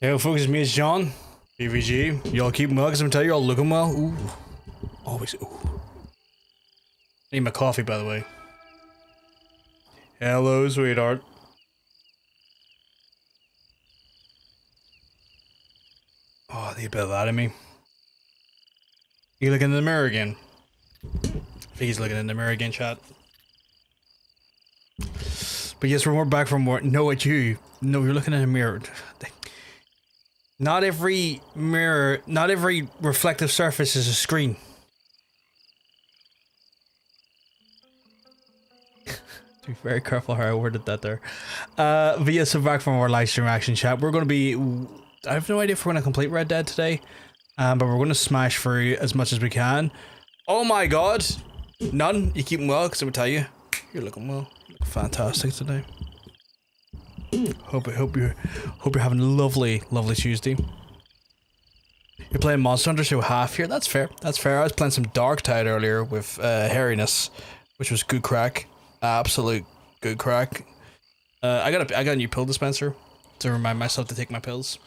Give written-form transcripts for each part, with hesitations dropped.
Hey, folks, it's me, it's John. PVG. Y'all keep well, because I'm telling you, y'all looking well. Ooh. Always, ooh. Need my coffee, by the way. Hello, sweetheart. Oh, they bit that in me. You looking in the mirror again? I think he's looking in the mirror again, chat. But yes, we're back from work. No, it's you. No, you're looking in the mirror. Not every mirror, not every reflective surface is a screen. Be very careful how I worded that there. But yes, so back from our live stream action chat. We're going to be... I have no idea if we're going to complete Red Dead today. But we're going to smash through as much as we can. Oh my god! None? You keeping well? Because I would tell you, you're looking well. You look fantastic today. Hope you're having a lovely Tuesday. You're playing Monster Hunter, so half here. That's fair. That's fair. I was playing some Dark Tide earlier with Hairiness, which was good crack. Absolute good crack. I got a new pill dispenser to remind myself to take my pills.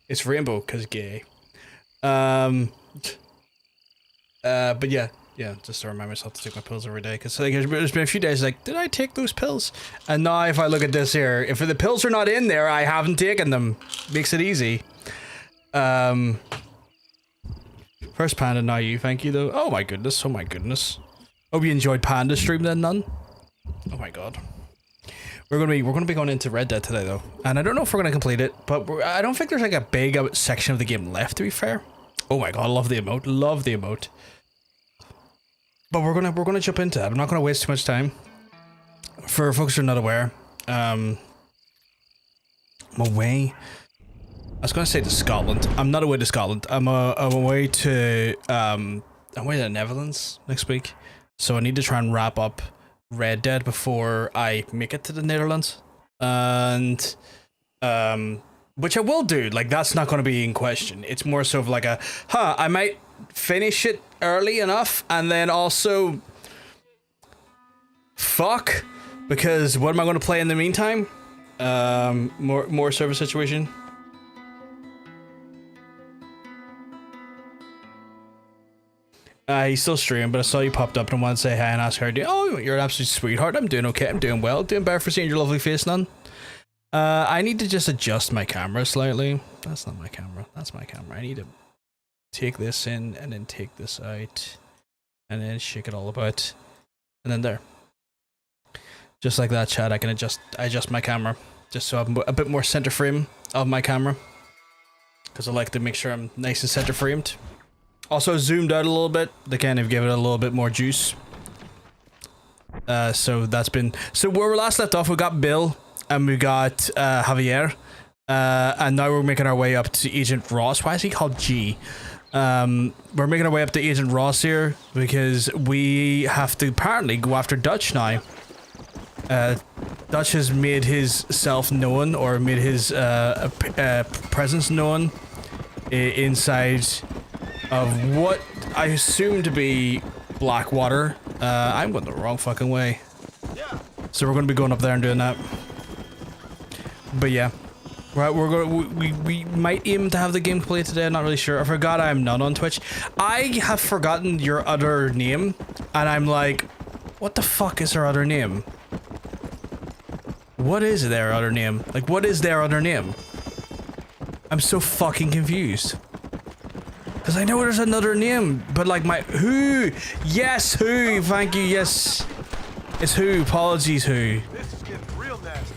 It's rainbow cause gay. But yeah, just to remind myself to take my pills every day. Because like, there's been a few days like, did I take those pills? And now if I look at this here, if the pills are not in there, I haven't taken them. Makes it easy. First Panda, now you. Thank you though. Oh my goodness. Oh my goodness. Hope you enjoyed Panda stream then, none. Oh my god. We're gonna be going into Red Dead today though, and I don't know if we're gonna complete it, but I don't think there's like a big section of the game left. To be fair. Oh my god, love the emote. Love the emote. But we're gonna jump into it. I'm not gonna waste too much time. For folks who are not aware, I'm away. I was gonna say to Scotland. I'm not away to Scotland. I'm away to I'm away to the Netherlands next week. So I need to try and wrap up Red Dead before I make it to the Netherlands. And which I will do. Like that's not gonna be in question. It's more so of like a I might finish it early enough and then also fuck, because what am I going to play in the meantime? More server situation. He's still streaming, but I saw you popped up and wanted to say hi and ask how you're doing. Oh, you're an absolute sweetheart. I'm doing okay. I'm doing well. Doing better for seeing your lovely face, none. I need to just adjust my camera slightly. That's not my camera. That's my camera. I need to take this in and then take this out and then shake it all about and then there, just like that, chat. I can adjust my camera just so I'm a bit more center frame of my camera, because I like to make sure I'm nice and center framed. Also zoomed out a little bit to kind of give it a little bit more juice. So that's been, so where we last left off, we got Bill and we got Javier, and now we're making our way up to Agent Ross. Why is he called G? We're making our way up to Agent Ross here because we have to apparently go after Dutch now. Dutch has made his self known, or made his presence known inside of what I assume to be Blackwater. I'm going the wrong fucking way. So we're going to be going up there and doing that. But yeah. Right, we might aim to have the game play today. I'm not really sure. I forgot I'm not on Twitch. I have forgotten your other name, and I'm like, what the fuck is her other name? What is their other name? Like, what is their other name? I'm so fucking confused. Because I know there's another name, but like who? Yes, who? Thank you. Yes, it's who. Apologies, who. This is getting real nasty.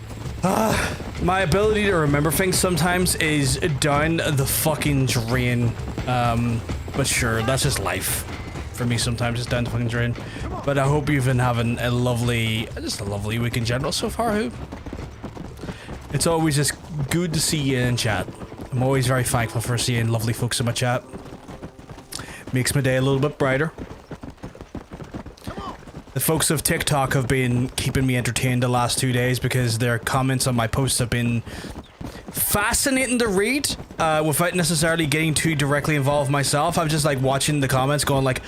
My ability to remember things sometimes is down the fucking drain. But sure, that's just life. For me, sometimes it's down the fucking drain. But I hope you've been having a lovely, just a lovely week in general so far, who? It's always just good to see you in chat. I'm always very thankful for seeing lovely folks in my chat. Makes my day a little bit brighter. The folks of TikTok have been keeping me entertained the last 2 days because their comments on my posts have been fascinating to read, without necessarily getting too directly involved myself. I'm just like watching the comments going like,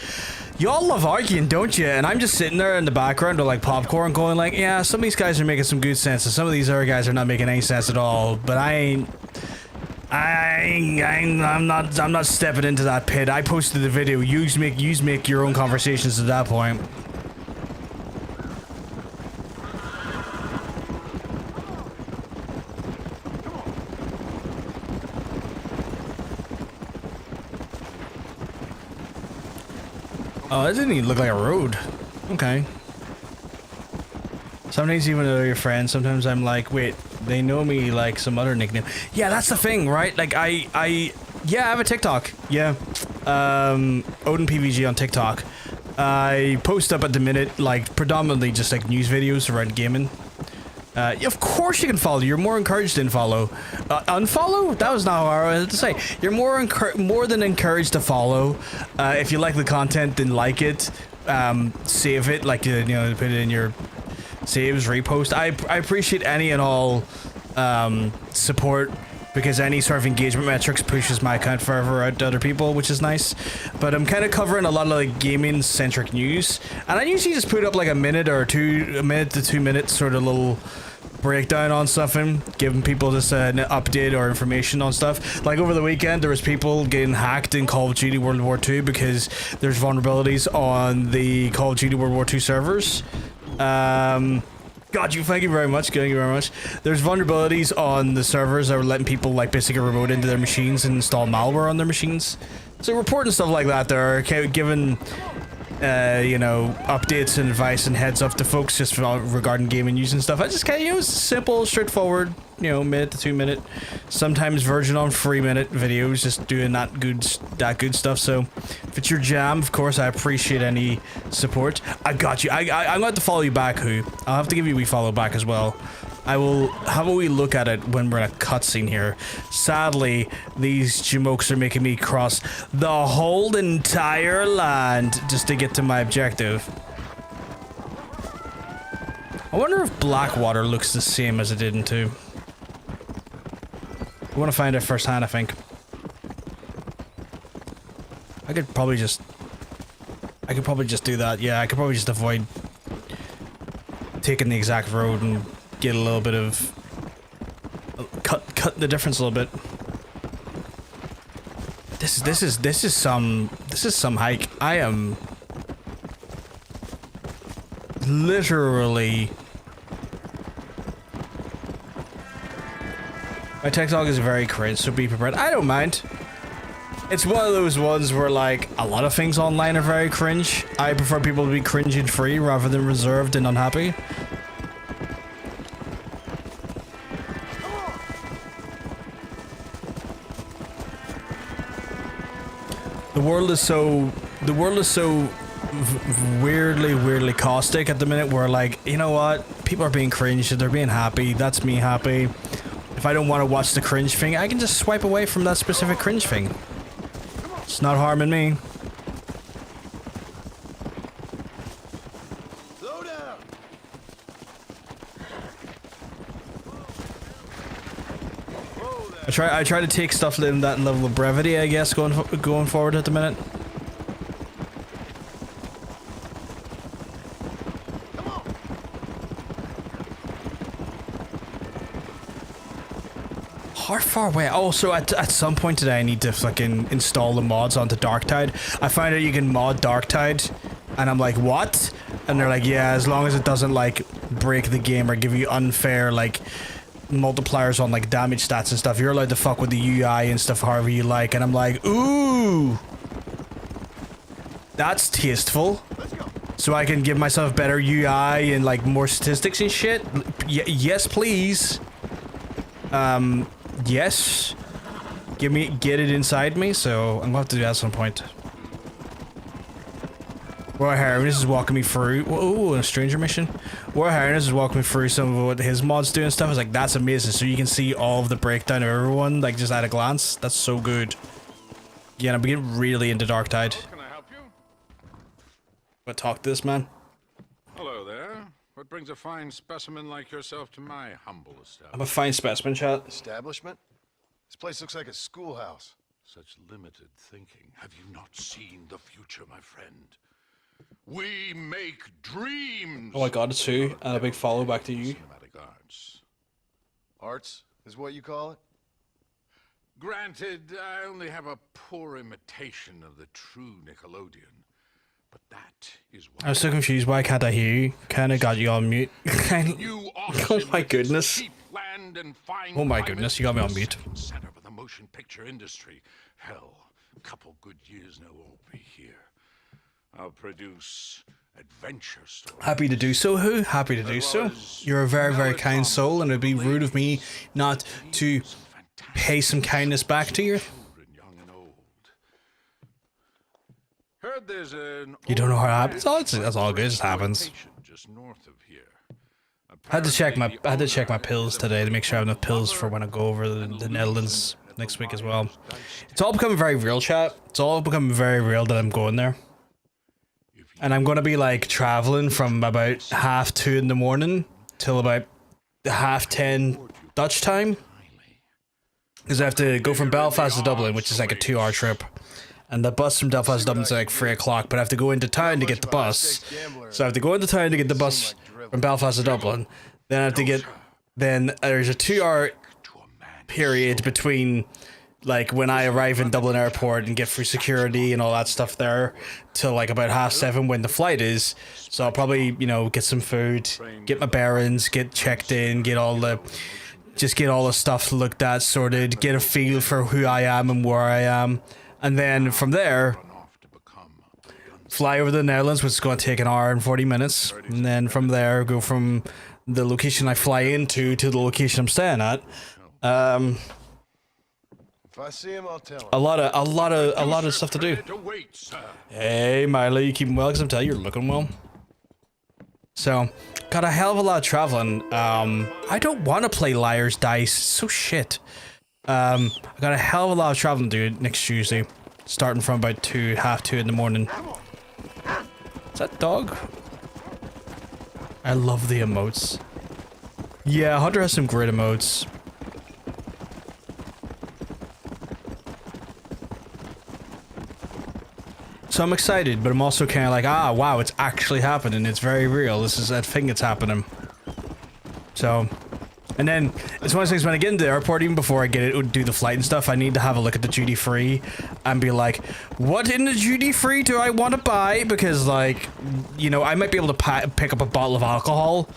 Y'all love arguing, don't you? And I'm just sitting there in the background with like popcorn going like, yeah, some of these guys are making some good sense and some of these other guys are not making any sense at all. But I'm not stepping into that pit. I posted the video. You make your own conversations at that point. Oh, that didn't even look like a road. Okay. Sometimes even though you're friends, sometimes I'm like, wait, they know me like some other nickname. Yeah, that's the thing, right? Like yeah, I have a TikTok. Yeah. Odin PVG on TikTok. I post up at the minute, like predominantly just like news videos around gaming. Of course you can follow. You're more encouraged to follow. Unfollow? That was not what I wanted to say. You're more than encouraged to follow. If you like the content, then like it. Save it, like you know, put it in your saves, repost. I appreciate any and all support, because any sort of engagement metrics pushes my account further out to other people, which is nice. But I'm kind of covering a lot of like gaming centric news, and I usually just put up like a minute to 2 minutes sort of little breakdown on something, giving people just an update or information on stuff. Like over the weekend, there was people getting hacked in Call of Duty World War II because there's vulnerabilities on the Call of Duty World War II servers. Thank you very much. There's vulnerabilities on the servers that are letting people like basically remote into their machines and install malware on their machines. So reporting stuff like that, they're giving you know, updates and advice and heads up to folks just regarding gaming news and stuff. I just kind of, you know, simple, straightforward, you know, minute to 2 minute, sometimes version on 3 minute videos, just doing that good stuff. So if it's your jam, of course, I appreciate any support. I got you. I'm going to have to follow you back, Who. I'll have to give you a wee follow back as well. I will have a wee look at it when we're in a cutscene here. Sadly, these jamokes are making me cross the whole entire land just to get to my objective. I wonder if Blackwater looks the same as it did in 2. I want to find it firsthand, I think. I could probably just do that. Yeah, I could probably just avoid taking the exact road and get a little bit of cut the difference a little bit. This is some hike. I am literally. My TikTok is very cringe, so be prepared. I don't mind. It's one of those ones where like a lot of things online are very cringe. I prefer people to be cringe and free rather than reserved and unhappy. The world is so weirdly caustic at the minute, where like, you know what, people are being cringe, they're being happy, that's me happy. If I don't want to watch the cringe thing, I can just swipe away from that specific cringe thing. It's not harming me. Slow down. I try to take stuff in that level of brevity, I guess, going forward at the minute. How far away? Oh, so at some point today I need to fucking install the mods onto Darktide. I find out you can mod Darktide, and I'm like, what? And they're like, yeah, as long as it doesn't like break the game or give you unfair like multipliers on like damage stats and stuff, you're allowed to fuck with the UI and stuff however you like. And I'm like, ooh, that's tasteful. So I can give myself better UI and like more statistics and shit. Yes, please. Yes. Get it inside me. So I'm gonna have to do that at some point. Roy Harris is walking me through. Ooh, a stranger mission. Roy Harris is walking me through some of what his mods do and stuff. I was like, that's amazing. So you can see all of the breakdown of everyone, like just at a glance. That's so good. Yeah, I'm getting really into Darktide. Can I help you? But talk to this man. Hello there. What brings a fine specimen like yourself to my humble establishment? I'm a fine specimen, chat. Establishment? This place looks like a schoolhouse. Such limited thinking. Have you not seen the future, my friend? We make dreams. Oh, I got it too, and a big follow back to you. Cinematic arts. Arts is what you call it? Granted, I only have a poor imitation of the true Nickelodeon, but that is what I was so confused. Why can't I hear you? Kind of got you on mute. you Oh my goodness. Oh my goodness, you got me on mute. Center for the motion picture industry. Hell, a couple good years now I'll be here. I'll produce adventure stories. Happy to do so, who? Happy to do so. You're a very, very kind soul, and it'd be rude of me not to pay some kindness back to you. Children, young and old. Heard there's an You don't know how it happens? Oh, that's all good. It just happens. just north of here. I had to check my pills today to make sure I have enough pills for when I go over the Netherlands next week as well. It's all becoming very real, chat. It's all becoming very real that I'm going there. And I'm going to be like traveling from about 2:30 in the morning till about 10:30 Dutch time. Because I have to go from Belfast to Dublin, which is like a 2-hour trip. And the bus from Belfast to Dublin is like 3 o'clock, but I have to go into town to get the bus. So I have to go into town to get the bus from Belfast to Dublin. Then I have to get... Then there's a 2-hour period between like when I arrive in Dublin airport and get through security and all that stuff there till like about 7:30 when the flight is. So I'll probably, you know, get some food, get my bearings, get checked in, get all the stuff looked at, sorted, get a feel for who I am and where I am. And then from there, fly over to the Netherlands, which is going to take 1 hour and 40 minutes. And then from there, go from the location I fly into to the location I'm staying at. If I see him, I'll tell him. A lot of stuff to do. Hey, Miley, you keeping well? Because I'm telling you, you're looking well. So, got a hell of a lot of traveling. I don't want to play Liar's Dice. It's so shit. I got a hell of a lot of traveling to do next Tuesday, starting from about 2:30 in the morning. Is that dog? I love the emotes. Yeah, Hunter has some great emotes. So I'm excited, but I'm also kind of like, wow, it's actually happening. It's very real. This is that thing that's happening. So, and then it's one of those things when I get into the airport, even before I do the flight and stuff, I need to have a look at the duty free and be like, what in the duty free do I want to buy? Because like, you know, I might be able to pick up a bottle of alcohol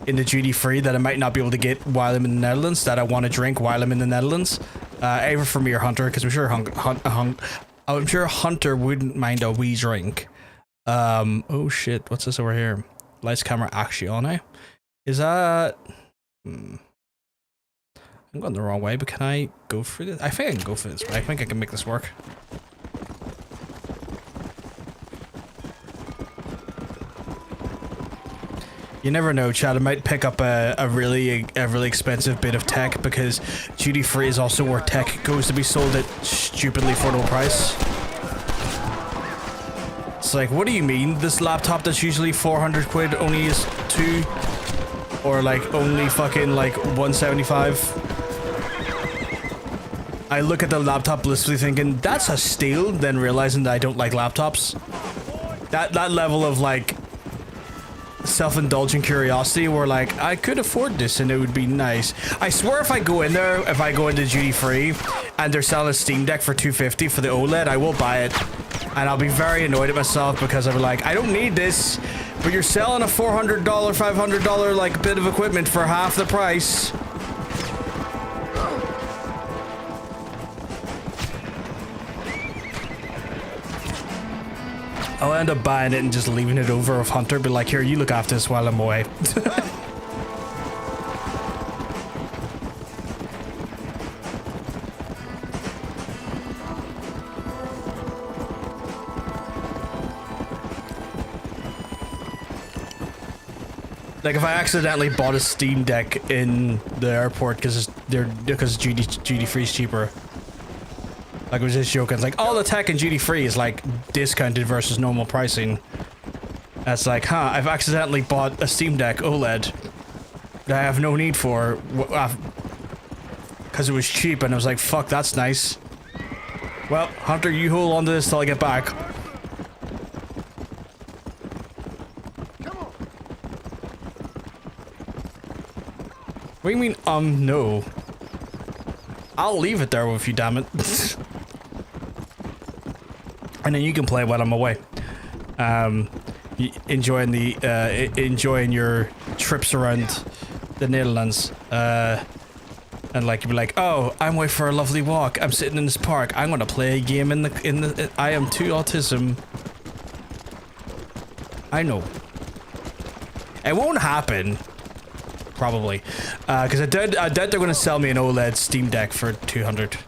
in the duty free that I might not be able to get while I'm in the Netherlands, that I want to drink while I'm in the Netherlands. Either for me or Hunter, because I'm sure Hunter wouldn't mind a wee drink. Oh shit, what's this over here? Lights, camera, action, Is that... I'm going the wrong way, but can I go through this? I think I can go through this way. I think I can make this work. You never know, Chad. I might pick up a really expensive bit of tech, because duty free is also where tech goes to be sold at stupidly affordable price. It's like, what do you mean? This laptop that's usually 400 quid only is 2, or like only fucking like 175. I look at the laptop blissfully thinking that's a steal, then realizing that I don't like laptops. That level of like self-indulgent curiosity where like I could afford this and it would be nice. I swear if I go into duty free and they're selling a Steam Deck for $250 for the OLED, I will buy it. And I'll be very annoyed at myself because I'll be like, I don't need this, but you're selling a $400, $500 like bit of equipment for half the price. I'll end up buying it and just leaving it over with Hunter, be like, here, you look after this while I'm away. Like if I accidentally bought a Steam Deck in the airport because duty free is cheaper. Like I was just joking, it's like all the tech in duty free is like discounted versus normal pricing. That's like, huh, I've accidentally bought a Steam Deck OLED that I have no need for because it was cheap, and I was like, fuck, that's nice. Well, Hunter, you hold on to this till I get back. What do you mean, no? I'll leave it there with you, damn it. And then you can play while I'm away. Enjoying your trips around the Netherlands. And like, you'd be like, oh, I'm away for a lovely walk. I'm sitting in this park. I'm gonna play a game in the I am 2 autism. I know. It won't happen. Probably. Because I doubt they're gonna sell me an OLED Steam Deck for 200.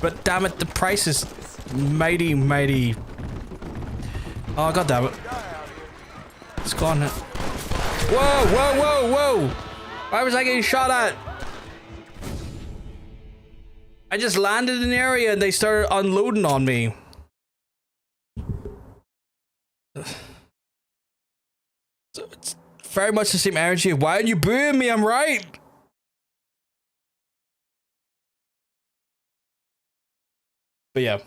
But damn it, the price is mighty. Oh, god damn it. It's gone now. Whoa! Why was I getting shot at? I just landed in the area and they started unloading on me. So it's very much the same energy. Why are you booing me? I'm right. But yeah. It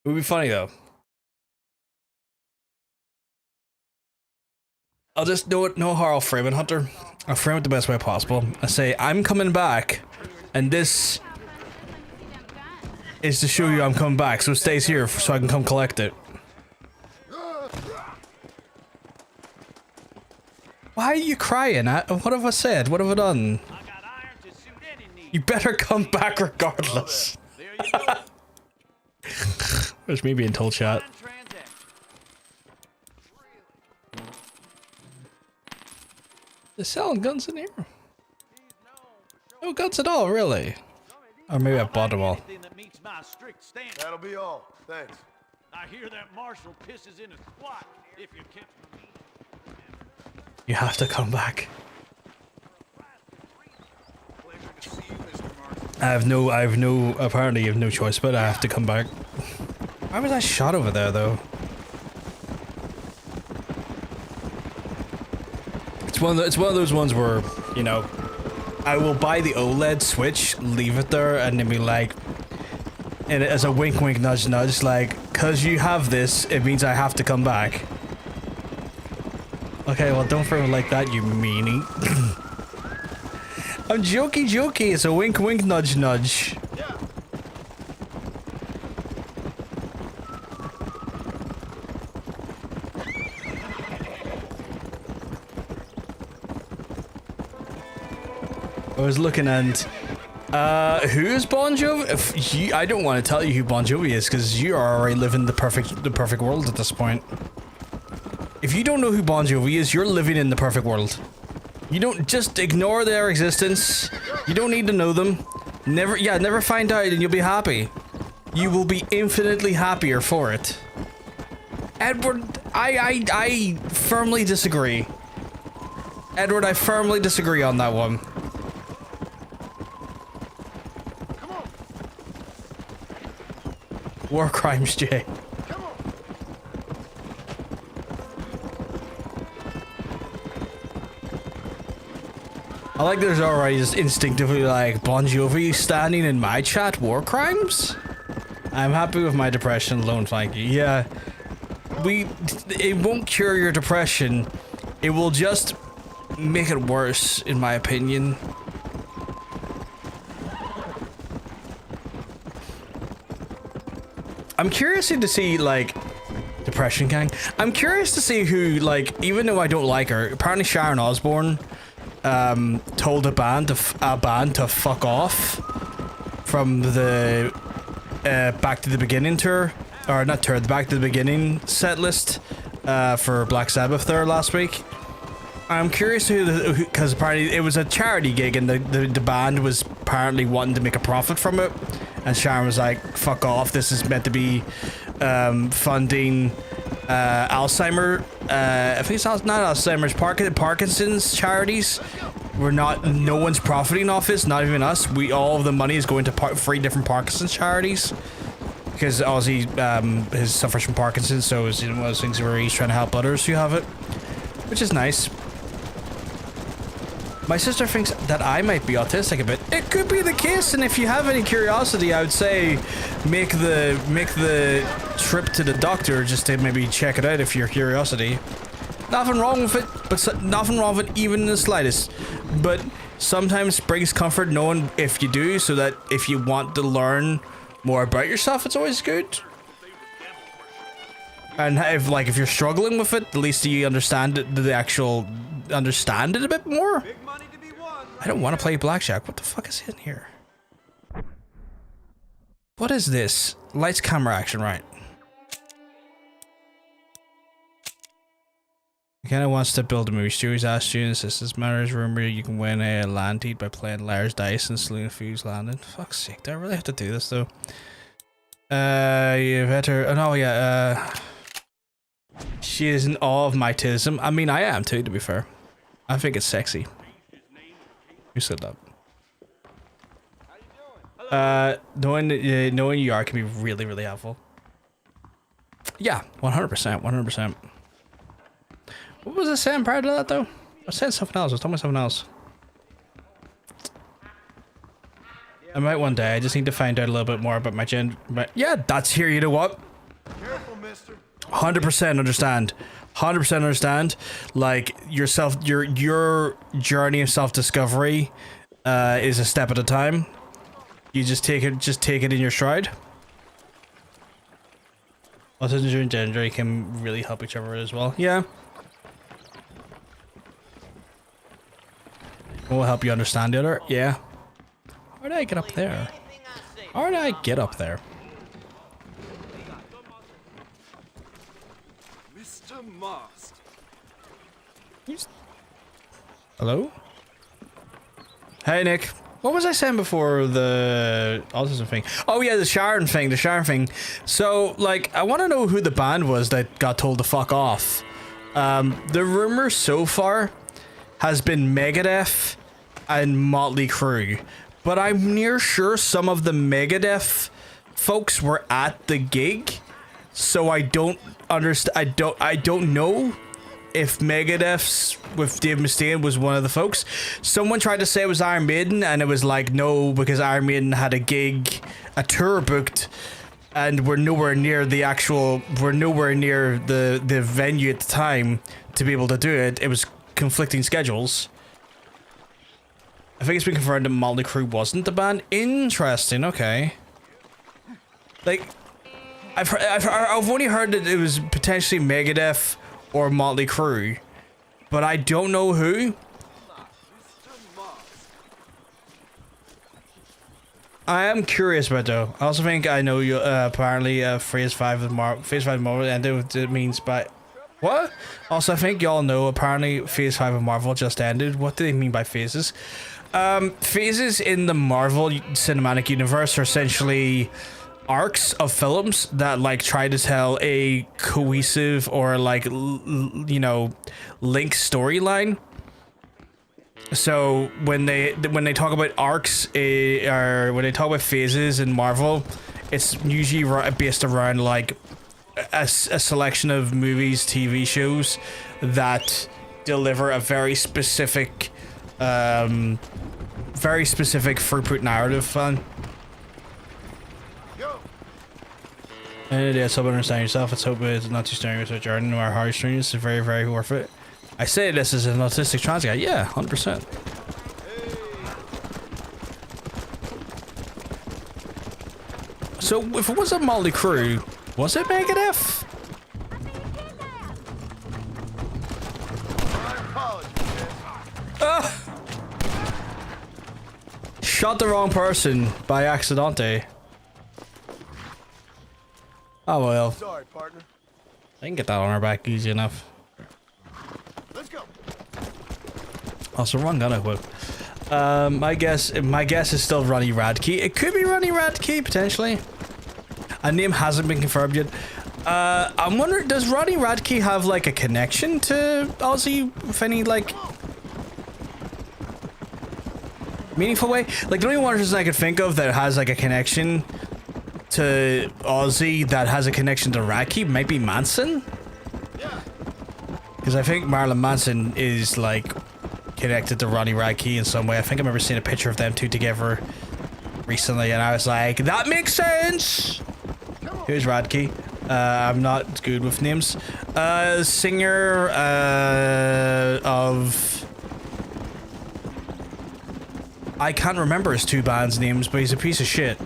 would be funny though. I'll just know how I'll frame it, Hunter. I'll frame it the best way possible. I say, I'm coming back, and this is to show you I'm coming back, so it stays here so I can come collect it. Why are you crying? What have I said? What have I done? You better come back regardless. There's me being told chat. They're selling guns in here. No guns at all, really. Or maybe I bought them all. That'll be all. Thanks. I hear that marshal pisses in a squat if you kept me. You have to come back. Apparently you have no choice, but I have to come back. Why was I shot over there, though? It's one of those ones where, you know, I will buy the OLED Switch, leave it there, and then be like, and as a wink wink nudge nudge, like, cause you have this, it means I have to come back. Okay, well don't frame it like that, you meanie. I'm jokey, it's a wink wink nudge nudge. I was looking and who's Bon Jovi? I don't want to tell you who Bon Jovi is because you are already living the perfect world at this point. If you don't know who Bon Jovi is, you're living in the perfect world. You don't just ignore their existence. You don't need to know them. Never find out and you'll be happy. You will be infinitely happier for it. Edward, I firmly disagree. Edward, I firmly disagree on that one. War crimes, Jay. I like there's already just instinctively like Bon Jovi standing in my chat. War crimes? I'm happy with my depression alone, thank you. Yeah, it won't cure your depression. It will just make it worse, in my opinion. I'm curious to see, like, Depression Gang. I'm curious to see who, like, even though I don't like her, apparently Sharon Osbourne told a band to fuck off from the Back to the Beginning tour, or not tour, the Back to the Beginning set list for Black Sabbath there last week. I'm curious who, because apparently it was a charity gig and the band was apparently wanting to make a profit from it. And Sharon was like, fuck off, this is meant to be funding Alzheimer, I think it's not Alzheimer's, Parkinson's charities. No one's profiting off this, not even us. All of the money is going to 3 different Parkinson's charities. Because Ozzy suffers from Parkinson's, so it's one of those things where he's trying to help others who have it. Which is nice. My sister thinks that I might be autistic a bit. It could be the case, and if you have any curiosity, I would say make the trip to the doctor just to maybe check it out if you're curiosity. Nothing wrong with it, but nothing wrong with it even in the slightest. But sometimes brings comfort knowing if you do, so that if you want to learn more about yourself, it's always good. And if you're struggling with it, at least you understand it, understand it a bit more. I don't want to play blackjack. What the fuck is in here? What is this? Lights, camera, action, right? Kinda wants to build a movie studios. Ask students, this is matters rumor you can win a land deed by playing Liar's Dice and Saloon Fuse Landing. Fuck's sake, do I really have to do this though? You better. Oh no, yeah. She is in awe of my tism. I mean, I am too, to be fair. I think it's sexy. Who said that? Knowing you are can be really, really helpful. Yeah, 100%, 100%. What was I saying prior to that though? I was saying something else. I was talking about something else. I might one day. I just need to find out a little bit more about my gender. Yeah, that's here. You know what? Careful, mister. 100% understand. 100% understand. Like your journey of self-discovery is a step at a time. You just take it in your stride. Autism and gender can really help each other as well. Yeah. Will help you understand the other. Yeah. How did I get up there? How did I get up there? Mr. Mast. Hello? Hey, Nick. What was I saying before the autism thing? Oh yeah, the Sharon thing. So, like, I want to know who the band was that got told to fuck off. The rumor so far has been Megadeth and Motley Crue, but I'm near sure some of the Megadeth folks were at the gig, so I don't understand. I don't know if Megadeth's with Dave Mustaine was one of the folks. Someone tried to say it was Iron Maiden, and it was like, no, because Iron Maiden had a tour booked, and we're nowhere near the venue at the time to be able to do it. It was conflicting schedules. I think it's been confirmed that Motley Crue wasn't the band. Interesting. Okay. Like, I've only heard that it was potentially Megadeth or Motley Crue, but I don't know who. I am curious about though. I also think I know you. Apparently, Phase 5 of Marvel ended. It means by what? Also, I think y'all know. Apparently, Phase 5 of Marvel just ended. What do they mean by phases? Phases in the Marvel Cinematic Universe are essentially arcs of films that like try to tell a cohesive or like link storyline. So when they talk about arcs, or when they talk about phases in Marvel, it's usually based around like a selection of movies, TV shows that deliver a very specific throughput narrative fun. And it's help understand yourself. Let's hope it's not too strenuous with Jordan, no matter how strenuous. It's very, very worth it. I say this as an autistic trans guy. Yeah, 100%. So if it wasn't Motley Crue, was it Megadeth? Shot the wrong person by accidente. Oh well. Sorry, partner. I can get that on our back easy enough. Let's go. Also, wrong gun I whip. My guess is still Ronnie Radke. It could be Ronnie Radke potentially. A name hasn't been confirmed yet. I'm wondering, does Ronnie Radke have like a connection to Ozzy? If any like meaningful way? Like the only one person I could think of that has like a connection to Ozzy that has a connection to Radke might be Manson. Because I think Marilyn Manson is like connected to Ronnie Radke in some way. I think I remember seeing a picture of them two together recently, and I was like, that makes sense. Here's Radke. I'm not good with names. Singer of I can't remember his two band's names, but he's a piece of shit.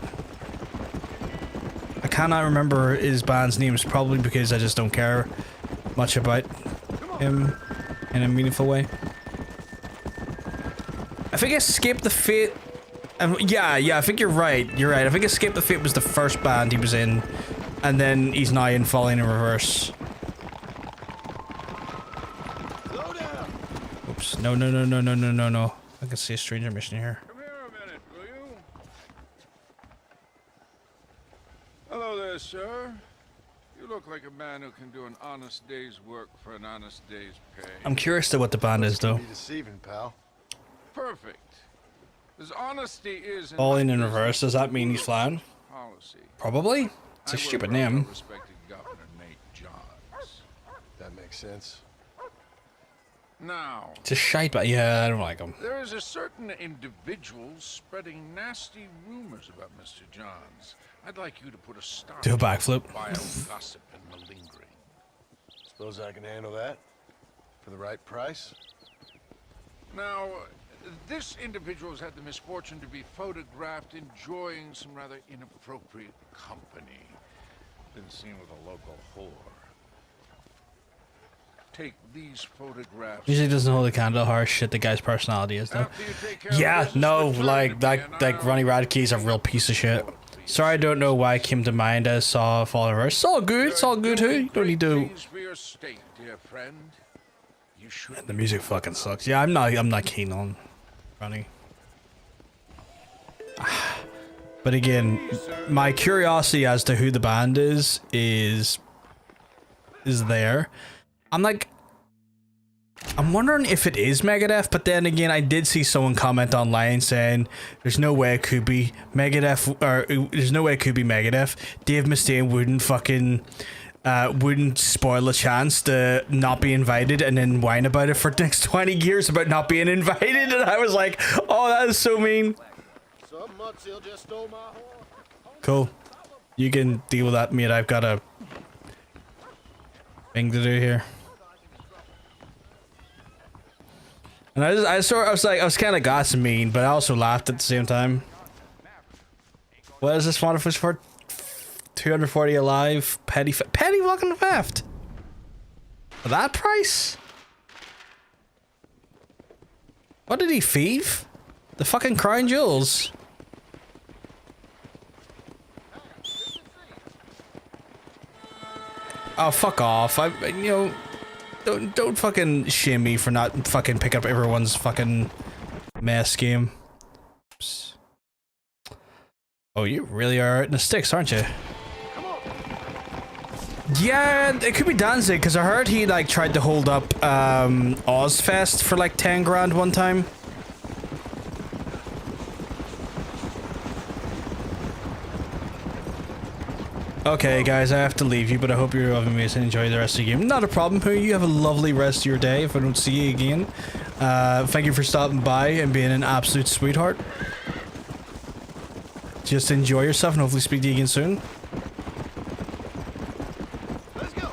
I cannot remember his band's names, probably because I just don't care much about him in a meaningful way. I think Escape the Fate... yeah, I think you're right. You're right. I think Escape the Fate was the first band he was in, and then he's now in Falling in Reverse. Slow down. Oops. No. I can see a stranger mission here. Come here a minute, will you? Hello there, sir. You look like a man who can do an honest day's work for an honest day's pay. I'm curious to what the band is, though. Be deceiving, pal. Perfect. As honesty is Falling in Reverse, does that mean he's flying? policy. Probably. It's a stupid name. Respected Governor Nate Johns. That makes sense. Now, It's a shite, but yeah, I don't like him. there is a certain individual spreading nasty rumors about Mr. Johns. I'd like you to put a stop Do a backflip. to vile gossip and malingering. Suppose I can handle that for the right price. Now, this individual has had the misfortune to be photographed enjoying some rather inappropriate company. Been seen with a local whore. Take these photographs. Usually doesn't hold a candle how shit the guy's personality is, though. After you take care of Yeah, business, no, return like to me and like I'll- Ronnie Radke's a real piece of shit. Sorry, I don't know why it came to mind as saw Fall in Reverse. It's all good. It's all good too. You don't need to. Things for your state, dear friend. You should. The music fucking sucks. Yeah, I'm not keen on Ronnie. But again, my curiosity as to who the band is there. I'm wondering if it is Megadeth, but then again, I did see someone comment online saying there's no way it could be Megadeth, or there's no way it could be Megadeth. Dave Mustaine wouldn't spoil a chance to not be invited and then whine about it for the next 20 years about not being invited, and I was like, oh, that is so mean. Some mudsill just stole my horse. Cool. You can deal with that, mate. I've got a thing to do here. And I was kind of gossip mean, but I also laughed at the same time. What is this one for? 240 alive, petty fucking theft. For that price? What did he thieve? The fucking crown jewels. Oh, fuck off. Don't fucking shame me for not fucking pick up everyone's fucking mess game. Oops. Oh, you really are in the sticks, aren't you? Yeah, it could be Danzig, because I heard he like tried to hold up Ozfest for like 10 grand one time. Okay, guys, I have to leave you, but I hope you're having amazing. Enjoy the rest of the game. Not a problem. You have a lovely rest of your day if I don't see you again. Thank you for stopping by and being an absolute sweetheart. Just enjoy yourself and hopefully speak to you again soon. Let's go.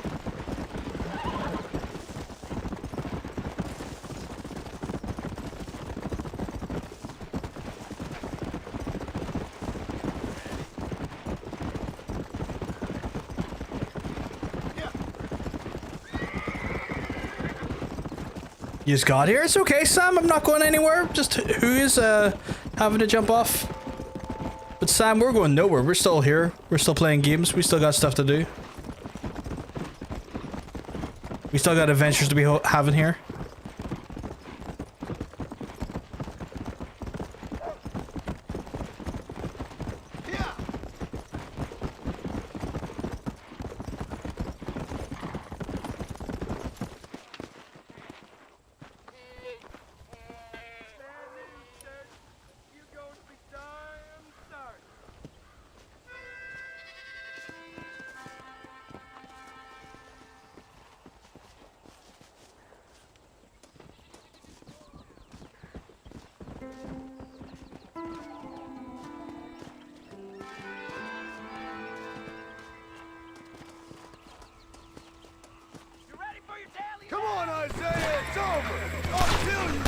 You just got here? It's okay, Sam. I'm not going anywhere. Just who is having to jump off? But Sam, we're going nowhere. We're still here. We're still playing games. We still got stuff to do. We still got adventures to be having here. Yeah. Come on, Isaiah, it's over. I'll kill you.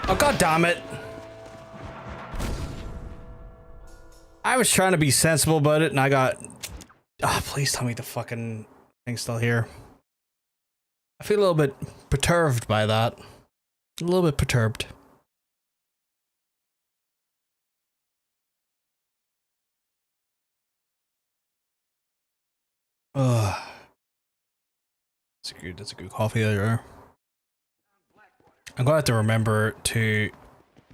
Oh, god damn it. I was trying to be sensible about it and I got... Oh, please tell me the fucking thing's still here. I feel a little bit perturbed by that. A little bit perturbed. Ugh. That's a good coffee there. I'm gonna have to remember to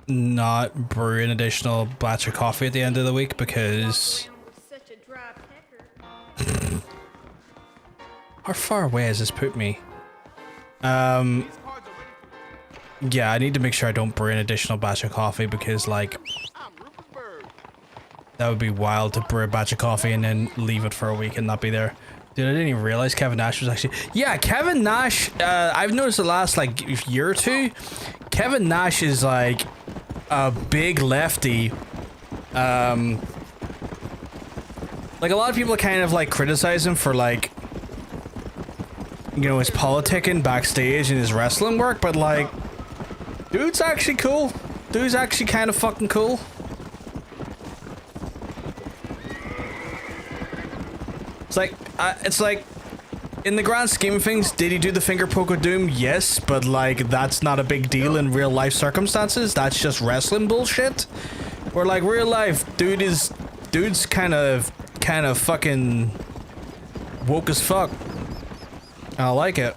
not brew an additional batch of coffee at the end of the week because how far away has this put me? Yeah, I need to make sure I don't brew an additional batch of coffee because like that would be wild to brew a batch of coffee and then leave it for a week and not be there. Dude, I didn't even realize Kevin Nash was actually... Yeah, Kevin Nash, I've noticed the last, like, year or two, Kevin Nash is, like, a big lefty. Like, a lot of people kind of, like, criticize him for, like, you know, his politicking backstage and his wrestling work, but, like, dude's actually cool. Dude's actually kind of fucking cool. It's like, in the grand scheme of things, did he do the finger poke of doom? Yes, but like, that's not a big deal in real life circumstances. That's just wrestling bullshit. Or like, real life, dude's kind of fucking woke as fuck. I like it.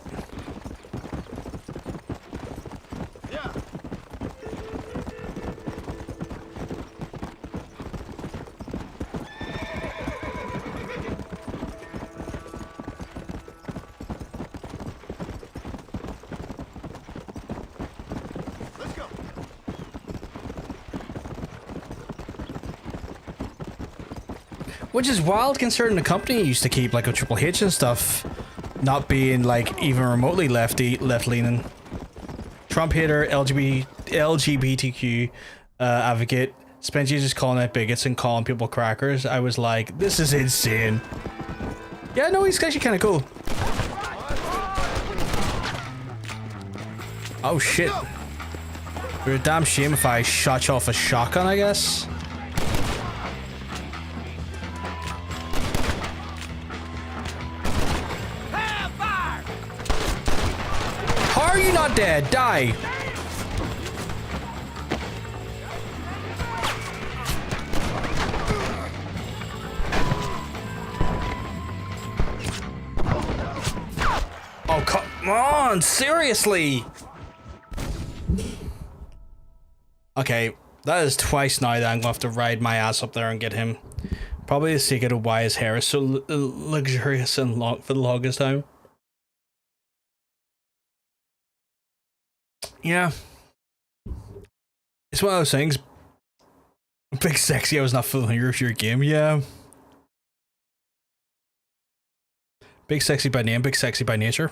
Which is wild considering the company used to keep like a Triple H and stuff not being like even remotely left-leaning. Trump hater, LGBTQ advocate, spent years calling out bigots and calling people crackers. I was like, this is insane. Yeah, no, he's actually kind of cool. Oh shit. It would be a damn shame if I shot you off a shotgun, I guess. How are you not dead? Die! Oh, come on! Seriously! Okay, that is twice now that I'm gonna have to ride my ass up there and get him. Probably the secret of why his hair is so luxurious and long for the longest time. Yeah. It's one of those things. Big Sexy, I was not familiar with your game, yeah. Big Sexy by name, Big Sexy by nature.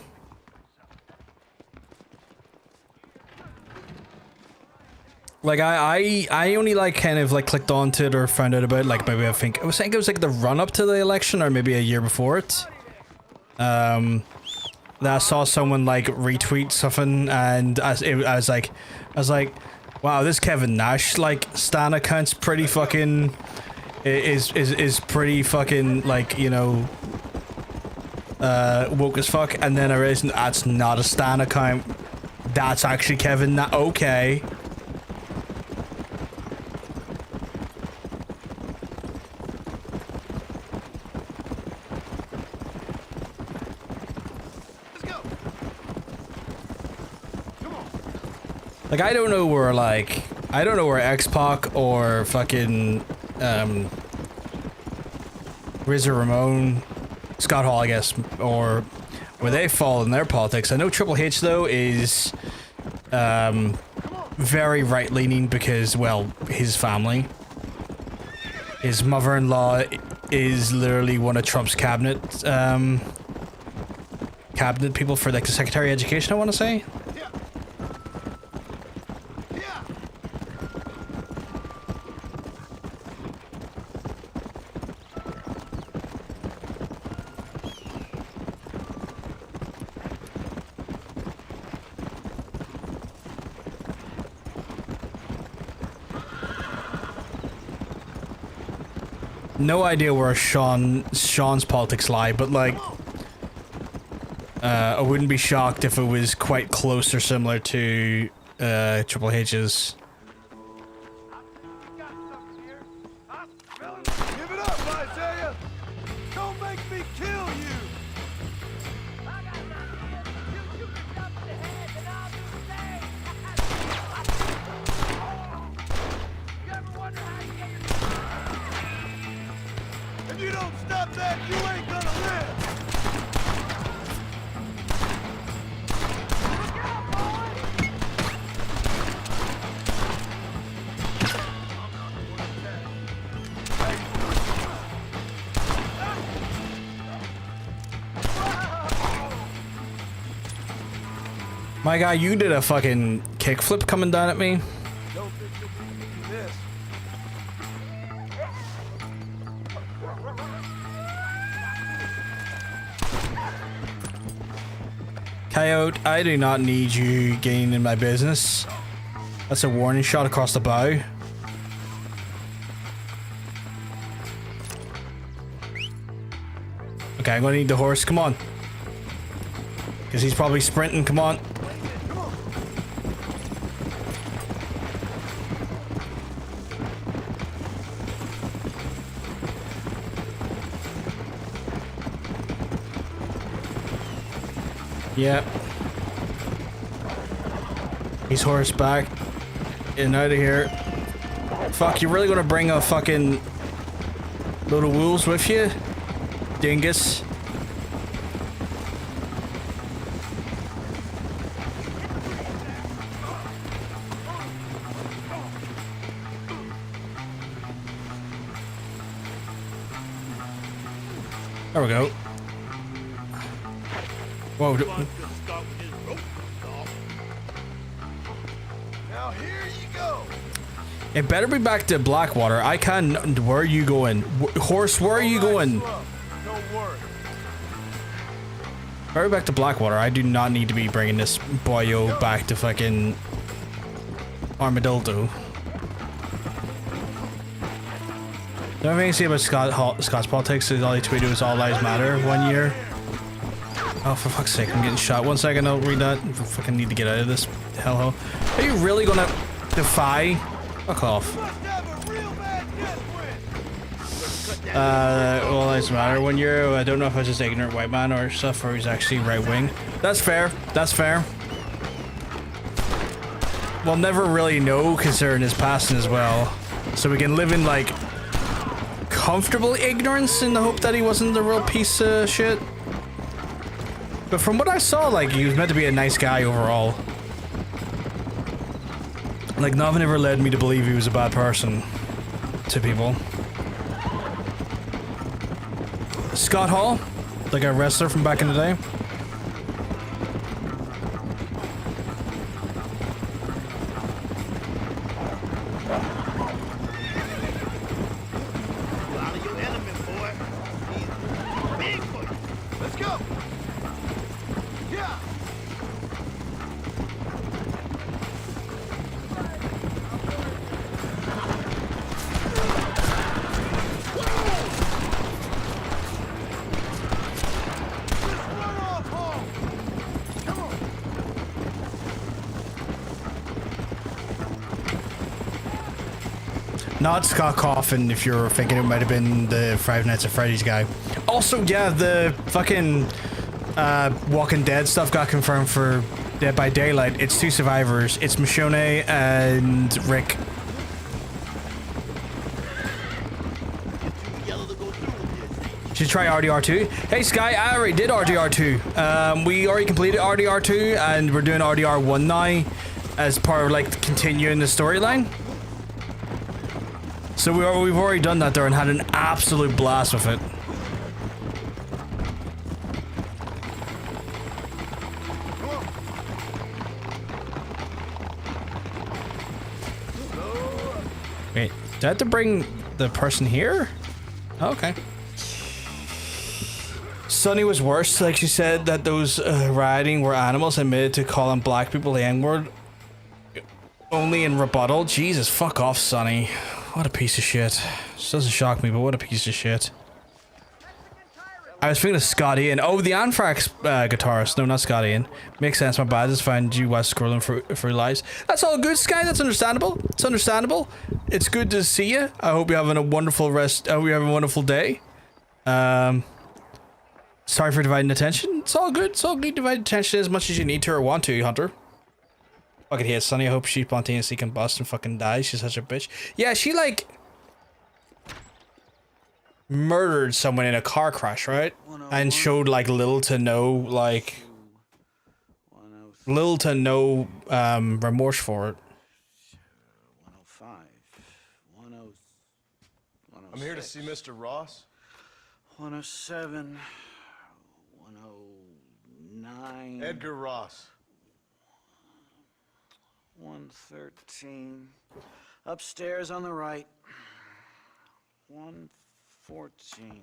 Like I only like kind of like clicked onto it or found out about it, like maybe I think it was like the run up to the election or maybe a year before it. That I saw someone like retweet something and I was like, wow, this Kevin Nash like stan account's pretty fucking is pretty fucking like, you know, woke as fuck. And then I realized that's not a stan account. That's actually Kevin Nash. Okay. Like, I don't know where X-Pac or fucking, Rizzo Ramon, Scott Hall, I guess, or where they fall in their politics. I know Triple H, though, is, very right-leaning because, well, his family. His mother-in-law is literally one of Trump's cabinet people for, like, the Secretary of Education, I want to say. No idea where Sean's politics lie, but like, I wouldn't be shocked if it was quite close or similar to Triple H's. Give it up, Isaiah! Don't make me kill you! If you don't stop that, you ain't gonna live! My guy, you did a fucking kickflip coming down at me. Don't think you'll beat me to this. Coyote, I do not need you getting in my business. That's a warning shot across the bow. Okay, I'm gonna need the horse. Come on. Because he's probably sprinting. Come on. Yep. He's horseback. Getting out of here. Fuck, you really gonna bring a fucking load of wolves with you? Dingus. There we go. Whoa. Now here you go! It better be back to Blackwater. I can't. Where are you going? Horse, where are you going? Don't worry. Better back to Blackwater. I do not need to be bringing this boyo back to fucking Armadillo. The only thing I see about Scott's politics is all he tweeted was "All Lives Matter" 1 year. Oh, for fuck's sake, I'm getting shot. 1 second, I'll read that. I fucking need to get out of this hellhole. Are you really gonna defy? Fuck off. All Lives Matter 1 year. I don't know if I was just ignorant white man or stuff, or he's actually right wing. That's fair. That's fair. We'll never really know considering his passing as well. So we can live in like comfortable ignorance in the hope that he wasn't the real piece of shit. But from what I saw, like, he was meant to be a nice guy overall. Like, nothing ever led me to believe he was a bad person to people. Scott Hall, like a wrestler from back in the day. Out of your element, boy. He's big for you. Let's go! Yeah! Not Scott Coffin, if you're thinking it might have been the Five Nights at Freddy's guy. Also, yeah, the fucking Walking Dead stuff got confirmed for Dead by Daylight. It's 2 survivors. It's Michonne and Rick. Should try RDR2. Hey Sky, I already did RDR2. We already completed RDR2 and we're doing RDR1 now as part of like continuing the storyline. So we've already done that there and had an absolute blast with it. Wait, did I have to bring the person here? Okay. Sunny was worse, like she said that those rioting were animals admitted to calling black people the N-word only in rebuttal. Jesus, fuck off, Sunny. What a piece of shit. This doesn't shock me, but what a piece of shit. I was thinking of Scott Ian. Oh, the Anthrax guitarist. No, not Scott Ian. Makes sense, my bad. Just find you while scrolling through lives. That's all good, Sky. That's understandable. It's understandable. It's good to see you. I hope you're having a wonderful rest. I hope you're having a wonderful day. Sorry for dividing attention. It's all good. It's all good. Divide attention as much as you need to or want to, Hunter. Fucking hate Sunny. I hope she spontaneously combust and fucking dies. She's such a bitch. Yeah, she like murdered someone in a car crash, right? And showed like little to no remorse for it. 105. 106. I'm here to see Mr. Ross. 107. 109. Edgar Ross. 113. Upstairs on the right. 114.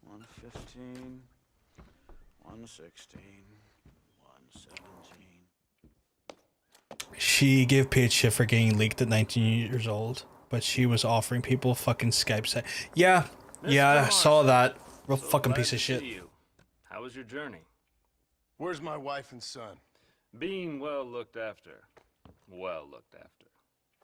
115. 116. 117. She gave Paige shit for getting leaked at 19 years old, but she was offering people fucking Skype set. Yeah, I saw that. Real fucking piece of shit. How was your journey? Where's my wife and son? Being well looked after. Well looked after.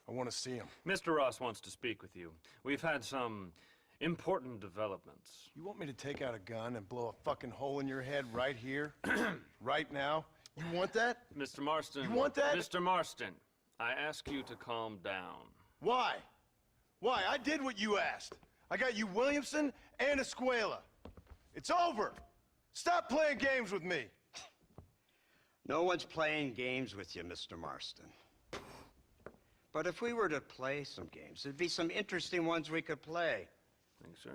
I want to see him. Mr. Ross wants to speak with you. We've had some important developments. You want me to take out a gun and blow a fucking hole in your head right here? Right now? You want that? Mr. Marston. You want that? Mr. Marston, I ask you to calm down. Why? Why? I did what you asked. I got you Williamson and Escuela. It's over. Stop playing games with me. No one's playing games with you, Mr. Marston. But if we were to play some games, there'd be some interesting ones we could play. Thanks, sir.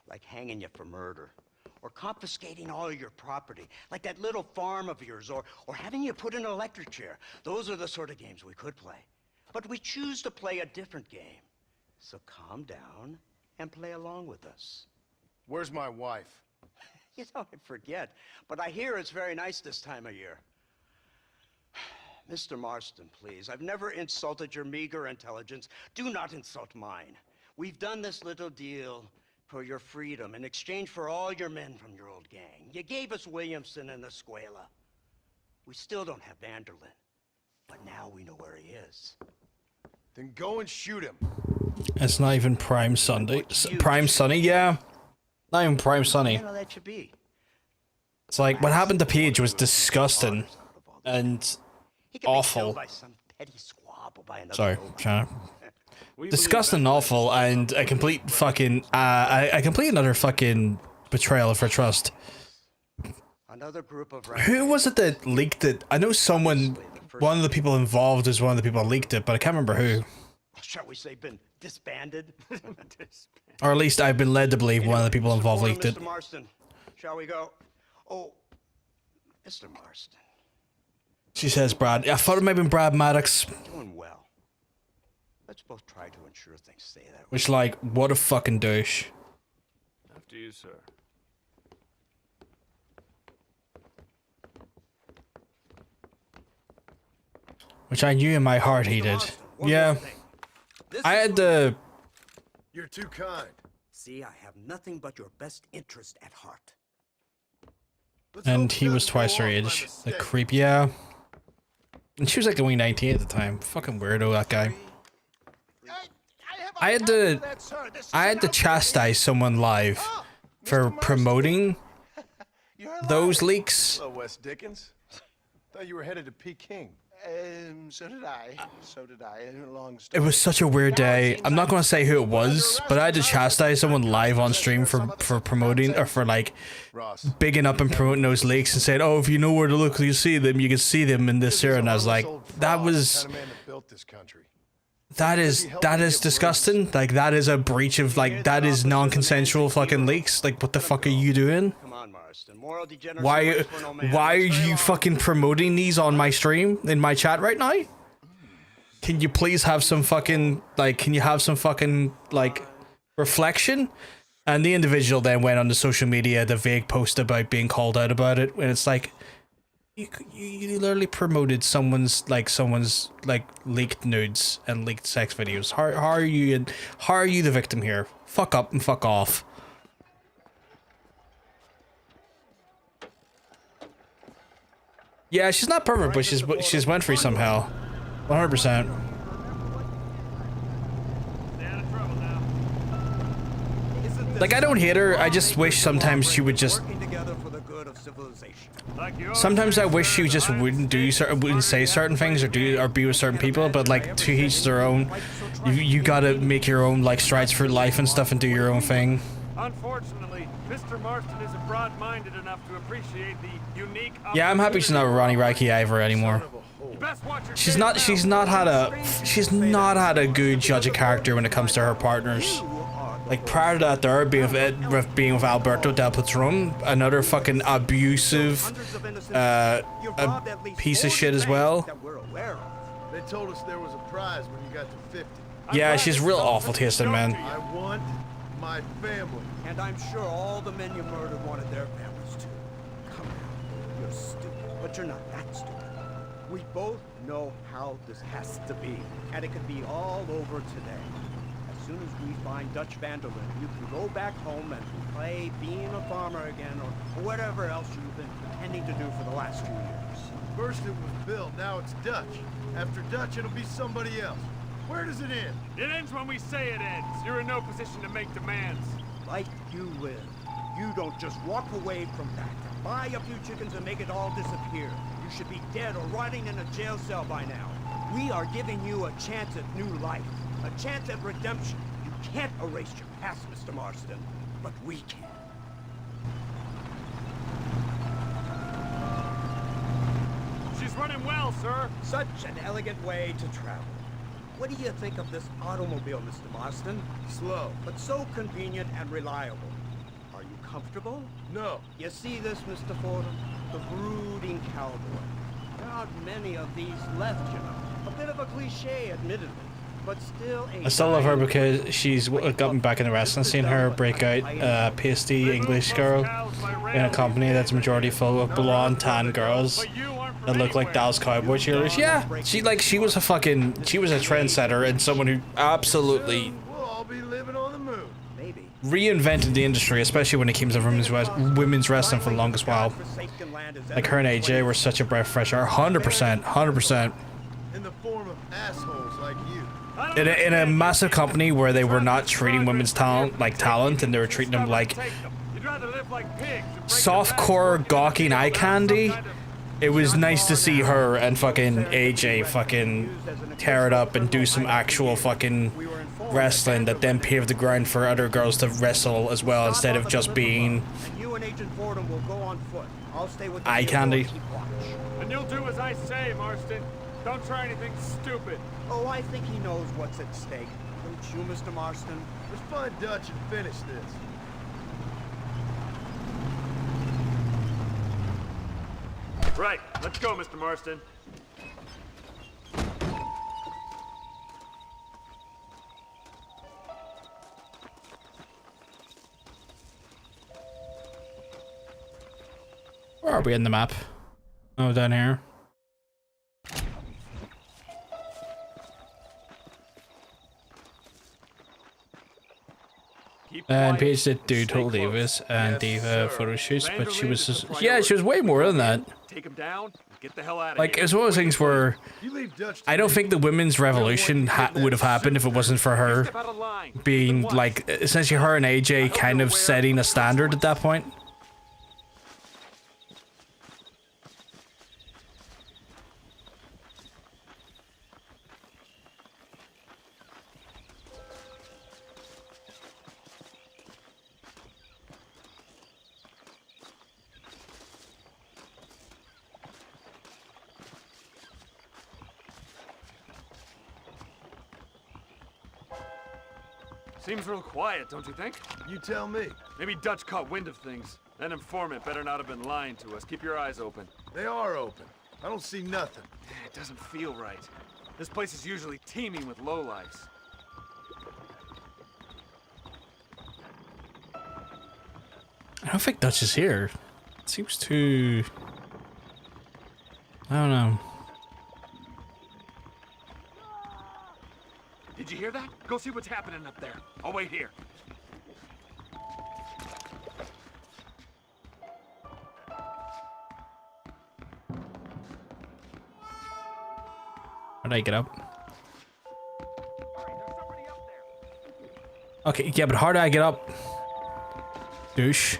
Like hanging you for murder. Or confiscating all your property. Like that little farm of yours. Or having you put in an electric chair. Those are the sort of games we could play. But we choose to play a different game. So calm down and play along with us. Where's my wife? You know, I forget. But I hear it's very nice this time of year. Mr. Marston, please. I've never insulted your meager intelligence. Do not insult mine. We've done this little deal for your freedom in exchange for all your men from your old gang. You gave us Williamson and Escuela. We still don't have Vanderlyn, but now we know where he is. Then go and shoot him. It's not even Prime Sunday. Prime Sunny, yeah. Not even Prime Sunny. I'll let you be. It's like, what happened to Paige was disgusting and He can be awful. killed by some petty squabble by another Sorry, robot. Shanna. Disgusting and awful, and a complete fucking, a complete another fucking betrayal of her trust. Another group of Who was it that leaked it? I know someone, one of the people involved is one of the people that leaked it, but I can't remember who. Shall we say been disbanded? Or at least I've been led to believe one of the people involved leaked it. Mr. Marston, shall we go? Oh, Mr. Marston. She says Brad. I thought it might have been Brad Maddox. Doing well. Let's both try to ensure things stay that way. Which, like, what a fucking douche. After you, sir. Which I knew in my heart he did. Yeah. I had the... You're too kind. See, I have nothing but your best interest at heart. And he was twice her age. The creep, yeah. And she was like only 19 at the time. Fucking weirdo, that guy. I had to chastise someone live for promoting those leaks. Hello, Wes Dickens. Thought you were headed to Peking. So did I. So did I. Long It story. was such a weird day. I'm not gonna say who it was, but I had to chastise someone live on stream for promoting, or for like Ross. bigging up and promoting those leaks and saying, oh, if you know where to look, you see them, you can see them in this here. And I was like, that was, Kind of man that built this country. that is disgusting. Like, that is a breach of, like, that is non-consensual fucking leaks. Like, what the fuck are you doing? Come on, Marston. Moral degeneracy Why waits for no man. are Let's play you along. fucking promoting these on my stream, in my chat right now? Can you please have some fucking, like, reflection? And the individual then went on the social media, the vague post about being called out about it, and it's like, You literally promoted someone's like leaked nudes and leaked sex videos. How are you the victim here? Fuck up and fuck off. Yeah, she's not perfect, but she's went free somehow. 100%. Stay out of trouble now. Like, I don't hate her. I just wish sometimes she would just. Working together for the good of civilization. Like you always Sometimes I say, wish sir, she just wouldn't say certain things or be with certain people. But like, to each their own. You gotta make your own like strides for life and stuff and do your own thing. Unfortunately, Mr. Marston isn't broad-minded enough to appreciate the unique. Yeah, I'm happy she's not with Ronnie Raki Ivor anymore. You best watch your She's game not. now. She's not had a good judge of character when it comes to her partners. Like prior to that, there being with Alberto Del Patron, another fucking abusive, a piece of shit as well. That we're aware of. They told us there was a prize when you got to 50. Yeah, she's real awful tasting, man. I want my family. And I'm sure all the men you murdered wanted their families too. Come on, you're stupid, but you're not that stupid. We both know how this has to be, and it could be all over today. As soon as we find Dutch Vanderlyn, you can go back home and play being a farmer again, or whatever else you've been pretending to do for the last 2 years. First it was Bill, now it's Dutch. After Dutch, it'll be somebody else. Where does it end? It ends when we say it ends. You're in no position to make demands. Like you live. You don't just walk away from that, buy a few chickens and make it all disappear. You should be dead or rotting in a jail cell by now. We are giving you a chance at new life, a chance at redemption. You can't erase your past, Mr. Marston, but we can. She's running well, sir. Such an elegant way to travel. What do you think of this automobile, Mr. Marston? Slow. But so convenient and reliable. Are you comfortable? No. You see this, Mr. Fordham? The brooding cowboy. There aren't many of these left, you know. A bit of a cliche, admittedly, but still a... I still love her because she's got me back in the wrestling scene. Her breakout, pasty English girl in a company that's majority full of blonde, tan girls that look like Dallas Cowboy cheerleaders. Yeah, she was a trendsetter and someone who absolutely Soon we'll all be living on the moon. Maybe. reinvented the industry, especially when it came to women's wrestling for the longest while. Like her and AJ were such a breath of fresh air. 100%, 100%. In the form of assholes like you. In a massive company where they were not treating women's talent like talent, and they were treating them like softcore gawking eye candy. It was nice to see her and fucking AJ fucking tear it up and do some actual fucking wrestling that then paved the ground for other girls to wrestle as well, instead of just being eye candy. And you'll do as I say, Marston. Don't try anything stupid. Oh, I think he knows what's at stake. Don't you, Mr. Marston? Let's find Dutch and finish this. Right, let's go, Mr. Marston. Where are we in the map? Oh, down here. And Paige did do Total Divas and Diva photo shoots, but she was just, yeah, she was way more than that. Take him down. Get the hell out of Like, here. it's one of those things where You leave Dutch. I don't think the women's revolution would have happened if it wasn't for her Step out of line. being, like, essentially her and AJ kind of setting a standard at that point. Seems real quiet, don't you think? You tell me. Maybe Dutch caught wind of things. That informant better not have been lying to us. Keep your eyes open. They are open. I don't see nothing. It doesn't feel right. This place is usually teeming with lowlifes. I don't think Dutch is here. It seems too... I don't know. Did you hear that? Go see what's happening up there. I'll wait here. How do I get up? Hurry, there's somebody up there. Okay, yeah, but how do I get up? Douche.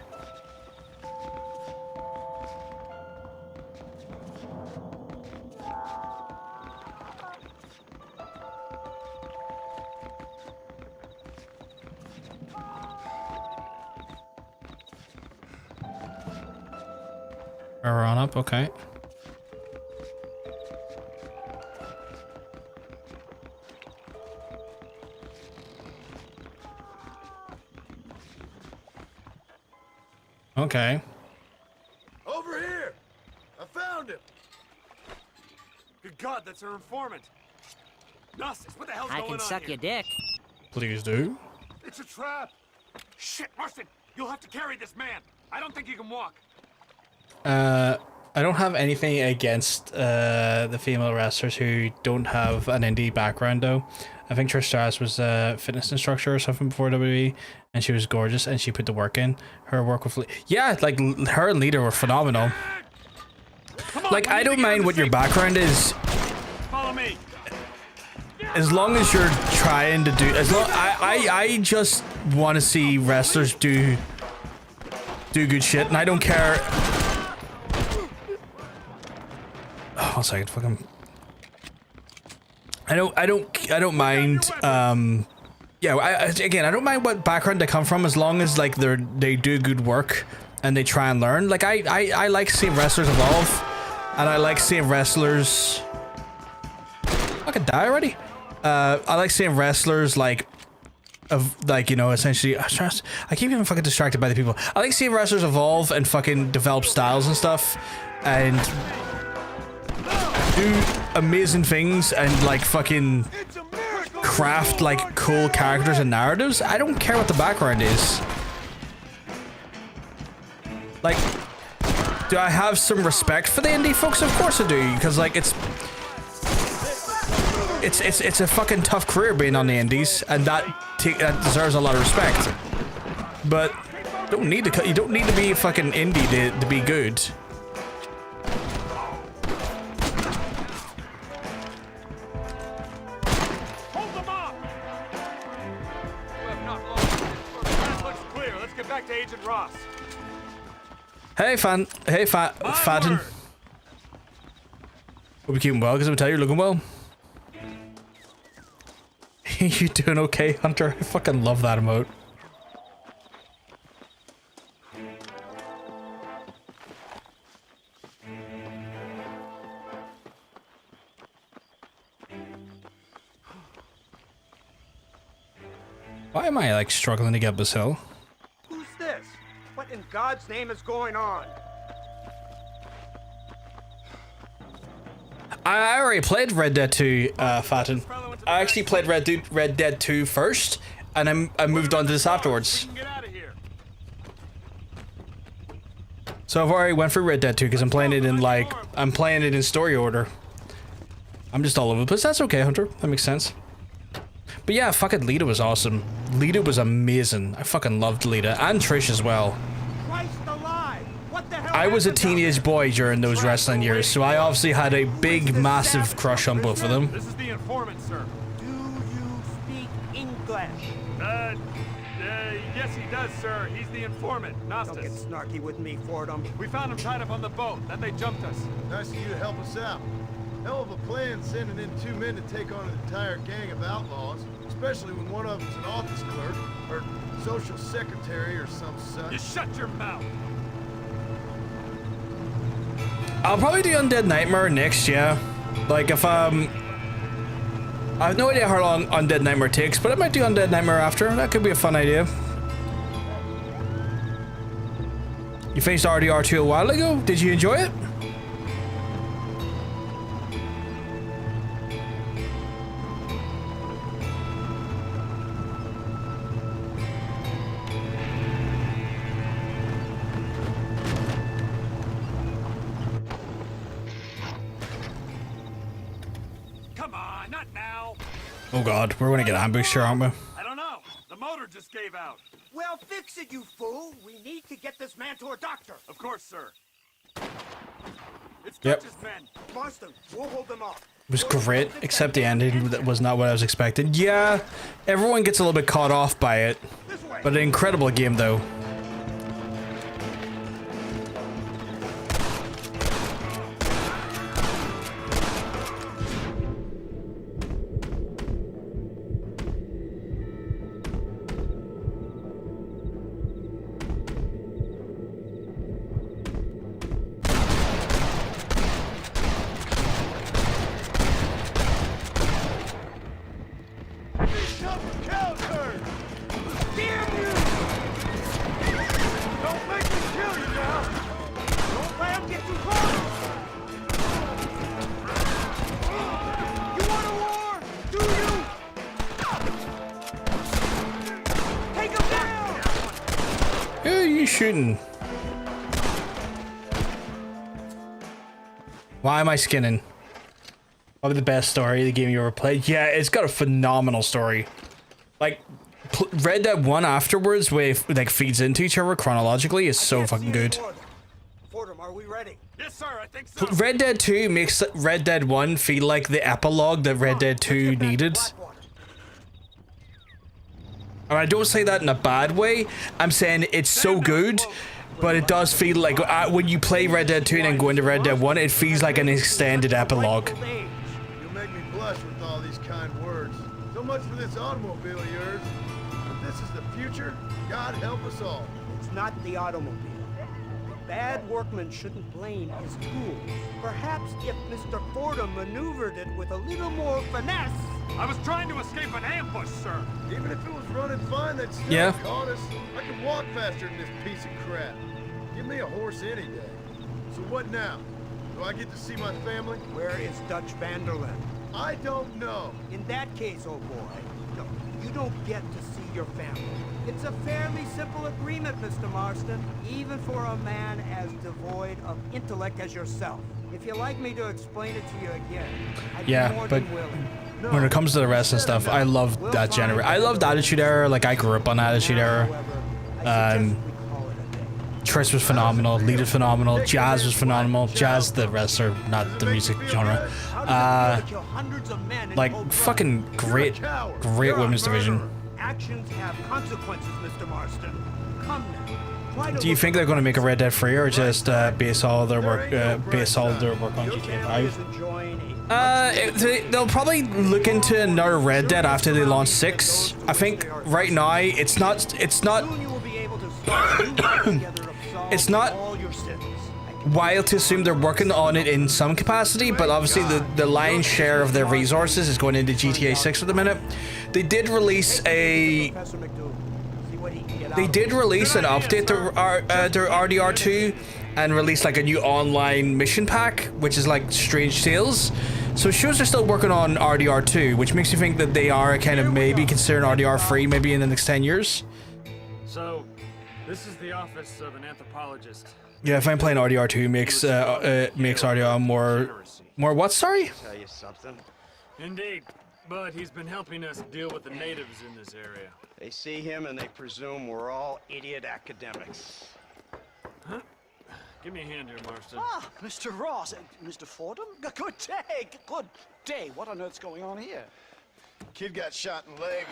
We're on up, okay. Okay. Over here! I found him! Good God, that's our informant. Gnosis, what the hell's I going can on suck here? your dick. Please do. It's a trap. Shit, Marston, you'll have to carry this man. I don't think he can walk. I don't have anything against the female wrestlers who don't have an indie background though. I think Trish Stratus was a fitness instructor or something before WWE, and she was gorgeous and she put the work in. Her work with yeah, like her and Lita were phenomenal. Come on, Like we I need to don't get mind him what your safe. background is, Follow me. as long as you're trying to do. As long I just want to see wrestlers do good shit, and I don't care. Oh, 1 second, fucking. I don't mind. Yeah, again, I don't mind what background they come from, as long as like they do good work and they try and learn. Like I like seeing wrestlers evolve, and I like seeing wrestlers. I could die already. I like seeing wrestlers like, you know, essentially. I keep getting fucking distracted by the people. I like seeing wrestlers evolve and fucking develop styles and stuff, and do amazing things and like fucking craft like cool characters and narratives. I don't care what the background is. Like, do I have some respect for the indie folks? Of course I do, because like it's a fucking tough career being on the indies, and that deserves a lot of respect. But you don't need to be fucking indie to be good. Hold them off. You have not lost. That looks clear. Let's get back to Agent Ross. Hey, Fatten. Onward. Hope you're keeping well, because I'm telling you, you're looking well. You doing okay, Hunter? I fucking love that emote. Why am I like struggling to get up this hill? Who's this? What in God's name is going on? I already played Red Dead 2, Fatten. I actually played Red Dead 2 first, and I moved on to this afterwards. Get out of here. So I've already went through Red Dead 2 because I'm playing it in story order. I'm just all over the place. That's okay, Hunter. That makes sense. But yeah, fucking Lita was awesome. Lita was amazing. I fucking loved Lita, and Trish as well. Christ alive! What the hell? I was a happened down teenage boy during those wrestling years, so I obviously had a big, massive crush on both of them. This is the informant, sir. there? Do you speak English? Yes, he does, sir. He's the informant, Don't get Gnostis. snarky with me, Fordham. We found him tied up on the boat. Then they jumped us. Nice of you to help us out. Hell of a plan sending in 2 men to take on an entire gang of outlaws, especially when one of them's an office clerk, or social secretary, or some You such. shut your mouth. I'll probably do Undead Nightmare next, yeah. Like if I have no idea how long Undead Nightmare takes, but I might do Undead Nightmare after. That could be a fun idea. You finished RDR2 a while ago. Did you enjoy it? Oh god, we're gonna get ambushed here, aren't we? I don't know. The motor just gave out. Well, fix it, you fool. We need to get this man to a doctor. Of course, sir. It's Yep. Dutch's men. Marston, we'll hold them off. It was great, except the ending that was not what I was expecting. Yeah, everyone gets a little bit caught off by it, but an incredible game though. Counter! Damn you! Don't make me kill you now! Don't let him get too close! You want a war? Do you? Take him down! Who are you shooting? Why am I skinning? Probably the best story of the game you ever played. Yeah, it's got a phenomenal story. Like, Red Dead 1 afterwards, where it like feeds into each other chronologically, is so fucking good. Fordham, are we ready? Yes, sir. I think so. Red Dead 2 makes Red Dead 1 feel like the epilogue that Red Dead 2 needed. And I don't say that in a bad way. I'm saying it's so good, but it does feel like when you play Red Dead 2 and then go into Red Dead 1, it feels like an extended epilogue. You'll make me blush with all these kind words. So much for this automobile of yours. If this is the future, God help us all. It's not the automobile. The bad workman shouldn't blame his tools. Perhaps if Mr. Fordham maneuvered it with a little more finesse. I was trying to escape an ambush, sir. Even if it was running fine, they'd still Yeah. have caught us. I can walk faster than this piece of crap. Give me a horse any day. So what now? Do I get to see my family? Where is Dutch Vanderlyn? I don't know. In that case, oh boy, no, you don't get to see your family. It's a fairly simple agreement, Mr. Marston, even for a man as devoid of intellect as yourself. If you'd like me to explain it to you again, I'd Yeah, be more but than willing. when it comes to the rest and stuff, I love that genre. I loved Attitude Era. Like, I grew up on Attitude Era. Triss was phenomenal. Lead was phenomenal. Jazz was phenomenal. Jazz, the rest are not the music genre. Like, fucking great women's division. Actions have consequences, Mr. Marston. Come now. Try to Do you look think they're going to make a Red Dead 3 or just base all their work on GTA 5? They'll probably look into another Red Dead after they launch 6. I think right now it's not Soon you will be able to start together to solve it's not all your sins. wild to assume they're working on it in some capacity, but obviously the lion's share of their resources is going into GTA 6 at the minute. They did release Professor McDougal. See what he can get they out did release an update to RDR2 and release like a new online mission pack, which is like Strange Tales. So it shows they're still working on RDR2, which makes you think that they are kind of maybe considering RDR3 maybe in the next 10 years. So, this is the office of an anthropologist. Yeah, if I'm playing RDR2 makes RDR more what? Sorry. Tell you something. Indeed, but he's been helping us deal with the natives in this area. They see him and they presume we're all idiot academics. Give me a hand here, Marston. Ah, Mr. Ross and Mr. Fordham. Good day. Good day. What on earth's going on here? Kid got shot in the leg.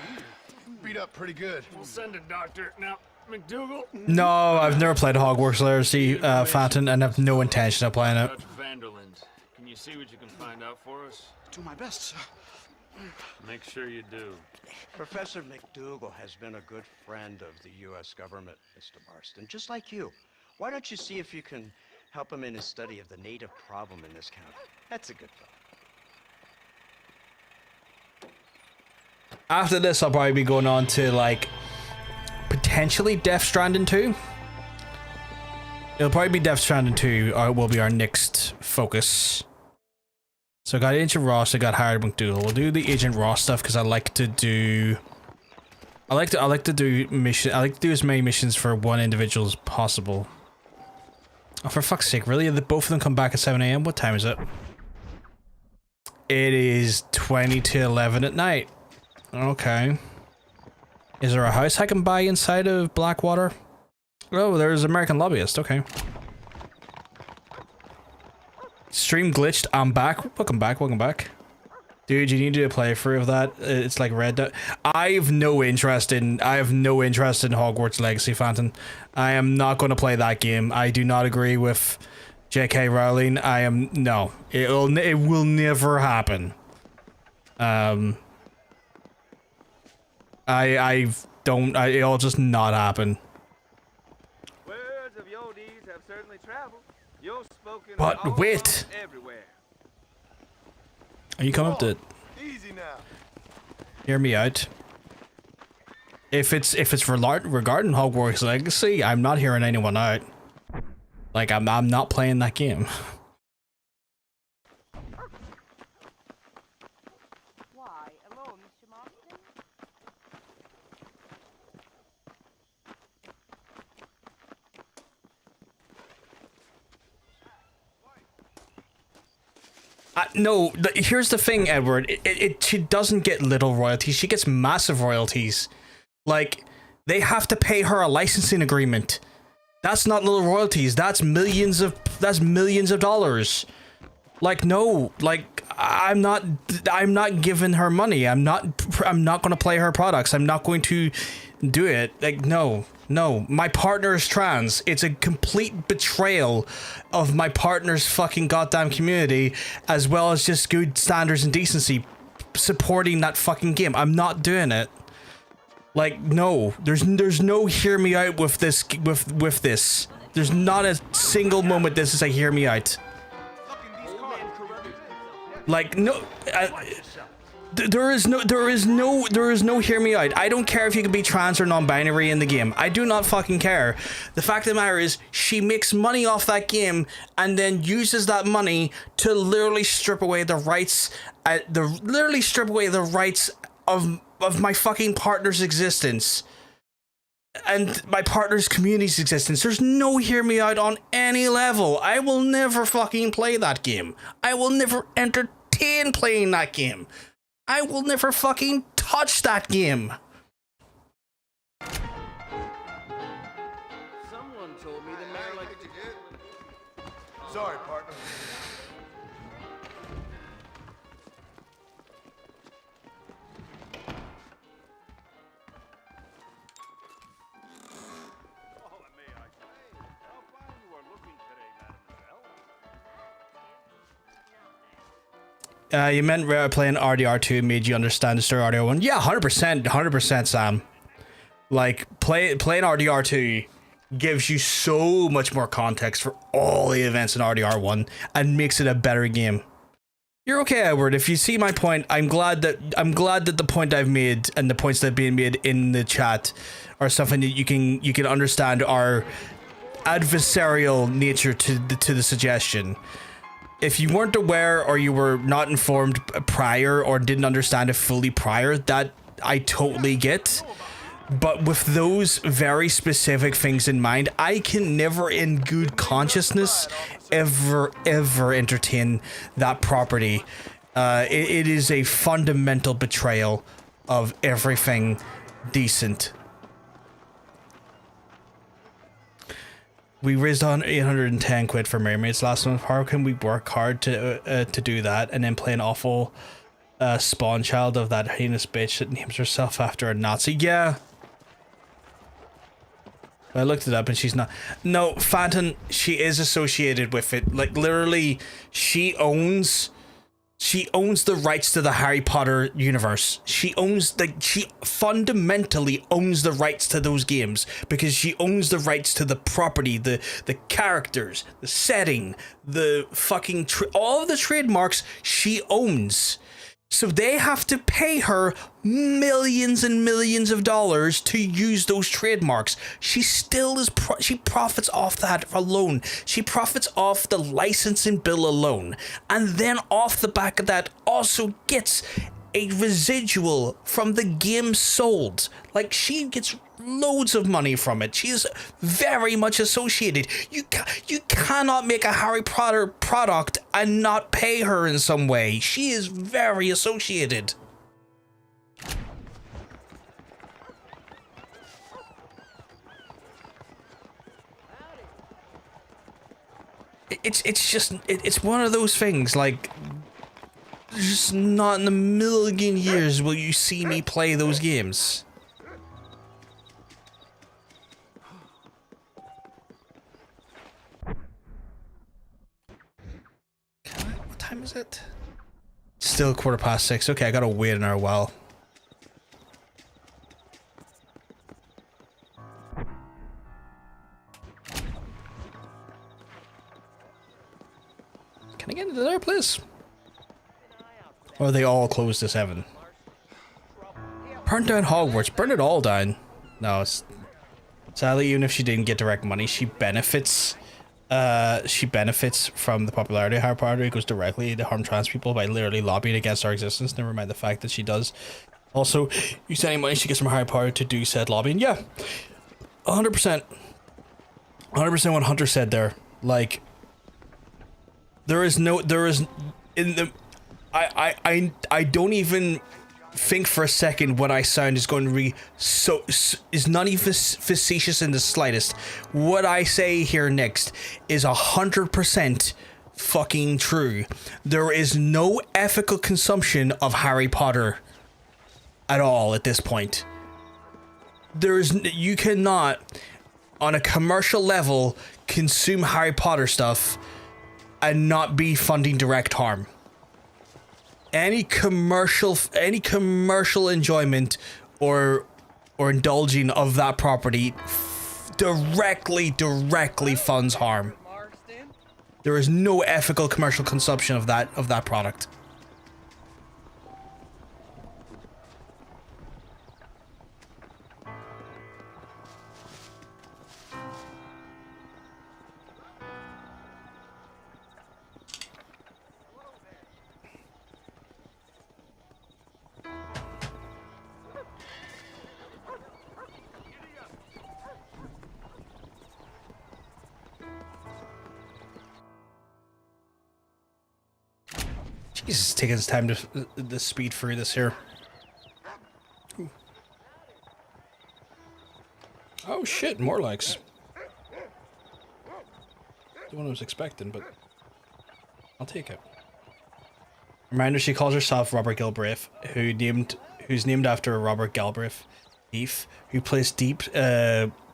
Beat up pretty good. We'll send a doctor. Now, McDougal. No, I've never played Hogwarts Legacy, Phantom, and have no intention of playing it. Dutch Vanderland. Can you see what you can find out for us? Do my best, sir. Make sure you do. Professor McDougal has been a good friend of the U.S. government, Mr. Marston, just like you. Why don't you see if you can help him in his study of the native problem in this county? That's a good fellow. After this, I'll probably be going on to like potentially Death Stranding 2. It'll probably be Death Stranding 2, or it will be our next focus. So I got Agent Ross, I got Howard McDougal. We'll do the Agent Ross stuff because I like to do as many missions for one individual as possible. Oh, for fuck's sake, really? Both of them come back at 7 AM? What time is it? It is 20 to 11 at night. Okay. Is there a house I can buy inside of Blackwater? Oh, there's American Lobbyist. Okay. Stream glitched. I'm back. Welcome back. Welcome back. Dude, you need to do a playthrough of that. It's like Red Dead. I have no interest in Hogwarts Legacy, Phantom. I am not going to play that game. I do not agree with J.K. Rowling. No. It will never happen. It'll just not happen. Words of your deeds have certainly traveled. You're spoken But all wait. everywhere. Are you coming up to Easy now. hear me out? If it's regarding Hogwarts Legacy, I'm not hearing anyone out. Like I'm not playing that game. Why, hello, Mr. Marston? No, here's the thing, Edward. She doesn't get little royalties. She gets massive royalties. Like, they have to pay her a licensing agreement. That's not little royalties. That's millions of dollars. Like, no, like I'm not giving her money. I'm not going to play her products. I'm not going to do it. Like, no. My partner is trans. It's a complete betrayal of my partner's fucking goddamn community, as well as just good standards and decency supporting that fucking game. I'm not doing it. Like, no, there's no hear me out with this, with this. There's not a single moment this is a hear me out. Like, no, there is no hear me out. I don't care if you can be trans or non-binary in the game. I do not fucking care. The fact of the matter is, she makes money off that game and then uses that money to literally strip away the rights, of my fucking partner's existence and my partner's community's existence. There's no hear me out on any level. I will never fucking play that game. I will never entertain playing that game. I will never fucking touch that game. Someone told me the mayor liked to Sorry, partner. You meant playing RDR2 made you understand the story of RDR1? Yeah, 100%, Sam. Like, playing RDR2 gives you so much more context for all the events in RDR1 and makes it a better game. You're okay, Edward. If you see my point, I'm glad that the point I've made and the points that have been made in the chat are something that you can understand our adversarial nature to the suggestion. If you weren't aware or you were not informed prior or didn't understand it fully prior, that I totally get. But with those very specific things in mind, I can never in good consciousness ever entertain that property. It is a fundamental betrayal of everything decent. We raised on 810 quid for mermaids last month. How can we work hard to do that and then play an awful spawn child of that heinous bitch that names herself after a Nazi? Yeah. I looked it up and she's not. No, Phantom, she is associated with it. Like, literally, she owns the rights to the Harry Potter universe. She fundamentally owns the rights to those games because she owns the rights to the property, the characters, the setting, the fucking all of the trademarks she owns. So they have to pay her millions and millions of dollars to use those trademarks. She still is she profits off that alone. She profits off the licensing bill alone. And then off the back of that also gets a residual from the game sold. Like, she gets loads of money from it. She is very much associated. You cannot make a Harry Potter product and not pay her in some way. She is very associated. it's one of those things, like, just not in a million years will you see me play those games. What time is it? Still 6:15. Okay, I gotta wait an hour while. Can I get into there, please? Or are they all closed to 7? Burn down Hogwarts. Burn it all down. No, sadly, even if she didn't get direct money, she benefits. She benefits from the popularity of Harry Potter. It goes directly to harm trans people by literally lobbying against our existence. Never mind the fact that she does also use any money she gets from Harry Potter to do said lobbying. Yeah, 100%. 100% what Hunter said there. Like, there is in the, I don't even think for a second what I sound is going to be is not even facetious in the slightest. What I say here next is 100% fucking true. There is no ethical consumption of Harry Potter at all at this point. You cannot, on a commercial level, consume Harry Potter stuff and not be funding direct harm. Any commercial enjoyment or indulging of that property directly funds harm. There is no ethical commercial consumption of that product. Jesus, taking his time to speed through this here. Ooh. Oh shit, more likes. The one I was expecting, but I'll take it. Reminder: she calls herself Robert Galbraith, who's named after Robert Galbraith, thief, who placed deep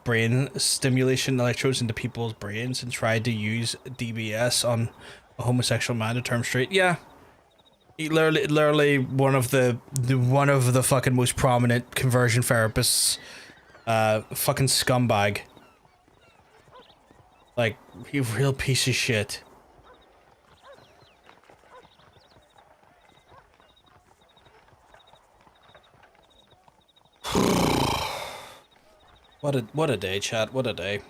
brain stimulation electrodes into people's brains and tried to use DBS on a homosexual man to turn straight. Yeah. He literally one of the fucking most prominent conversion therapists, fucking scumbag. Like, you real piece of shit. What a day, chat. What a day.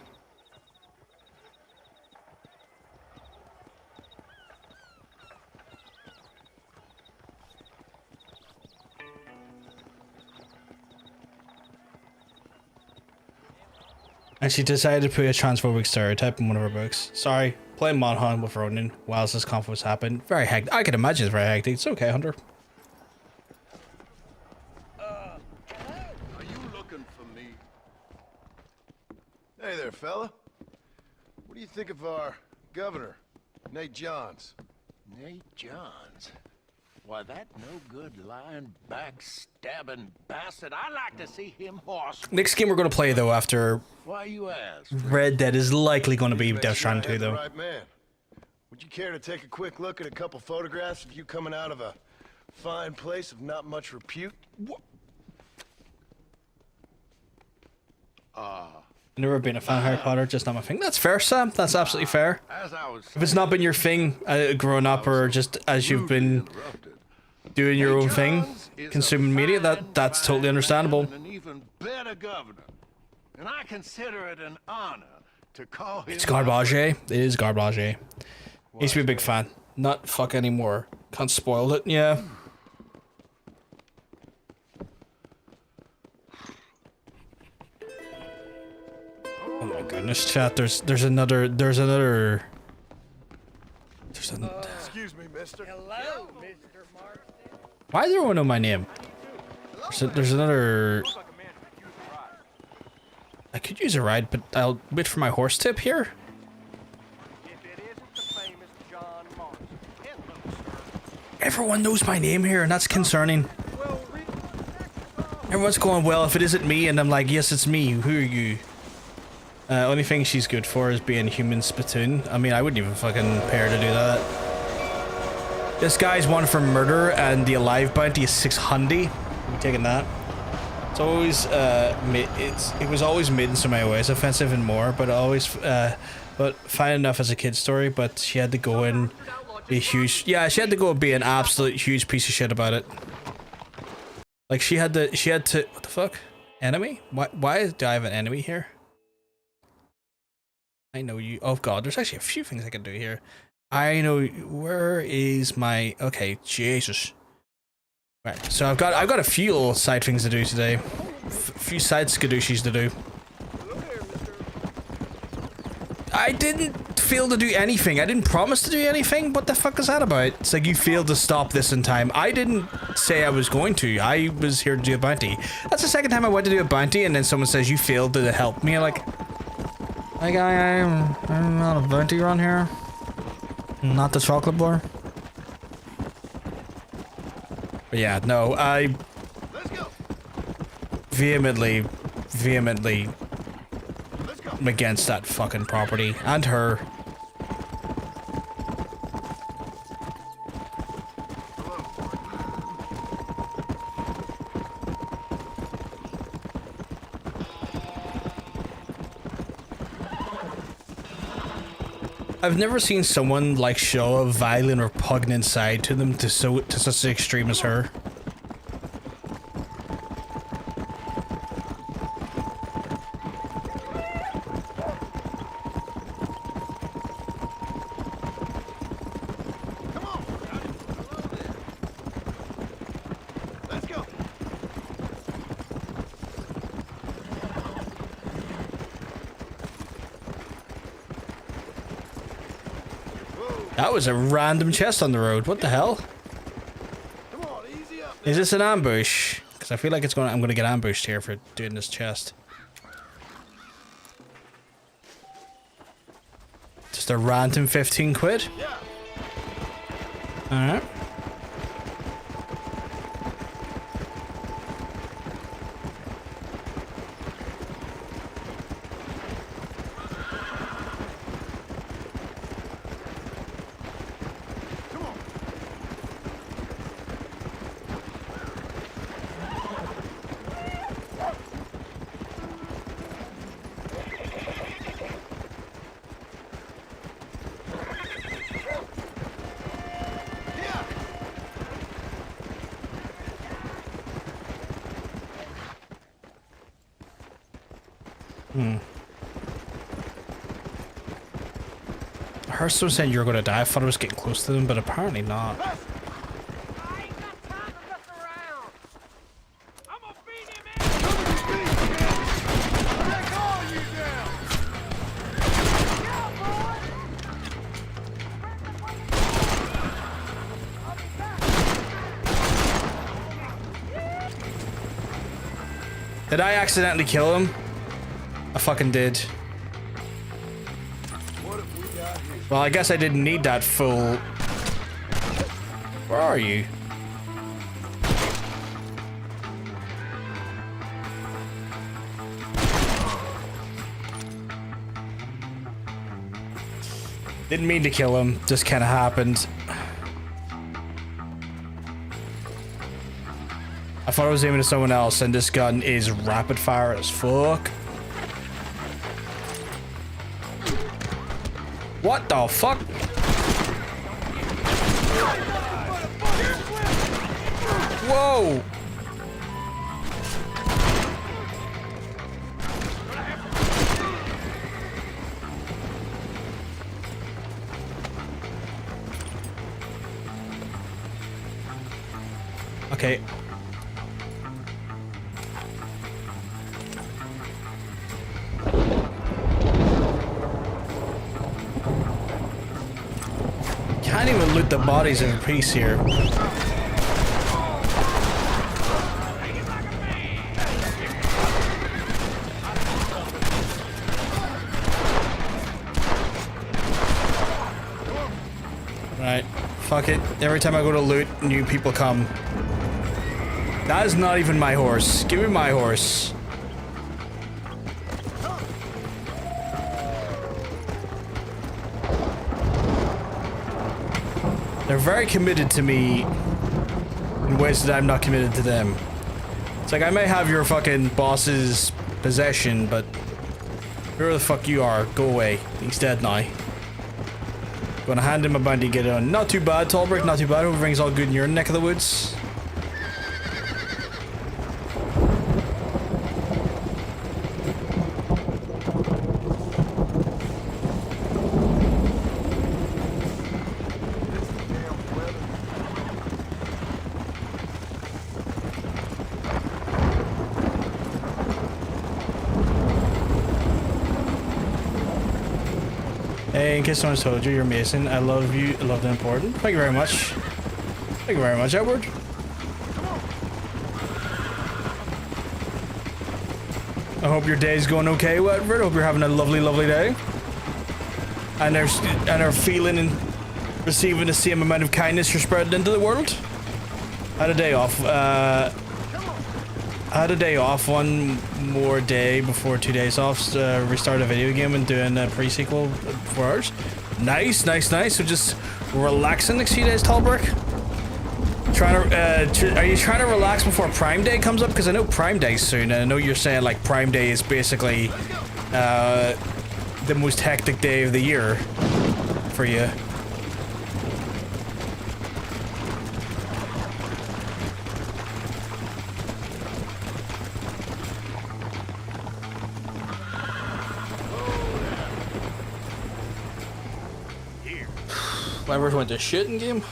And she decided to put a transphobic stereotype in one of her books. Sorry, playing Monhan with Ronan whilst this conflict happened. Very hectic. I can imagine it's very hectic. It's okay, Hunter. Are you looking for me? Hey there, fella. What do you think of our governor, Nate Johns? Nate Johns? Why, that no-good, lying, backstabbing bastard. I'd like to see him horse. Next game we're going to play, though, after Why you ask? Red Dead is likely going to be Death Stranding 2, though. Right, man. Would you care to take a quick look at a couple photographs of you coming out of a fine place of not much repute? What? I've never been a fan of Harry Potter, just not my thing. That's fair, Sam. That's absolutely fair. If it's not been your thing growing up, or just as you've been doing your own thing, consuming media, that's totally understandable. An even better governor. And I consider it an honor to call him. It's garbage. It is garbage. Used to be a big fan. Not fuck anymore. Can't spoil it. Yeah. Oh my goodness, chat. There's another. Excuse me, mister. Hello, Mr. Marston. Why does everyone know my name? There's another. I could use a ride, but I'll wait for my horse tip here. Everyone knows my name here, and that's concerning. Everyone's going, well, if it isn't me, and I'm like, yes, it's me. Who are you? Only thing she's good for is being human spittoon. I mean, I wouldn't even fucking pay her to do that. This guy's one for murder, and the alive bounty is 600. I'm taking that. It's always it was always made in so many ways offensive and more, but always but fine enough as a kid's story. But she had to go and be huge. Yeah, she had to go and be an absolute huge piece of shit about it. Like she had to. What the fuck? Enemy? Why do I have an enemy here? I know you. Oh god, there's actually a few things I can do here. I know. Where is my? Okay, Jesus. Right, so I've got a few little side things to do today. A few side skadooshis to do. I didn't fail to do anything. I didn't promise to do anything. What the fuck is that about? It's like you failed to stop this in time. I didn't say I was going to. I was here to do a bounty. That's the second time I went to do a bounty, and then someone says you failed to help me. Like I'm not a bounty run here. Not the chocolate bar. But yeah, no, I vehemently am against that fucking property and her. I've never seen someone like show a violent, repugnant side to them to such an extreme as her. That was a random chest on the road. What the hell? Come on, easy up. Is this an ambush? Because I feel like I'm gonna get ambushed here for doing this chest. Just a random 15 quid? Yeah. Alright. I heard someone saying you were gonna die. I thought I was getting close to them, but apparently not. Did I accidentally kill him? I fucking did. Well, I guess I didn't need that full... Where are you? Didn't mean to kill him, just kind of happened. I thought I was aiming at someone else, and this gun is rapid fire as fuck. What the fuck? Whoa! Okay. Can't even loot the bodies in a piece here. Right, Fuck it. Every time I go to loot, new people come. That is not even my horse. Give me my horse. They're very committed to me in ways that I'm not committed to them. It's like, I may have your fucking boss's possession, but whoever the fuck you are, go away. He's dead now. Gonna hand him a bounty, get it on. Not too bad, Talbrick, not too bad. Everything's all good in your neck of the woods. Hey, in case someone's told you, you're Mason. I love you. I love the important. Thank you very much. Thank you very much, Edward. I hope your day's going okay, Edward. I hope you're having a lovely, lovely day. And are feeling and receiving the same amount of kindness you're spreading into the world. I had a day off. I had a day off, one more day before 2 days off, restart a video game and doing a pre-sequel for ours. Nice, nice, nice. So just relaxing next few days, Talbrick. Are you trying to relax before Prime Day comes up? Because I know Prime Day's soon, and I know you're saying like Prime Day is basically the most hectic day of the year for you. Levers went to shit in game.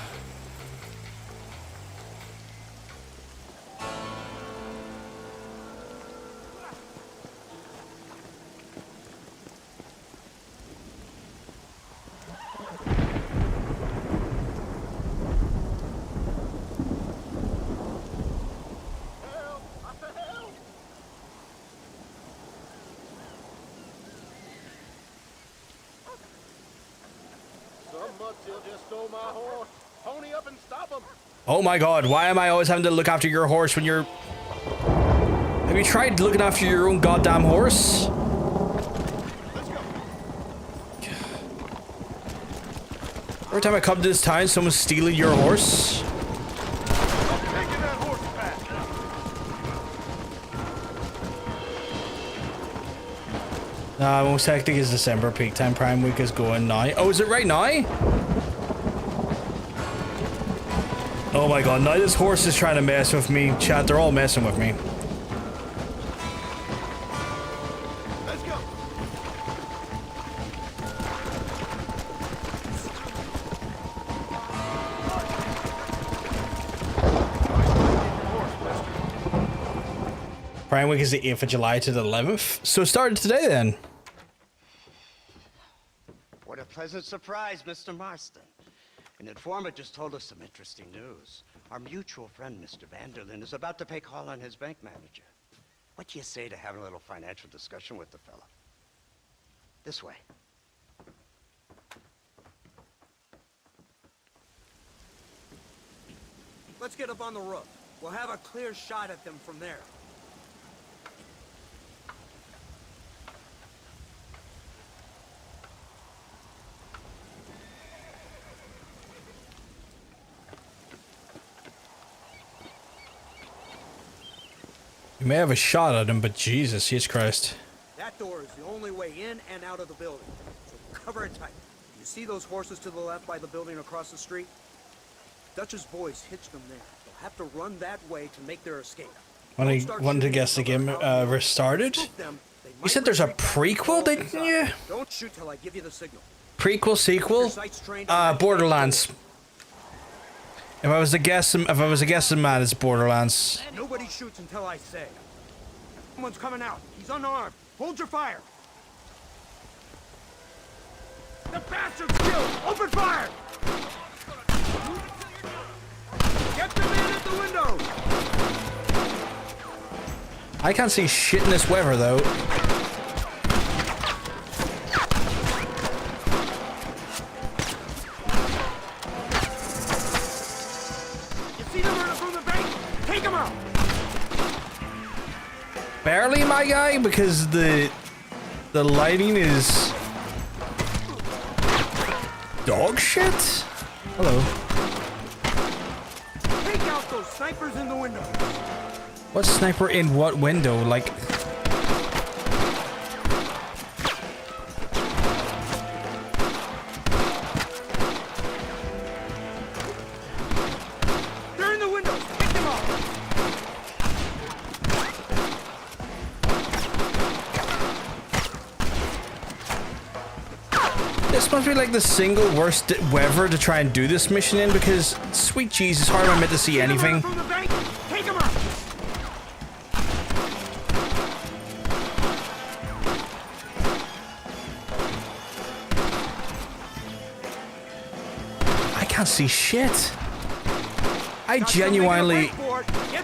Oh my god, why am I always having to look after your horse when you're... Have you tried looking after your own goddamn horse? Every time I come to this town, someone's stealing your horse. Most hectic is December. Peak time. Prime week is going now. Oh, is it right now? Oh my god, now this horse is trying to mess with me. Chat, they're all messing with me. Let's go. Prime week is the 8th of July to the 11th. So it started today then. What a pleasant surprise, Mr. Marston. An informant just told us some interesting news. Our mutual friend, Mr. Vanderlyn, is about to pay call on his bank manager. What do you say to having a little financial discussion with the fella? This way. Let's get up on the roof. We'll have a clear shot at them from there. You may have a shot at him, but Jesus Christ. That door is the only way in and out of the building, so cover it tight. You see those horses to the left by the building across the street? Dutch's boys hitched them there. They'll have to run that way to make their escape. Wanted to guess the game restarted? You said there's a prequel, didn't you? Don't shoot till I give you the signal. Prequel, sequel? Borderlands. If I was to guess, man, it's Borderlands. Nobody shoots until I say. Someone's coming out. He's unarmed. Hold your fire. The bastard's killed. Open fire. Get the man at the window. I can't see shit in this weather, though. my guy, because the lighting is dog shit. Hello. Take out those snipers in the window. What sniper in what window? Like, They're in the windows. Pick them up. this must be like the single worst weather to try and do this mission in, because sweet Jesus, how am I meant to see anything? From the bank. Take them out. I can't see shit. I genuinely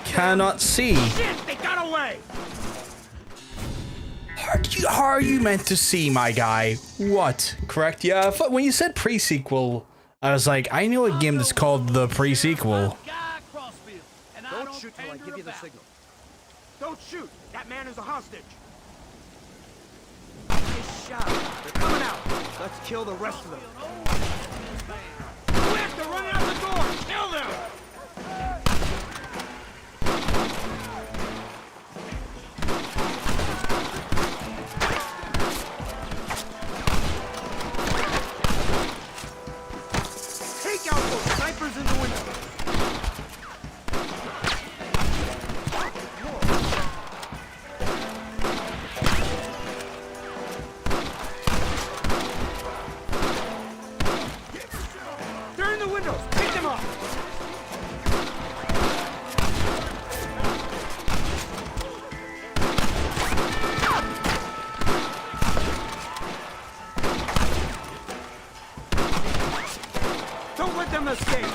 cannot see. Shit, they got away. How are you meant to see, my guy? What? Correct? Yeah, when you said pre-sequel, I was like, I know a game that's called the pre-sequel. Don't shoot till I give you the signal. Don't shoot. That man is a hostage. Nice shot. They're coming out. Let's kill the rest of them. We have to run out the door. Kill them. Take out those snipers in the window. They're in the windows. Pick them up. Don't let them escape.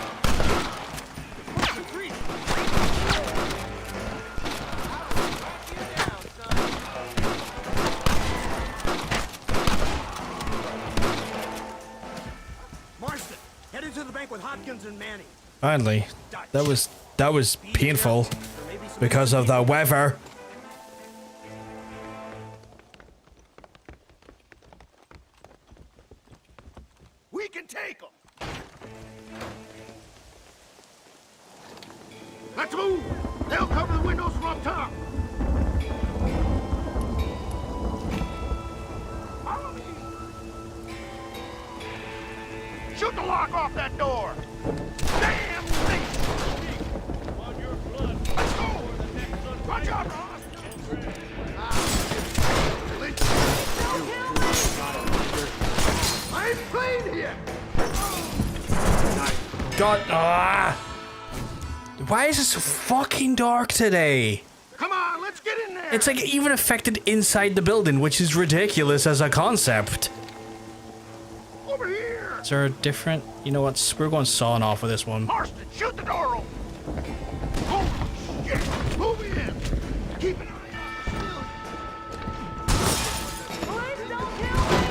Marston, head into the bank with Hopkins and Manning. Finally, that was painful because of the weather. We can take them. Let's move. They'll cover the windows from up top. Follow me. Shoot the lock off that door. Damn thing. On your blood. Let's go. Watch out, Ross. I ain't playing here. God, why is it so fucking dark today? Come on, let's get in there. It's like even affected inside the building, which is ridiculous as a concept. Over here. Is there a different? You know what? We're going sawing off with this one. Marston, shoot the door open. Holy shit. Move in. Keep an eye on the Please don't kill me!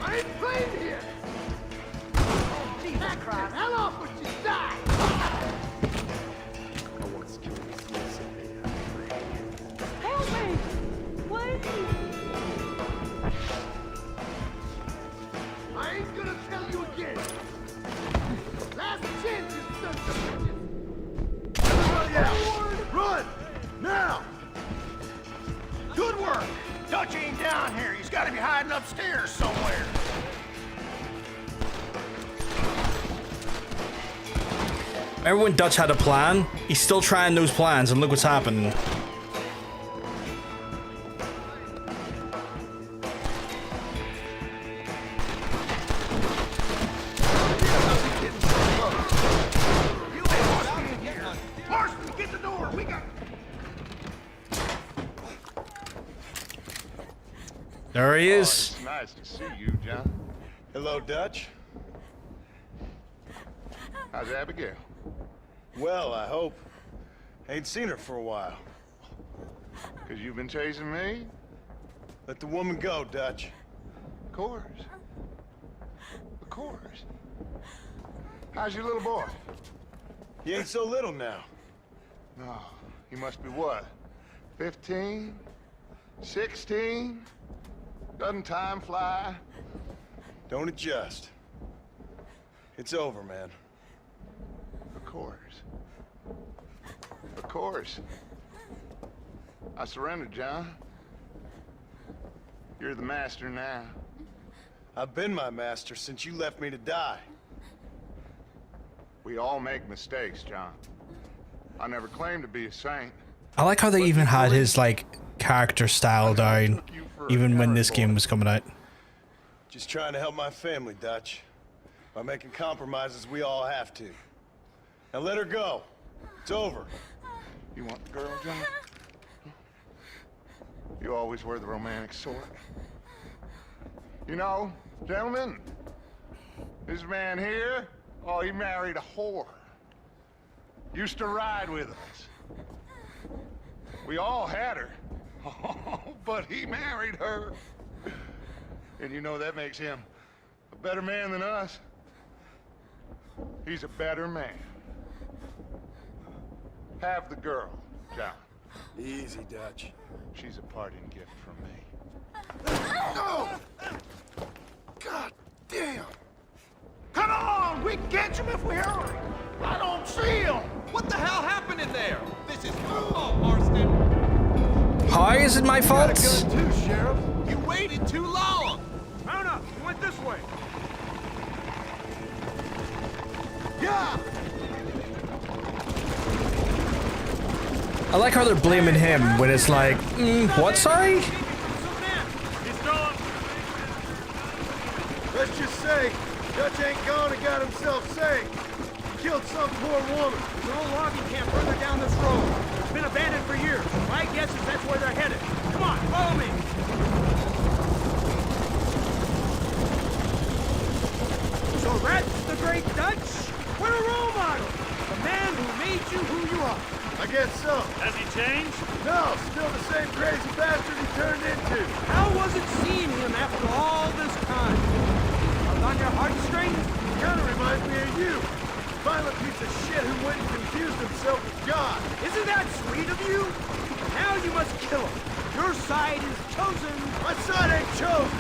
I ain't playing here. Jesus Christ. Hell off with you, die. Help me! Please! I ain't gonna tell you again. Last chance, you sons of bitches. Everybody out. Run. Now. Good work. Dutch ain't down here. He's got to be hiding upstairs somewhere. Remember when Dutch had a plan? He's still trying those plans, and look what's happened. Marston, get the door. We got... There he is. It's nice to see you, John. Hello, Dutch. How's Abigail? Well, I hope. Ain't seen her for a while. Because you've been chasing me? Let the woman go, Dutch. Of course. Of course. How's your little boy? He ain't so little now. No, he must be what? 15? 16? Doesn't time fly? Don't adjust. It's over, man. Of course. Of course. I surrendered, John. You're the master now. I've been my master since you left me to die. We all make mistakes, John. I never claimed to be a saint. I like how they even had his like character style down, even when this game was coming out. Just trying to help my family, Dutch. By making compromises we all have to. Now let her go. It's over. You want the girl, John? You always were the romantic sort. You know, gentlemen, this man here, oh, he married a whore. Used to ride with us. We all had her. Oh, but he married her. And you know that makes him a better man than us. He's a better man. Have the girl, John. Easy, Dutch. She's a parting gift from me. No! God damn! Come on! We can catch him if we hurry! I don't see him! What the hell happened in there? This is your fault, Marston. How is it my fault? Got a gun too, Sheriff. You waited too long. Mount up. You went this way. Yeah! I like how they're blaming him when it's like, what, sorry? He's gone. Let's just say, Dutch ain't gone and got himself saved. He killed some poor woman. There's an old logging camp further down this road. It's been abandoned for years. My guess is that's where they're headed. Come on, follow me. So that's the great Dutch? What a role model! The man who made you who you are. I guess so. Has he changed? No, still the same crazy bastard he turned into. How was it seeing him after all this time? Was on your heartstrings? Kinda reminds me of you. Violent piece of shit who went and confused himself with God. Isn't that sweet of you? Now you must kill him. Your side is chosen. My side ain't chosen.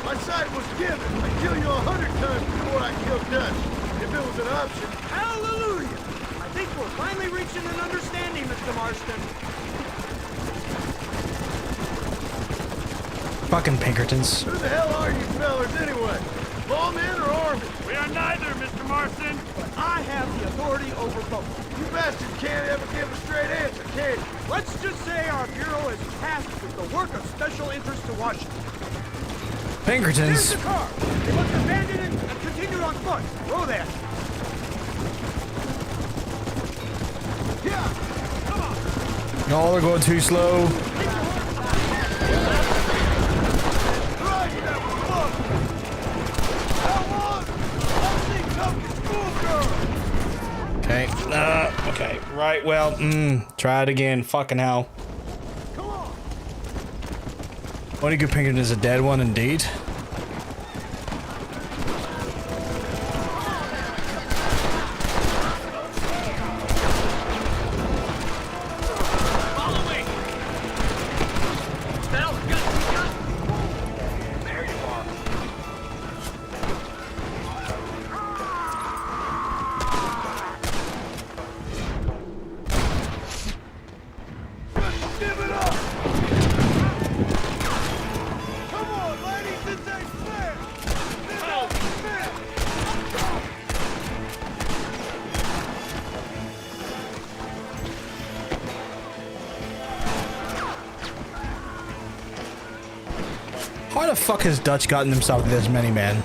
My side was given. I'd kill you 100 times before I killed Dutch. If it was an option. Hallelujah! I think we're finally reaching an understanding, Mr. Marston. Fucking Pinkertons. Who the hell are you fellas anyway? Lawmen or army? We are neither, Mr. Marston. But I have the authority over both. You bastards can't ever give a straight answer, can you? Let's just say our bureau is tasked with the work of special interest to Washington. Here's Pinkertons. the car. They must abandon it and continue on foot. Row there. Yeah! Y'all are going too slow. Right, you never fuck! How long? I'll see tough schoolgirl! Okay. Okay. Right. Well. Try it again. Fucking hell. Come on! Only good Pinkerton is a dead one, indeed. Give it up! Come on, ladies, this ain't fair! This ain't fair! How the fuck has Dutch gotten himself this many men?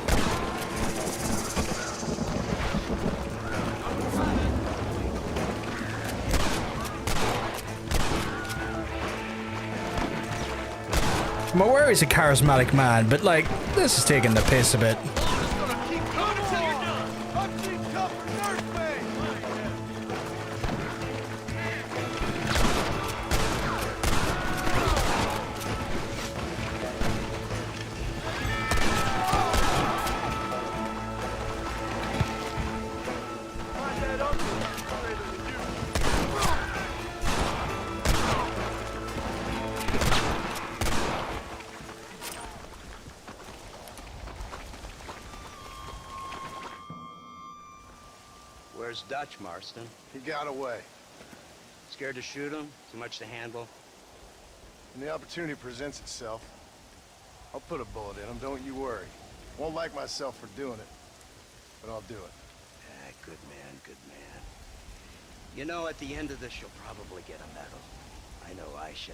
I'm aware he's a charismatic man, but like, this is taking the piss a bit. Where's Dutch, Marston? He got away. Scared to shoot him? Too much to handle? When the opportunity presents itself, I'll put a bullet in him, don't you worry. Won't like myself for doing it, but I'll do it. Ah, good man, good man. You know, at the end of this, you'll probably get a medal. I know I shall.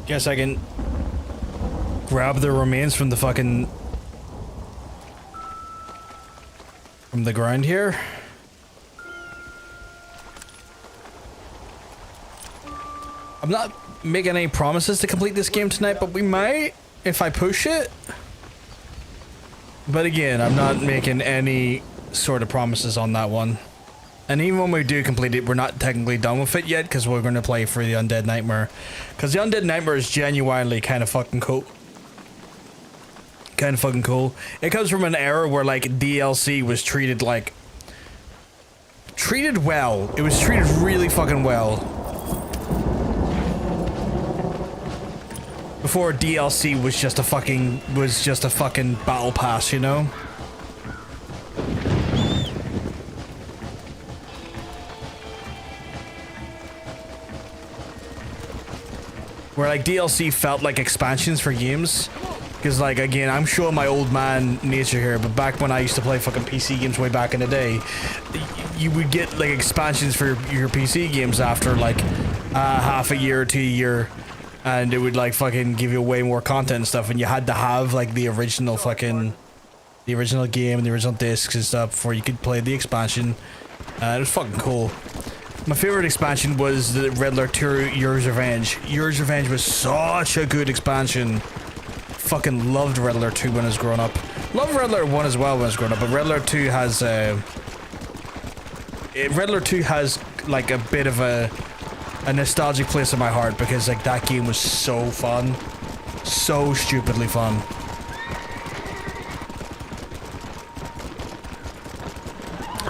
Guess I can grab the remains from the fucking... from the ground here. I'm not making any promises to complete this game tonight, but we might if I push it. But again, I'm not making any sort of promises on that one. And even when we do complete it, we're not technically done with it yet, because we're going to play for the Undead Nightmare. Because the Undead Nightmare is genuinely kind of fucking cool. Kind of fucking cool. It comes from an era where, like, DLC was treated, like... treated well. It was treated really fucking well. Before DLC was just a fucking battle pass, you know? Where like DLC felt like expansions for games. Because like, again, I'm showing my old man nature here, but back when I used to play fucking PC games way back in the day, you would get like expansions for your PC games after like half a year to a year, and it would like fucking give you way more content and stuff, and you had to have like the original game and the original discs and stuff before you could play the expansion. It was fucking cool. My favorite expansion was the Riddler 2 Year's Revenge. Year's Revenge was such a good expansion. Fucking loved Riddler 2 when I was growing up. Loved Riddler 1 as well when I was growing up, but Riddler 2 has Riddler 2 has like a bit of a nostalgic place in my heart, because like that game was so fun. So stupidly fun.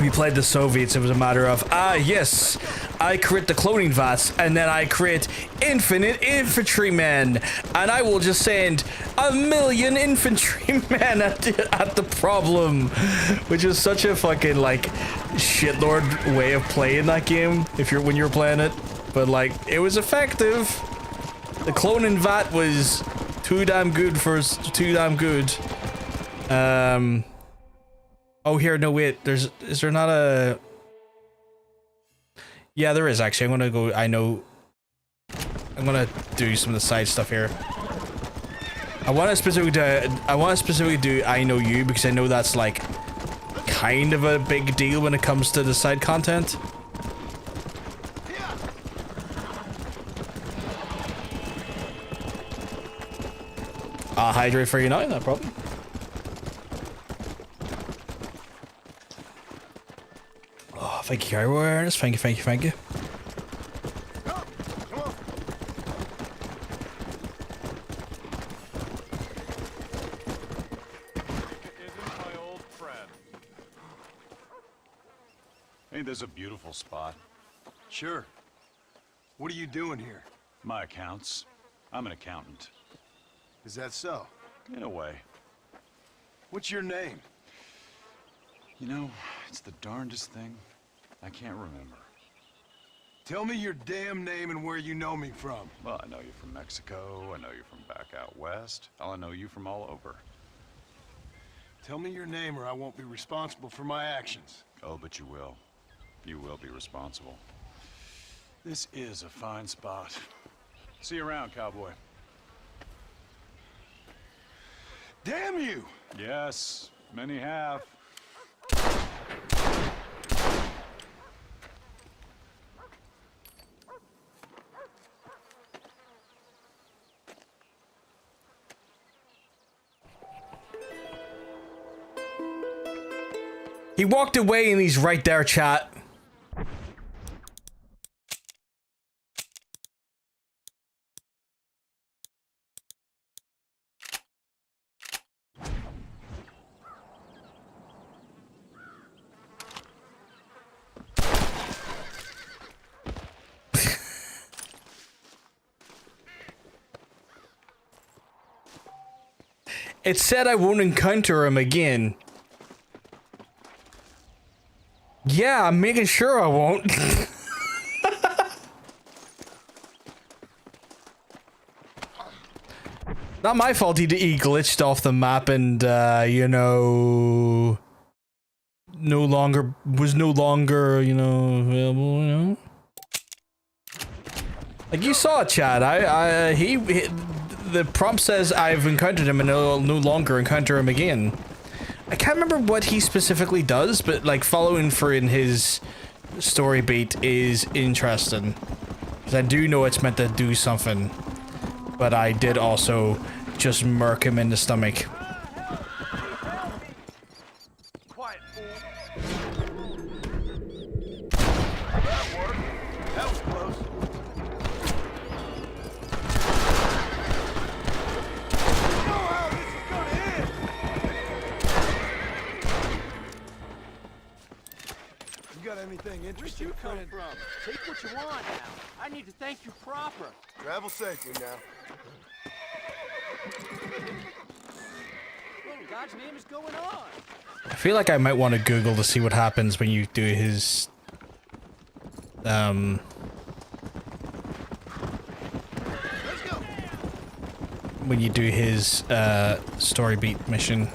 We played the Soviets, it was a matter of, yes, I create the cloning vats, and then I create infinite infantrymen, and I will just send 1,000,000 infantrymen at the problem, which is such a fucking, like, shitlord way of playing that game, when you're playing it, but, like, it was effective. The cloning vat was too damn good. Oh, here, no, wait, is there not a... Yeah, there is, actually. I'm gonna do some of the side stuff here. I want to specifically do I Know You, because I know that's, like, kind of a big deal when it comes to the side content. I'll hydrate for you now, no problem. Thank you, awareness. Thank you. Ain't this a beautiful spot? Sure. What are you doing here? My accounts. I'm an accountant. Is that so? In a way. What's your name? You know, it's the darndest thing. I can't remember. Tell me your damn name and where you know me from. Well, I know you from Mexico. I know you from back out west. I know you from all over. Tell me your name or I won't be responsible for my actions. Oh, but you will. You will be responsible. This is a fine spot. See you around, cowboy. Damn you! Yes, many have. He walked away and he's right there, chat. It said I won't encounter him again. Yeah, I'm making sure I won't. Not my fault he glitched off the map and, you know... was no longer, you know, available, you know? Like, you saw it, Chad. The prompt says I've encountered him and I'll no longer encounter him again. I can't remember what he specifically does, but like following through in his story beat is interesting. Because I do know it's meant to do something, but I did also just murk him in the stomach. Quiet, fool. That worked. That was close. You know how this is gonna end. You got anything interesting? Where'd you come from? Take what you want now. I need to thank you proper. Travel safely now. What in God's name is going on? I feel like I might want to Google to see what happens when you do his... when you do his, story beat mission.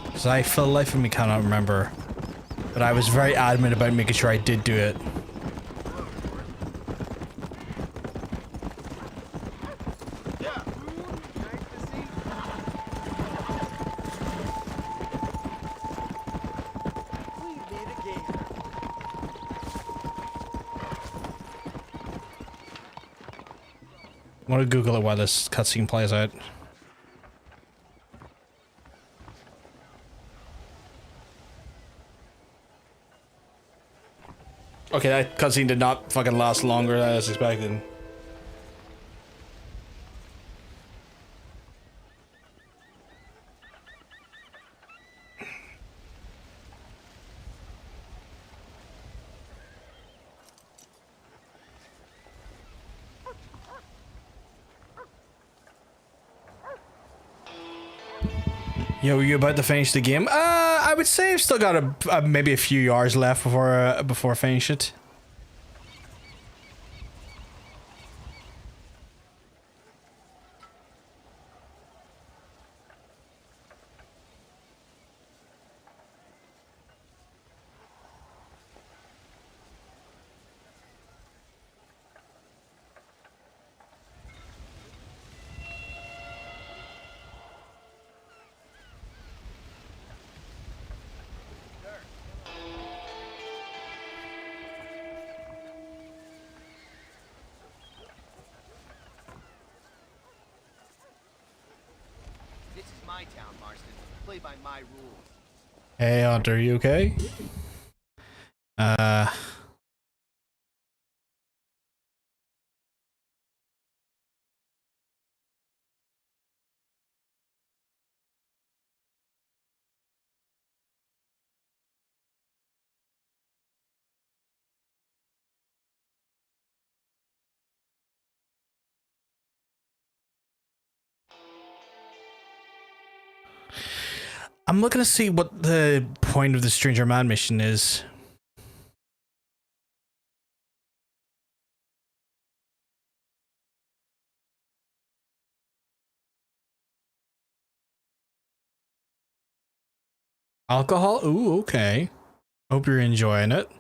Because I, for the life of me, cannot remember. But I was very adamant about making sure I did do it. I want to Google it while this cutscene plays out. Okay, that cutscene did not fucking last longer than I was expecting. Yo, you about to finish the game? I would say I've still got maybe a few hours left before I finish it. This is my town, Marston. Play by my rules. Hey, Hunter, you okay? I'm looking to see what the point of the Stranger Man mission is. Alcohol? Ooh, okay. Hope you're enjoying it.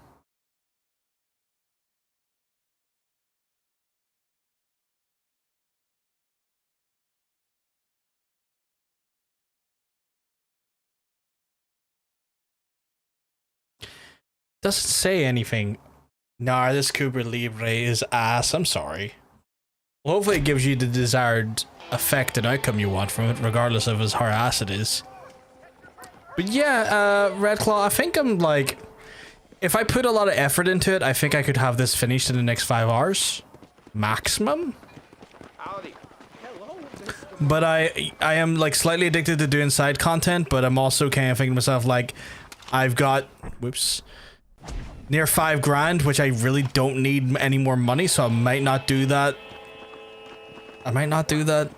Doesn't say anything. Nah, this Cooper Libre is ass. I'm sorry. Well, hopefully it gives you the desired effect and outcome you want from it, regardless of how ass it is. But yeah, Red Claw, I think I'm like, if I put a lot of effort into it, I think I could have this finished in the next 5 hours. Maximum. But I am like slightly addicted to doing side content, but I'm also kind of thinking to myself like, I've got, whoops, near 5 grand, which I really don't need any more money, so I might not do that. I might not do that,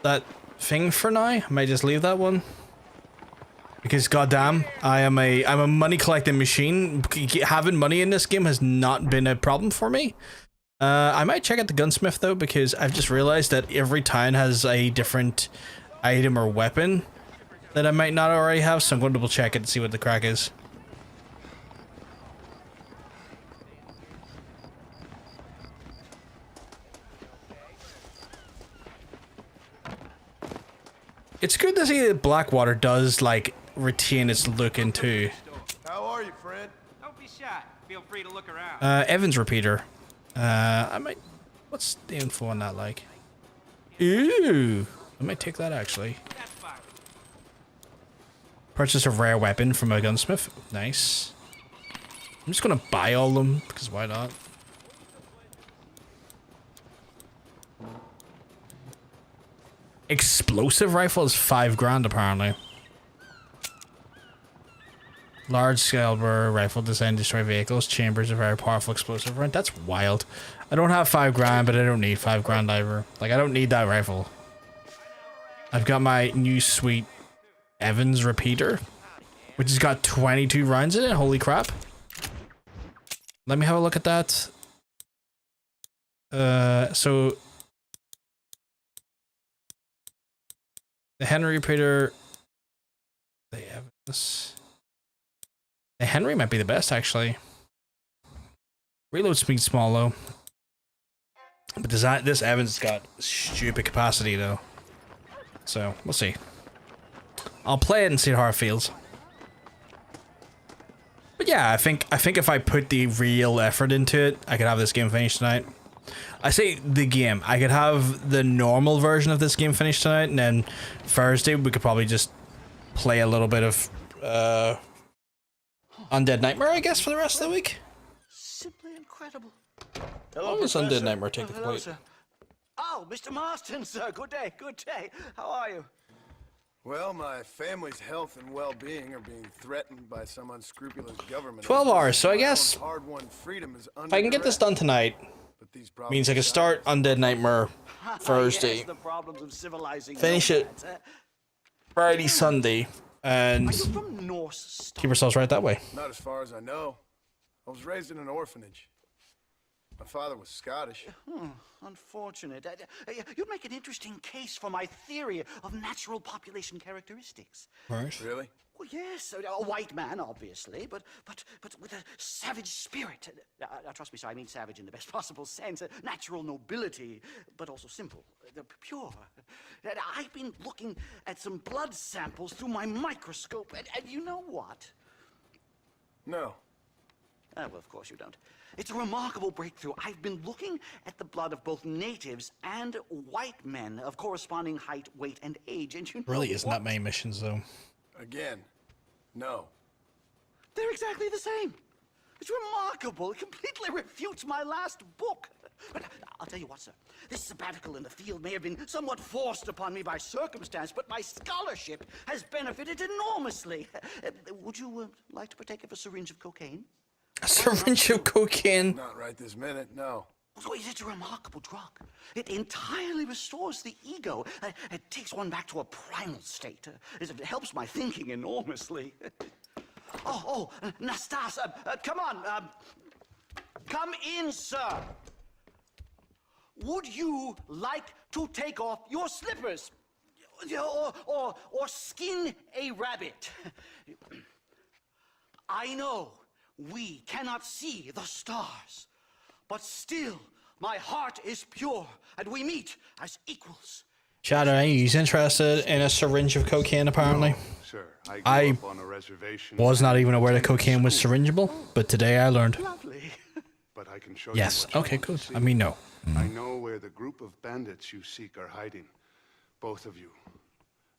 that thing for now. I might just leave that one. Because goddamn, I'm a money collecting machine. Having money in this game has not been a problem for me. I might check out the gunsmith though, because I've just realized that every town has a different item or weapon that I might not already have, so I'm going to double check it and see what the crack is. It's good to see that Blackwater does like retain its look into. How are you, friend? Don't be shy. Feel free to look around. Evans repeater. I might. What's the info on that like? Ooh, I might take that actually. Purchase a rare weapon from a gunsmith. Nice. I'm just gonna buy all of them because why not? Explosive rifle is 5 grand apparently. Large caliber rifle designed to destroy vehicles. Chambers are very powerful explosive round. That's wild. I don't have 5 grand, but I don't need 5 grand either. Like, I don't need that rifle. I've got my new sweet Evans repeater, which has got 22 rounds in it. Holy crap. Let me have a look at that. So the Henry repeater, the Evans. The Henry might be the best, actually. Reload speed small, though. But this Evans got stupid capacity, though. So, we'll see. I'll play it and see how it feels. But yeah, I think if I put the real effort into it, I could have this game finished tonight. I say the game. I could have the normal version of this game finished tonight, and then Thursday we could probably just play a little bit of Undead Nightmare, I guess, for the rest of the week. Simply incredible. Hello, does Undead Nightmare take the point? Sir. Oh, Mr. Marston, sir. Good day, good day. How are you? Well, my family's health and well-being are being threatened by some unscrupulous government. 12 hours, so I guess hard-won freedom is if I can get this done tonight, means I can start Undead Nightmare Thursday, Yes, the problems of civilizing finish it Friday, Sunday, and keep ourselves right that way. Not as far as I know. I was raised in an orphanage. My father was Scottish. Unfortunate. You'd make an interesting case for my theory of natural population characteristics. Right. Really? Well, yes, a white man, obviously, but with a savage spirit. Trust me, sir, I mean savage in the best possible sense. Natural nobility, but also simple, pure. I've been looking at some blood samples through my microscope, and you know what? No. Well, of course you don't. It's a remarkable breakthrough. I've been looking at the blood of both natives and white men of corresponding height, weight, and age, and you know Really isn't that many missions, though. Again, no. They're exactly the same. It's remarkable. It completely refutes my last book. But I'll tell you what, sir. This sabbatical in the field may have been somewhat forced upon me by circumstance, but my scholarship has benefited enormously. Would you like to partake of a syringe of cocaine? A syringe of cocaine? Not right this minute, no. So it's a remarkable drug. It entirely restores the ego. It takes one back to a primal state. It helps my thinking enormously. Nastas, come on. Come in, sir. Would you like to take off your slippers? Or skin a rabbit? I know we cannot see the stars, but still my heart is pure, and we meet as equals. Shadow, he's interested in a syringe of cocaine, apparently. No, sir. I grew up on a reservation. was not even aware that cocaine was syringeable, but today I learned. Lovely. But I can show Yes, you what okay, you good. want to I see. mean, no. I know where the group of bandits you seek are hiding. Both of you.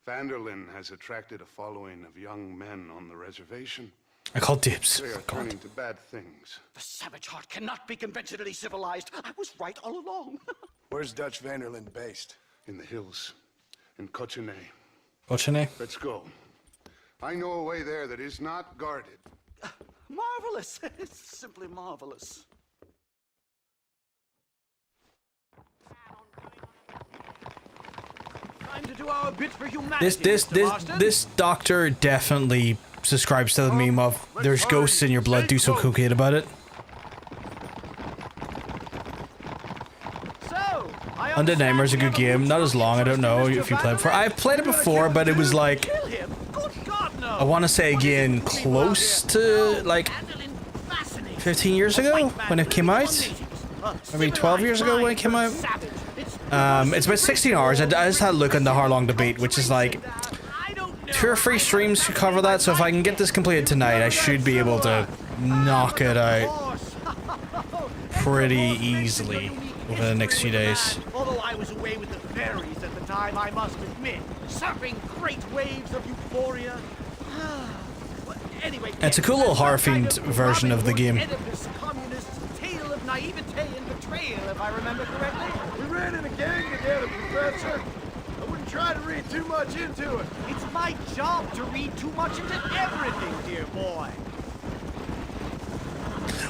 Vanderlyn has attracted a following of young men on the reservation. I call dibs. They are God. turning to bad things. The savage heart cannot be conventionally civilized. I was right all along. Where's Dutch Vanderlyn based? In the hills, in Cochene. What's your name? Let's go. I know a way there that is not guarded. Marvelous. It's simply marvelous. Time to do our bit for humanity. This doctor definitely subscribes to the meme of there's ghosts in your blood, do some cocaine about it. Undead Nightmare's a good game, not as long, I don't know if you played it before. I've played it before, but it was like, I want to say again, close to like 15 years ago when it came out. Maybe 12 years ago when it came out. It's about 16 hours. I just had a look into how long to beat, which is like 2 or 3 streams to cover that. So if I can get this completed tonight, I should be able to knock it out pretty easily over the next few days. Although I was away with the fairies at the time, I must admit, surfing great waves of euphoria. Anyway, It's a cool little horror-themed version of the game. Oedipus communist's tale of naivete and betrayal, if I remember correctly. We ran in a gang together, Professor. I wouldn't try to read too much into it. It's my job to read too much into everything, dear boy.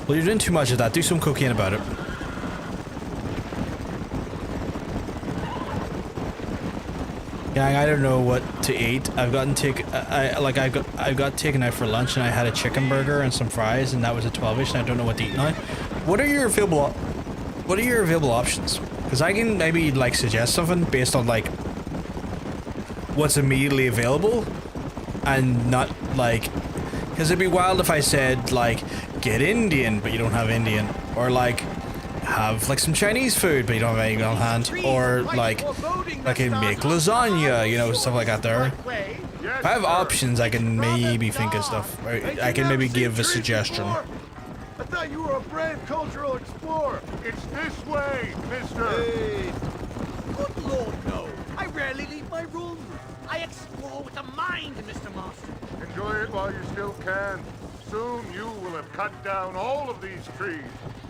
Well, you're doing too much of that. Do some cocaine about it. Gang, I don't know what to eat. I've gotten I got taken out for lunch and I had a chicken burger and some fries and that was a 12-ish and I don't know what to eat now. What are your available options? Because I can maybe like suggest something based on like what's immediately available and not like, because it'd be wild if I said like get Indian but you don't have Indian, or like have like some Chinese food but you don't have anything on hand, or like I can make lasagna, you know, stuff like that there. If I have options, I can maybe think of stuff. I can maybe give a suggestion. I thought you were a brave cultural explorer. It's this way, mister. Hey. Good Lord, no. I rarely leave my room. I explore with the mind, Mr. Marston. Enjoy it while you still can. Soon you will have cut down all of these trees.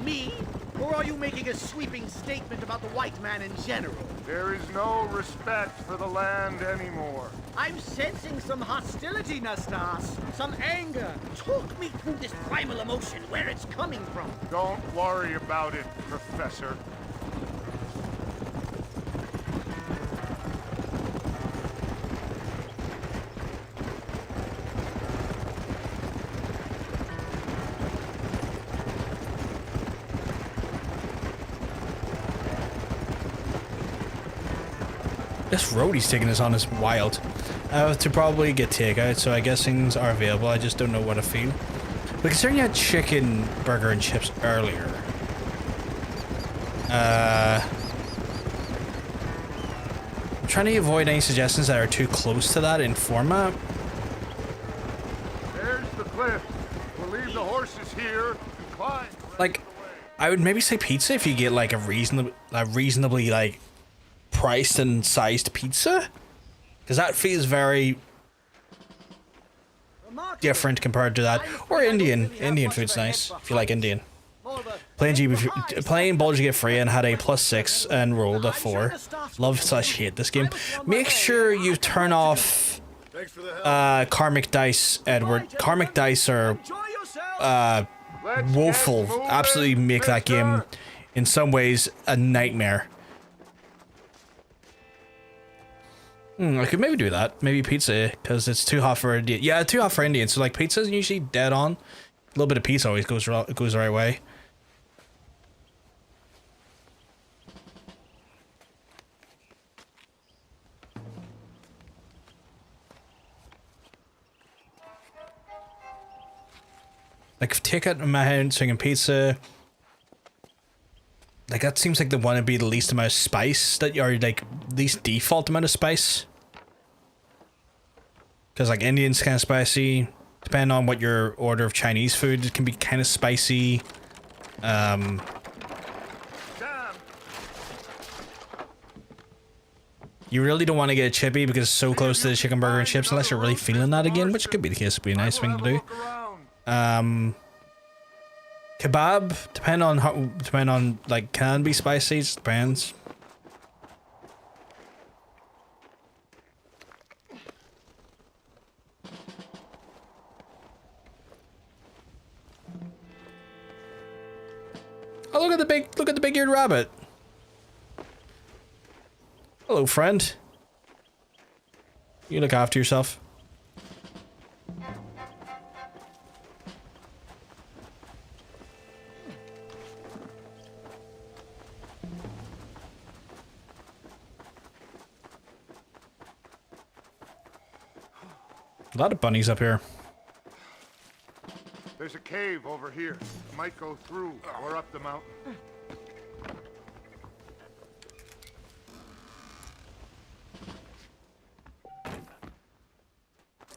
Me? Or are you making a sweeping statement about the white man in general? There is no respect for the land anymore. I'm sensing some hostility, Nastas. Some anger. Talk me through this primal emotion, where it's coming from. Don't worry about it, Professor. This road he's taking us on is wild. I have to probably get takeout, so I guess things are available. I just don't know what to feel. But considering you had chicken, burger, and chips earlier, I'm trying to avoid any suggestions that are too close to that in format. There's the cliff. We'll leave the horses here and climb. Like, I would maybe say pizza if you get like a reasonably like priced and sized pizza, because that feels very different compared to that. Or Indian food's nice if you like Indian. Playing Baldur's Gate 3 and had a +6 and rolled a 4. Love/hate this game. Make sure you turn off karmic dice, Edward. Karmic dice are woeful. Absolutely make that game in some ways a nightmare. I could maybe do that. Maybe pizza, because it's too hot for Indian. Yeah, too hot for Indian. So like pizza's usually dead on. A little bit of pizza always goes the right way. Like if takeout in my head, swinging pizza. Like that seems like the one to be the least amount of spice that you're like least default amount of spice. Because like Indian's kind of spicy. Depending on what your order of Chinese food, it can be kind of spicy. You really don't want to get chippy because it's so close to the chicken burger and chips unless you're really feeling that again, which could be the case. It'd be a nice thing to do. Kebab, depend on like can be spicy, it depends. Oh, look at the big-eared rabbit. Hello, friend. You look after yourself. A lot of bunnies up here. There's a cave over here. Might go through or up the mountain.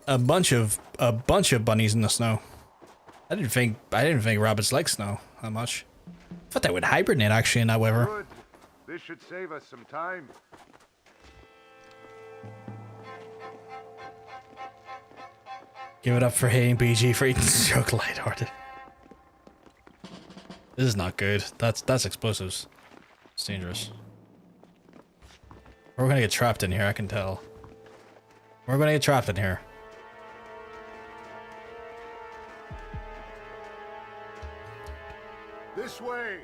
A bunch of bunnies in the snow. I didn't think rabbits like snow that much. I thought they would hibernate actually in that weather. Good. This should save us some time. Give it up for hating BG for eating so lighthearted. This is not good. That's explosives. It's dangerous. We're gonna get trapped in here, I can tell. We're gonna get trapped in here. This way.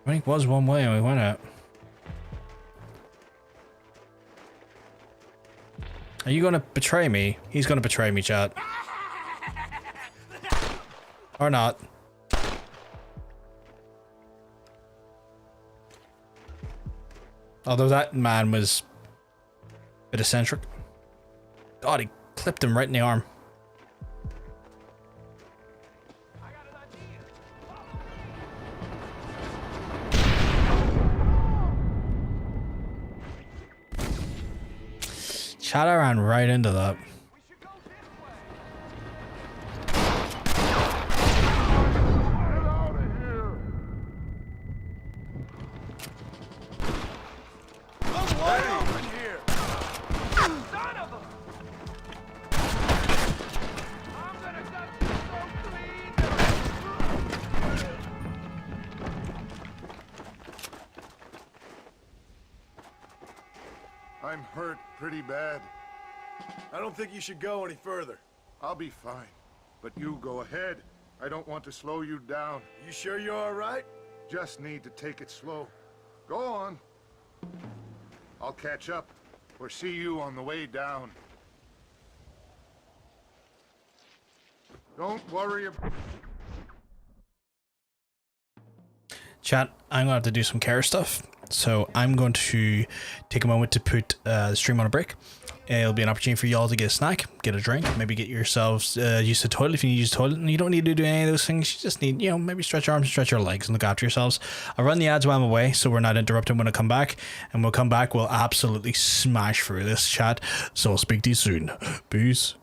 I think it was one way and we went out. Are you gonna betray me? He's gonna betray me, chat. Or not. Although that man was a bit eccentric. God, he clipped him right in the arm. Shot ran right into that. I'm hurt pretty bad. I don't think you should go any further. I'll be fine. But you go ahead. I don't want to slow you down. You sure you're all right? Just need to take it slow. Go on. I'll catch up or see you on the way down. Don't worry about... Chat, I'm gonna have to do some care stuff. So I'm going to take a moment to put the stream on a break. It'll be an opportunity for y'all to get a snack, get a drink, maybe get yourselves used to the toilet if you need to use the toilet. And you don't need to do any of those things. You just need, you know, maybe stretch your arms, stretch your legs, and look after yourselves. I'll run the ads while I'm away, so we're not interrupted when I come back. And we'll come back, we'll absolutely smash through this, chat. So I'll speak to you soon. Peace.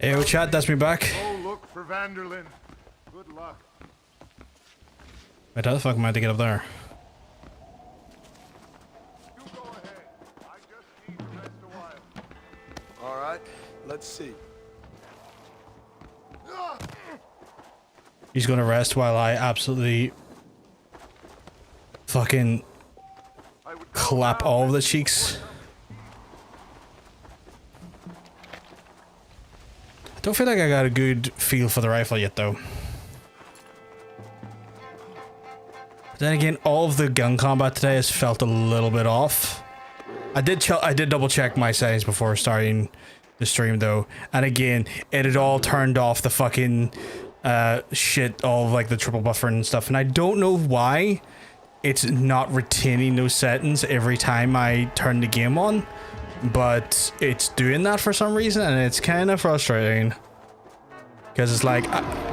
Hey, yo, chat, that's me back. Go look for Vanderlyn. Good luck. Wait, how the fuck am I to get up there? You go ahead. I just need to rest a while. All right, let's see. He's gonna rest while I absolutely fucking clap all of the cheeks. I don't feel like I got a good feel for the rifle yet, though. But then again, all of the gun combat today has felt a little bit off. I did double check my settings before starting the stream, though, and again, it had all turned off the fucking shit, all of like the triple buffer and stuff, and I don't know why it's not retaining those settings every time I turn the game on, but it's doing that for some reason, and it's kind of frustrating because it's like,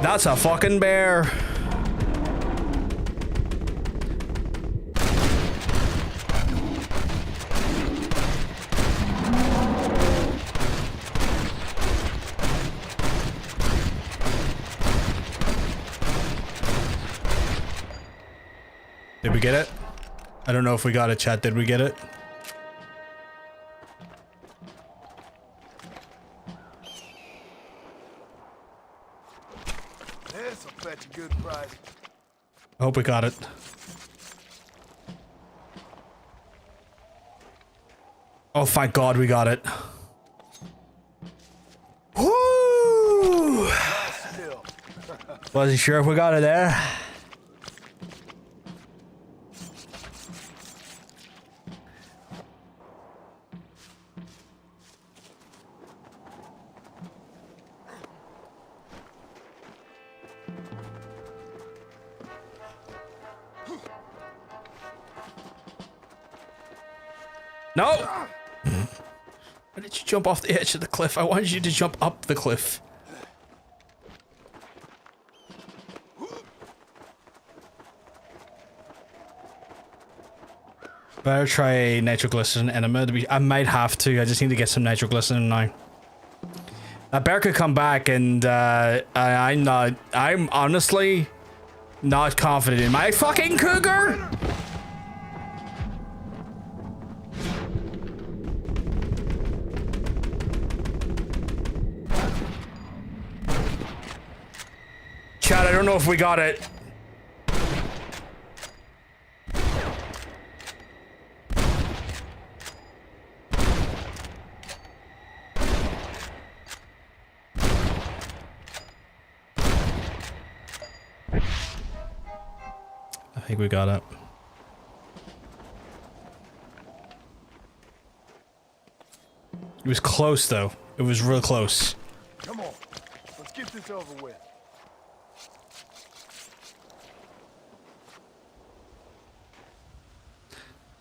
that's a fucking bear. Did we get it? I don't know if we got it, chat. Did we get it? This'll fetch a good price. I hope we got it. Oh, thank God we got it. Woo! Wasn't sure if we got it there. No! Why did you jump off the edge of the cliff? I wanted you to jump up the cliff. Better try nitroglycerin enema. I might have to. I just need to get some nitroglycerin now. That bear could come back, and I'm honestly not confident in my fucking cougar. Chad, I don't know if we got it. I think we got it. It was close, though. It was real close. Come on, let's get this over with.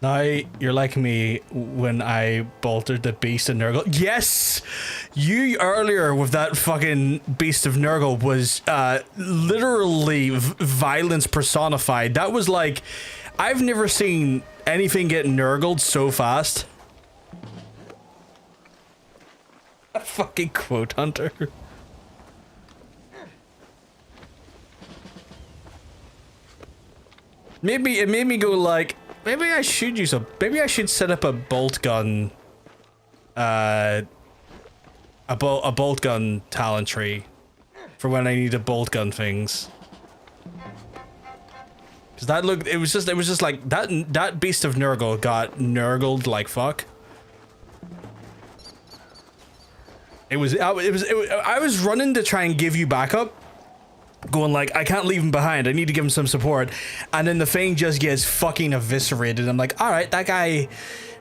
Now you're like me when I bolted the beast of Nurgle. Yes! You earlier with that fucking beast of Nurgle was literally violence personified. That was like, I've never seen anything get Nurgled so fast. A fucking quote hunter. Maybe it made me go like, maybe I should use a. Maybe I should set up a bolt gun. A bolt gun talent tree, for when I need to bolt gun things. Cause that looked. It was just like that. That beast of Nurgle got Nurgled like fuck. I was running to try and give you backup. Going like, I can't leave him behind. I need to give him some support. And then the thing just gets fucking eviscerated. I'm like, all right, that guy,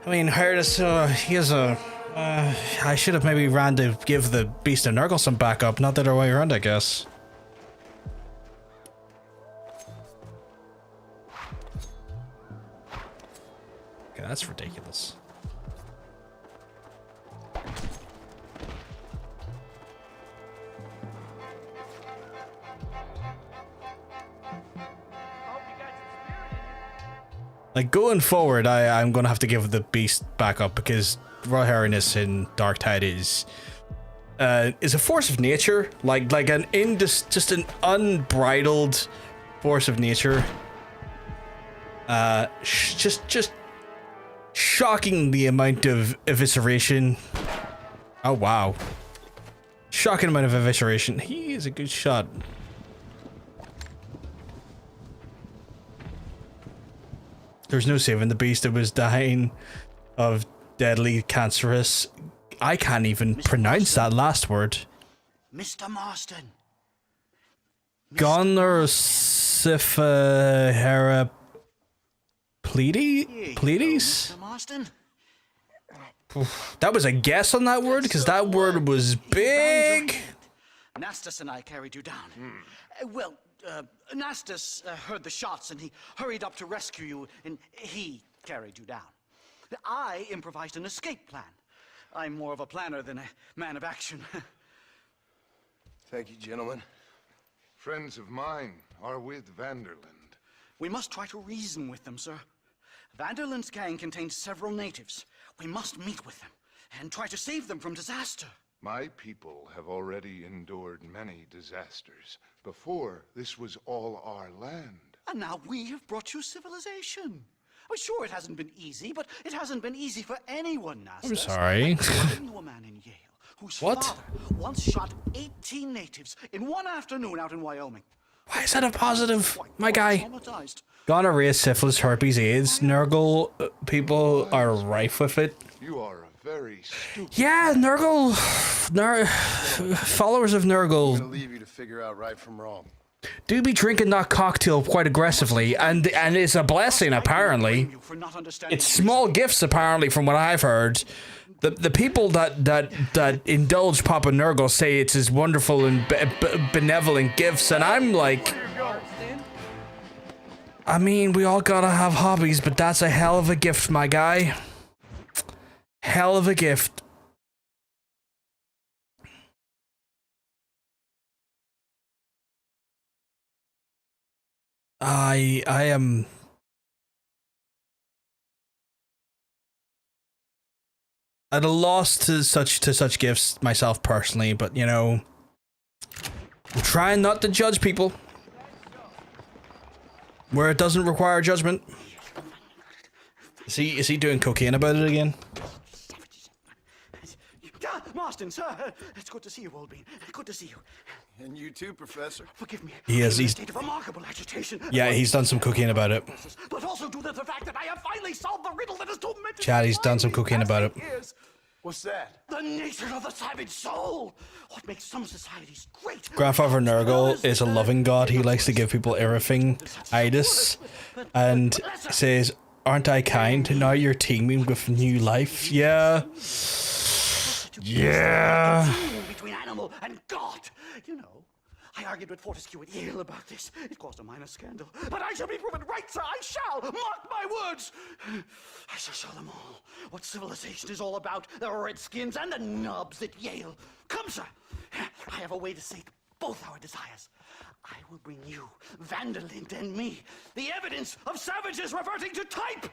I mean, heard us, he has a, I should have maybe ran to give the beast of Nurgle some backup. Not the other way around, I guess. Okay, that's ridiculous. Like, going forward, I'm gonna have to give the beast back up because Royal Harriness in Dark Tide is is a force of nature, like an just an unbridled force of nature. Just shocking the amount of evisceration. Oh wow, shocking amount of evisceration. He is a good shot. There's no saving the beast that was dying of deadly cancerous. I can't even pronounce that last word. Mr. Marston. Gonorrhea Pleiades? Mr. Marston. That was a guess on that word, because that word was big. Nastas and I carried you down. Nastas heard the shots and he hurried up to rescue you, and he carried you down. I improvised an escape plan. I'm more of a planner than a man of action. Thank you, gentlemen. Friends of mine are with Vanderland. We must try to reason with them, sir. Vanderland's gang contains several natives. We must meet with them and try to save them from disaster. My people have already endured many disasters. Before, this was all our land. And now we have brought you civilization. Well, sure, it hasn't been easy, but it hasn't been easy for anyone, Nastas. I'm sorry. I knew a man in Yale whose What? father once shot 18 natives in one afternoon out in Wyoming. Why is that a positive? My guy. Traumatized. Gonorrhea, syphilis, herpes, AIDS, Nurgle people are rife with it. You are a very stupid... Yeah, Nurgle... followers of I'm Nurgle gonna leave you to figure out right from wrong. do be drinking that cocktail quite aggressively, and it's a blessing, apparently. It's small gifts, apparently, from what I've heard. The people that indulge Papa Nurgle say it's his wonderful and benevolent gifts, and I'm like... I mean, we all gotta have hobbies, but that's a hell of a gift, my guy. Hell of a gift. I am... at a loss to such gifts myself personally, but you know, I'm trying not to judge people where it doesn't require judgment. Is he doing cocaine about it again? Marston, sir, it's good to see you, old bean. Good to see you. And you too, Professor. Forgive me. He is. I'm in a He's state of remarkable agitation. yeah. He's done some cocaine about it. But also due to the fact that I have finally solved the riddle that has tormented Chad, he's done some cocaine about it. What's that? The nature of the savage soul. What makes some societies great? Grandfather Nurgle is a loving god. He likes to give people everything itis, and says, "Aren't I kind? Now you're teeming with new life." Yeah. Yeah. Between animal and God. You know, I argued with Fortescue at Yale about this. It caused a minor scandal. But I shall be proven right, sir. I shall. Mark my words. I shall show them all what civilization is all about. The Redskins and the nubs at Yale. Come, sir. I have a way to sate both our desires. I will bring you, Vanderland and me, the evidence of savages reverting to type.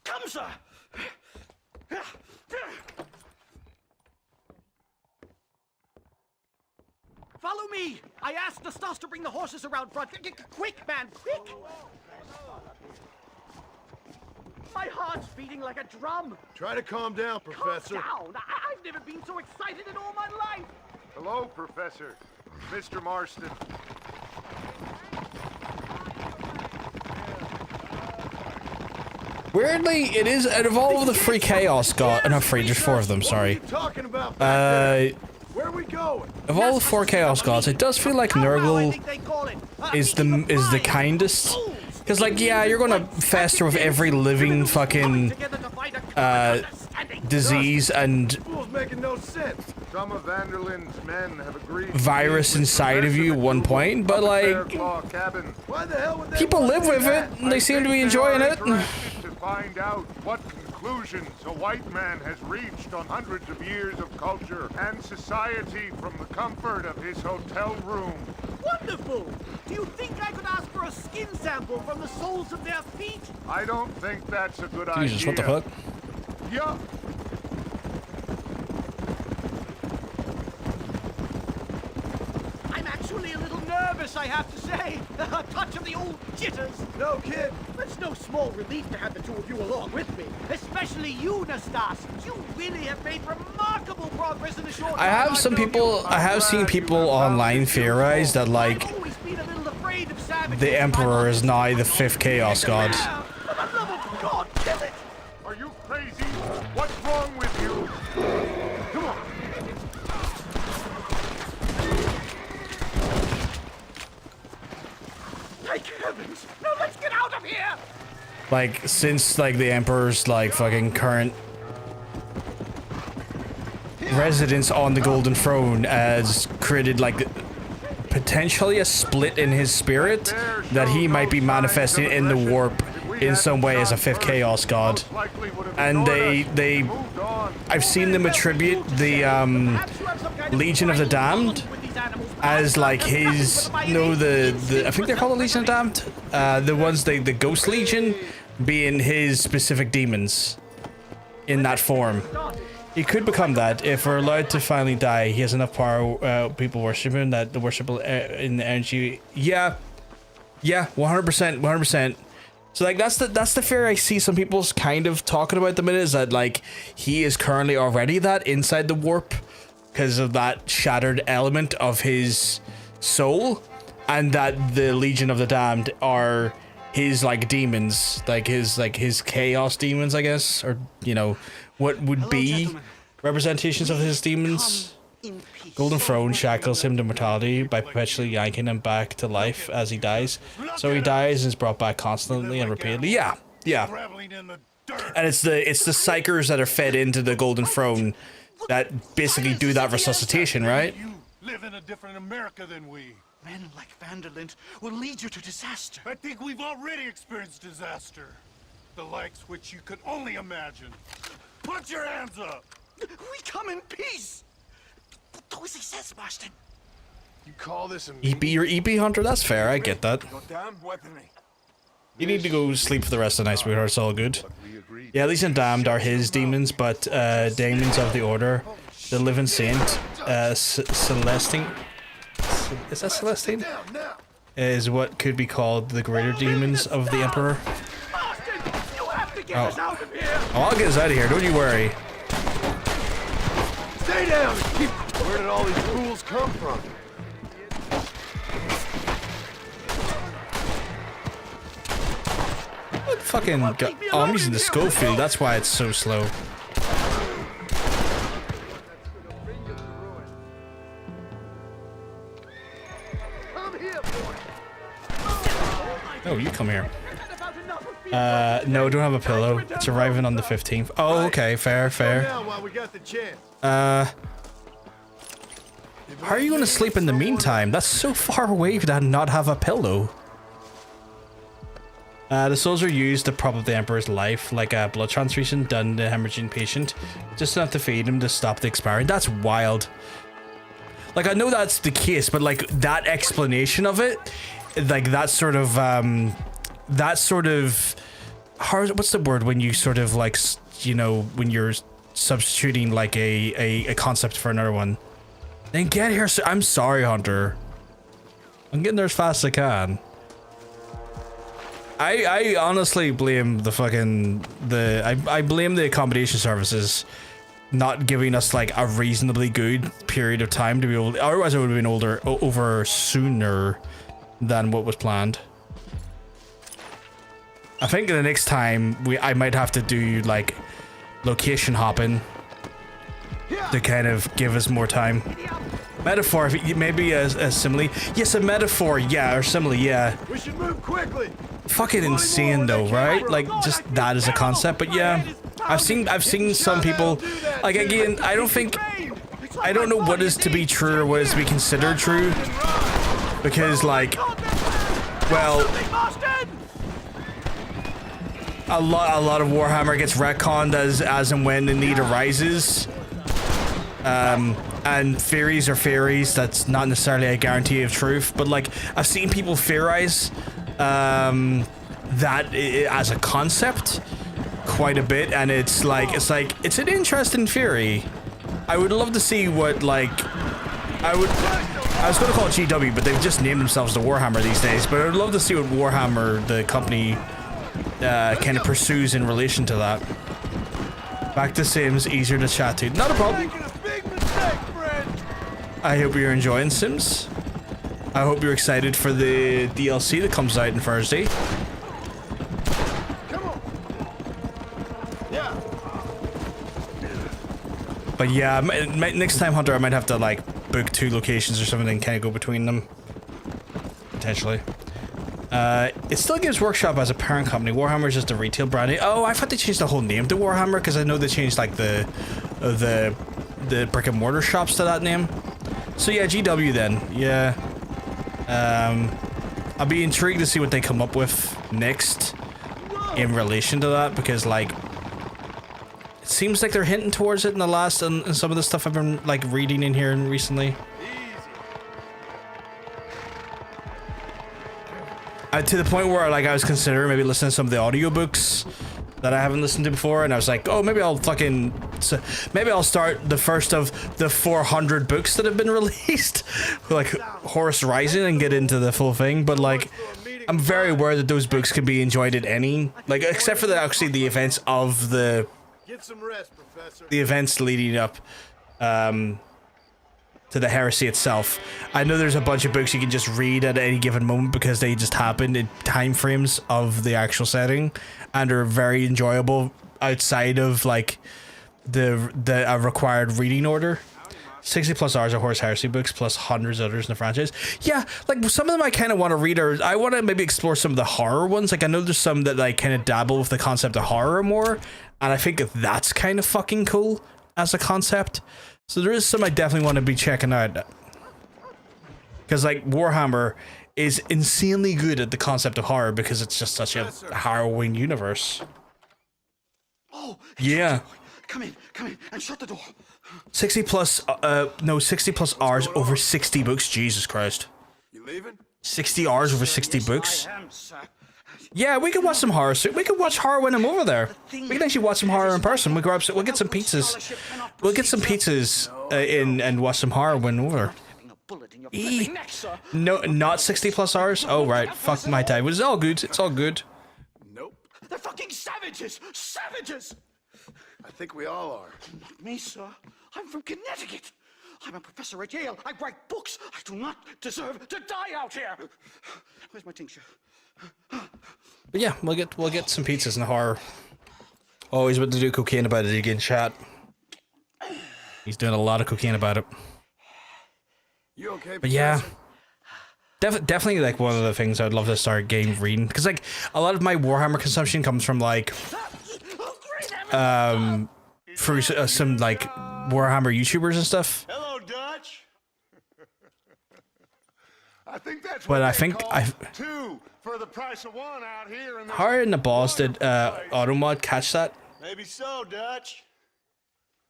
Come, sir. Follow me! I asked Nastas to bring the horses around front. Quick, man, quick! My heart's beating like a drum. Try to calm down, Professor. Calm down! I've never been so excited in all my life. Hello, Professor. Mr. Marston. Weirdly, it is out of all of the free chaos god. Not free, just 4 of them. Sorry. Talking about back there? Where are we going? Of all the 4 chaos gods, it does feel like Nurgle is the kindest. Because, like, yeah, you're gonna fester with every living fucking disease and Fool's making no sense. Some of Vanderland's men have agreed virus inside of you at one point, but like, Why the hell would they people want live to do with that? it and they seem to be enjoying it. to find out what conclusions a white man has reached on hundreds of years of culture and society from the comfort of his hotel room. Wonderful! Do you think I could ask for a skin sample from the soles of their feet? I don't think that's a good idea. Jesus, what the fuck? Yeah. nervous, I have to say. A touch of the old jitters. No kid. It's no small relief to have the two of you along with me. Especially you, Nastas. You really have made remarkable progress in the short time I have some people, I have seen people online theorize that like I've always been a little afraid of savages. the Emperor is now the 5th Chaos God. For the love of God, kill it! Are you crazy? What's wrong with you? Come on. Thank heavens! Now let's get out of here! Like since like the Emperor's like fucking current residence on the Golden Throne has created like potentially a split in his spirit that he might be manifesting in the warp in some way as a 5th Chaos God. And I've seen them attribute the Legion of the Damned as like his, no, the I think they're called the Legion of Damned, the ones, the Ghost Legion being his specific demons in that form. He could become that if we're allowed to finally die. He has enough power, people worship him, that the worship in the energy. Yeah, 100%. So like that's the fear I see some people's kind of talking about at the minute, is that like he is currently already that inside the warp because of that shattered element of his soul, and that the Legion of the Damned are his like demons, like his chaos demons, I guess, or you know what would be representations of his demons. Golden Throne shackles him to mortality by perpetually yanking him back to life as he dies. So he dies and is brought back constantly and repeatedly. Yeah. And it's the psychers that are fed into the Golden Throne that basically do that resuscitation, right? You live in a different America than we. Men like Vanderlint will lead you to disaster. I think we've already experienced disaster. The likes which you could only imagine. Put your hands up! We come in peace! Do as he says, Marston. You call this a EP or EP Hunter? That's fair, I get that. Damn weaponry. You need to go sleep for the rest of the night, sweetheart. It's all good. Yeah, Legion Damned are his demons, but demons of the Order, the Living Saint, Celestine. Is that Celestine? Is what could be called the greater demons of the Emperor. Oh, I'll get us out of here. Don't you worry. Stay down! Where did all these fools come from? What fucking oh, I'm using the Schofield. That's why it's so slow. Oh, you come here. No, don't have a pillow. It's arriving on the 15th. Oh, okay, fair. How are you gonna sleep in the meantime? That's so far away to not have a pillow. The souls are used to prop up the Emperor's life, like a blood transfusion done to a hemorrhaging patient, just enough to feed him to stop the expiring. That's wild. Like, I know that's the case, but like that explanation of it, like that sort of what's the word when you sort of like, you know, when you're substituting like a concept for another one. Then get here. I'm sorry, Hunter. I'm getting there as fast as I can. I honestly blame the fucking I blame the accommodation services not giving us like a reasonably good period of time to be able. Otherwise, it would have been over sooner than what was planned. I think the next time I might have to do like location hopping to kind of give us more time. Metaphor, maybe a simile. Yes, a metaphor, yeah, or simile, yeah. We should move quickly. Fucking insane though, right? Like just that as a concept, but yeah, I've seen some people. Like again, I don't know what is to be true or what is to be considered true, because like, well, a lot of Warhammer gets retconned as and when the need arises. And theories are theories. That's not necessarily a guarantee of truth, but like I've seen people theorize that as a concept quite a bit, and it's an interesting theory. I would love to see what like I I was going to call it GW, but they've just named themselves the Warhammer these days. But I'd love to see what Warhammer, the company, kind of pursues in relation to that. Back to Sims, easier to chat to. Not a problem. I hope you're enjoying Sims. I hope you're excited for the DLC that comes out on Thursday. Come on. Yeah. But yeah, next time, Hunter, I might have to like book 2 locations or something and kind of go between them. Potentially. It still gives Workshop as a parent company. Warhammer is just a retail brand. Oh, I thought they changed the whole name to Warhammer because I know they changed like the brick and mortar shops to that name. So yeah, GW then. Yeah. I'll be intrigued to see what they come up with next in relation to that, because like it seems like they're hinting towards it in the last and some of the stuff I've been like reading in here and recently. To the point where like I was considering maybe listening to some of the audiobooks that I haven't listened to before, and I was like, oh, maybe I'll start the first of the 400 books that have been released, like Horus Rising, and get into the full thing. But like, I'm very aware that those books can be enjoyed at any, like, except for actually the events of the events leading up to the heresy itself. I know there's a bunch of books you can just read at any given moment because they just happen in time frames of the actual setting and are very enjoyable outside of like the required reading order. 60 plus hours of Horus Heresy books plus hundreds of others in the franchise. Yeah, like some of them I kind of want to read, or I want to maybe explore some of the horror ones. Like I know there's some that like kind of dabble with the concept of horror more, and I think that's kind of fucking cool as a concept. So there is some I definitely want to be checking out. Because like Warhammer is insanely good at the concept of horror because it's just such a harrowing universe. Oh, yeah. Come in, and shut the door. 60 plus hours over 60 books. Jesus Christ. You leaving? 60 hours over 60 books. I am, sir. Yeah, we could watch some horror. We could watch horror when I'm over there. We can actually watch some horror in person. We'll get some pizzas. We'll get some pizzas in and watch some horror when over. No, not 60 plus hours. Oh right, fuck my time. It's all good. It's all good. Nope. They're fucking savages! Savages! I think we all are. Not me, sir. I'm from Connecticut. I'm a professor at Yale. I write books. I do not deserve to die out here. Where's my tincture? But yeah, we'll get some pizzas in the horror. Oh, he's about to do cocaine about it again, chat. He's doing a lot of cocaine about it. You okay? But yeah, definitely like one of the things I'd love to start game reading, because like a lot of my Warhammer consumption comes from like for some like Warhammer YouTubers and stuff. Hello, Dutch. I think that's But what I they think call two for the price of one out here in the How in the balls did Automod catch that? Maybe so, Dutch.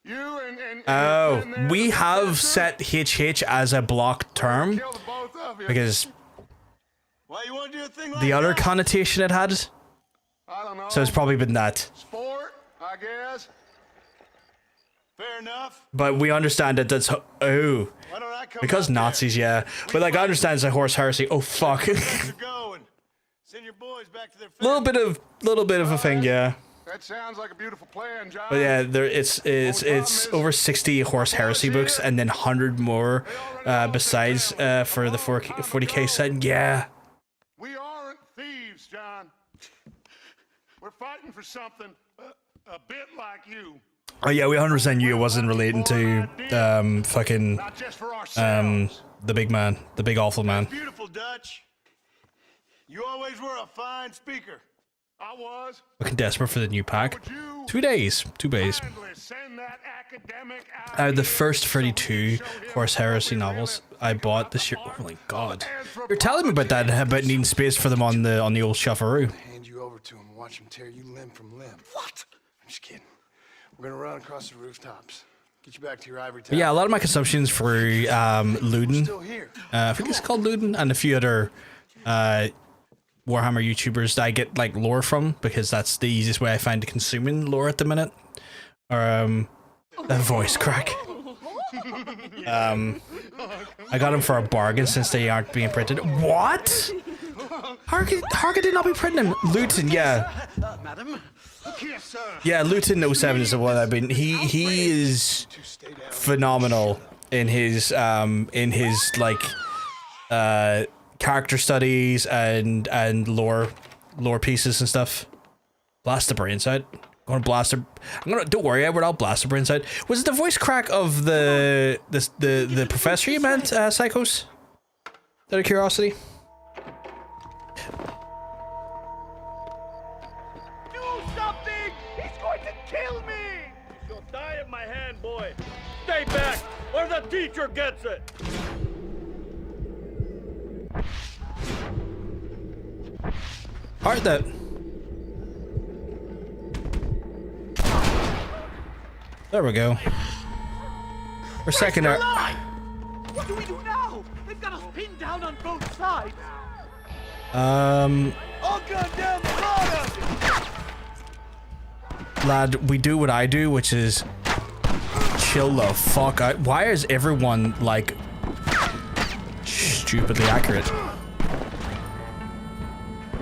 You and Oh, we have set HH as a block term kill the both of you. because Why you want to do a thing like the other that? connotation it had. I don't know. So it's probably been that. Sport, I guess. Fair enough. But we understand that that's oh, Why don't I come because out there? Nazis, yeah. But like I understand it's a horse heresy. Oh fuck. You're going. Send your boys back to their little bit of a thing, yeah. That sounds like a beautiful plan, John. But yeah, there it's over 60 horse heresy books and then 100 more besides for the 40k set. Yeah. We aren't thieves, John. We're fighting for something a bit like you. Oh yeah, we 100% knew it wasn't relating to fucking Not just for ourselves. the big man, the big awful man. Beautiful, Dutch. You always were a fine speaker. I was. Looking desperate for the new pack. 2 days. 2 days. Kindly send that academic out The here first so 32 we can show him horse heresy what we novels really I bought this year. Oh my god. And You're telling me about that, about needing space for them on the old shufflearoo. Hand you over to him and watch him tear you limb from limb. What? I'm just kidding. We're gonna run across the rooftops. Get you back to your ivory tower. But yeah, a lot of my consumption's for Luden. Still here. I think it's called Luden, and a few other Warhammer YouTubers that I get like lore from, because that's the easiest way I find to consuming lore at the minute. Or a voice crack. I got them for a bargain since they aren't being printed. What? How could they not be printing them? Luton, yeah. Madam? Yes, sir. Yeah, Luton 07 is the one I've been. He is phenomenal in his like character studies and lore pieces and stuff. Blast the brains out. Don't worry, Edward. I'll blast the brains out. Was it the voice crack of the professor you meant, Psychos? Out of curiosity. Do something! He's going to kill me! You'll die at my hand, boy. Stay back, or the teacher gets it. Heart that. There we go. We're second out. What do we do now? They've got us pinned down on both sides. I'll gun down the lot of you. Lad, we do what I do, which is chill the fuck out. Why is everyone like stupidly accurate?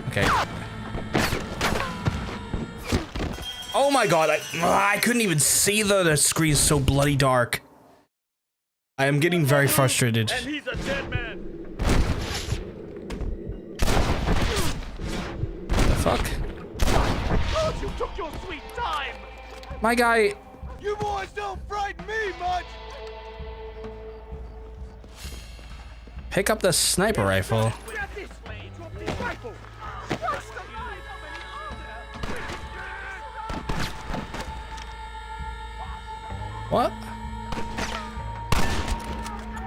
Okay. Oh my god, I couldn't even see the screen's so bloody dark. I am getting very frustrated. And he's a dead man. The fuck? Oh, you took your sweet time. My guy. You boys don't frighten me much. Pick up the sniper rifle. Grab this way, drop this rifle. What?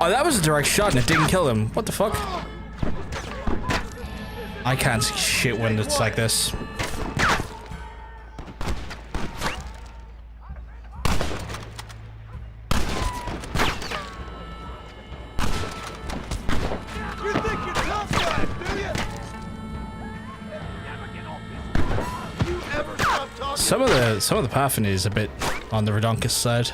Oh, that was a direct shot and it didn't kill him. What the fuck? I can't see shit when it's like this. You think you're tough guys, do you? You ever stop talking? Some of the pathing is a bit on the redonkulous side.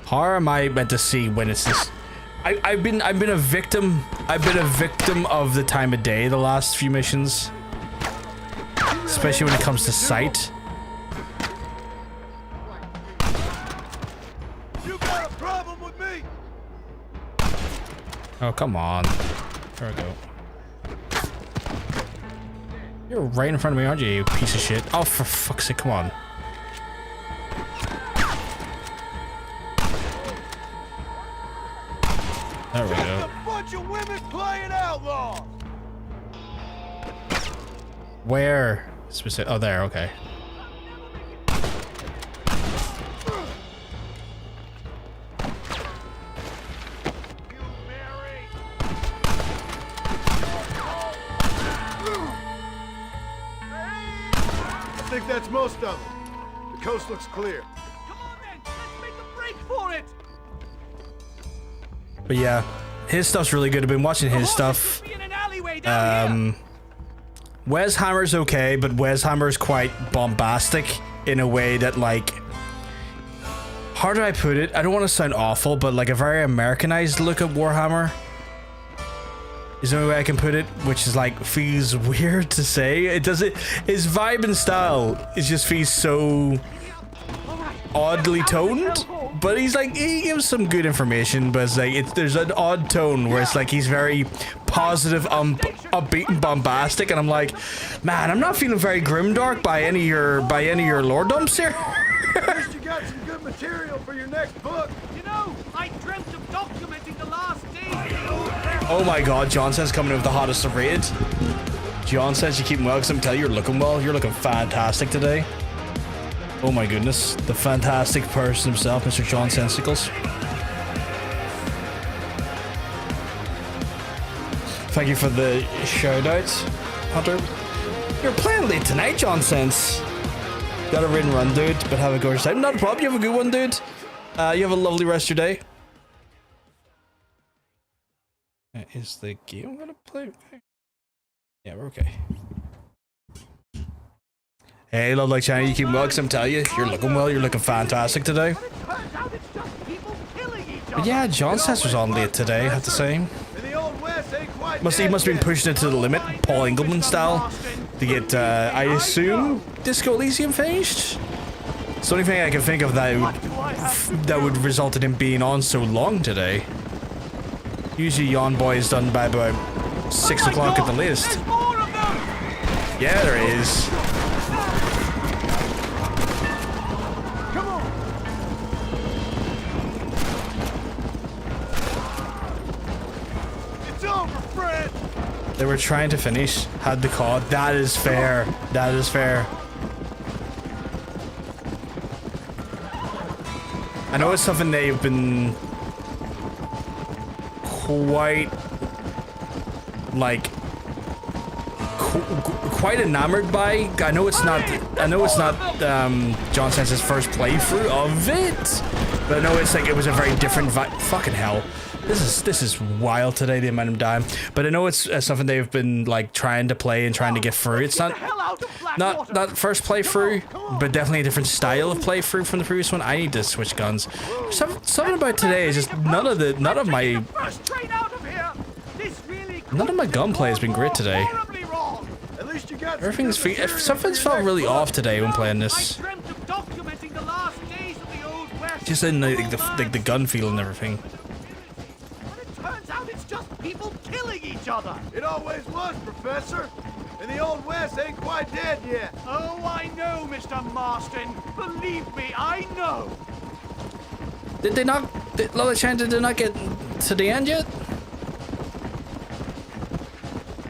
How am I meant to see when it's this? I've been a victim. I've been a victim of the time of day the last few missions, especially when it comes to sight. You got a problem with me? Oh come on! There we go. You're right in front of me, aren't you, you piece of shit? Oh, for fuck's sake! Come on. There we go. A bunch of women playing outlaws. Where? Specific? Oh, there. Okay. I think that's most of them. The coast looks clear. Come on then, let's make a break for it. But yeah, his stuff's really good. I've been watching his stuff. Wes Hammer's okay, but Wes Hammer's quite bombastic in a way that, like, how do I put it? I don't want to sound awful, but like a very Americanized look at Warhammer is the only way I can put it, which is like feels weird to say. It doesn't. His vibe and style is just feels so oddly toned. But he's like, he gives some good information, but it's like there's an odd tone where it's like he's very positive, upbeat and bombastic, and I'm like, man, I'm not feeling very grimdark by any of your lore dumps here. At least you got some good material for your next book. You know, I dreamt of documenting the last days. Oh my god, John says coming in with the hottest of rated. John says you keep well, because I'm telling you, you're looking well. You're looking fantastic today. Oh my goodness, the fantastic person himself, Mr. John Sensicles. Thank you for the shout outs, Hunter. You're playing late tonight, John Sense. Got a ridden run, dude, but have a gorgeous time. Not a problem, you have a good one, dude. You have a lovely rest of your day. Is the game gonna play? Okay. Yeah, we're okay. Hey, love like China, you keep well, 'cause I'm telling you, you're looking well, you're looking fantastic today. Turns out it's just people But yeah, John Sess was on late today, I have to say. And the old West ain't quite He must have been pushing it to the limit, Paul Engelman style, to get, I assume, Disco Elysium finished? It's the only thing I can think of that would result in him being on so long today. Usually Yawn Boy is done by about 6 o'clock at the latest. Yeah, there is. Come on. It's over, Fred. They were trying to finish, had the call. That is fair. That is fair. I know it's something they've been quite, like, quite enamored by. I know it's not John Sens's first playthrough of it, but I know it's like it was a very different vibe. Fucking hell. This is wild today, the amount of time. But I know it's something they've been like trying to play and trying to get through. It's not first playthrough, but definitely a different style of playthrough from the previous one. I need to switch guns. Something about today is just none of my gunplay has been great today. Something's felt really off today when playing this. Just in the gun feel and everything. Turns out it's just people killing each other. It always was, Professor. And the old West ain't quite dead yet. Oh, I know, Mr. Marston. Believe me, I know. Did they not get to the end yet?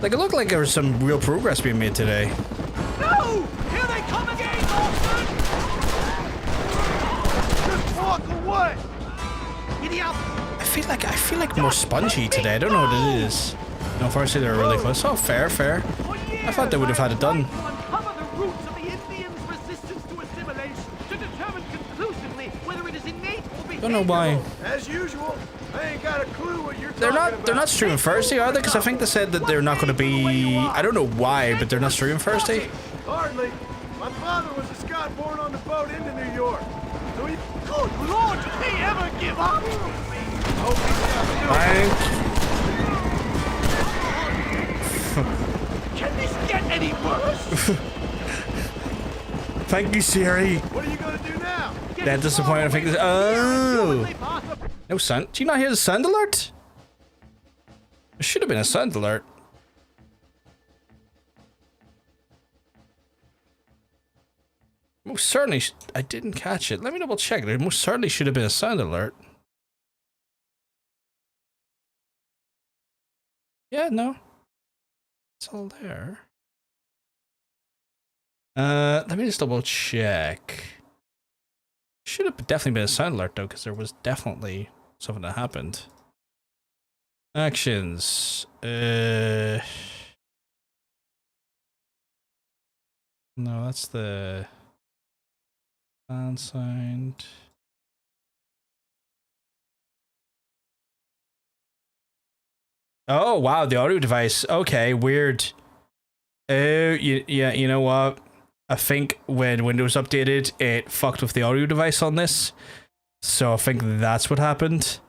Like, it looked like there was some real progress being made today. No! Here they come again, Marston! Just walk away! Idiot! I feel like more spongy today. I don't know what it is. No, unfortunately they were really close. Oh, fair. I thought they would have had it done. Uncover the roots of the Indians' resistance to assimilation to determine conclusively whether it is innate or behavioral. Don't know why. As usual, I ain't got a clue what you're They're not streaming Thursday, are they? Because I think they said that they're not going to be. I don't know why, but they're not streaming Thursday. Hardly. My father was a Scot born on the boat into New York. So he. Good Lord, did he ever give up? Can this get any worse? Thank you, Siri. What are you gonna do now? That disappointing. I think this. Oh. No sound. Do you not hear the sound alert? There should have been a sound alert. Most certainly, I didn't catch it. Let me double check. There most certainly should have been a sound alert. Yeah, no. It's all there. Let me just double check. Should have definitely been a sound alert though, because there was definitely something that happened. Actions. No, that's the unsigned. Oh wow, the audio device. Okay, weird. Oh, yeah, you know what? I think when Windows updated, it fucked with the audio device on this. So I think that's what happened.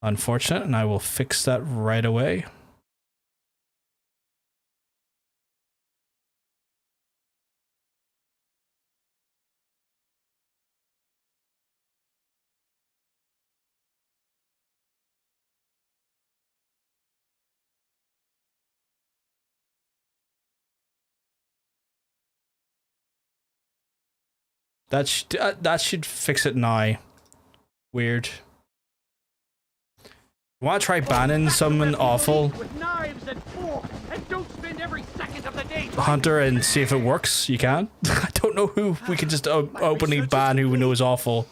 Unfortunate, and I will fix that right away. That should fix it now. Weird. Want to try banning someone awful, Hunter, and see if it works? You can. I don't know who we could just openly ban who we know is awful.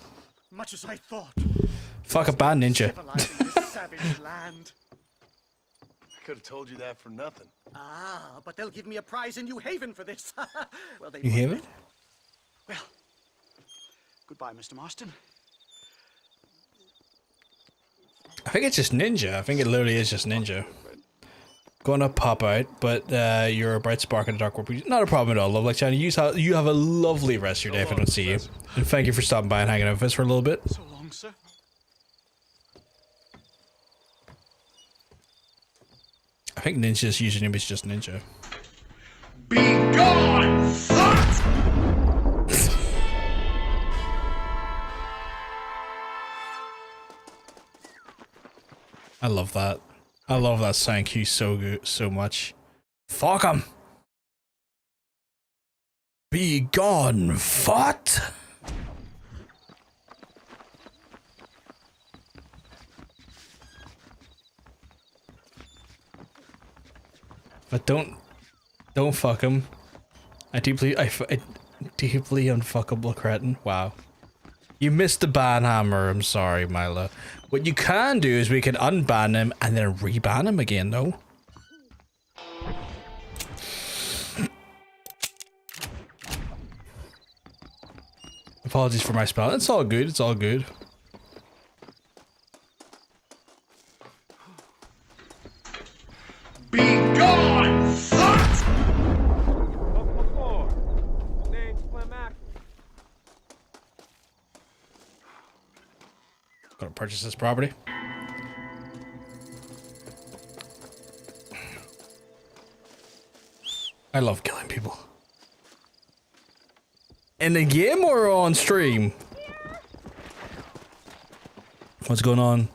Much as I thought. Fuck a ban ninja. Savage land. I could have told you that for nothing. Ah, but they'll give me a prize in New Haven for this. Well, they New Haven? Well, goodbye, Mr. Marston. I think it's just ninja. I think it literally is just ninja. Gonna pop out, but you're a bright spark in the dark world. Not a problem at all, Lovely China. You have a lovely rest of your day if I don't see you. And thank you for stopping by and hanging out with us for a little bit. So long, wrong, sir? I think Ninja's username is just Ninja. Be gone, fuck! I love that. I love that sound cue so good, so much. Fuck 'em! Be gone, what? But don't fuck him. I deeply unfuckable cretin. Wow. You missed the ban hammer. I'm sorry, Milo. What you can do is we can unban him and then reban him again, though. Apologies for my spell. It's all good. It's all good. Be gone, fuck! Gotta purchase this property. I love killing people. In the game or on stream? What's going on?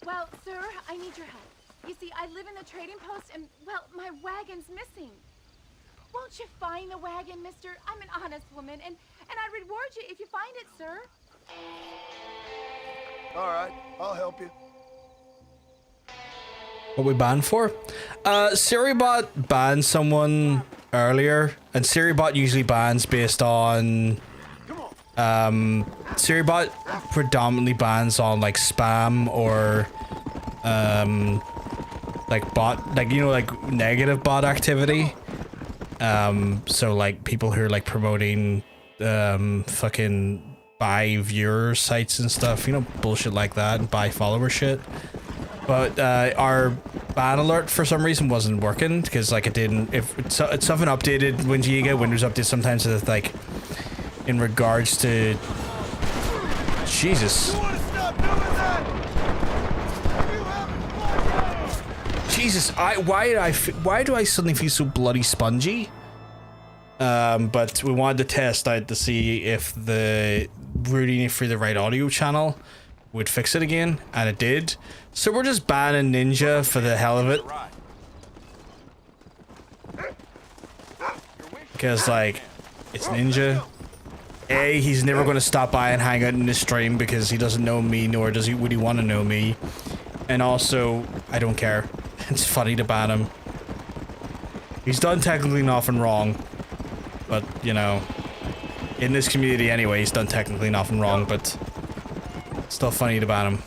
Well, sir, I need your help. You see, I live in the trading post and, well, my wagon's missing. Won't you find the wagon, mister? I'm an honest woman, and I'd reward you if you find it, sir. All right, I'll help you. What we banned for? Siribot banned someone earlier, and Siribot usually bans based on Siribot predominantly bans on like spam or like bot, like, you know, like negative bot activity. So like people who are like promoting fucking buy viewer sites and stuff, you know, bullshit like that, and buy follower shit. But our ban alert for some reason wasn't working because like it didn't. If it's something updated when you get Windows update, sometimes it's like in regards to Jesus. Jesus, why do I suddenly feel so bloody spongy? But we wanted to test out to see if the routing it through the right audio channel would fix it again, and it did. So we're just banning Ninja for the hell of it. Because, like, it's Ninja. A, he's never going to stop by and hang out in this stream because he doesn't know me, nor would he want to know me. And also, I don't care. It's funny to ban him. He's done technically nothing wrong. But, you know, in this community anyway, he's done technically nothing wrong, but still funny to ban him.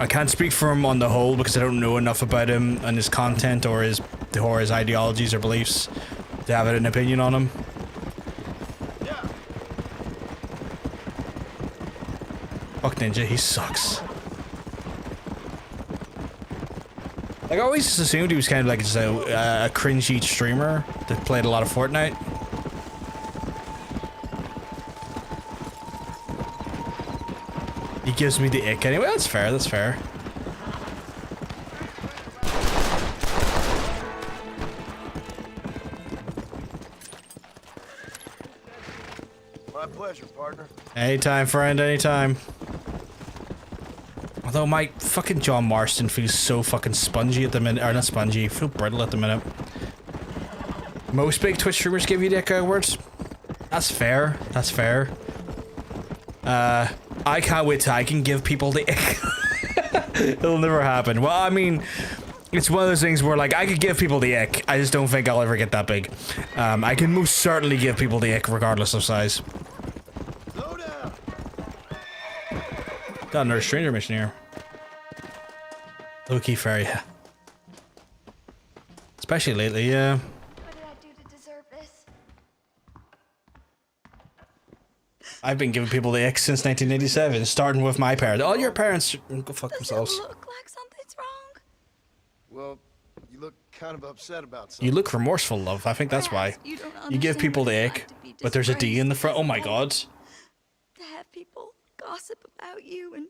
I can't speak for him on the whole because I don't know enough about him and his content or his ideologies or beliefs to have an opinion on him. Fuck Ninja, he sucks. Like, I always just assumed he was kind of like just a cringy streamer that played a lot of Fortnite. He gives me the ick anyway. That's fair, that's fair. My pleasure, partner. Anytime, friend, anytime. Although my fucking John Marston feels so fucking spongy at the minute, or not spongy, feel brittle at the minute. Most big Twitch streamers give you the ick words. That's fair, that's fair. I can't wait till I can give people the ick. It'll never happen. Well, I mean, it's one of those things where, like, I could give people the ick. I just don't think I'll ever get that big. I can most certainly give people the ick regardless of size. Slow down. Got another stranger mission here. Low-key fair, yeah. Especially lately, yeah. What did I do to deserve this? I've been giving people the ick since 1987, starting with my parents. All your parents go fuck themselves. Does it look like something's wrong? Well, you look kind of upset about something. You look remorseful, love. I think that's why. You give people the ick, but there's a D in the front. Oh my god. gossip about you and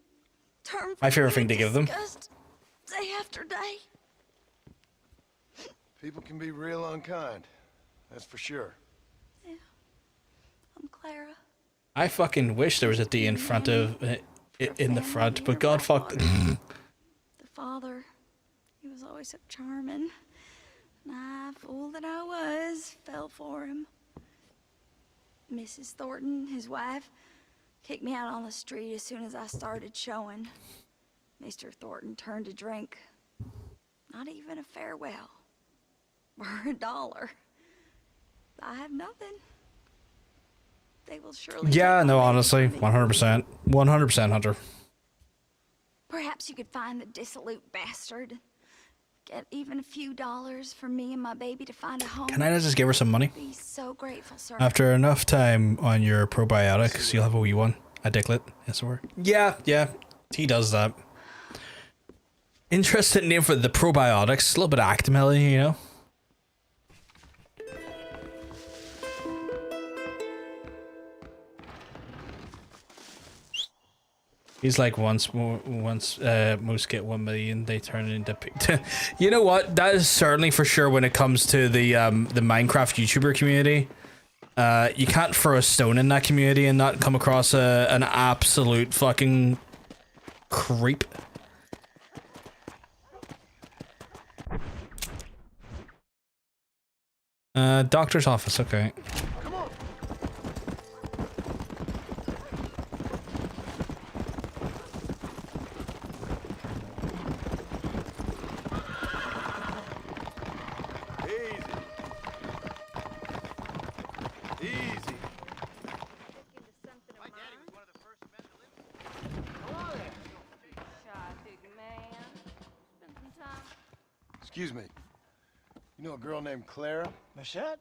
turn My favorite from thing to give them. disgust day after day. People can be real unkind. That's for sure. Yeah, I'm Clara. I fucking wish there was a D in front of in the front, but God fuck. The father, he was always so charming. And I, fool that I was, fell for him. Mrs. Thornton, his wife, kicked me out on the street as soon as I started showing. Mr. Thornton turned to drink. Not even a farewell. For $1. I have nothing. They will surely. Yeah, no, honestly, 100%. 100% Hunter. Perhaps you could find the dissolute bastard. Get even a few dollars for me and my baby to find a home. Can I just give her some money? Be so grateful, sir. After enough time on your probiotics, you'll have a wee one. A dicklet, yes or? Yeah, he does that. Interesting name for the probiotics. A little bit of Actimel, you know? He's like once most get 1 million, they turn it into. You know what? That is certainly for sure when it comes to the Minecraft YouTuber community. You can't throw a stone in that community and not come across an absolute fucking creep. Doctor's office. Okay. Excuse me. You know a girl named Clara? What's that?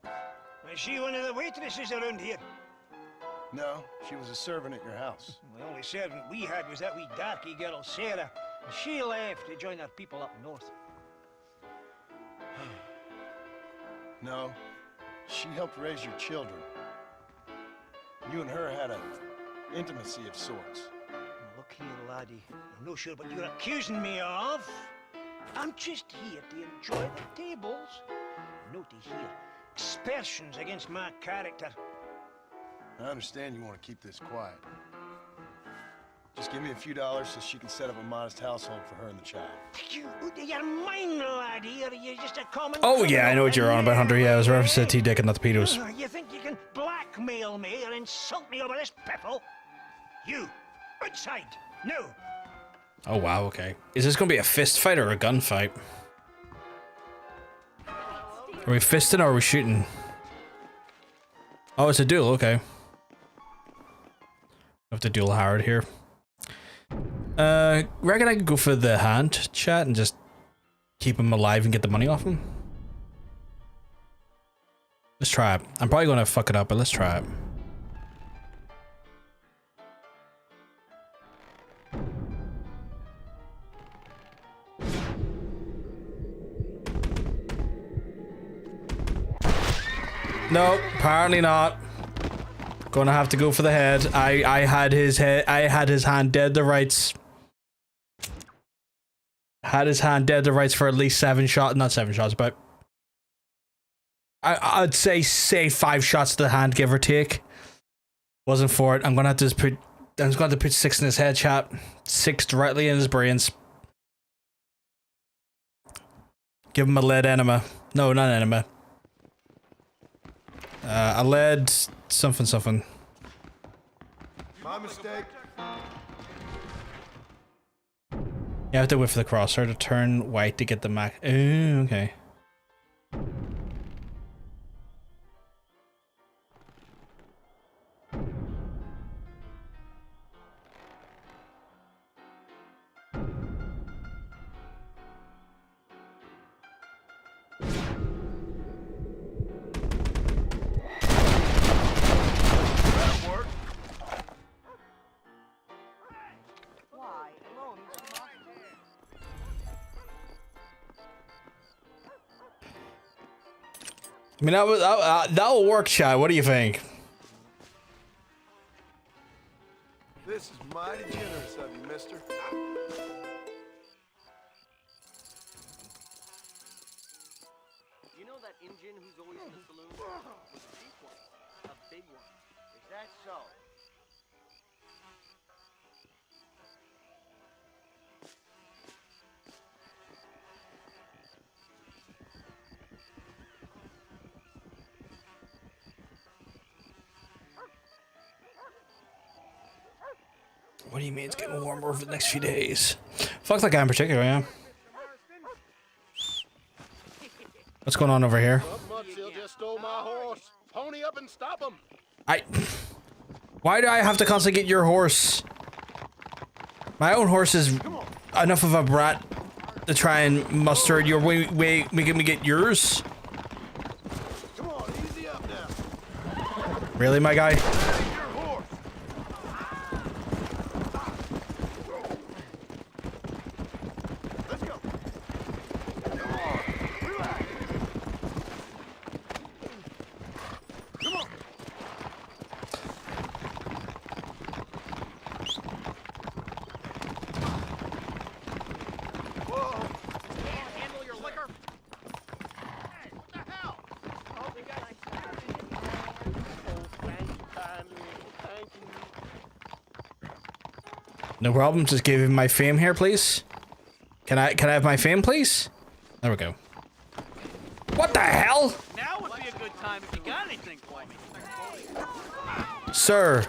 Is she one of the waitresses around here? No, she was a servant at your house. The only servant we had was that wee darky girl, Sarah. And she left to join our people up north. No, she helped raise your children. You and her had an intimacy of sorts. Now look here, laddie. I'm not sure what you're accusing me of. I'm just here to enjoy the tables, not to hear aspersions against my character. I understand you want to keep this quiet. Just give me a few dollars so she can set up a modest household for her and the child. You're mine, laddie, or you're just a common... Oh yeah, I know what you're on about, Hunter. Yeah, I was referencing T-Dick and not the pedos. You think you can blackmail me or insult me over this piffle? You, outside, no. Oh wow, okay. Is this gonna be a fist fight or a gunfight? Are we fisting or are we shooting? Oh, it's a duel, okay. I have to duel hard here. Reckon I could go for the hand chat and just keep him alive and get the money off him? Let's try it. I'm probably gonna fuck it up, but let's try it. Nope, apparently not. Gonna have to go for the head. I had his head. I had his hand dead to rights. Had his hand dead to rights for at least 7 shots. Not 7 shots, but I'd say 5 shots to the hand, give or take. Wasn't for it. I'm gonna have to just put. I'm just going to put 6 in his head, chat. 6 directly in his brains. Give him a lead enema. No, not enema. A lead something. My mistake. You have to wait for the crosshair to turn white to get the mac. Oh, okay. I mean, that'll work, chat. What do you think? This is my Injun who's always in the saloon? Was a deep one. A big one. Is that so? What do you mean it's getting warmer over the next few days? Fuck that guy in particular, yeah. What's going on over here? Mudsill just stole my horse. Pony up and stop him. Why do I have to constantly get your horse? My own horse is enough of a brat to try and muster your way making me get yours. Come on, easy up now. Really, my guy? No problem. Just give him my fame here, please. Can I have my fame, please? There we go. What the hell? Now would be a good time if you got anything for me. Sir.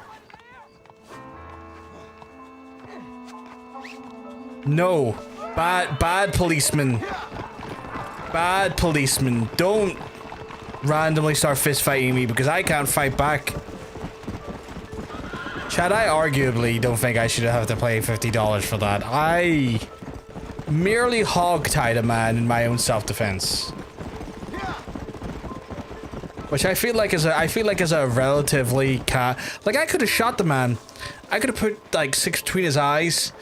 No. Bad policeman. Bad policeman. Don't randomly start fist fighting me because I can't fight back. Chad, I arguably don't think I should have to pay $50 for that. I merely hog-tied a man in my own self-defense. Which I feel like is a relatively like I could have shot the man. I could have put like 6 between his eyes.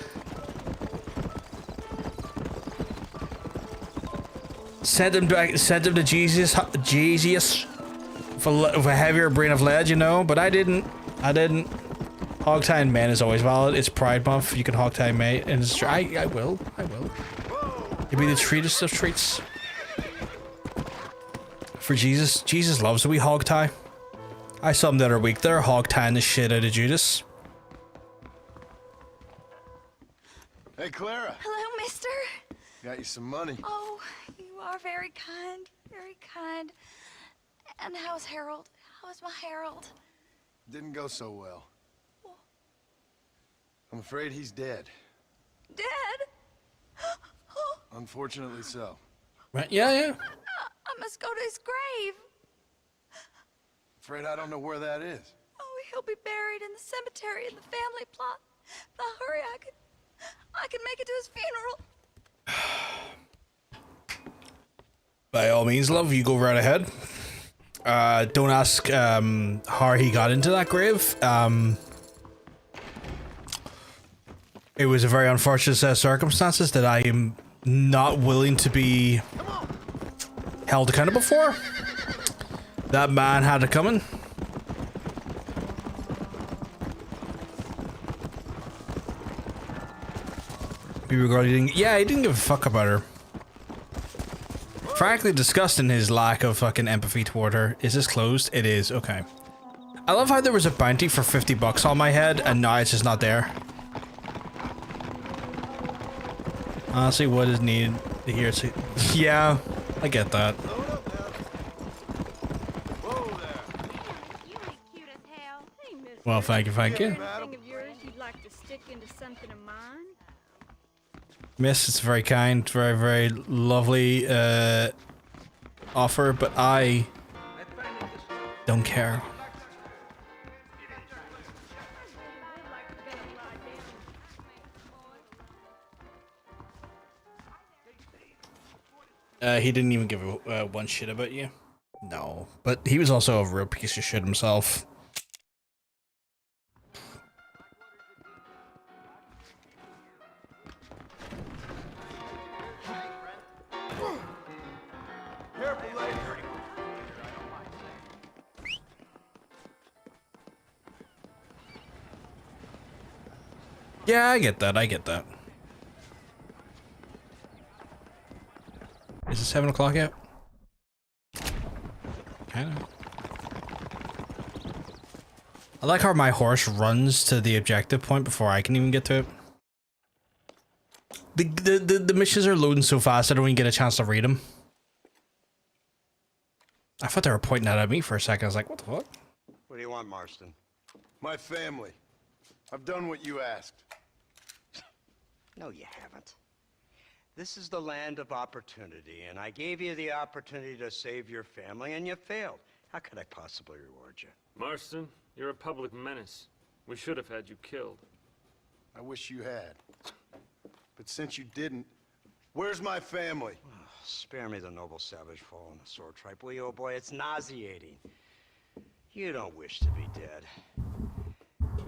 Sent him to Jesus for a heavier brain of lead, you know, but I didn't. Hog-tying men is always valid. It's Pride Month. You can hog-tie mate, and it's I will. It'd be the treatest of treats. For Jesus. Jesus loves a wee hog-tie. I saw him the other week. They're hog-tying the shit out of Judas. Hey, Clara. Hello, mister. Got you some money. Oh, you are very kind. Very kind. And how's Harold? How's my Harold? Didn't go so well. I'm afraid he's dead. Dead? Unfortunately so. Right? Yeah. I must go to his grave. Afraid I don't know where that is. Oh, he'll be buried in the cemetery in the family plot. Now hurry, I can make it to his funeral. By all means, love, you go right ahead. Don't ask how he got into that grave. It was a very unfortunate set of circumstances that I am not willing to be held accountable for. That man had it coming. Yeah, he didn't give a fuck about her. Frankly, disgusting his lack of fucking empathy toward her. Is this closed? It is. Okay. I love how there was a bounty for $50 on my head, and now it's just not there. Honestly, what is needed here? Yeah, I get that. Well, thank you. Anything of yours you'd like to stick into something of mine? Miss, it's very kind, very, very lovely offer, but I don't care. He didn't even give one shit about you. No, but he was also a real piece of shit himself. Yeah, I get that. Is it 7 o'clock yet? I like how my horse runs to the objective point before I can even get to it. The missions are loading so fast I don't even get a chance to read them. I thought they were pointing that at me for a second. I was like, what the fuck? What do you want, Marston? My family. I've done what you asked. No, you haven't. This is the land of opportunity, and I gave you the opportunity to save your family, and you failed. How could I possibly reward you? Marston, you're a public menace. We should have had you killed. I wish you had. But since you didn't, where's my family? Oh, spare me the noble savage fall on the sword tripe, will you, old boy? It's nauseating. You don't wish to be dead.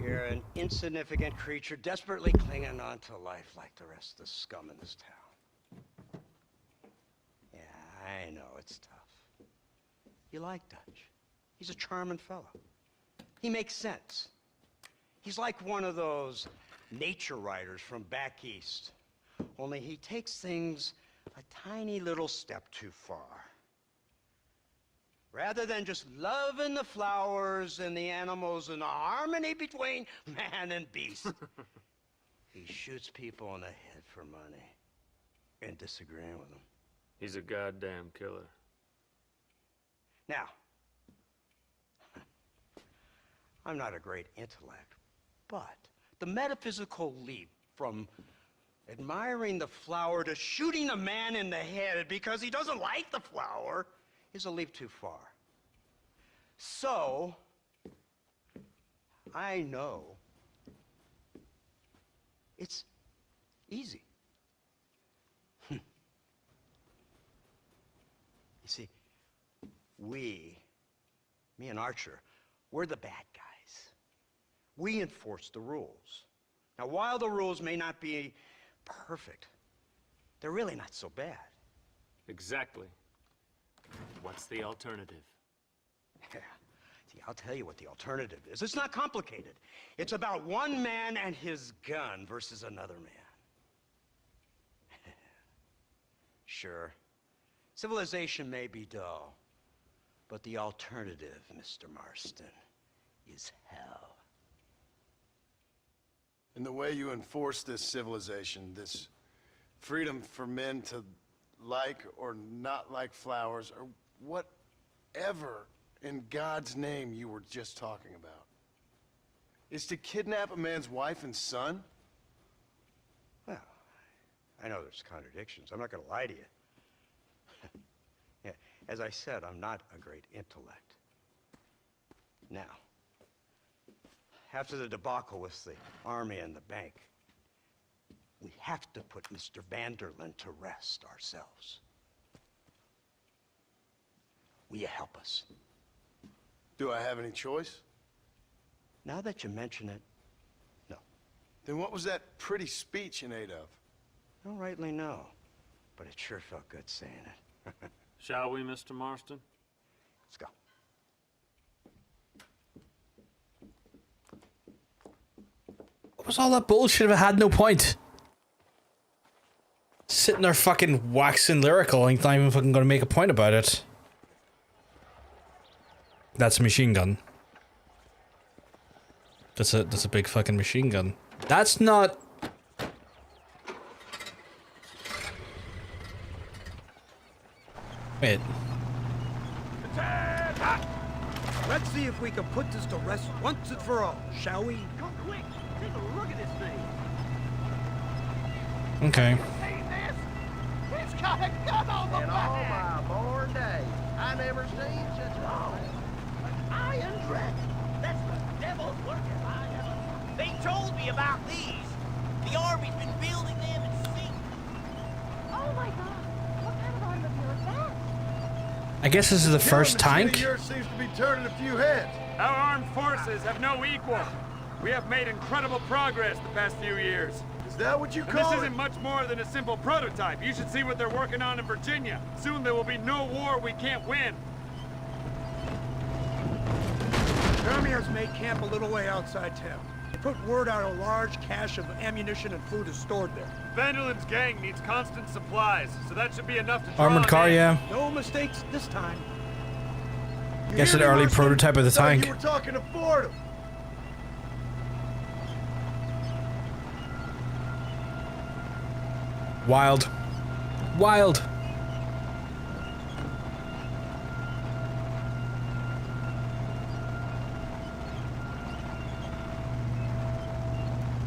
You're an insignificant creature desperately clinging on to life like the rest of the scum in this town. Yeah, I know it's tough. You like Dutch. He's a charming fellow. He makes sense. He's like one of those nature writers from back east. Only he takes things a tiny little step too far. Rather than just loving the flowers and the animals and the harmony between man and beast, he shoots people in the head for money and disagreeing with them. He's a goddamn killer. Now, I'm not a great intellect, but the metaphysical leap from admiring the flower to shooting a man in the head because he doesn't like the flower is a leap too far. So, I know it's easy. You see, me and Archer, we're the bad guys. We enforce the rules. Now, while the rules may not be perfect, they're really not so bad. Exactly. What's the alternative? Yeah. See, I'll tell you what the alternative is. It's not complicated. It's about one man and his gun versus another man. Sure, civilization may be dull, but the alternative, Mr. Marston, is hell. And the way you enforce this civilization, this freedom for men to like or not like flowers, or whatever in God's name you were just talking about, is to kidnap a man's wife and son? Well, I know there's contradictions. I'm not going to lie to you. Yeah, as I said, I'm not a great intellect. Now, after the debacle with the army and the bank, we have to put Mr. Vanderlyn to rest ourselves. Will you help us? Do I have any choice? Now that you mention it, no. Then what was that pretty speech in aid of? I don't rightly know, but it sure felt good saying it. Shall we, Mr. Marston? Let's go. What was all that bullshit if it had no point? Sitting there fucking waxing lyrical and not even fucking gonna make a point about it. That's a machine gun. That's a big fucking machine gun. That's not... Wait. Let's see if we can put this to rest once and for all, shall we? Come quick, take a look at this thing. Okay. See this? It's got a gun on the back. In all my born days, I never seen such a An iron dragon. That's the devil's work if I ever. They told me about these. The Army's been building them and sinking. Oh my god, what kind of automobile is that? I guess this is the first tank. Yours seems to be turning a few heads. Our armed forces have no equal. We have made incredible progress the past few years. Is that what you And call this it? isn't much more than a simple prototype. You should see what they're working on in Virginia. Soon there will be no war we can't win. Termiers made camp a little way outside town. They put word out a large cache of ammunition and food is stored there. Vanderlyn's gang needs constant supplies, so that should be enough to draw Armored car, men. yeah. No mistakes this time. Guess an early prototype of the tank. You were talking to Fordham. Wild. Wild.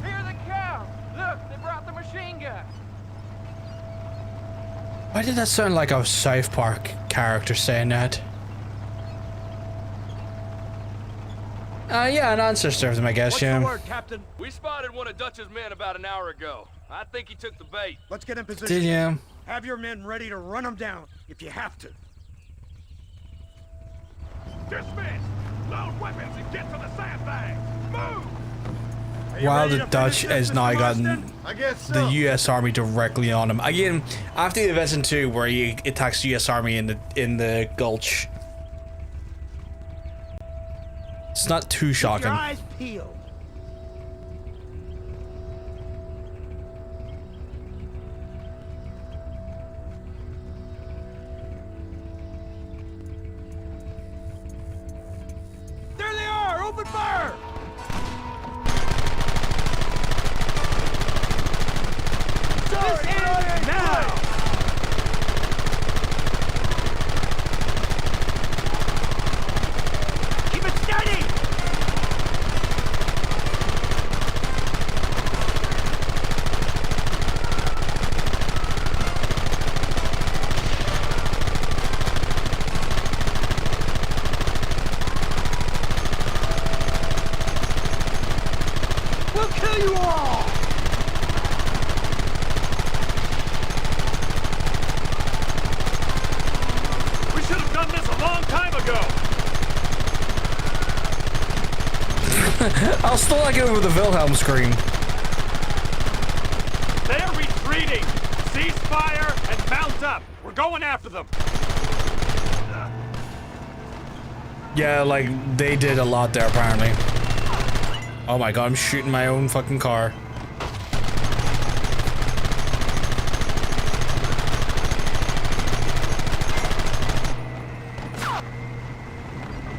Hear the cow! Look, they brought the machine gun! Why did that sound like a South Park character saying that? Yeah, an ancestor of them, I guess, What's yeah. the word, Captain? We spotted one of Dutch's men about an hour ago. I think he took the bait. Let's get in position. Did you? Have your men ready to run them down, if you have to. Dismiss! Load weapons and get to the sandbag! Move! While the Dutch has now gotten I guess the US Army directly on him. Again, after the events in 2 where he attacks the US Army in the gulch. It's not too shocking. Keep your eyes peeled. There they are! Open fire! Now! Keep it steady! We'll kill you all! We should have done this a long time ago! I'll still like it with the Wilhelm scream. They're retreating! Cease fire and mount up! We're going after them! Yeah, like, they did a lot there, apparently. Oh my god, I'm shooting my own fucking car.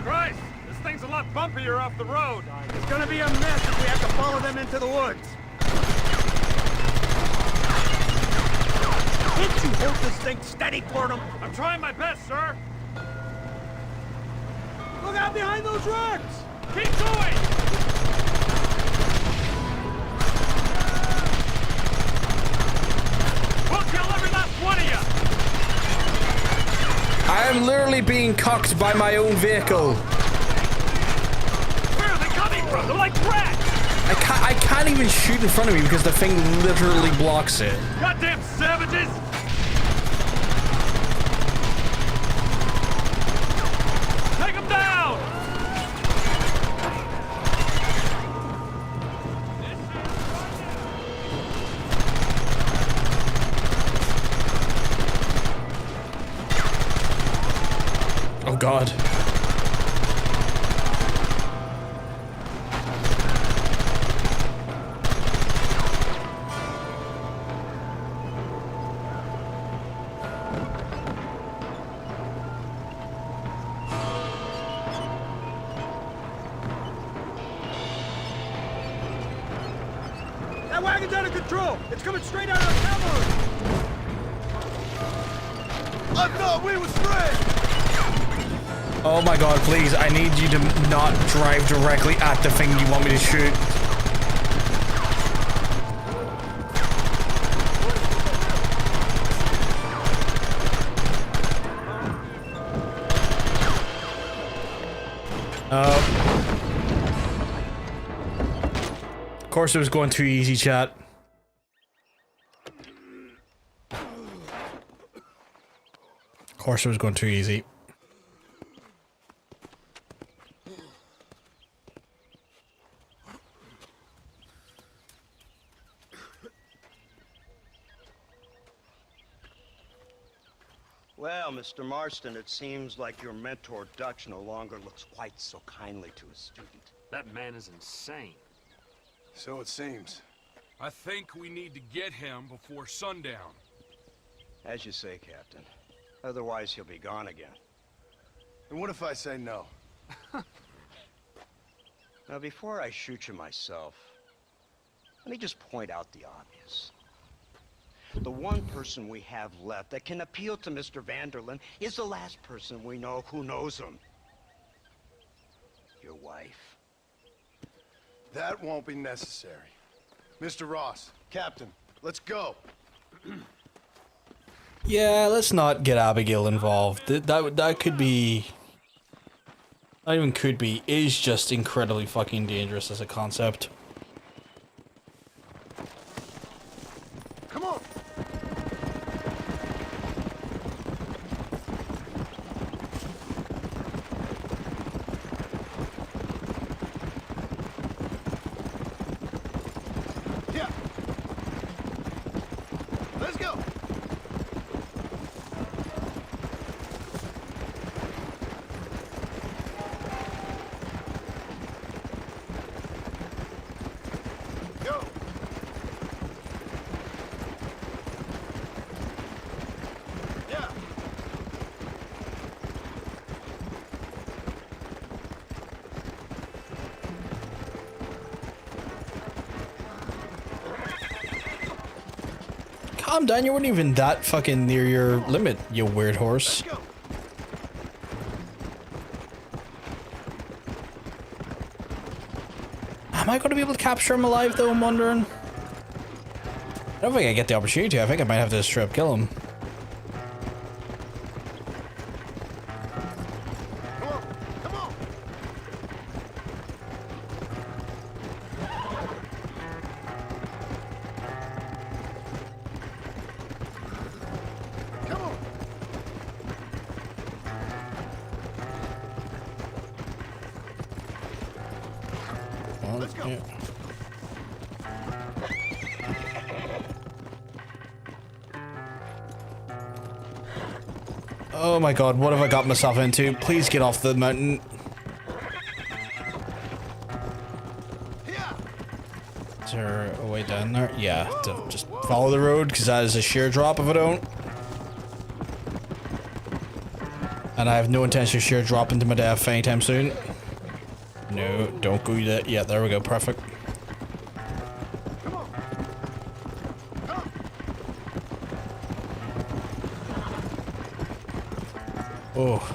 Christ! This thing's a lot bumpier off the road! It's gonna be a mess if we have to follow them into the woods. Can't you hold this thing steady for them? I'm trying my best, sir! Look out behind those rocks! Keep going! We'll kill every last one of you! I am literally being cocked by my own vehicle. Where are they coming from? They're like rats! I can't even shoot in front of me because the thing literally blocks it. Goddamn savages! Take them down! Oh god. That wagon's out of control! It's coming straight out of the cavalry! I thought we was friends! Oh my god, please, I need you to not drive directly at the thing you want me to shoot. Of course it was going too easy, chat. Of course it was going too easy. Well, Mr. Marston, it seems like your mentor Dutch no longer looks quite so kindly to his student. That man is insane. So it seems. I think we need to get him before sundown. As you say, Captain. Otherwise, he'll be gone again. And what if I say no? Now, before I shoot you myself, let me just point out the obvious. The one person we have left that can appeal to Mr. Vanderlyn is the last person we know who knows him. Your wife. That won't be necessary. Mr. Ross, Captain, let's go. Yeah, let's not get Abigail involved. That could be... Not even could be, is just incredibly fucking dangerous as a concept. Come on. Yeah. Let's go. Go. Yeah. Calm down, you weren't even that fucking near your limit, you weird horse. Let's go. Am I going to be able to capture him alive though, I'm wondering? I don't think I get the opportunity to. I think I might have to straight up kill him. Come on. Come on. Come on. Let's go. Yeah. Oh my god, what have I got myself into? Please get off the mountain. Is there a way down there? Yeah, to just follow the road, because that is a sheer drop if I don't. And I have no intention of sheer drop into my death anytime soon. No, don't go that. Yeah, there we go, perfect. Oh.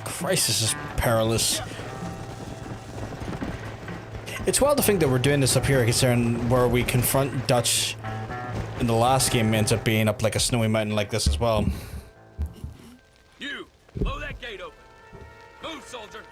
Christ, this is perilous. It's wild to think that we're doing this up here, considering where we confront Dutch in the last game ends up being up like a snowy mountain like this as well. You! Blow that gate open! Move, soldier!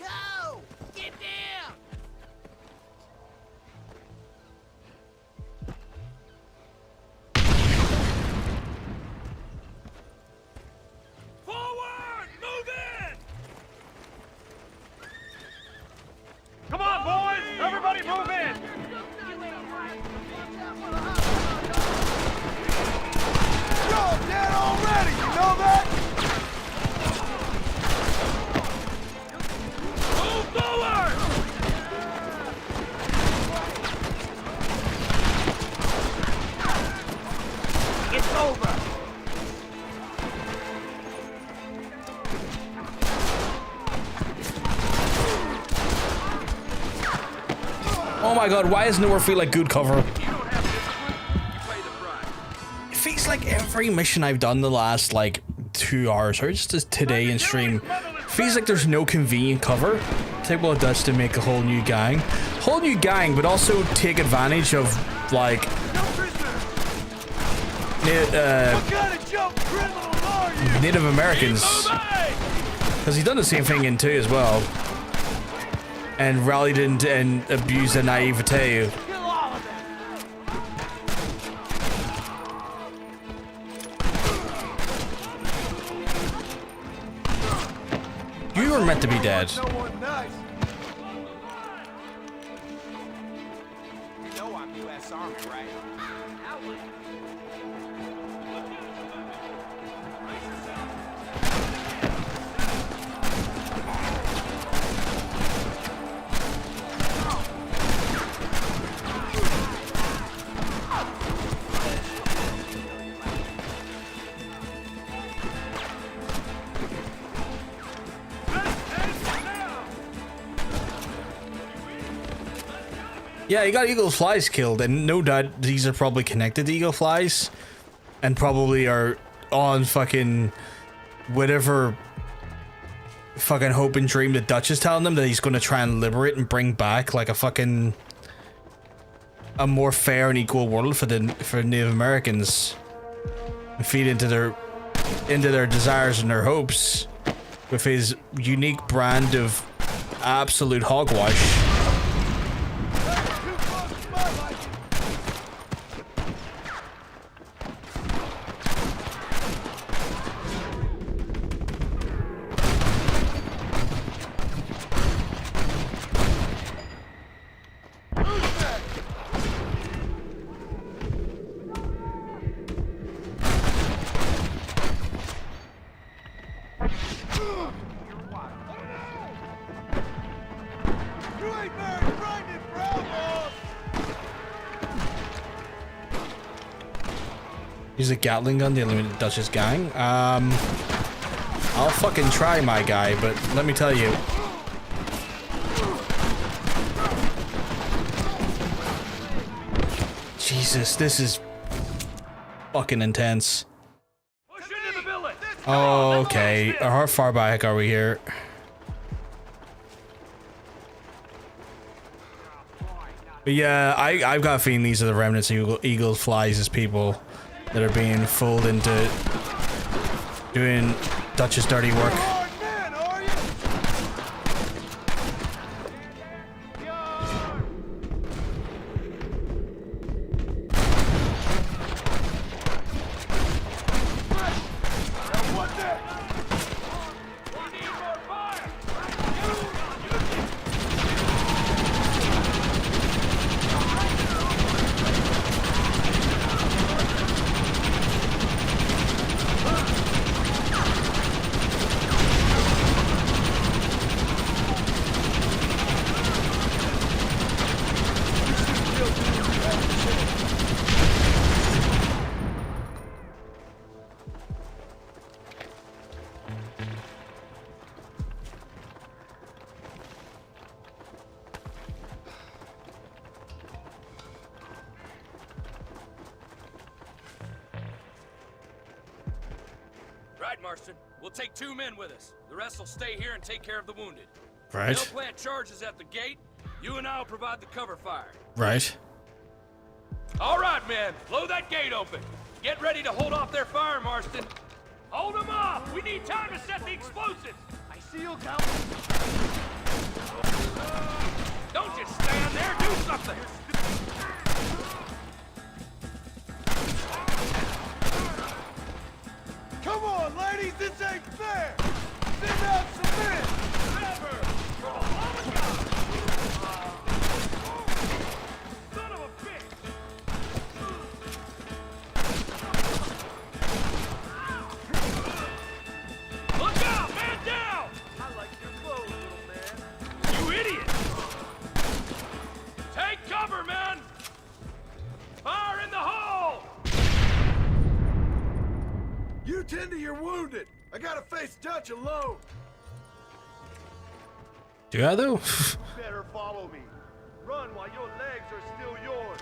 Go! Get down! Forward! Move in! Come on, boys! Everybody move in! You're dead already, you know that? Move forward! It's over. Oh my god, why does nowhere feel like good cover? It feels like every mission I've done the last like 2 hours, or just today in stream, feels like there's no convenient cover. Take what it does to make a whole new gang. Whole new gang, but also take advantage of like Native Americans. Because he's done the same thing in 2 as well. And rallied and abused their naivete. were meant to be dead. No one nice. You know I'm U.S. Army, right? Yeah, he got eagle flies killed, and no doubt these are probably connected to eagle flies, and probably are on fucking whatever fucking hope and dream the Dutch is telling them that he's going to try and liberate and bring back like a more fair and equal world for Native Americans, and feed into their desires and their hopes with his unique brand of absolute hogwash. Use a Gatling gun to eliminate Dutch's gang. I'll fucking try, my guy, but let me tell you. Jesus, this is fucking intense. Oh, okay. How far back are we here? But yeah, I've got a feeling these are the remnants of Eagle Flies as people that are being fooled into doing Dutch's dirty work. Right, Marston. We'll take 2 men with us. The rest will stay here and take care of the wounded. Right. They'll plant charges at the gate. You and I'll provide the cover fire. Right. All right, men. Blow that gate open. Get ready to hold off their fire, Marston. Hold them off. We need time to set the explosives. I see you, Captain. Don't just stand there. Do something. Come on, ladies, this ain't fair! Send out some men! Never! Oh my God! Son of a bitch! Look out! Man down! I like your clothes, little man. You idiot! Take cover, men! Fire in the hole! You tend to your wounded. I gotta face Dutch alone. Do I though? Better follow me. Run while your legs are still yours.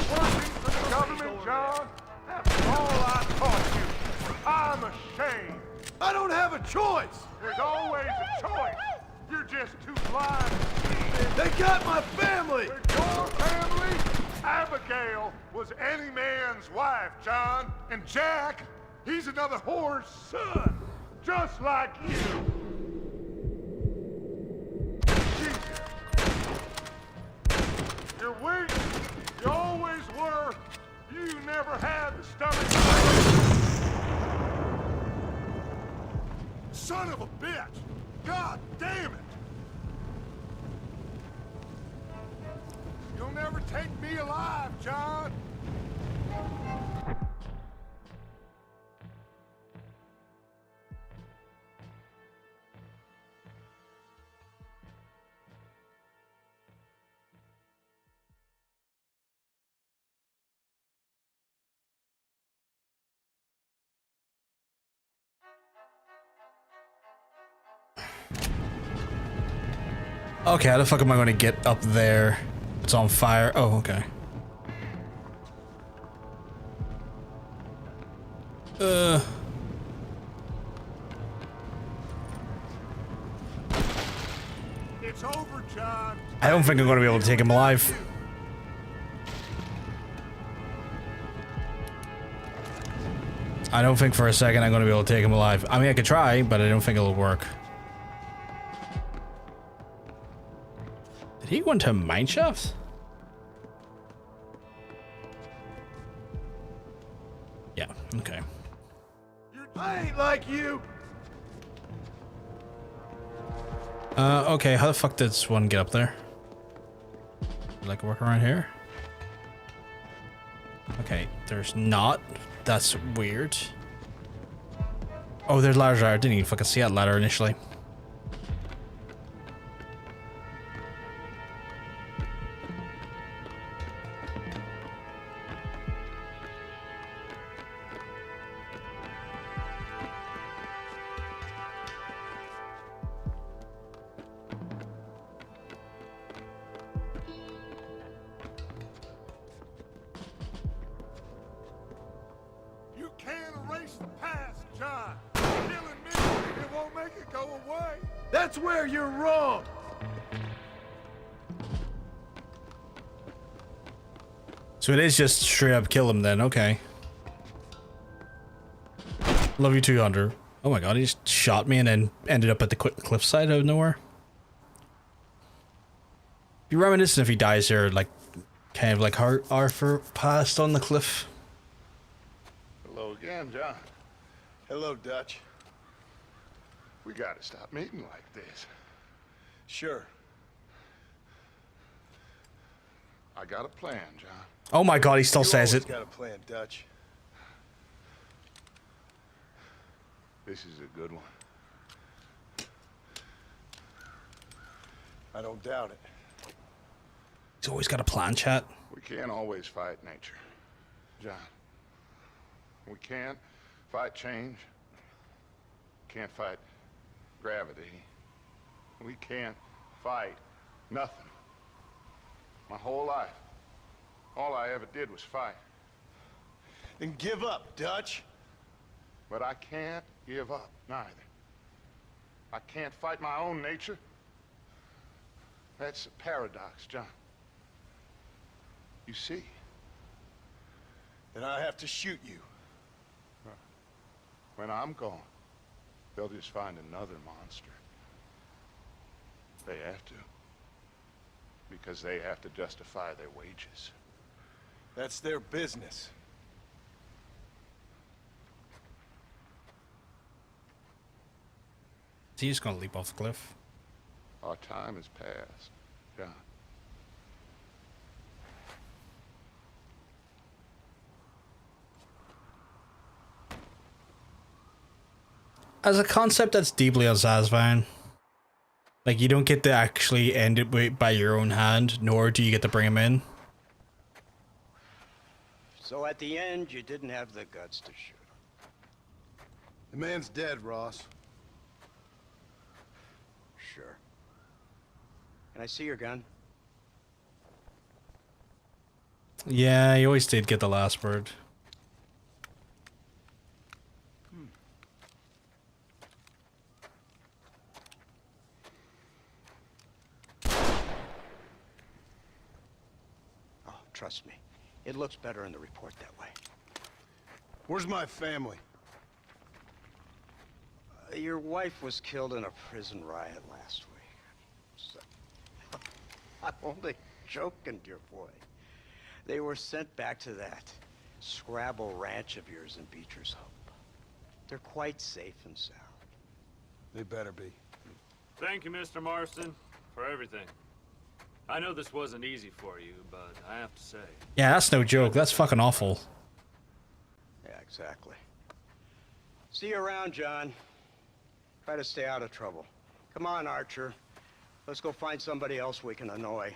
Working for the government, John? After all I taught you, I'm ashamed. I don't have a choice. There's always a choice. You're just too blind to see it. They got my family. Your family? Abigail was any man's wife, John. And Jack, he's another whore's son, just like you. Jesus. You're weak. You always were. never had the stomach. Son of a bitch! God damn it! You'll never take me alive, John. Okay, how the fuck am I going to get up there? It's on fire. Oh, okay. It's over, John. I don't think I'm going to be able to take him alive. I don't think for a second I'm going to be able to take him alive. I mean, I could try, but I don't think it'll work. Did he go into a mine shaft? Yeah, okay. I ain't like you. Okay, how the fuck did this one get up there? Like work around here? Okay, there's not. That's weird. Oh, there's ladders there. I didn't even fucking see that ladder initially. You can't erase the past, John. Killing me, it won't make it go away. That's where you're wrong. So it is just straight up kill him then, okay. Love you too, Hunter. Oh my god, he just shot me and then ended up at the cliffside out of nowhere. Be reminiscent if he dies there, like, kind of like Arthur passed on the cliff. Hello again, John. Hello, Dutch. We gotta stop meeting like this. Sure. I got a plan, John. Oh my god, he still says it. Got a plan, Dutch. This is a good one. I don't doubt it. He's always got a plan, chat. We can't always fight nature, John. We can't fight change. Can't fight gravity. We can't fight nothing. My whole life, all I ever did was fight. Then give up, Dutch. But I can't give up, neither. I can't fight my own nature. That's a paradox, John. You see? Then I have to shoot you. When I'm gone, they'll just find another monster. They have to. Because they have to justify their wages. That's their business. Is he just gonna leap off the cliff? Our time has passed, John. As a concept, that's deeply unsatisfying. Like, you don't get to actually end it by your own hand, nor do you get to bring him in. So at the end, you didn't have the guts to shoot him. The man's dead, Ross. Sure. Can I see your gun? Yeah, he always did get the last word. Oh, trust me. It looks better in the report that way. Where's my family? Your wife was killed in a prison riot last week. So, I'm only joking, dear boy. They were sent back to that Scrabble Ranch of yours in Beecher's Hope. They're quite safe and sound. They better be. Thank you, Mr. Marston, for everything. I know this wasn't easy for you, but I have to say... Yeah, that's no joke. That's fucking awful. Yeah, exactly. See you around, John. Try to stay out of trouble. Come on, Archer. Let's go find somebody else we can annoy.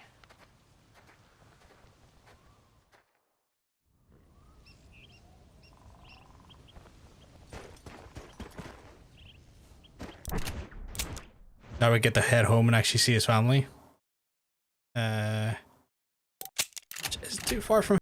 Now we get to head home and actually see his family. It's too far from.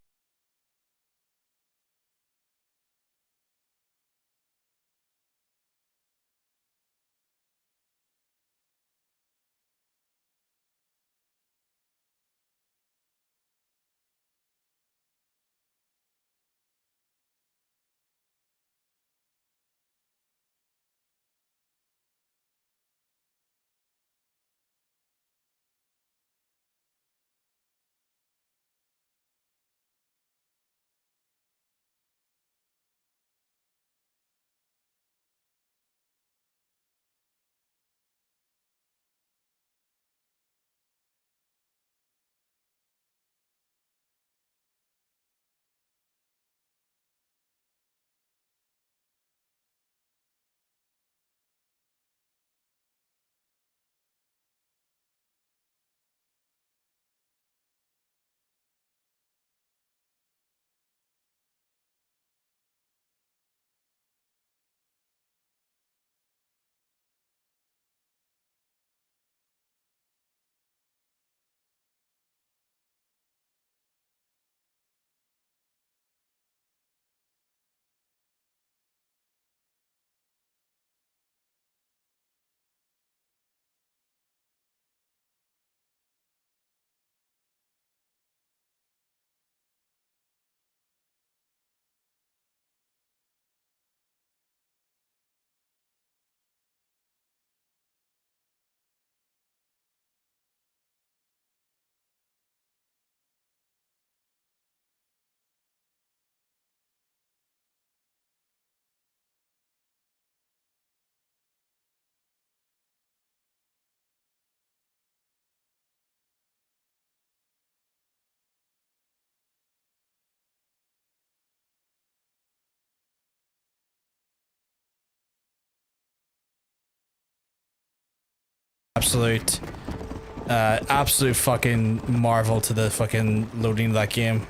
Absolute fucking marvel to the fucking loading of that game.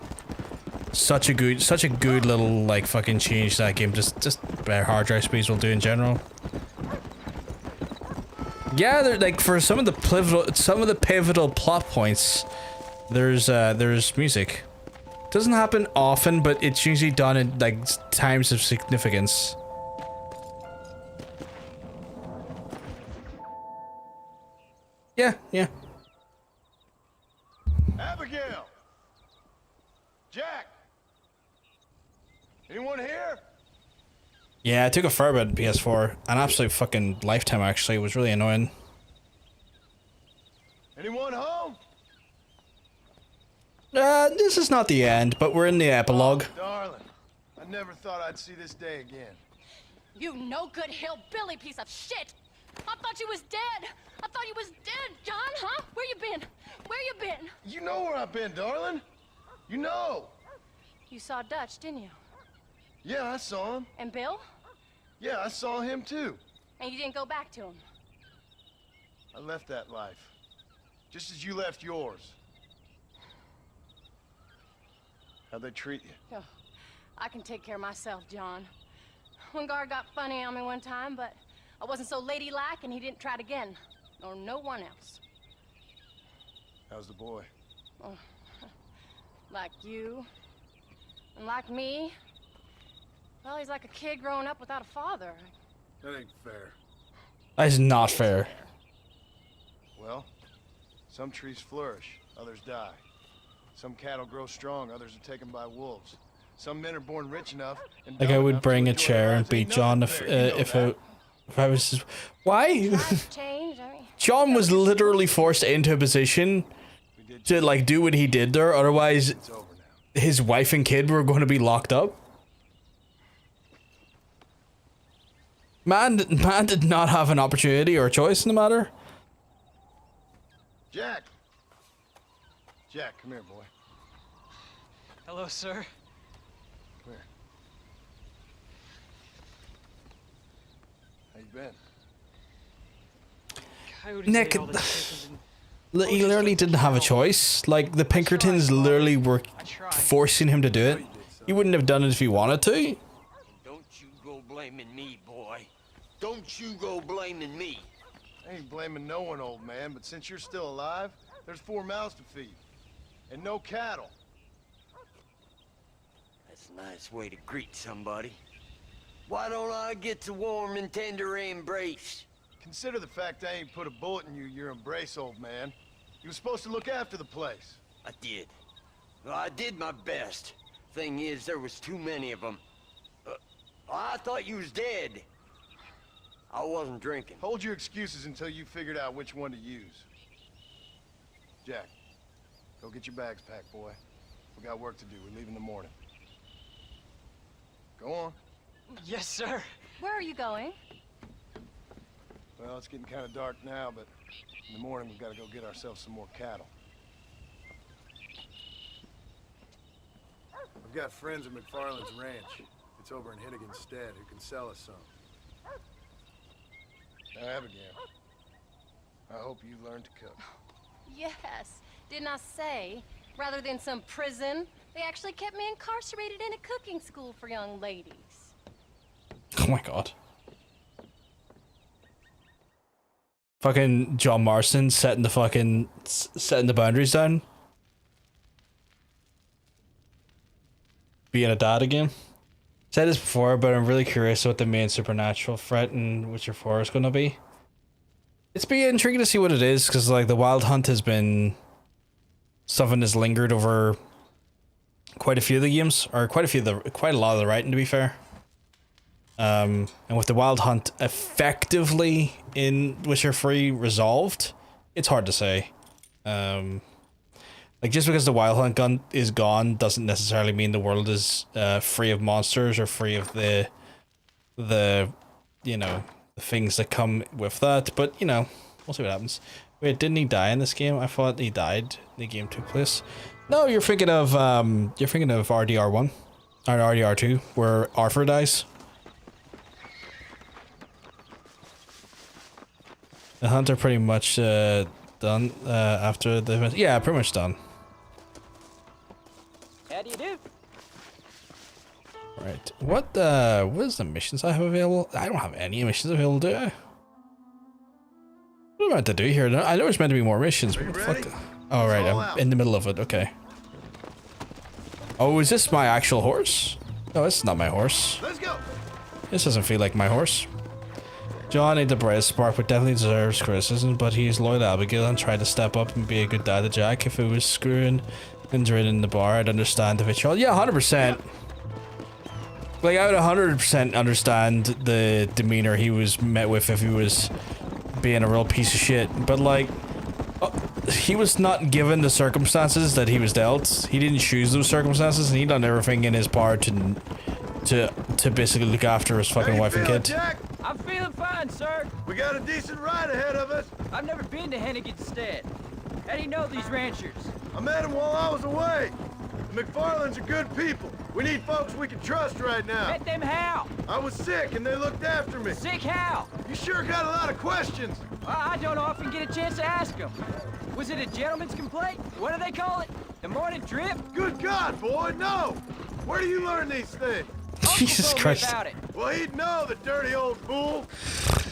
Such a good little like fucking change to that game. Just better hard drive speeds will do in general. Yeah, they're like for some of the pivotal plot points, there's music. Doesn't happen often, but it's usually done in like times of significance. Yeah. Abigail! Jack! Anyone here? Yeah, I took a fair bit in PS4. An absolute fucking lifetime, actually. It was really annoying. Anyone home? This is not the end, but we're in the epilogue. Oh, darling, I never thought I'd see this day again. You no good hillbilly piece of shit! I thought you was dead! I thought you was dead, John, huh? Where you been? Where you been? You know where I've been, darling. You know. You saw Dutch, didn't you? Yeah, I saw him. And Bill? Yeah, I saw him too. And you didn't go back to him? I left that life. Just as you left yours. How'd they treat you? Oh, I can take care of myself, John. One guard got funny on me one time, but I wasn't so ladylike and he didn't try it again. Nor no one else. How's the boy? Oh, like you. And like me. Well, he's like a kid growing up without a father. That ain't fair. That is not fair. Well, some trees flourish, others die. Some cattle grow strong, others are taken by wolves. Some men are born rich enough and like I would bring a chair and beat John if I was just, why? John was literally forced into a position to like do what he did there. Otherwise, his wife and kid were going to be locked up. Man did not have an opportunity or a choice in the matter. Jack. Jack, come here, boy. Hello, sir. Come here. How you been? Coyotes Nick, ate all the chickens and- he literally didn't have a choice. Like, the Pinkertons literally were forcing him to do it. He wouldn't have done it if he wanted to. Don't you go blaming me, boy. Don't you go blaming me. I ain't blaming no one, old man, but since you're still alive, there's 4 mouths to feed. And no cattle. That's a nice way to greet somebody. Why don't I get the warm and tender embrace? Consider the fact I ain't put a bullet in your embrace, old man. You were supposed to look after the place. I did. Well, I did my best. Thing is, there was too many of them. I thought you was dead. I wasn't drinking. Hold your excuses until you figured out which one to use. Jack, go get your bags packed, boy. We got work to do. We leave in the morning. Go on. Yes, sir. Where are you going? Well, it's getting kind of dark now, but in the morning we've got to go get ourselves some more cattle. I've got friends at McFarland's ranch. It's over in Hennigan's stead who can sell us some. Now, Abigail, I hope you learned to cook. Yes. Didn't I say, rather than some prison, they actually kept me incarcerated in a cooking school for young ladies. Oh my god. Fucking John Marston setting the boundaries down. Being a dad again. Said this before, but I'm really curious what the main supernatural threat in Witcher 4 is going to be. It's been intriguing to see what it is, because like the Wild Hunt has been something that's lingered over quite a few of the games, or quite a lot of the writing, to be fair. And with the Wild Hunt effectively in Witcher 3 resolved, it's hard to say. Like, just because the Wild Hunt gun is gone doesn't necessarily mean the world is free of monsters or free of the you know, the things that come with that. But, you know, we'll see what happens. Wait, didn't he die in this game? I thought he died. The game took place. No, you're thinking of RDR1 or RDR2, where Arthur dies. The hunt are pretty much done after the event. Yeah, pretty much done. How do you do? Right. What is the missions I have available? I don't have any missions available, do I? What am I meant to do here? I know there's meant to be more missions, but fuck. Oh, right, I'm in the middle of it. Okay. Oh, is this my actual horse? No, it's not my horse. Let's go. This doesn't feel like my horse. John ain't the brightest spark, but definitely deserves criticism, but he's loyal to Abigail and tried to step up and be a good dad to Jack. If it was screwing and draining the bar, I'd understand the vitriol. Yeah, 100%. Like, I would 100% understand the demeanor he was met with if he was being a real piece of shit. But, like, he was not given the circumstances that he was dealt. He didn't choose those circumstances, and he done everything in his power to basically look after his fucking wife and kid. Jack? I'm feeling fine, sir. We got a decent ride ahead of us. I've never been to Hennigan's stead. How do you know these ranchers? I met them while I was away. The McFarlands are good people. We need folks we can trust right now. Met them how? I was sick and they looked after me. Sick how? You sure got a lot of questions. Well, I don't often get a chance to ask them. Was it a gentleman's complaint? What do they call it? The morning drip? Good God, boy, no! Where do you learn these things? Jesus Christ. Well, he'd know, the dirty old fool.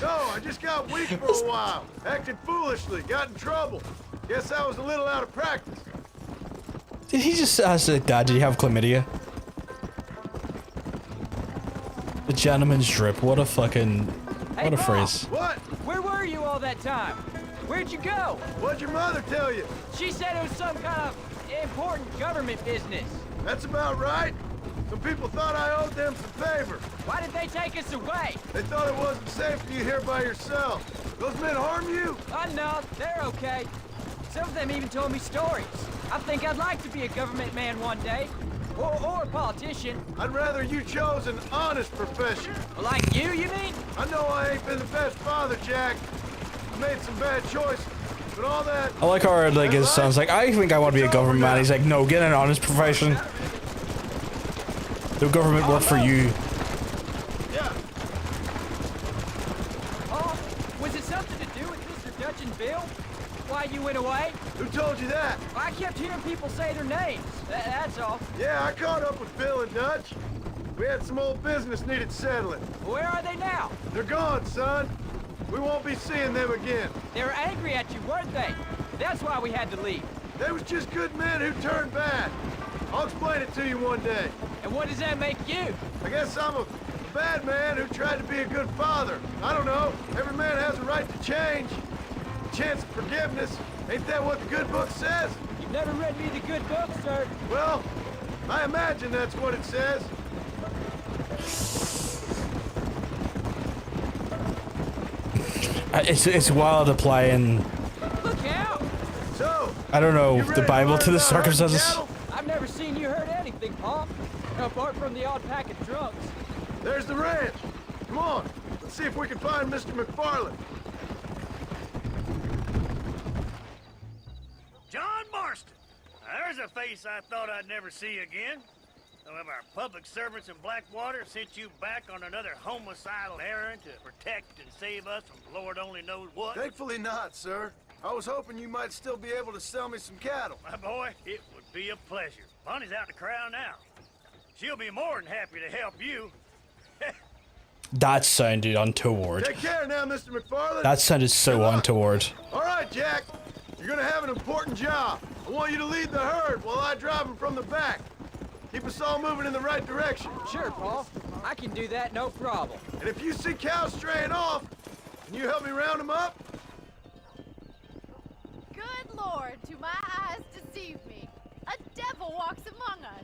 No, I just got weak for a while. Acted foolishly, got in trouble. Guess I was a little out of practice. Did he just ask Dad, did you have chlamydia? The gentleman's drip. What a fucking... What a phrase. What? Where were you all that time? Where'd you go? What'd your mother tell you? She said it was some kind of important government business. That's about right. Some people thought I owed them some favor. Why did they take us away? They thought it wasn't safe for you here by yourself. Those men harm you? No, they're okay. Some of them even told me stories. I think I'd like to be a government man one day. Or a politician. I'd rather you chose an honest profession. Like you mean? I know I ain't been the best father, Jack. I made some bad choices, but all that... I like how like his son's like, I think I want to be a government man. He's like, no, get an honest profession. Do government work for you. Yeah. Oh, was it something to do with Mr. Dutch and Bill? Why you went away? Who told you that? I kept hearing people say their names. That's all. Yeah, I caught up with Bill and Dutch. We had some old business needed settling. Where are they now? They're gone, son. We won't be seeing them again. They were angry at you, weren't they? That's why we had to leave. They was just good men who turned bad. I'll explain it to you one day. And what does that make you? I guess I'm a bad man who tried to be a good father. I don't know. Every man has a right to change. A chance of forgiveness. Ain't that what the good book says? You've never read me the good book, sir. Well, I imagine that's what it says. It's wild applying, Look out! So, I don't know, the Bible to the circumstances. I've never seen you hurt anything, Paul. Apart from the odd pack of drunks. There's the ranch. Come on, let's see if we can find Mr. McFarland. John Marston. There's a face I thought I'd never see again. Some of our public servants in Blackwater sent you back on another homicidal errand to protect and save us from Lord only knows what. Thankfully not, sir. I was hoping you might still be able to sell me some cattle. My boy, it would be a pleasure. Bonnie's out to corral now. She'll be more than happy to help you. That sounded untoward. Take care now, Mr. McFarland. That sounded so untoward. All right, Jack. You're gonna have an important job. I want you to lead the herd while I drive them from the back. Keep us all moving in the right direction. Sure, Paul. I can do that, no problem. And if you see cows straying off, can you help me round them up? Good Lord, do my eyes deceive me? A devil walks among us.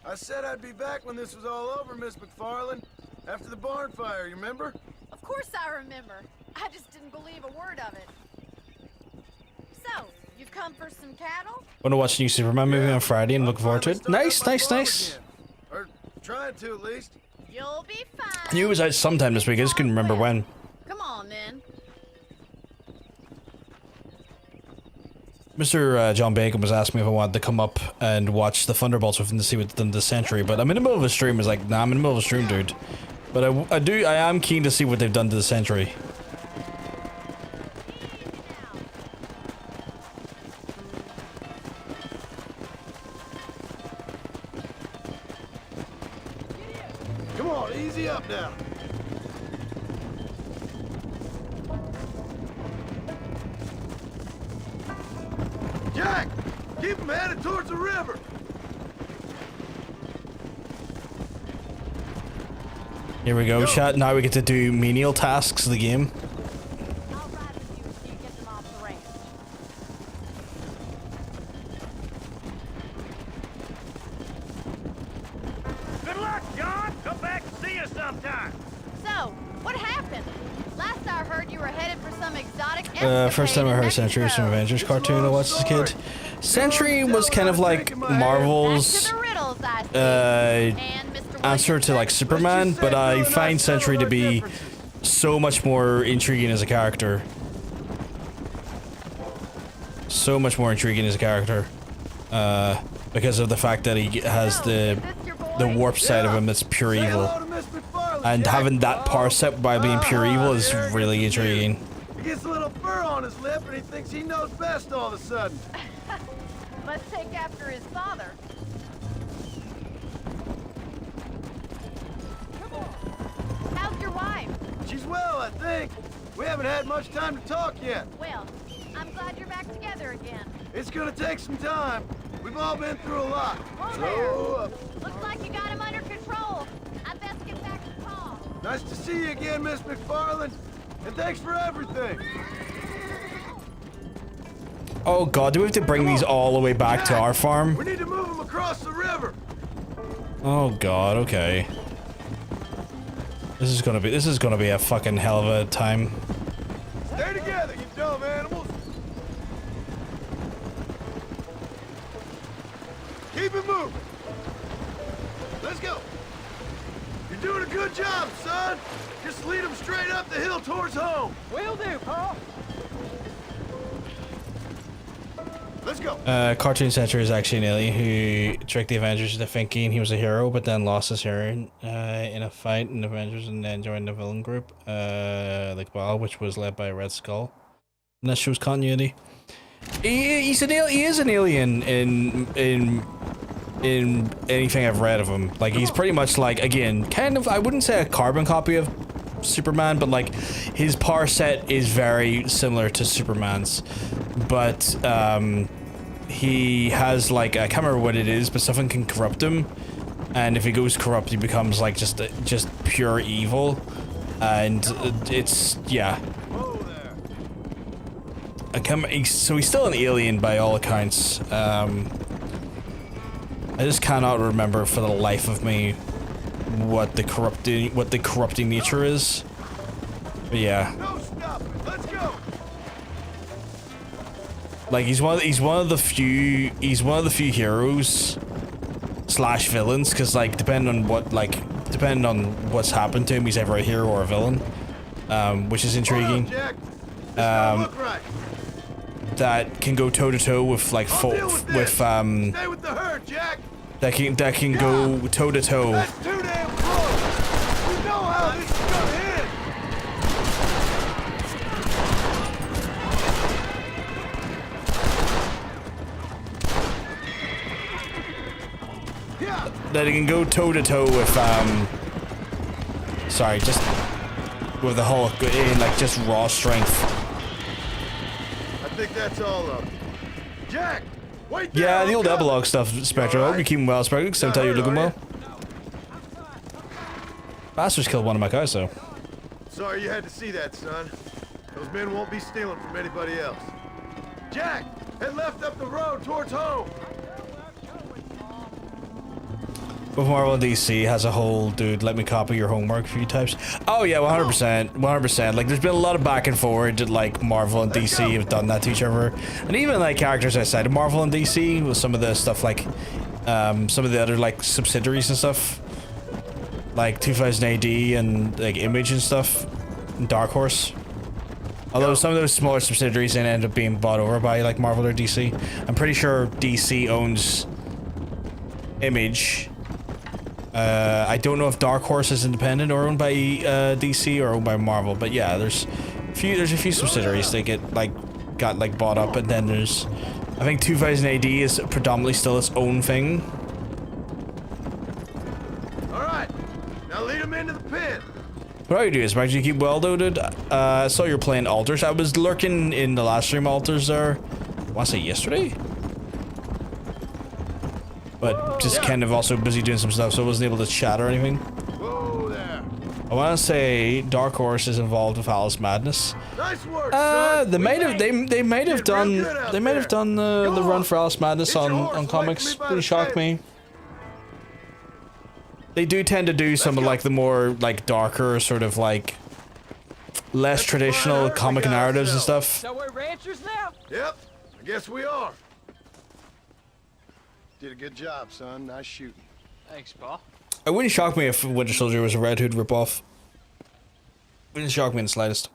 I said I'd be back when this was all over, Miss McFarland. After the barn fire, you remember? Of course I remember. I just didn't believe a word of it. So, you've come for some cattle? Want to watch the new Superman movie on Friday and look forward to it. Nice, nice, nice. Or trying to, at least. You'll be fine. I knew it was out sometime this week. I just couldn't remember when. Come on, then. Mr. John Bacon was asking me if I wanted to come up and watch the Thunderbolts with him to see what they've done this century, but I'm in the middle of a stream. I was like, nah, I'm in the middle of a stream, dude. But I am keen to see what they've done to the century. Come on, easy up now. Jack, keep them headed towards the river. Here we go, chat. Now we get to do menial tasks of the game. I'll ride with you until you get them off the ranch. Good luck, John. Come back and see us sometime. So, what happened? Last I heard you were headed for some exotic First time I heard Sentry was some Avengers cartoon I watched as a kid. Sentry was kind of like Marvel's answer to like Superman, but I find Sentry to be so much more intriguing as a character. So much more intriguing as a character. Because of the fact that he has the warp side of him that's pure evil. And having that power set by being pure evil is really intriguing. He gets a little fur on his lip and he thinks he knows best all of a sudden. Let's take after his father. Come on. How's your wife? She's well, I think. We haven't had much time to talk yet. Well, I'm glad you're back together again. It's gonna take some time. We've all been through a lot. Looks like you got him under control. I best get back to Paul. Nice to see you again, Miss McFarland. And thanks for everything. Oh god, do we have to bring these all the way back to our farm? We need to move them across the river. Oh god, okay. This is gonna be a fucking hell of a time. Stay together, you dumb animals. Keep it moving. Let's go. You're doing a good job, son. Just lead them straight up the hill towards home. Will do, Paul. Let's go. Cartoon Center is actually an alien who tricked the Avengers into thinking he was a hero, but then lost his hearing in a fight in Avengers, and then joined the villain group, which was led by Red Skull. And that shows continuity. He is an alien in anything I've read of him. Like, he's pretty much like, again, kind of, I wouldn't say a carbon copy of Superman, but like his power set is very similar to Superman's, but he has like, I can't remember what it is, but something can corrupt him, and if he goes corrupt he becomes like just pure evil, and it's, yeah. So he's still an alien by all accounts. I just cannot remember for the life of me what the corrupting nature is. But yeah. No stopping. Let's go. Like, he's one of the few heroes slash villains, because like depending on what's happened to him, he's either a hero or a villain, which is intriguing. That can go toe to toe with like Stay with the herd, Jack. that can go toe to toe. That's too damn close. You know how this is gonna end. That it can go toe to toe with sorry, just with the Hulk in like just raw strength. I think that's all of them. Jack, wait there. Yeah, the old epilogue stuff, Spectre. I hope you're keeping well, Spectre, because I tell you you're looking well. Bastards killed one of my guys, though. Sorry you had to see that, son. Those men won't be stealing from anybody else. Jack, head left up the road towards home. Both Marvel and DC has a whole, dude, let me copy your homework a few times. Oh yeah, 100%, 100%. Like, there's been a lot of back and forward that, like, Marvel and DC have done that to each other. And even, like, characters outside of Marvel and DC with some of the stuff, like, some of the other, like, subsidiaries and stuff. Like 2000 AD and, like, Image and stuff. And Dark Horse. Although some of those smaller subsidiaries then end up being bought over by, like, Marvel or DC. I'm pretty sure DC owns Image. I don't know if Dark Horse is independent or owned by DC or owned by Marvel, but yeah, there's a few subsidiaries that got bought up, and then there's, I think 2000 AD is predominantly still its own thing. All right, now lead them into the pen. What are you doing? Is you keep well though, dude? I saw you were playing Altars. I was lurking in the last stream Altars there. I want to say yesterday. But just kind of also busy doing some stuff, so I wasn't able to chat or anything. Whoa there. I want to say Dark Horse is involved with Alice Madness. Nice work, son. They might have done the run for Alice Madness on comics. Really shocked me. They do tend to do some of like the more like darker, sort of like less traditional comic narratives and stuff. So we're ranchers now? Yep, I guess we are. Did a good job, son. Nice shooting. Thanks, Paul. It wouldn't shock me if Winter Soldier was a Red Hood ripoff. Wouldn't shock me in the slightest.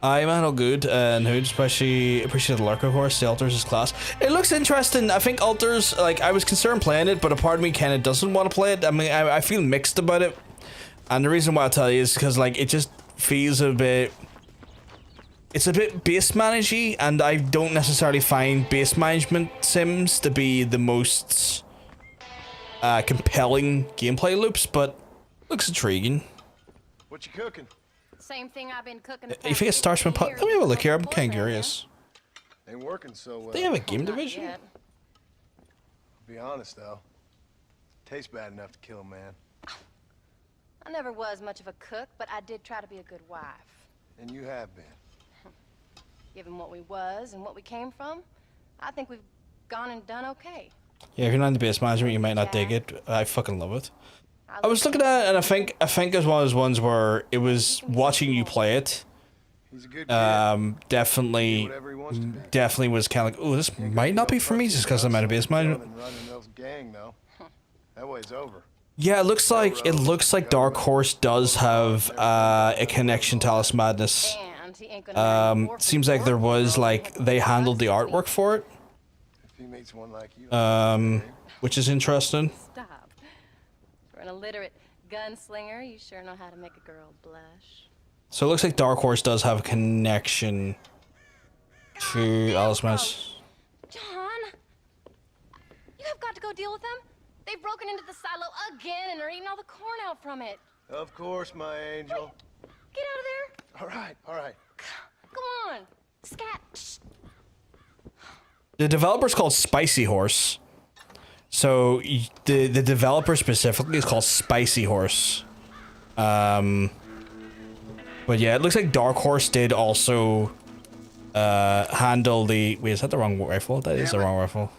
I'm all good, and Hood, especially appreciate the Lurker horse. The Altars is class. It looks interesting. I think Altars, like, I was concerned playing it, but a part of me kind of doesn't want to play it. I mean, I feel mixed about it, and the reason why I tell you is because, like, it just feels a bit. It's a bit base managey, and I don't necessarily find base management sims to be the most compelling gameplay loops, but looks intriguing. What you cooking? Same thing I've been cooking. You think it starts from? Let me have a look here. I'm kind of curious. Ain't working so well. They have a game division. I'll be honest though, tastes bad enough to kill a man. I never was much of a cook, but I did try to be a good wife. And you have been. Given what we was and what we came from, I think we've gone and done okay. Yeah, if you're not in the base management, you might not dig it. I fucking love it. I was looking at it, and I think it was one of those ones where it was watching you play it, He's a good definitely was kind of like, oh, this might not be for me just because I'm out of base management. Gang, though. That way's over. Yeah, it looks like Dark Horse does have a connection to Alice Madness. Seems like there was like they handled the artwork for it. If he meets one like you, Which is interesting. Stop. For an illiterate gunslinger, you sure know how to make a girl blush. So it looks like Dark Horse does have a connection to Alice Madness. John, you have got to go deal with them. They've broken into the silo again and are eating all the corn out from it. Of course, my angel. Get out of there. All right, all right. Go on. Scat. Shh. The developer's called Spicy Horse. So the developer specifically is called Spicy Horse. But yeah, it looks like Dark Horse did also handle the... Wait, is that the wrong rifle? That is the wrong rifle.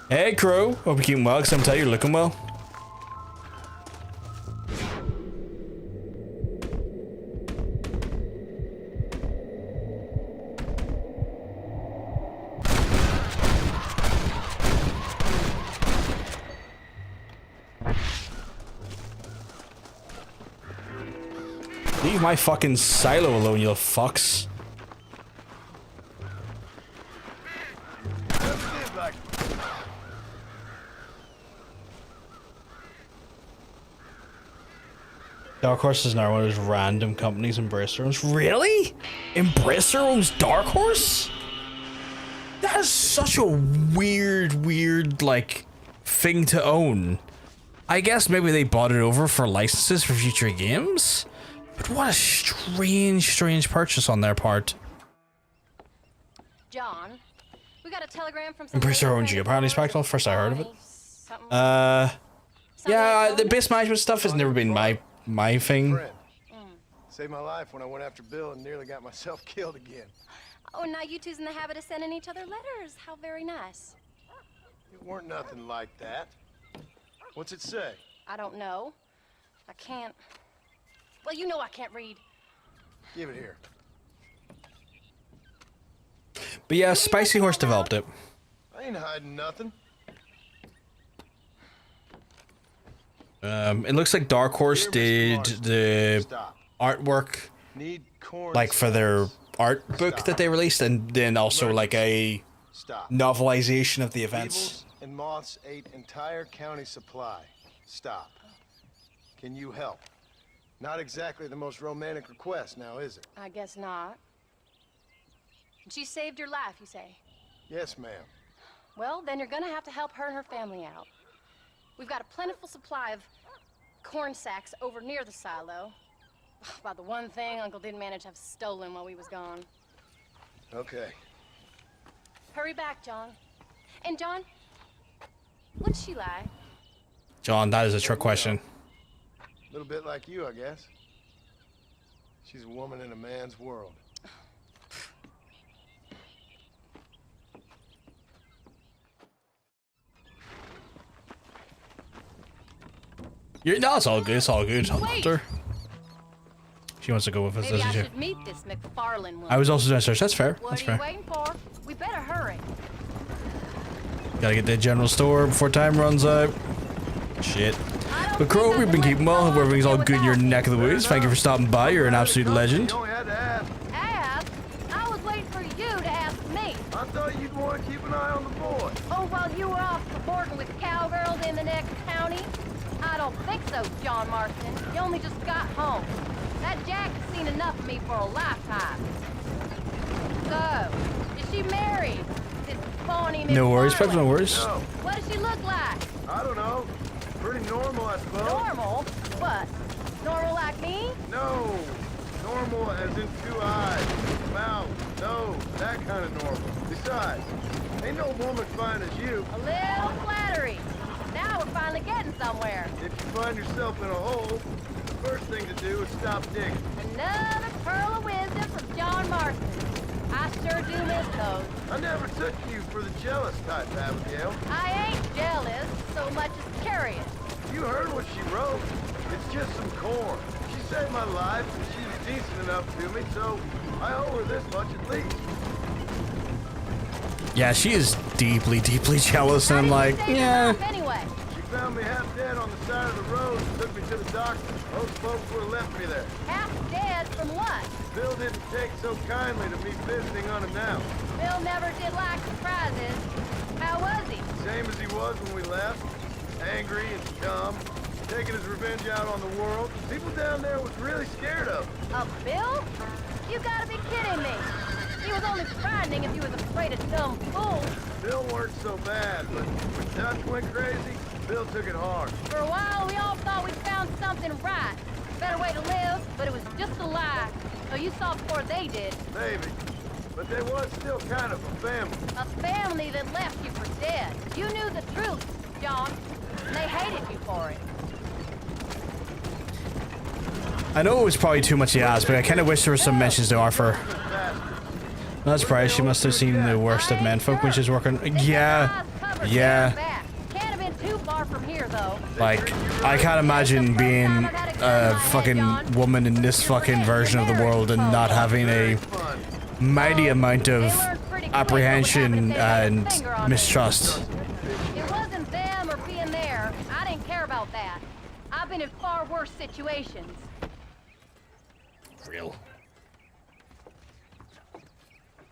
Hey, Crow. Hope you're keeping well, because I'm telling you, you're looking well. Leave my fucking silo alone, you little fucks. Dark Horse is now one of those random companies Embracer owns. Really? Embracer owns Dark Horse? That is such a weird, like, thing to own. I guess maybe they bought it over for licenses for future games? But what a strange purchase on their part. John, we got a telegram from Embracer owns you. Apparently Spectral. First I heard of it. Yeah, the base management stuff has never been my thing. Saved my life when I went after Bill and nearly got myself killed again. Oh, now you two's in the habit of sending each other letters. How very nice. It weren't nothing like that. What's it say? I don't know. I can't. Well, you know I can't read. Give it here. But yeah, Spicy Horse developed it. I ain't hiding nothing. It looks like Dark Horse did the artwork, like for their art book that they released, and then also like a novelization of the events. Weevils and moths ate entire county supply. Stop. Can you help? Not exactly the most romantic request, now is it? I guess not. She saved your life, you say? Yes, ma'am. Well, then you're gonna have to help her and her family out. We've got a plentiful supply of corn sacks over near the silo. About the one thing Uncle didn't manage to have stolen while we was gone. Okay. Hurry back, John. And John, what'd she lie? John, that is a trick question. A little bit like you, I guess. She's a woman in a man's world. No, it's all good. It's all good. Hunter. She wants to go with us, Maybe doesn't I she? should meet this McFarlane woman. I was also doing search. That's fair. What That's are fair. you waiting for? We better hurry. Gotta get to the general store before time runs out. Shit. But Crow, we've been keeping well. Hope everything's all good in your neck of the woods. Thank you for stopping by. You're an absolute legend. Ask? I was waiting for you to ask me. I thought you'd want to keep an eye on the boy. Oh, while you were off cavorting with cowgirls in the next county? I don't think so, John Marston. You only just got home. That Jack has seen enough of me for a lifetime. So, is she married? This phony Miss No worries, Marlin? no worries. No, What does she look like? I don't know. Pretty normal, I suppose. Normal? What? Normal like me? No. Normal as in 2 eyes, mouth, nose, that kind of normal. Besides, ain't no woman fine as you. A little flattery. Now we're finally getting somewhere. If you find yourself in a hole, the first thing to do is stop digging. Another pearl of wisdom from John Marston. I sure do miss those. I never took you for the jealous type, Abigail. I ain't jealous so much as curious. You heard what she wrote. It's just some corn. She saved my life, and she was decent enough to me, so I owe her this much at least. Yeah, she is deeply, deeply jealous, and I'm like, yeah. Anyway. She found me half dead on the side of the road and took me to the doctor. Those folks would have left me there. Half dead from what? Bill didn't take so kindly to me visiting unannounced. Bill never did like surprises. How was he? Same as he was when we left. Angry and dumb. Taking his revenge out on the world. People down there was really scared of him. Of Bill? You gotta be kidding me. He was only frightening if you was afraid of dumb fools. Bill weren't so bad, but when Dutch went crazy, Bill took it hard. For a while, we all thought we'd found something right. Better way to live, but it was just a lie. So you saw before they did. Maybe. But they was still kind of a family. A family that left you for dead. You knew the truth, John. And they hated you for it. I know it was probably too much to ask, but I kind of wish there were some mentions to Arthur. Not surprised, she must have seen the worst of menfolk when she's working. Yeah, yeah. Can't have been too far from here, though. Like, I can't imagine being a fucking woman in this fucking version of the world and not having a mighty amount of apprehension and mistrust. It wasn't them or being there. I didn't care about that. I've been in far worse situations. Real.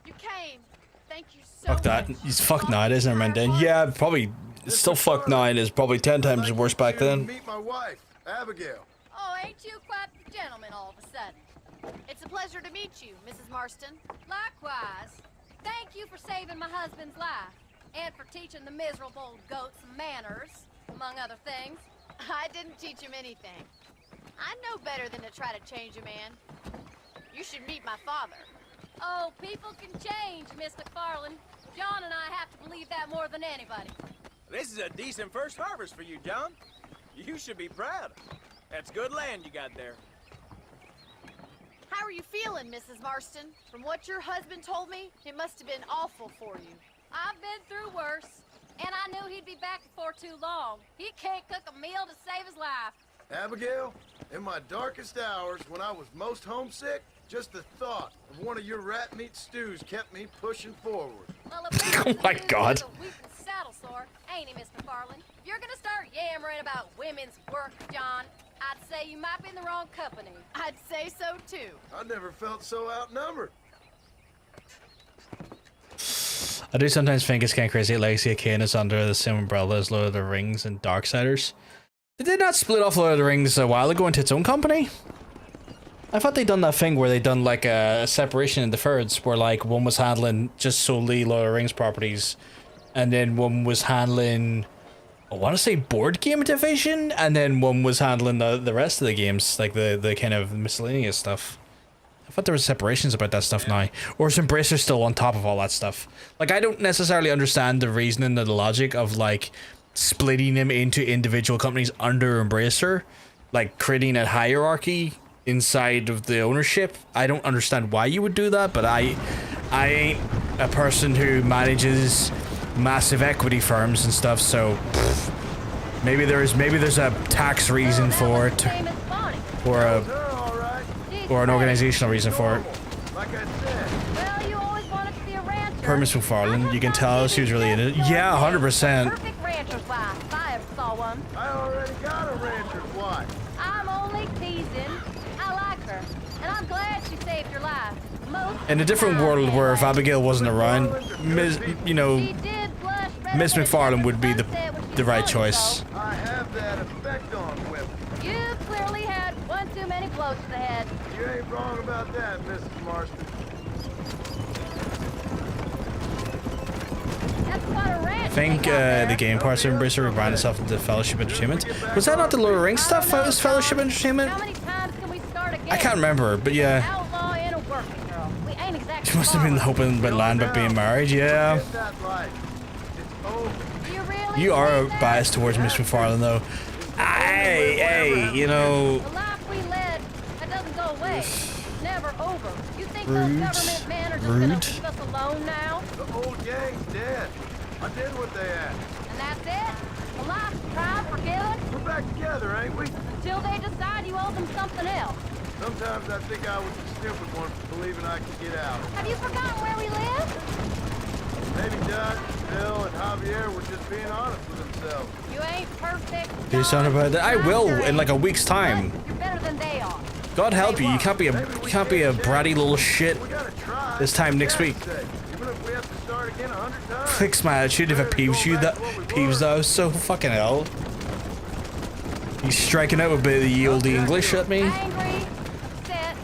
You came. Thank you so Fuck that. He's fuck night, isn't it, man? Then yeah, probably still fuck night is probably 10 times worse back then. Meet my wife, Abigail. Oh, ain't you quite the gentleman all of a sudden? It's a pleasure to meet you, Mrs. Marston. Likewise. Thank you for saving my husband's life. And for teaching the miserable goat some manners, among other things. I didn't teach him anything. I know better than to try to change a man. You should meet my father. Oh, people can change, Miss McFarland. John and I have to believe that more than anybody. This is a decent first harvest for you, John. You should be proud. That's good land you got there. How are you feeling, Mrs. Marston? From what your husband told me, it must have been awful for you. I've been through worse, and I knew he'd be back before too long. He can't cook a meal to save his life. Abigail, in my darkest hours, when I was most homesick, just the thought of one of your rat meat stews kept me pushing forward. Well, Oh my God. Saddle sore, ain't he, Miss McFarland? If you're gonna start yammering about women's work, John, I'd say you might be in the wrong company. I'd say so, too. I never felt so outnumbered. I do sometimes think it's kind of crazy. Legacy of Kain is under the same umbrella as Lord of the Rings and Darksiders. Did they not split off Lord of the Rings a while ago into its own company? I thought they'd done that thing where they'd done like a separation in the thirds, where like one was handling just solely Lord of the Rings properties, and then one was handling, I want to say board game division, and then one was handling the rest of the games, like the kind of miscellaneous stuff. I thought there was separations about that stuff now. Or is Embracer still on top of all that stuff? Like, I don't necessarily understand the reasoning or the logic of, like, splitting them into individual companies under Embracer. Like, creating a hierarchy inside of the ownership. I don't understand why you would do that, but I ain't a person who manages massive equity firms and stuff, so... maybe there's a tax reason for it. Or an organizational reason for it. Like I said. Well, you always wanted to be a rancher. Per Miss McFarland, you can tell she was really in it. Yeah, 100%. Perfect rancher's wife, if I ever saw one. I already got a rancher's wife. I'm only teasing. I like her, and I'm glad she saved your life. In a different world where if Abigail wasn't around, Miss McFarland would be the right choice. I have that effect on women. You clearly had one too many blows to the head. You ain't wrong about that, Mrs. Marston. I think the game parts of Embracer rebrand itself into Fellowship Entertainment. Was that not the Lord of the Rings stuff? That was Fellowship Entertainment? I can't remember, but yeah. She must have been hoping about land but being married, yeah. You are biased towards Miss McFarlane, though. Hey, you know. The life we led, that doesn't go away. It's never over. You think those Rude. government men are just gonna leave us alone now? The old gang's dead. I did what they asked. And that's it? A life crime forgiven? We're back together, ain't we? Until they decide you owe them something else. Sometimes I think I was the stupid one for believing I could get out. Have you forgotten where we live? Maybe Doug, Bill, and Javier were just being honest with themselves. You ain't perfect. Do something about that. I will in like a week's time. You're better than they are. God help you. You can't be a bratty little shit this time next week. Even if we have to start again 100 times. Fix my attitude if it peeves you. That peeves though. So fucking hell. He's striking out a bit of the old English at me. Angry, upset.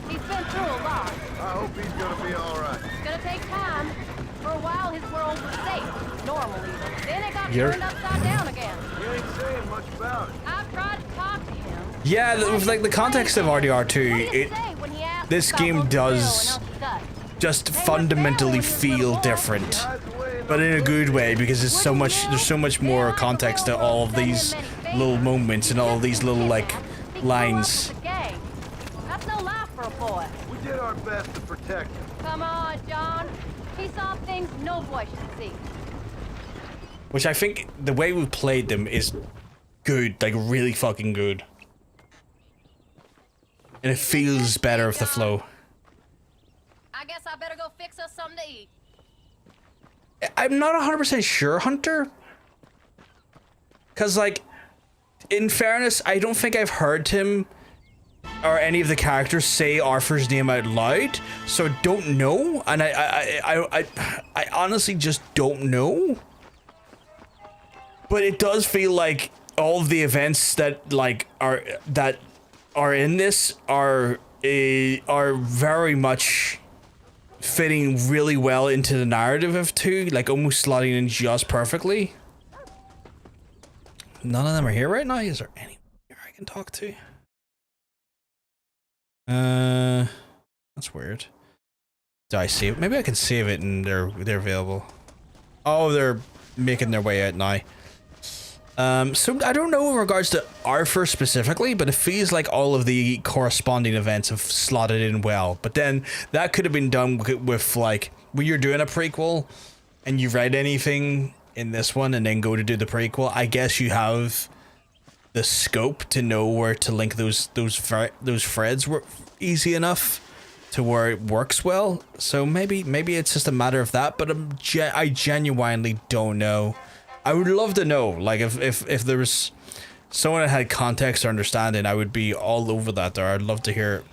He's been through a lot. I hope he's gonna be all right. It's gonna take time. For a while, his world was safe, normal even. Then it got You're- turned upside down again. You ain't saying much about it. I've tried to talk to him. Yeah, with like the context of RDR2, this game does just fundamentally feel different, but in a good way because there's so much more context to all of these little moments and all of these little like lines. That's no life for a boy. We did our best to protect him. Come on, John. He saw things no boy should see. Which I think the way we played them is good, like really fucking good. And it feels better with the flow. I guess I better go fix us something to eat. I'm not 100% sure, Hunter. Because, like, in fairness, I don't think I've heard him or any of the characters say Arthur's name out loud, so don't know. And I honestly just don't know. But it does feel like all of the events that like are in this are very much fitting really well into the narrative of 2, like almost slotting in just perfectly. None of them are here right now. Is there anyone here I can talk to? That's weird. Do I save? Maybe I can save it and they're available. Oh, they're making their way out now. So I don't know in regards to Arthur specifically, but it feels like all of the corresponding events have slotted in well. But then that could have been done with like when you're doing a prequel and you read anything in this one and then go to do the prequel. I guess you have the scope to know where to link those threads were easy enough to where it works well. So maybe it's just a matter of that. But I genuinely don't know. I would love to know, like, if there was someone that had context or understanding, I would be all over that there. I'd love to hear it.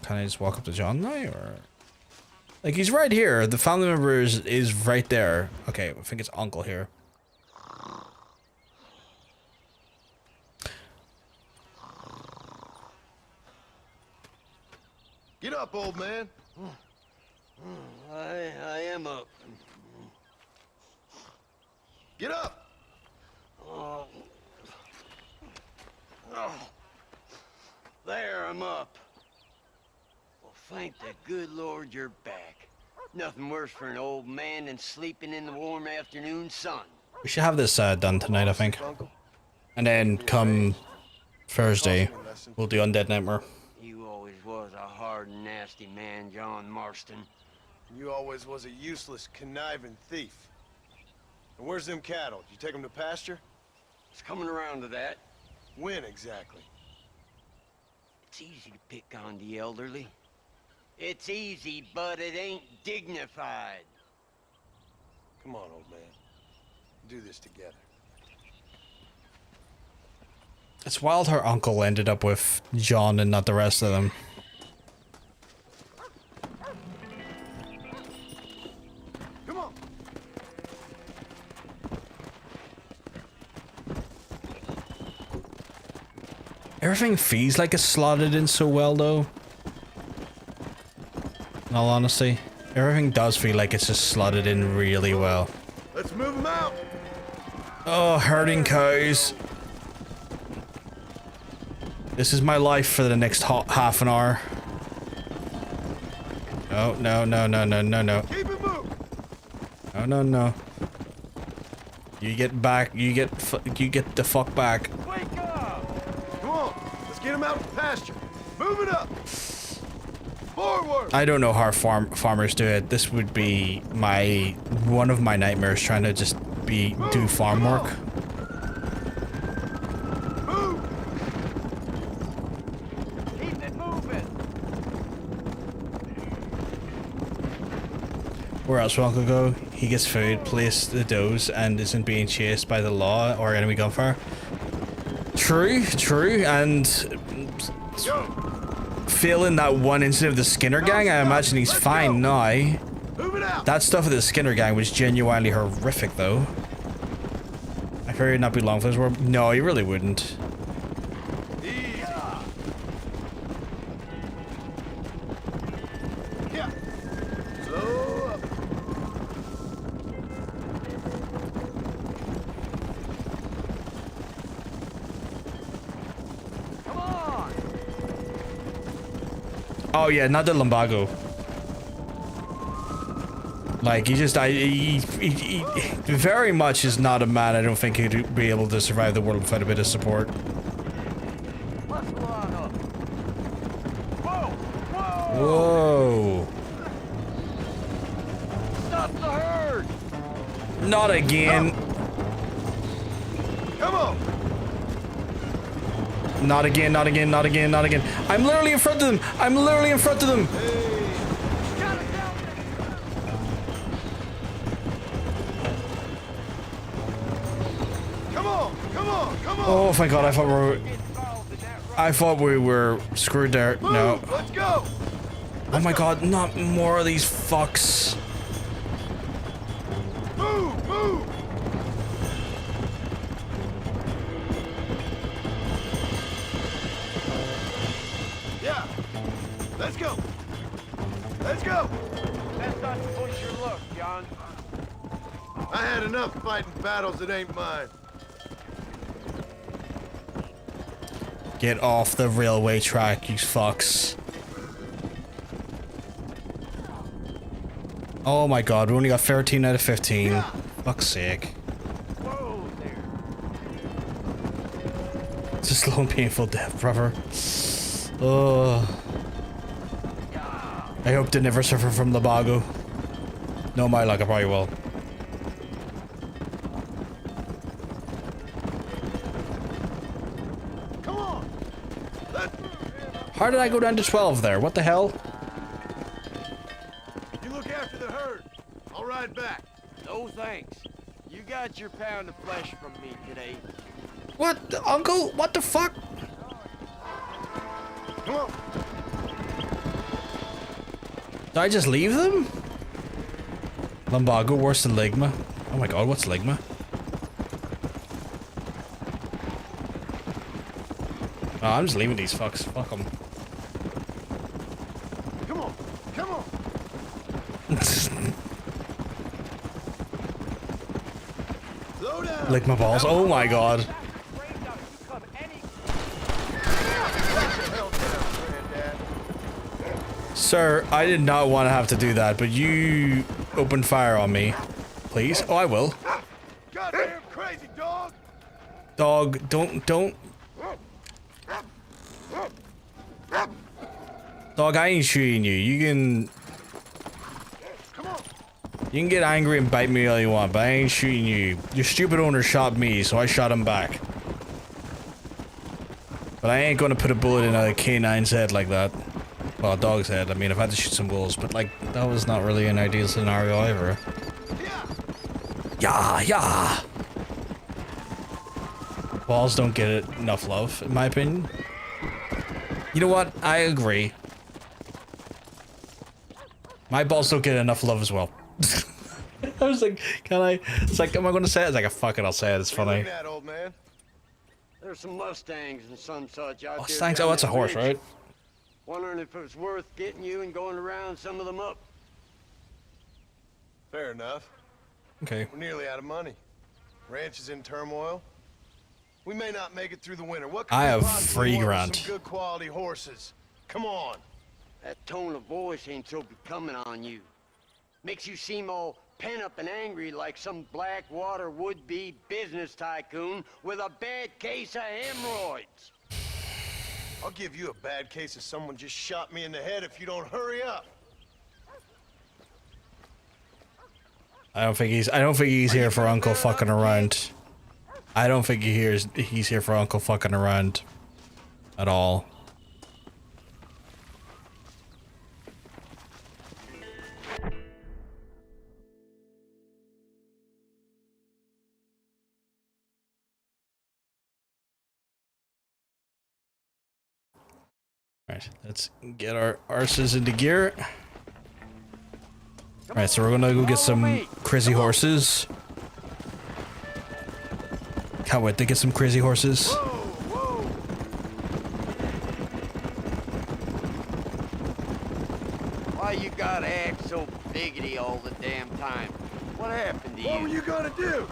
Can I just walk up to John now, or? Like, he's right here. The family member is right there. Okay, I think it's Uncle here. Get up, old man. I am up. Get up! Oh. There, I'm up. Well, thank the good Lord you're back. Nothing worse for an old man than sleeping in the warm afternoon sun. We should have this done tonight, I think. And then come Thursday, we'll do Undead Nightmare. You always was a hard and nasty man, John Marston. You always was a useless, conniving thief. And where's them cattle? Did you take them to pasture? It's coming around to that. When exactly? It's easy to pick on the elderly. It's easy, but it ain't dignified. Come on, old man. Do this together. It's wild her uncle ended up with John and not the rest of them. Come on. Everything feels like it's slotted in so well, though. In all honesty. Everything does feel like it's just slotted in really well. Let's move them out. Oh, herding cows. This is my life for the next half an hour. Oh, no, no, no, no, no, no. Keep it moving. No, no, no. You get back. You get the fuck back. Wake up! Come on, let's get them out of the pasture. Move it up. Forward. I don't know how farmers do it. This would be one of my nightmares, trying to just do farm work. Move. Keep it moving. Where else will Uncle go? He gets food, plays the does, and isn't being chased by the law or enemy gunfire. True, and failing that one incident of the Skinner gang, I imagine he's fine now. That stuff with the Skinner gang was genuinely horrific, though. I fear he'd not be long for this world. No, he really wouldn't. Yeah. Slow up. Come on. Oh yeah, not the lumbago. Like, he very much is not a man. I don't think he'd be able to survive the world without a bit of support. Muscle on up. Whoa! Whoa. Stop the herd! Not again. Come on. Not again, not again, not again, not again. I'm literally in front of them. I'm literally in front of them. Come on, come on, come on. Oh my god, I thought we were screwed there. No. Let's go. Oh my god, not more of these fucks. Move, move. Yeah. Let's go. Let's go. That's not to push your luck, John. I had enough fighting battles that ain't mine. Get off the railway track, you fucks. Oh my god, we only got 13 out of 15. Yeah. Fuck's sake. Whoa there. It's a slow and painful death, brother. Oh. I hope to never suffer from lumbago. No, my luck, I probably will. Come on. How did I go down to 12 there? What the hell? You look after the herd. I'll ride back. No thanks. You got your pound of flesh from me today. What? Uncle? What the fuck? Come on. Did I just leave them? Lumbago worse than Ligma. Oh my god, what's Ligma? Oh, I'm just leaving these fucks. Fuck them. Come on. Come on. Slow down. Lick my balls. Oh my god. Sir, I did not want to have to do that, but you opened fire on me. Please? Oh, I will. Goddamn crazy dog. Dog, don't. Dog, I ain't shooting you. You can get angry and bite me all you want, but I ain't shooting you. Your stupid owner shot me, so I shot him back. But I ain't gonna put a bullet in a canine's head like that. Well, a dog's head. I mean, I've had to shoot some wolves, but like, that was not really an ideal scenario either. Yeah. Balls don't get enough love, in my opinion. You know what? I agree. My balls don't get enough love as well. I was like, can I? It's like, am I gonna say it? It's like, fuck it, I'll say it. It's funny. That, old man. There's some Mustangs and some such out there. Mustangs? Oh, that's a horse, right? Wondering if it was worth getting you and going around some of them up. Fair enough. Okay. We're nearly out of money. Ranch is in turmoil. We may not make it through the winter. What could I we have possibly want with $3,000. some good quality horses? Come on. That tone of voice ain't so becoming on you. Makes you seem all pent up and angry like some Blackwater would-be business tycoon with a bad case of hemorrhoids. I'll give you a bad case of someone just shot me in the head if you don't hurry up. I don't think he's here for Uncle fucking around. I don't think he's here for Uncle fucking around at all. Alright, let's get our arses into gear. Alright, so we're gonna go get some crazy horses. Can't wait to get some crazy horses. Why you gotta act so biggity all the damn time? What happened to you? What were you gonna do?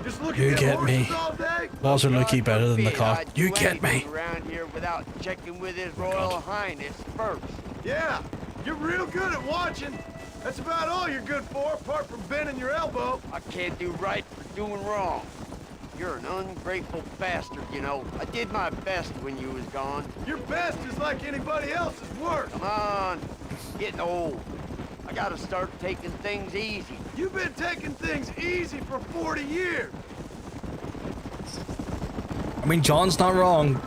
Just look You at get me. horses all day? Balls are looky better than the cock. You get me. Around here without checking with His Royal Highness first. Yeah, you're real good at watching. That's about all you're good for, apart from bending your elbow. I can't do right for doing wrong. You're an ungrateful bastard, you know. I did my best when you was gone. Your best is like anybody else's worst. Come on, getting old. I gotta start taking things easy. You've been taking things easy for 40 years. I mean, John's not wrong.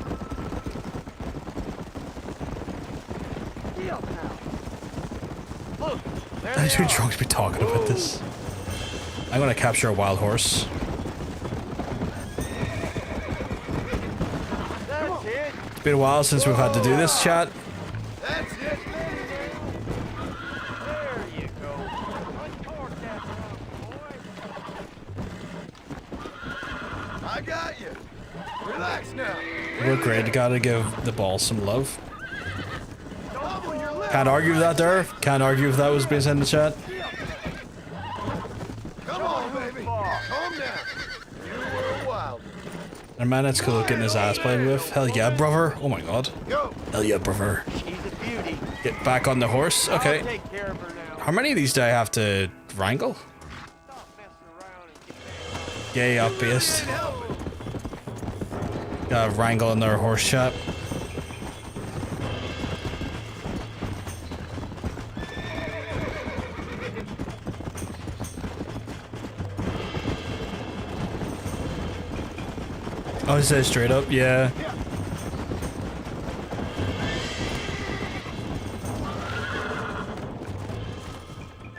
Look, there I'm they too are. drunk to be talking about this. I'm gonna capture a wild horse. That's it. It's been a while since we've had to do this, chat. That's it. There you go. Uncork that boy. I got you. Relax now. We're great. Gotta give the ball some love. Double your left. Can't argue with that there. Can't argue if that was being said in the chat. Come on, baby. Calm down. You were wild. And man, it's cool getting his ass played with. Hell yeah, brother. Oh my god. Go. Hell yeah, brother. She's a beauty. Get back on the horse. I'll Okay. take care of her now. How many of these do I have to wrangle? Stop messing around and get Yay, up beast. Gotta wrangle in their horse shop. Oh, it says straight up, yeah.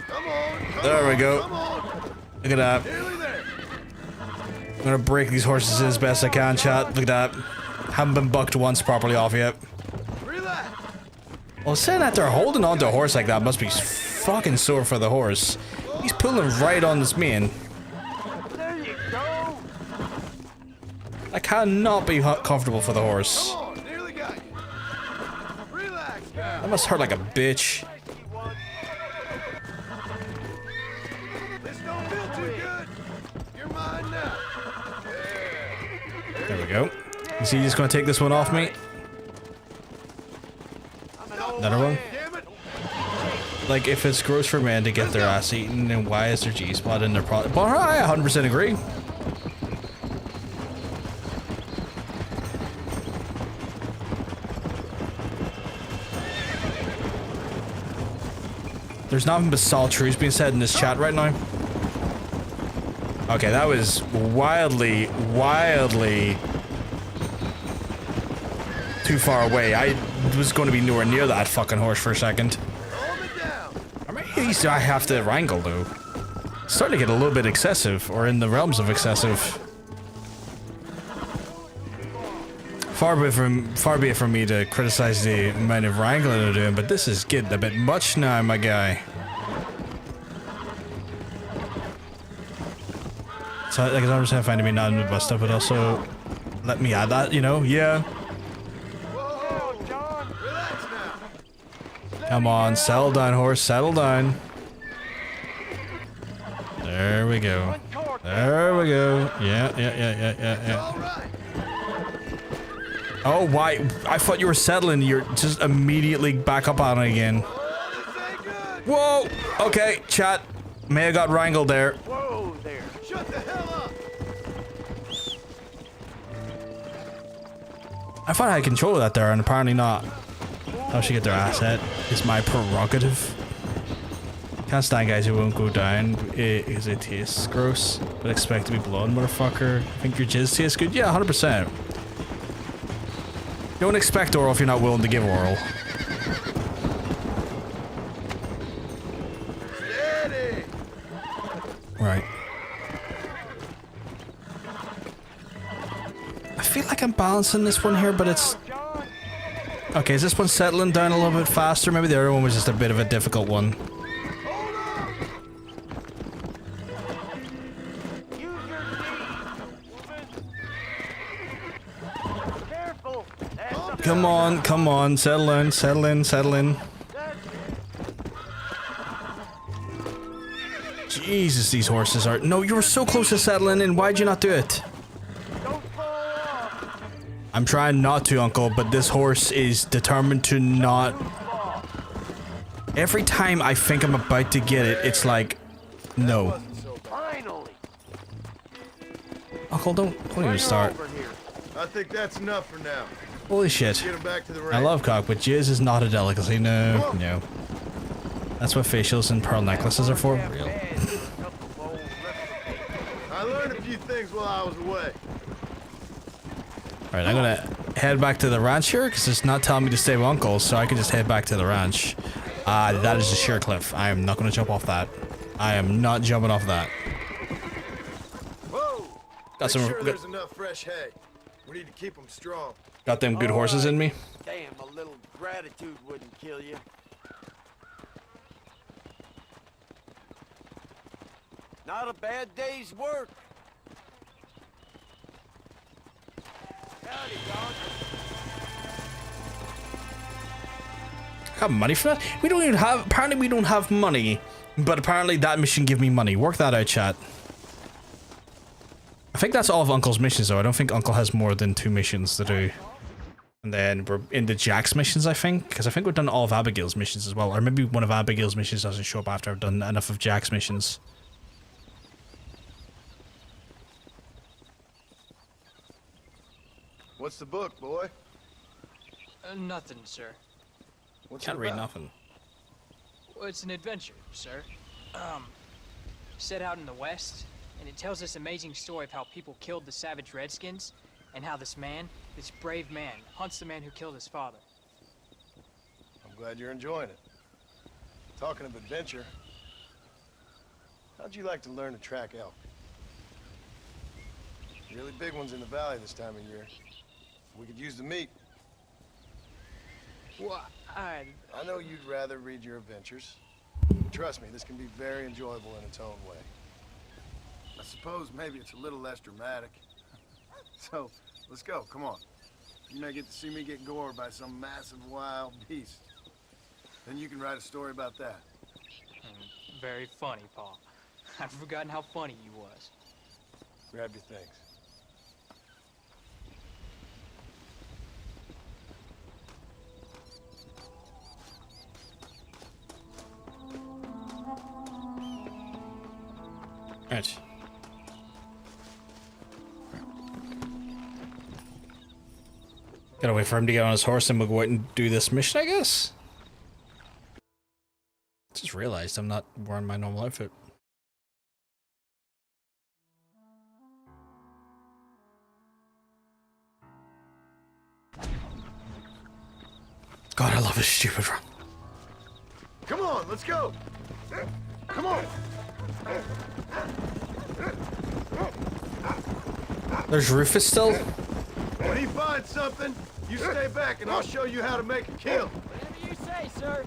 Come on. There we go. Come on. Look at that. Nearly there. I'm gonna break these horses as best I can, chat. Look at that. Haven't been bucked once properly off yet. Relax. Well, saying that they're holding on to a horse like that must be fucking sore for the horse. He's pulling right on this mane. There you go. That cannot be comfortable for the horse. Come on. Nearly got you. Relax now. That must hurt like a bitch. This don't feel too good. You're mine now. There we go. Is he just gonna take this one off me? Another one? Damn it. Like, if it's gross for men to get their ass eaten, then why is there G-spot in their product? But I 100% agree. There's nothing but solid truths being said in this chat right now. Okay, that was wildly too far away. I was going to be nowhere near that fucking horse for a second. How many of these do I have to wrangle, though? It's starting to get a little bit excessive, or in the realms of excessive. Far be it from me to criticize the amount of wrangling I'm doing, but this is getting a bit much now, my guy. So, like, I don't understand finding me not in the bus stuff, but also let me add that, you know? Yeah. Whoa, John. Relax now. Come on, settle down, horse, settle down. we go. There we go. Yeah. Oh, why? I thought you were settling. You're just immediately back up on it again. Whoa! Okay, chat. May have got wrangled there. Whoa there. Shut the hell up. I thought I had control of that there, and apparently not. How should get their asset? It's my prerogative. Can't stand guys who won't go down because it tastes gross, but expect to be blood, motherfucker. Think your jizz tastes good? Yeah, 100%. Don't expect oral if you're not willing to give oral. Steady. Right. I feel like I'm balancing this one here, but it's... Okay, is this one settling down a little bit faster? Maybe the other one was just a bit of a difficult one. Come on, settle in. Jesus, these horses are... No, you were so close to settling in. Why'd you not do it? I'm trying not to, Uncle, but this horse is determined to not... Every time I think I'm about to get it, it's like... No. Uncle, don't even start. I think that's enough for now. Holy shit. Get him back to the I love cock, but jizz is not a delicacy. No. That's what facials and pearl necklaces are for. Real. I learned a few things while I was away. Alright, I'm gonna head back to the ranch here, because it's not telling me to stay with Uncle, so I can just head back to the ranch. That is a sheer cliff. I am not gonna jump off that. I am not jumping off that. Whoa! Got some... Sure there's enough fresh hay. We need to keep them strong. Got them good horses in me. Damn, a little gratitude wouldn't kill you. Not a bad day's work. Howdy, dog. Got money for that? We don't even have... Apparently we don't have money, but apparently that mission give me money. Work that out, chat. I think that's all of Uncle's missions, though. I don't think Uncle has more than 2 missions to do. And then we're into Jack's missions, I think. Because I think we've done all of Abigail's missions as well. Or maybe one of Abigail's missions doesn't show up after I've done enough of Jack's missions. What's the book, boy? Nothing, sir. What's Can't it read about? nothing. Well, it's an adventure, sir. Set out in the West, and it tells this amazing story of how people killed the savage Redskins, and how this man, this brave man, hunts the man who killed his father. I'm glad you're enjoying it. Talking of adventure, how'd you like to learn to track elk? Really big ones in the valley this time of year. We could use the meat. Well, I know you'd rather read your adventures. Trust me, this can be very enjoyable in its own way. I suppose maybe it's a little less dramatic. So, let's go, come on. You may get to see me get gored by some massive wild beast. Then you can write a story about that. Very funny, Paul. I've forgotten how funny you was. Grab your things. Right. Gotta wait for him to get on his horse and we'll go out and do this mission, I guess. Just realized I'm not wearing my normal outfit. God, I love this stupid run. Come on, let's go! Come on! There's Rufus still? When he finds something, you stay back and I'll show you how to make a kill. Whatever you say, sir.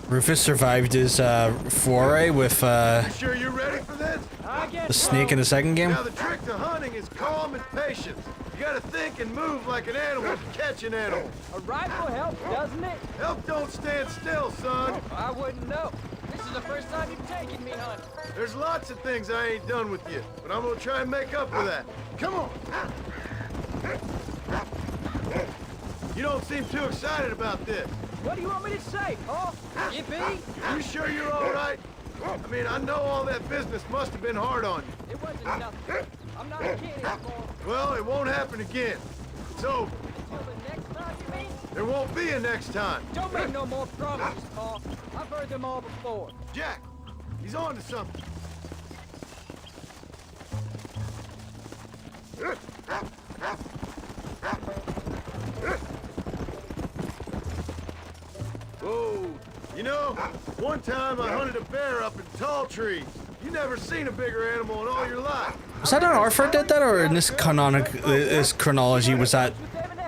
Rufus survived his foray with You sure you're ready for this? I guess the snake in the second game. Now the trick to hunting is calm and patience. You gotta think and move like an animal to catch an animal. A rifle helps, doesn't it? Elk don't stand still, son. I wouldn't know. This is the first time you've taken me hunting. There's lots of things I ain't done with you, but I'm gonna try and make up for that. Come on. You don't seem too excited about this. What do you want me to say, Paul? Yippee? You sure you're all right? I mean, I know all that business must have been hard on you. It wasn't nothing. I'm not a kid anymore. Well, it won't happen again. It's over. Until the next time, you mean? There won't be a next time. Don't make no more promises, Paul. I've heard them all before. Jack, he's on to something. Whoa, you know, one time I hunted a bear up in tall trees. You never seen a bigger animal in all your life. Was that an Arthur did that, or in this chronology was that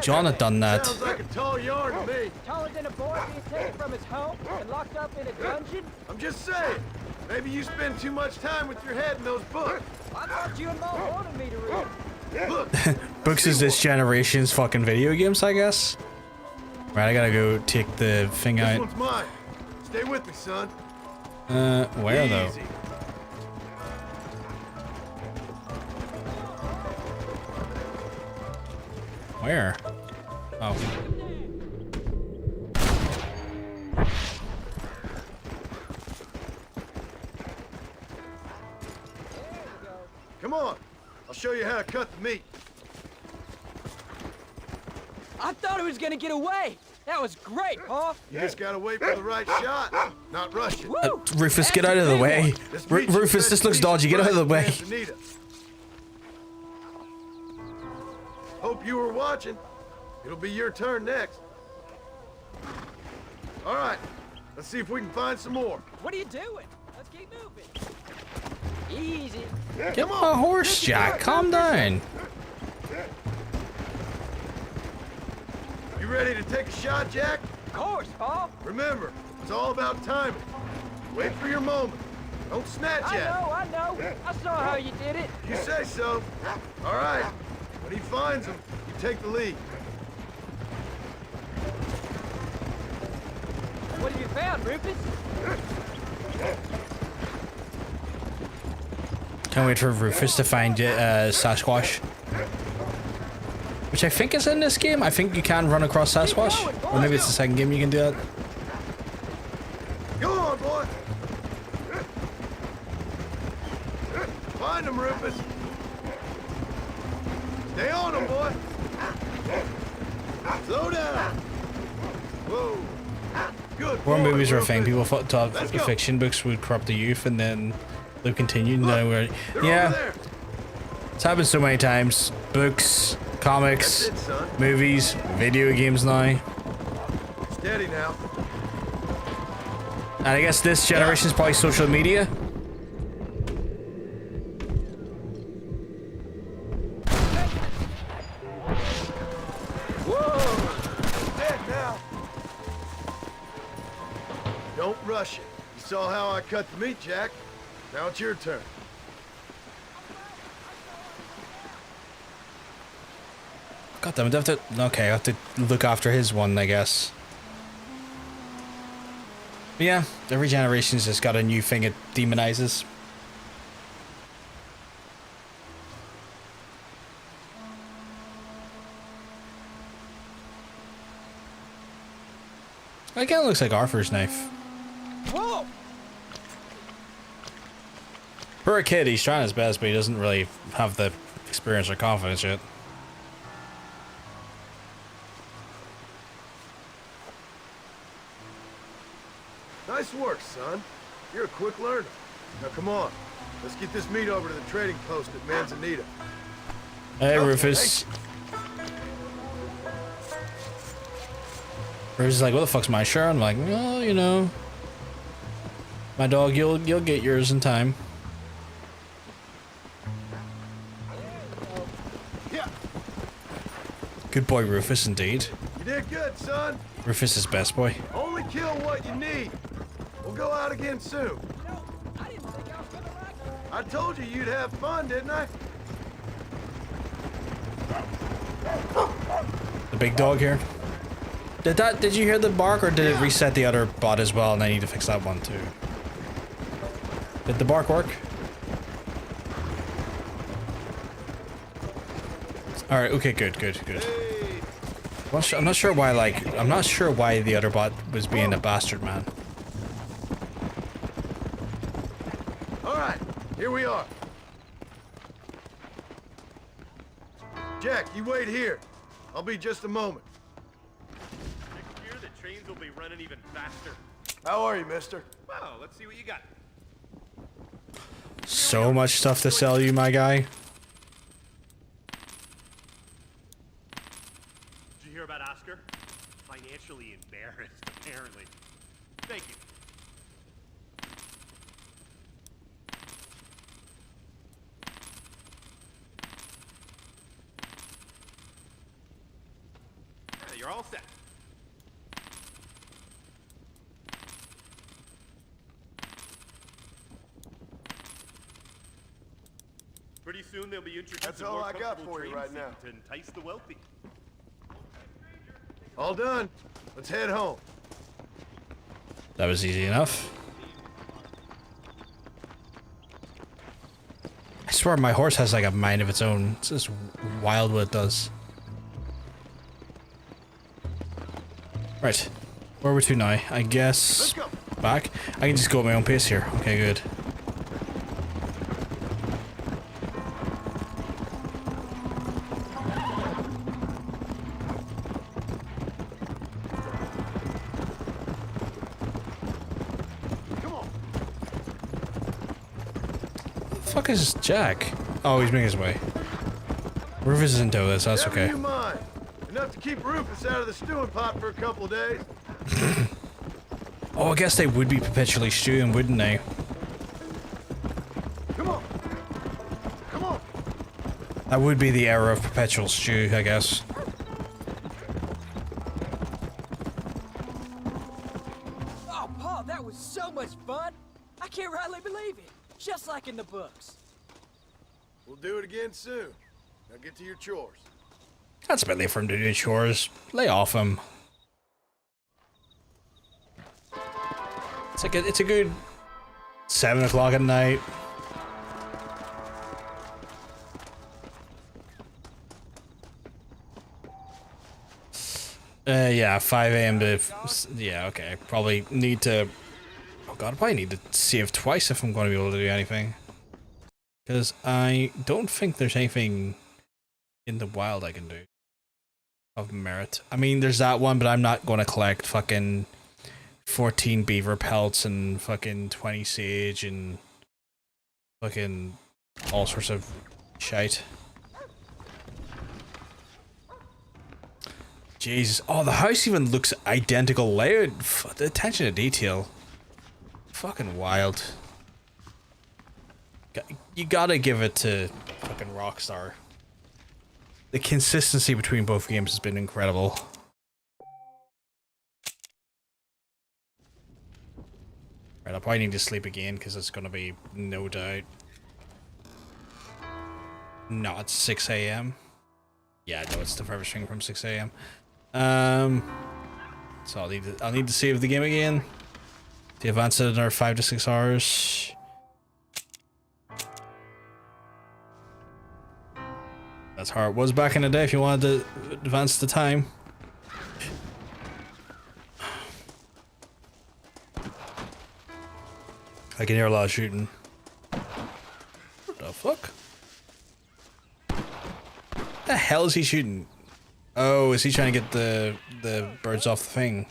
John had done that? Sounds like a tall yarn to me. Taller than a boy being taken from his home and locked up in a dungeon? I'm just saying. Maybe you spend too much time with your head in those books. I thought you and Mom wanted me to read. Look. Books is this generation's fucking video games, I guess. Right, I gotta go take the thing This out. one's mine. Stay with me, son. Where though? Easy. Where? Oh. Come on. I'll show you how to cut the meat. I thought it was gonna get away. That was great, Paul. You just gotta wait for the right shot, not rush it. Rufus, get out of the way. Rufus, this looks dodgy. Get out of the way. Hope you were watching. It'll be your turn next. All right, let's see if we can find some more. What are you doing? Let's keep moving. Easy. Get my horse, Jack. Calm down. You ready to take a shot, Jack? Of course, Paul. Remember, it's all about timing. Wait for your moment. Don't snatch at it. I know. I saw how you did it. You say so. All right. When he finds them, you take the lead. What have you found, Rufus? Can't wait for Rufus to find Sasquatch. Which I think is in this game. I think you can run across Sasquatch. Or maybe it's the second game you can do that. Go on, boy. Find him, Rufus. Stay on him, boy. Slow down. Whoa. Good. War boy, movies are a Rufus. thing. People thought Let's the go. fiction books would corrupt the youth, and then they continued. Now we're They're over yeah. there. It's happened so many times. Books, comics, That's it, son. movies, video games now. Steady now. And I guess this generation is probably social media. Whoa! Dead now. Don't rush it. You saw how I cut the meat, Jack. Now it's your turn. God damn it, I have to. Okay, I have to look after his one, I guess. But yeah, every generation's just got a new thing it demonizes. That kind of looks like Arthur's knife. Whoa! For a kid, he's trying his best, but he doesn't really have the experience or confidence yet. Nice work, son. You're a quick learner. Now come on. Let's get this meat over to the trading post at Manzanita. Hey, Rufus. Rufus is like, what the fuck's my share? I'm like, well, you know. My dog, you'll get yours in time. Yeah. Good boy, Rufus, indeed. You did good, son. Rufus is best boy. Only kill what you need. We'll go out again soon. I told you you'd have fun, didn't I? The big dog here. Did you hear the bark, or did it reset the other bot as well, and I need to fix that one too? Did the bark work? All right. Okay. Good. Good. Good. I'm not sure why. I'm not sure why the other bot was being a bastard, man. All right, here we are. Jack, you wait here. I'll be just a moment. Next year, the trains will be running even faster. How are you, mister? Well, let's see what you got. So much stuff to sell you, my guy. Did you hear about Oscar? Financially embarrassed, apparently. Thank you. Yeah, you're all set. Pretty soon they'll be introducing That's all more I got comfortable for you train right now. seats to entice the wealthy. All done. Let's head home. That was easy enough. I swear my horse has like a mind of its own. It's just wild what it does. Right. Where are we to now? I guess back. I can just go at my own pace here. Okay, good. Fuck is Jack? Oh, he's making his way. Rufus isn't doing this, that's Never okay. you mind. Enough to keep Rufus out of the stewing pot for a couple of days. Oh, I guess they would be perpetually stewing, wouldn't they? Come on. Come on. That would be the era of perpetual stew, I guess. Oh, Paul, that was so much fun. I can't rightly believe it. Just like in the books. We'll do it again soon. Now get to your chores. That's a bit late for him to do chores. Lay off him. It's a good 7 o'clock at night. Yeah, 5 a.m. to... Yeah, okay. Probably need to... Oh god, I probably need to save twice if I'm going to be able to do anything. Because I don't think there's anything in the wild I can do of merit. I mean, there's that one, but I'm not going to collect fucking 14 beaver pelts and fucking 20 sage and fucking all sorts of shite. Jesus. Oh, the house even looks identical layout. The attention to detail. Fucking wild. You gotta give it to fucking Rockstar. The consistency between both games has been incredible. Right, I'll probably need to sleep again because it's gonna be no doubt not 6 a.m. Yeah, no, it's the furthest thing from 6 a.m. So I'll need to save the game again to advance it another 5 to 6 hours. That's how it was back in the day if you wanted to advance the time. I can hear a lot of shooting. What the fuck? The hell is he shooting? Oh, is he trying to get the birds off the thing?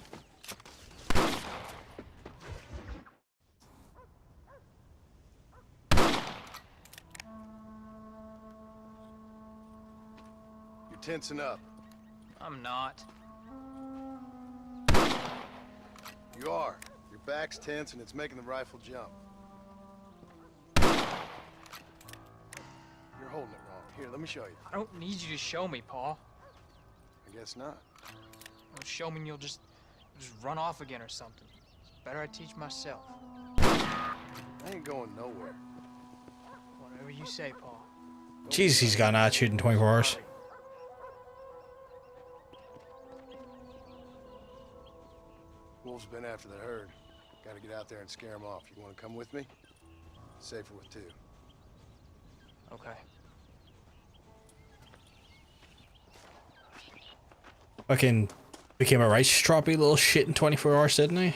You're tensing up. I'm not. You are. Your back's tense and it's making the rifle jump. You're holding it wrong. Here, let me show you. I don't need you to show me, Paul. I guess not. Don't show me and you'll just run off again or something. It's better I teach myself. I ain't going nowhere. Whatever you say, Paul. Jesus, he's got an attitude in 24 hours. Wolves been after the herd. Gotta get out there and scare them off. You wanna come with me? safer with two. Okay. Fucking became a right stroppy little shit in 24 hours, didn't he?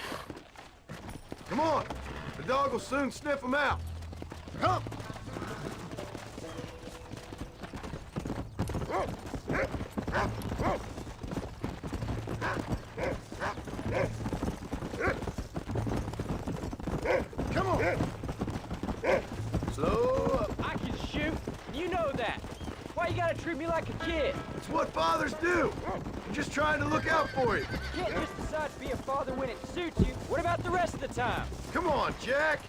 Come on! The dog will soon sniff them out. Come! Come on! Slow up. I can shoot. You know that. Why you gotta treat me like a kid? It's what fathers do. I'm just trying to look out for you. You can't just decide to be a father when it suits you. What about the rest of the time? Come on, Jack.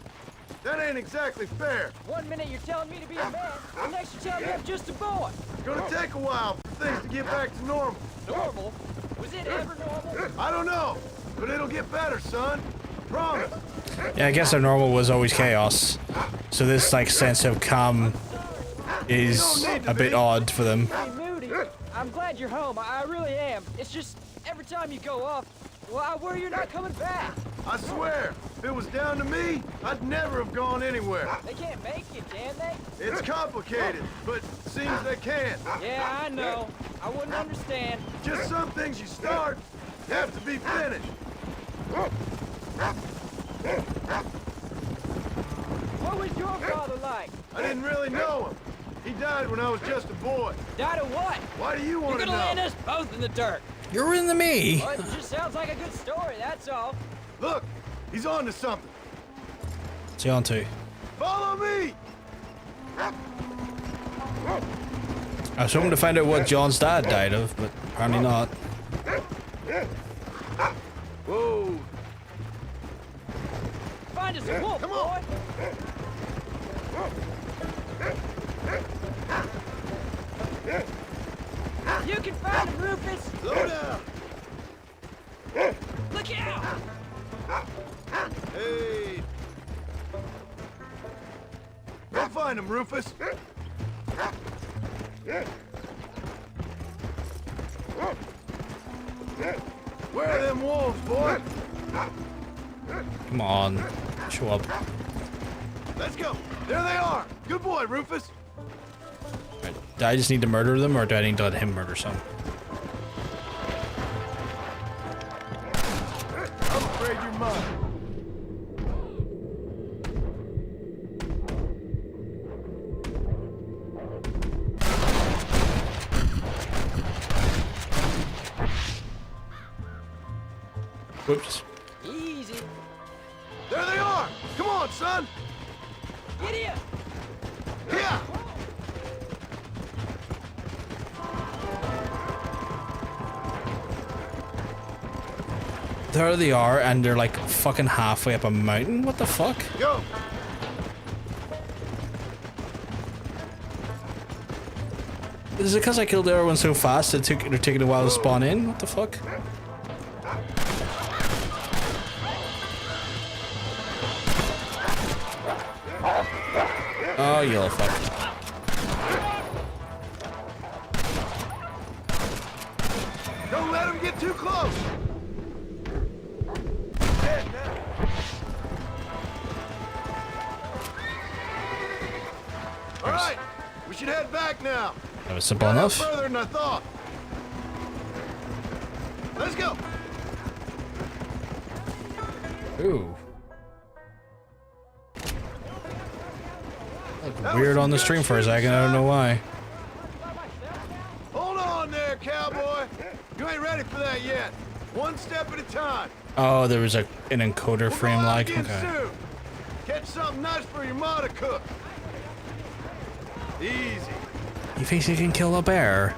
That ain't exactly fair. One minute you're telling me to be a man, the next you're telling me I'm just a boy. It's gonna take a while for things to get back to normal. Normal? Was it ever normal? I don't know, but it'll get better, son. Promise. Yeah, I guess our normal was always chaos. So this like sense of calm is a bit odd for them. Hey, Moody, I'm glad you're home. I really am. It's just every time you go off, well, I worry you're not coming back. I swear, if it was down to me, I'd never have gone anywhere. They can't make you, can they? It's complicated, but seems they can. Yeah, I know. I wouldn't understand. Just some things you start have to be finished. What was your father like? I didn't really know him. He died when I was just a boy. Died of what? Why do you want to You're know? gonna land us both in the dirt. You're in the me. Well, it just sounds like a good story, that's all. Look, he's on to something. What's he on to? Follow me! I was hoping to find out what John's dad died of, but apparently not. Whoa. Find us a wolf, Come on. boy. You can find him, Rufus. Slow down. Look out. Hey. Go find him, Rufus. Where are them wolves, boy? Come on, show up. Let's go. There they are. Good boy, Rufus. Right. Do I just need to murder them, or do I need to let him murder some? I'm afraid you're mine. Whoops. Easy. There they are. Come on, son. Get here. Yeah. There they are, and they're like fucking halfway up a mountain. What the fuck? Go. Is it because I killed everyone so fast they're taking a while to spawn in? What the fuck? Oh, you little fuck. Don't let him get too close. Dead now. All right, we should head back now. That was simple Got enough. further than I thought. Let's go. Ooh. Looked weird on the stream for a second. I don't know why. Hold on there, cowboy. You ain't ready for that yet. One step at a time. Oh, there was an encoder frame like. Again Okay. soon. Catch something nice for your ma to cook. Easy. You think you can kill a bear?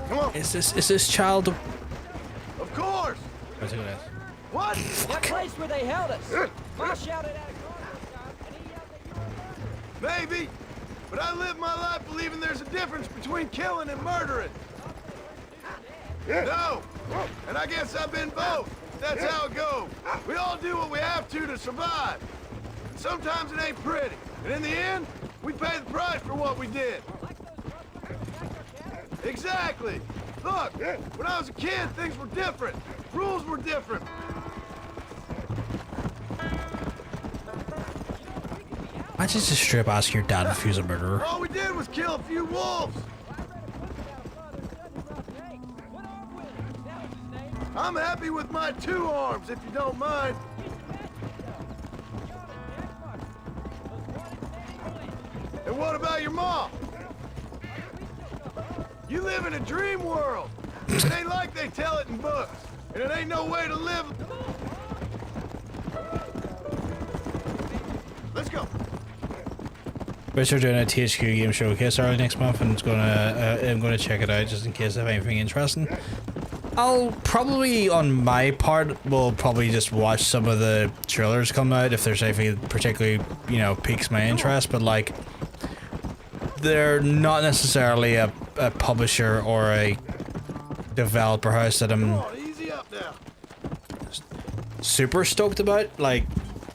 Come on. Is this child? Of course. Let's do this. What? That place where they held us. Ma shouted at a car this time, and he yelled that you were murdered. Maybe. But I live my life believing there's a difference between killing and murdering. No. And I guess I've been both. That's how it goes. We all do what we have to survive. And sometimes it ain't pretty. And in the end, we pay the price for what we did. Exactly. Look, when I was a kid, things were different. Rules were different. Imagine just straight up asking your dad if he was a murderer. All we did was kill a few wolves. I'm happy with my 2 arms, if you don't mind. And what about your mom? You live in a dream world. It ain't like they tell it in books. And it ain't no way to live. Let's go. We're doing a THQ game showcase early next month, and I'm gonna check it out just in case I have anything interesting. I'll probably, on my part, will probably just watch some of the trailers come out if there's anything particularly, you know, piques my interest. But like, they're not necessarily a publisher or a developer house that I'm super stoked about. Like,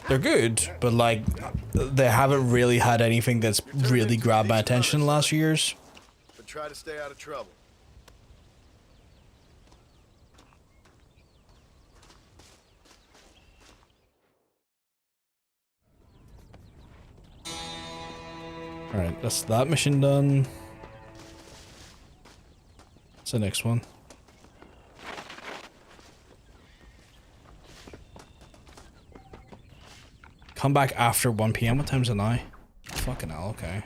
they're good, but like, they haven't really had anything that's really grabbed my attention in the last few years. But try to stay out of trouble. Alright, that's that mission done. What's the next one? Come back after 1 PM. What time's it now? Fucking hell, okay.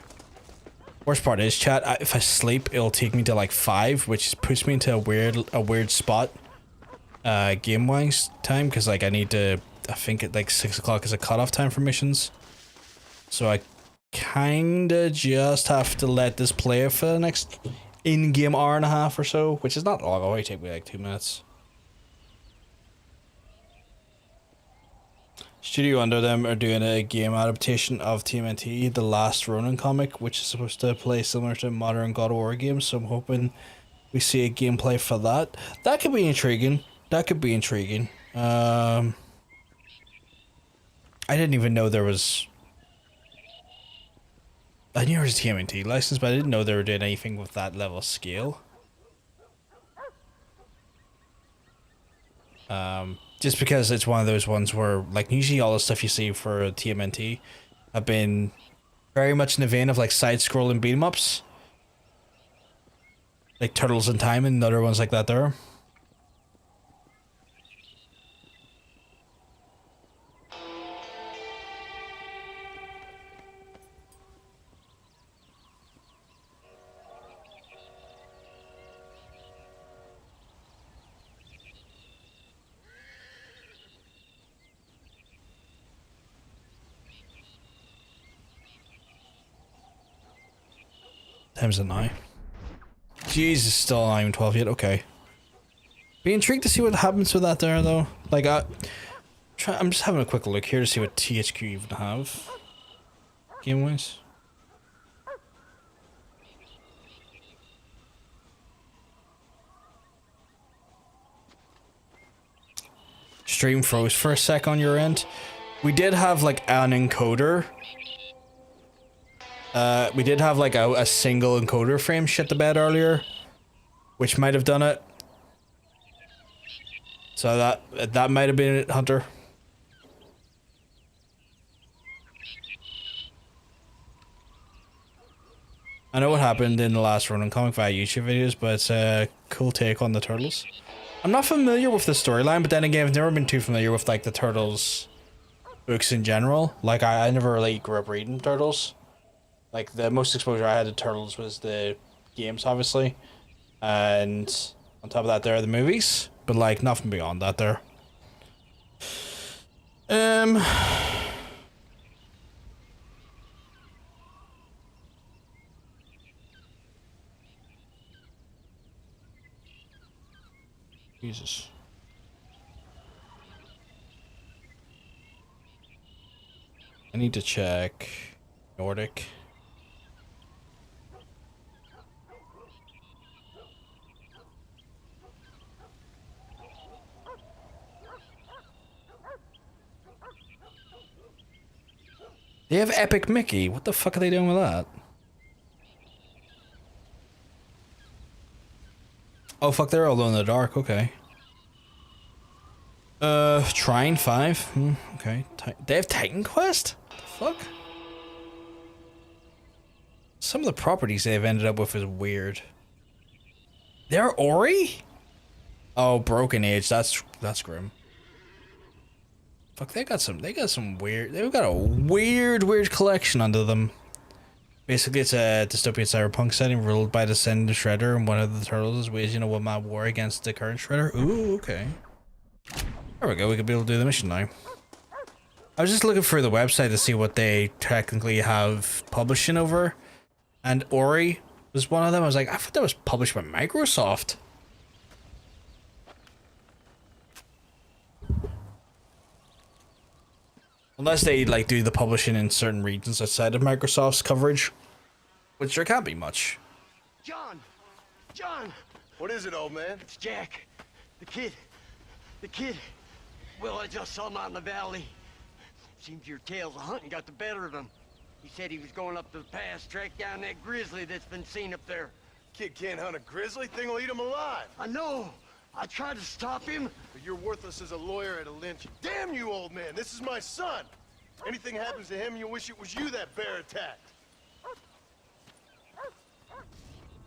Worst part is, chat, if I sleep, it'll take me to like 5, which puts me into a weird spot. Game-wise time, because like I need to, I think at like 6 o'clock is a cutoff time for missions. So I kinda just have to let this play for the next in-game hour and a half or so, which is not long. It'll only take me like 2 minutes. Studio under them are doing a game adaptation of TMNT, the last Ronin comic, which is supposed to play similar to modern God of War games, so I'm hoping we see a gameplay for that. That could be intriguing. That could be intriguing. I didn't even know there was... I knew there was a TMNT license, but I didn't know they were doing anything with that level of scale. Just because it's one of those ones where, like, usually all the stuff you see for TMNT have been very much in the vein of, like, side-scrolling beat-em-ups. Like Turtles in Time and other ones like that there. Time's it now? Jesus, still not even 12 yet. Okay. Be intrigued to see what happens with that there, though. Like, I'm just having a quick look here to see what THQ even have. Game-wise. Stream froze for a sec on your end. We did have, like, an encoder. We did have like a single encoder frame shit the bed earlier, which might have done it. So that might have been it, Hunter. I know what happened in the last Ronin comic via YouTube videos, but it's a cool take on the Turtles. I'm not familiar with the storyline, but then again, I've never been too familiar with like the Turtles books in general. Like I never really grew up reading Turtles. Like, the most exposure I had to Turtles was the games, obviously. And on top of that, there are the movies. But, like, nothing beyond that there. Jesus. I need to check Nordic. They have Epic Mickey. What the fuck are they doing with that? Oh fuck, they're all in the dark. Okay. Trine 5. Okay. They have Titan Quest? The fuck? Some of the properties they've ended up with is weird. They're Ori? Oh, Broken Age. That's grim. Fuck, they've got some weird. They've got a weird collection under them. Basically, it's a dystopian cyberpunk setting ruled by the Send Shredder, and one of the turtles is waging a one-man war against the current Shredder. Ooh, okay. There we go. We could be able to do the mission now. I was just looking through the website to see what they technically have publishing over, and Ori was one of them. I was like, I thought that was published by Microsoft. Unless they like do the publishing in certain regions outside of Microsoft's coverage, which there can't be much. John! John! What is it, old man? It's Jack. The kid. The kid. Well, I just saw him out in the valley. Seems your tales of hunting got the better of him. He said he was going up to the pass, track down that grizzly that's been seen up there. Kid can't hunt a grizzly. Thing will eat him alive. I know. I tried to stop him. But you're worthless as a lawyer at a lynch. Damn you, old man. This is my son. Anything happens to him, you'll wish it was you that bear attacked.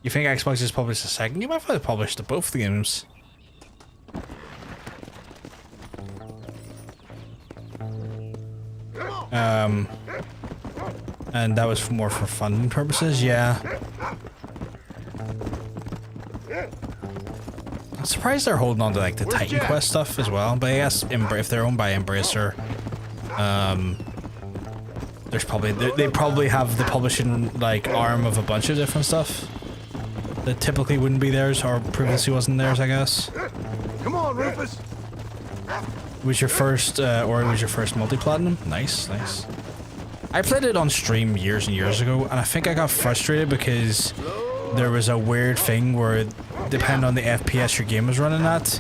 You think Xbox just published the second game? I thought they published both the games. And that was more for funding purposes, yeah. I'm surprised they're holding on to like the Titan Quest stuff as well, but I guess if they're owned by Embracer, there's probably they probably have the publishing like arm of a bunch of different stuff that typically wouldn't be theirs or previously wasn't theirs, I guess. Come on, Rufus. Was your first or was your first multi-platinum? Nice. I played it on stream years and years ago, and I think I got frustrated because there was a weird thing where, depending on the FPS your game was running at,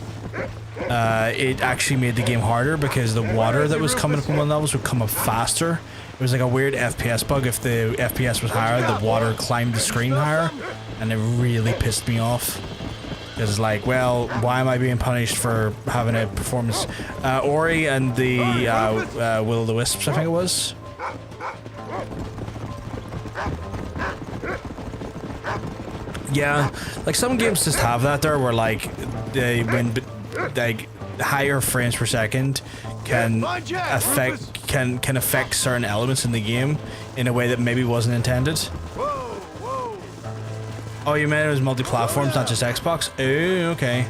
it actually made the game harder because the water that was coming up in one levels would come up faster. It was like a weird FPS bug. If the FPS was higher, the water climbed the screen higher, and it really pissed me off. Because it's like, well, why am I being punished for having a performance? Ori and the Will o' the Wisps, I think it was. Yeah, like some games just have that there where like like higher frames per second can affect certain elements in the game in a way that maybe wasn't intended. Oh, you meant it was multi-platforms, not just Xbox? Oh, okay.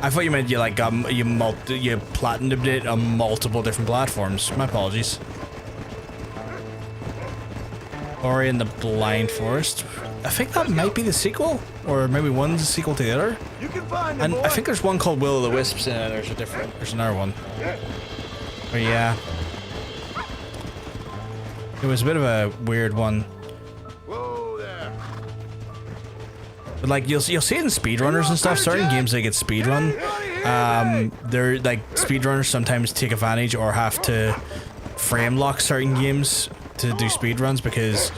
I thought you meant you like got you platinumed it on multiple different platforms. My apologies. Ori and the Blind Forest. I think that might be the sequel, or maybe one's a sequel to the other. You can find and I think there's one called Will o' the Wisps, and there's another one. But yeah, it was a bit of a weird one. Whoa there. But like you'll see it in speedrunners and stuff. Certain games they get speedrun. They're like speedrunners sometimes take advantage or have to frame lock certain games to do speedruns because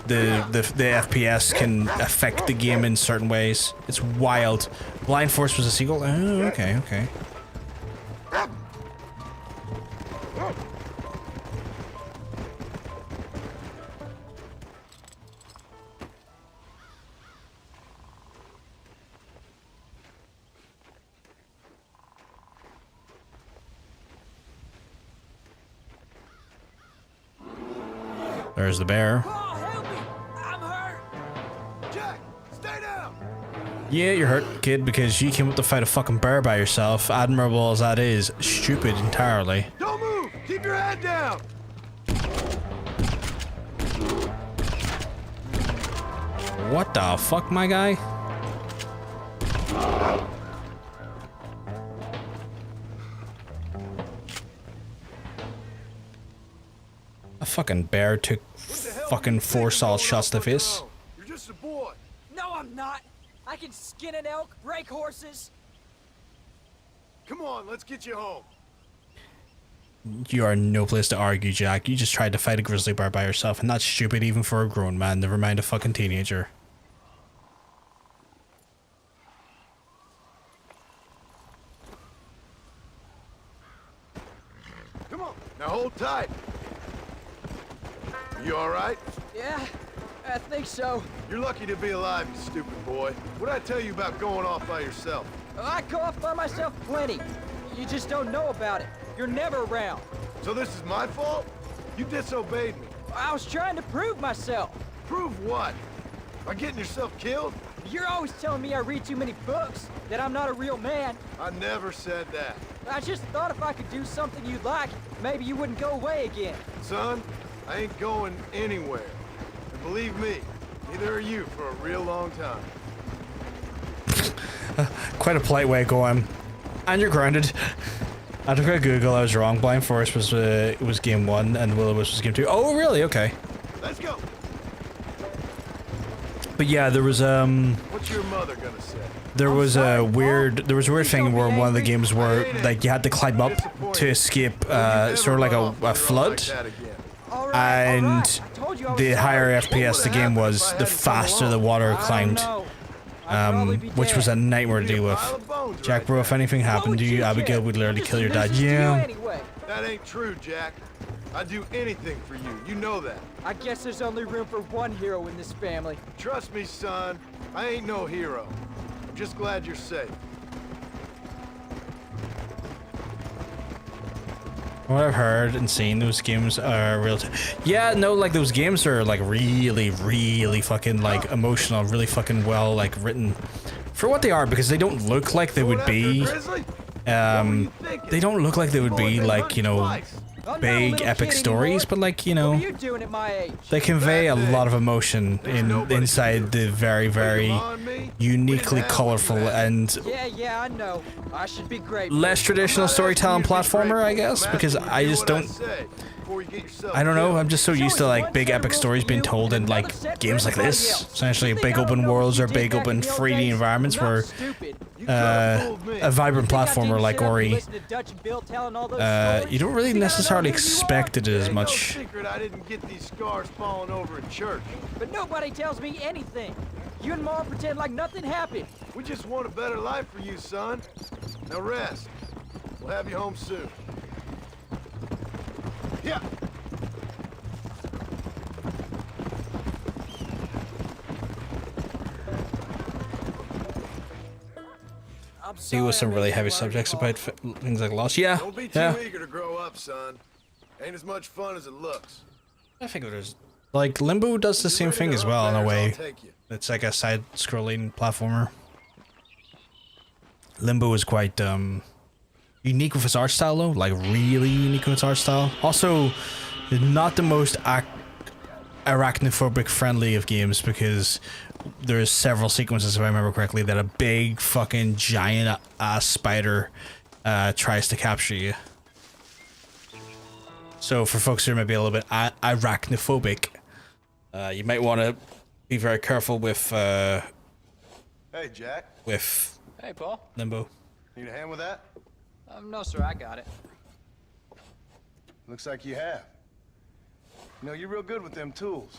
the FPS can affect the game in certain ways. It's wild. Blind Force was a sequel. Oh, okay. There's the bear. Yeah, you're hurt, kid, because you came up to fight a fucking bear by yourself. Admirable as that is, stupid entirely. Don't move! Keep your head down! What the fuck, my guy? A fucking bear took fucking 4 solid shots to the face. You're just a boy. No, I'm not. I can skin an elk, break horses. Come on, let's get you home. You are no place to argue, Jack. You just tried to fight a grizzly bear by yourself, and that's stupid even for a grown man, never mind a fucking teenager. Come on, now hold tight. You all right? Yeah, I think so. You're lucky to be alive, you stupid boy. What'd I tell you about going off by yourself? I go off by myself plenty. You just don't know about it. You're never around. So this is my fault? You disobeyed me. I was trying to prove myself. Prove what? By getting yourself killed? You're always telling me I read too many books, that I'm not a real man. I never said that. I just thought if I could do something you'd like, maybe you wouldn't go away again. Son, I ain't going anywhere. And believe me, neither are you for a real long time. Quite a polite way of going. And you're grounded. I took a Google, I was wrong. Blind Forest was game 1 and Will-O-Wisp was game 2. Oh, really? Okay. Let's go. But yeah, there was What's your mother gonna say? there was a weird thing where one of the games where like you had to climb up to escape sort of like a flood. And the higher FPS the game was, the faster the water climbed. Which was a nightmare to deal with. Jack, bro, if anything happened to you, Abigail would literally kill your dad. Yeah. That ain't true, Jack. I'd do anything for you. You know that. I guess there's only room for one hero in this family. Trust me, son. I ain't no hero. I'm just glad you're safe. What I've heard and seen, those games are real. Yeah, no, like those games are like really, really fucking like emotional, really fucking well like written for what they are, because they don't look like they would be. They don't look like they would be like, you know, big epic stories, but like, you know, they convey a lot of emotion inside the very, very uniquely colorful and Yeah, I know. I should be great. less traditional storytelling platformer, I guess, because I just don't. I don't know. I'm just so used to like big epic stories being told in like games like this, essentially big open worlds or big open 3D environments where a vibrant platformer like Ori, you don't really necessarily expect it as much. I didn't get these scars falling over in church. But nobody tells me anything. You and Mom pretend like nothing happened. We just want a better life for you, son. Now rest. We'll have you home soon. Yeah. See with some really heavy subjects about things like loss. Yeah. Don't be too eager to grow up, son. Ain't as much fun as it looks. I think there's like Limbo does the same thing as well in a way. It's like a side-scrolling platformer. Limbo is quite unique with its art style though, like really unique with its art style. Also, not the most arachnophobic friendly of games, because there's several sequences, if I remember correctly, that a big fucking giant ass spider tries to capture you. So for folks who are maybe a little bit arachnophobic, you might want to be very careful with Hey, Jack. Hey, Paul. Limbo. Need a hand with that? No, sir, I got it. Looks like you have. You know, you're real good with them tools.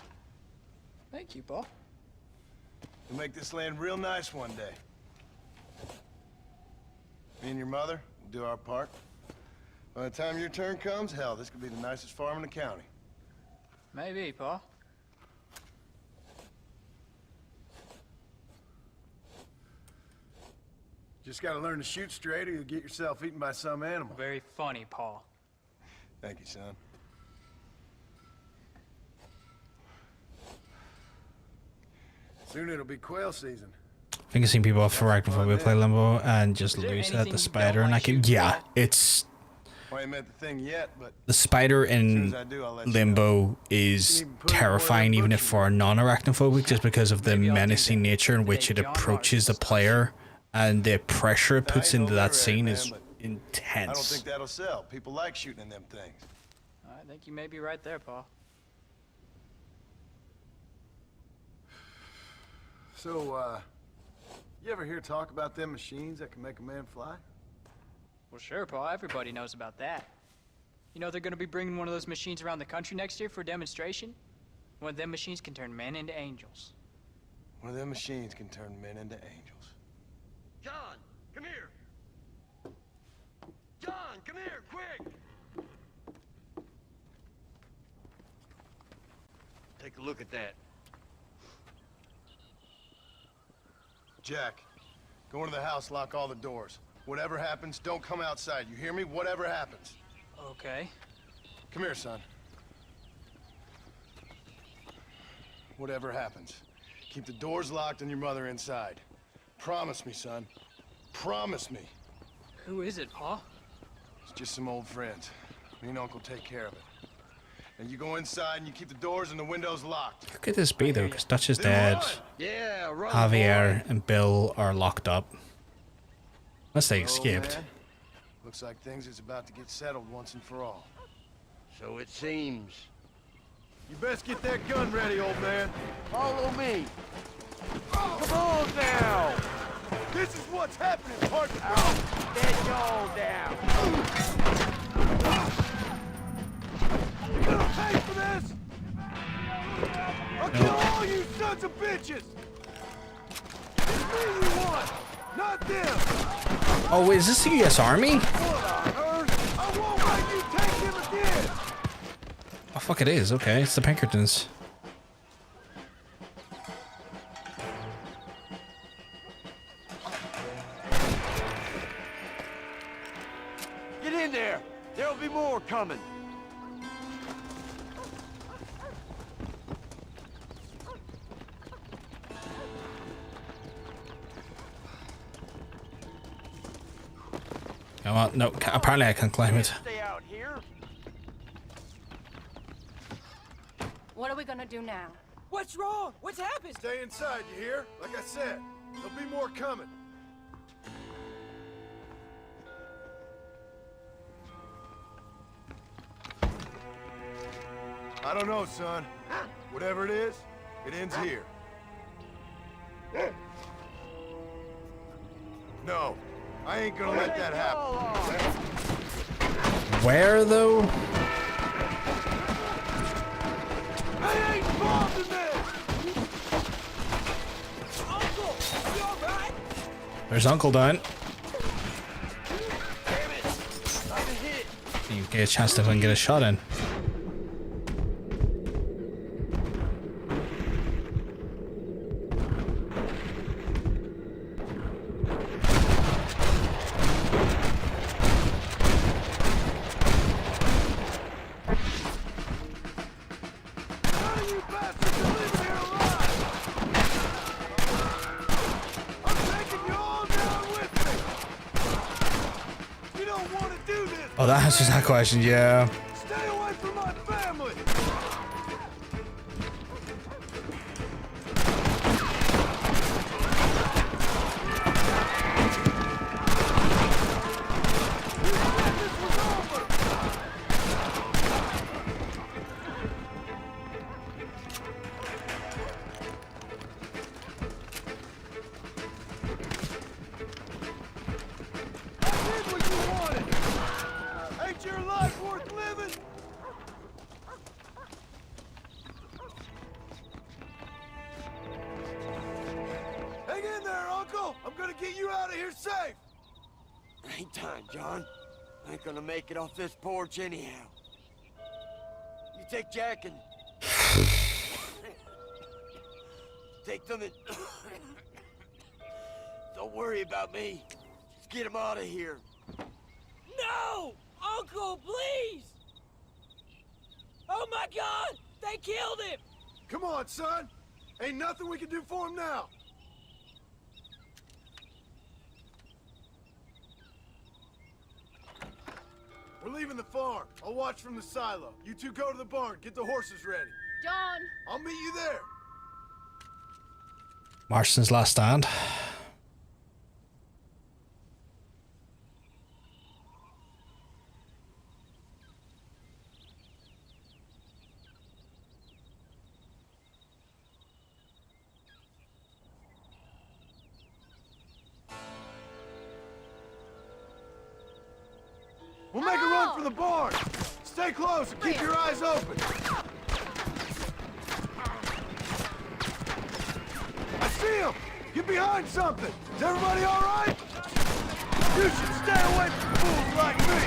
Thank you, Paul. You'll make this land real nice one day. Me and your mother will do our part. By the time your turn comes, hell, this could be the nicest farm in the county. Maybe, Paul. Just gotta learn to shoot straight or you'll get yourself eaten by some animal. Very funny, Paul. Thank you, son. Soon it'll be quail season. I think I've seen people for arachnophobia play Limbo and just lose at the spider, and I can, yeah, it's. Well, I ain't met the thing yet, but The spider in Limbo is terrifying, even if for a non-arachnophobic, just because of the menacing nature in which it approaches the player, and the pressure it puts into that scene is intense. I don't think that'll sell. People like shooting in them things. I think you may be right there, Paul. So, you ever hear talk about them machines that can make a man fly? Well, sure, Paul. Everybody knows about that. You know they're going to be bringing one of those machines around the country next year for a demonstration? One of them machines can turn men into angels. One of them machines can turn men into angels. John, come here. John, come here, quick. Take a look at that. Jack, go into the house, lock all the doors. Whatever happens, don't come outside. You hear me? Whatever happens. Okay. Come here, son. Whatever happens, keep the doors locked and your mother inside. Promise me, son. Promise me. Who is it, Pa? It's just some old friends. Me and Uncle take care of it. And you go inside and you keep the doors and the windows locked. Who could this be though? Because Dutch's dad, Yeah, run, Javier, and Bill are locked up. Unless they escaped. Man, looks like things is about to get settled once and for all. So it seems. You best get that gun ready, old man. Follow me. Come on now. This is what's happening, partner. Get y'all down. You gonna pay for this? I'll kill all you sons of bitches. It's me you want, not them. Oh, is this the U.S. Army? What on earth? I won't let you take him again. Oh, fuck, it is. Okay, it's the Pinkertons. Get in there. There'll be more coming. Come on, no, apparently I can't climb it. Stay out here. What are we gonna do now? What's wrong? What's happened? Stay inside, you hear? Like I said, there'll be more coming. I don't know, son. Whatever it is, it ends here. No, I ain't gonna let that happen. Where though? I ain't involved in this! Uncle, you all right? There's Uncle down. Damn it. I'm hit. You get a chance to get a shot in. Oh, that answers that question, yeah. Stay away from my family! Ain't your life worth living? Hang in there, Uncle! I'm gonna get you out of here safe! Ain't time, John. I ain't gonna make it off this porch anyhow. You take Jack and... take them and... Don't worry about me. Just get him out of here. No! Uncle, please! Oh my God! They killed him! Come on, son! Ain't nothing we can do for him now! We're leaving the farm. I'll watch from the silo. You two go to the barn. Get the horses ready. John! I'll meet you there. Marston's last stand. We'll make a run for the barn. Stay close and keep your eyes open. I see him. Get behind something. Is everybody all right? You should stay away from fools like me.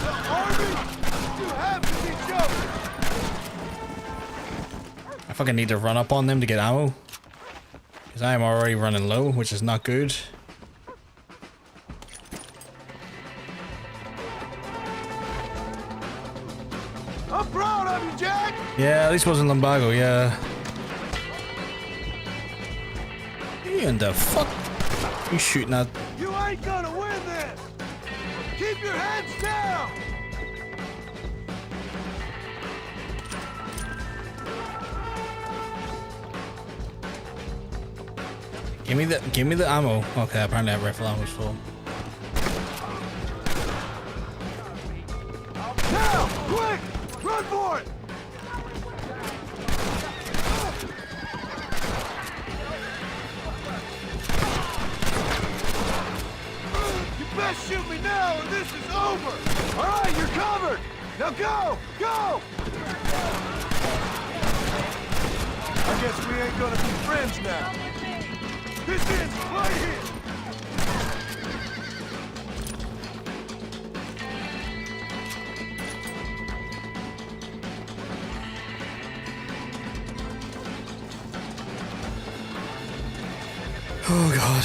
The army? You have to be joking. I fucking need to run up on them to get ammo. Because I am already running low, which is not good. I'm proud of you, Jack! Yeah, at least it wasn't lumbago, yeah. Hey, and the fuck? You shooting at? You ain't gonna win this! Keep your heads down! Give me the ammo. Okay, apparently that rifle ammo's full. Now! Quick! Run for it! You best shoot me now or this is over! Alright, you're covered! Now go! Go! I guess we ain't gonna be friends now. This ends right here! Oh god.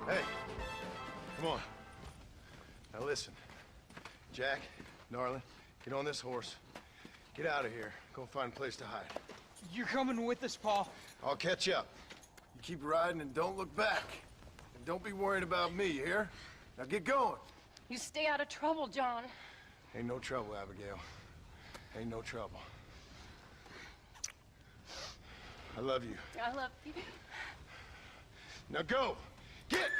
Hey, come on. Now listen. Jack, Darling, get on this horse. Get out of here. Go find a place to hide. You're coming with us, Paul. I'll catch up. You keep riding and don't look back. And don't be worrying about me, you hear? Now get going. You stay out of trouble, John. Ain't no trouble, Abigail. Ain't no trouble. I love you. I love you. Now go! Get!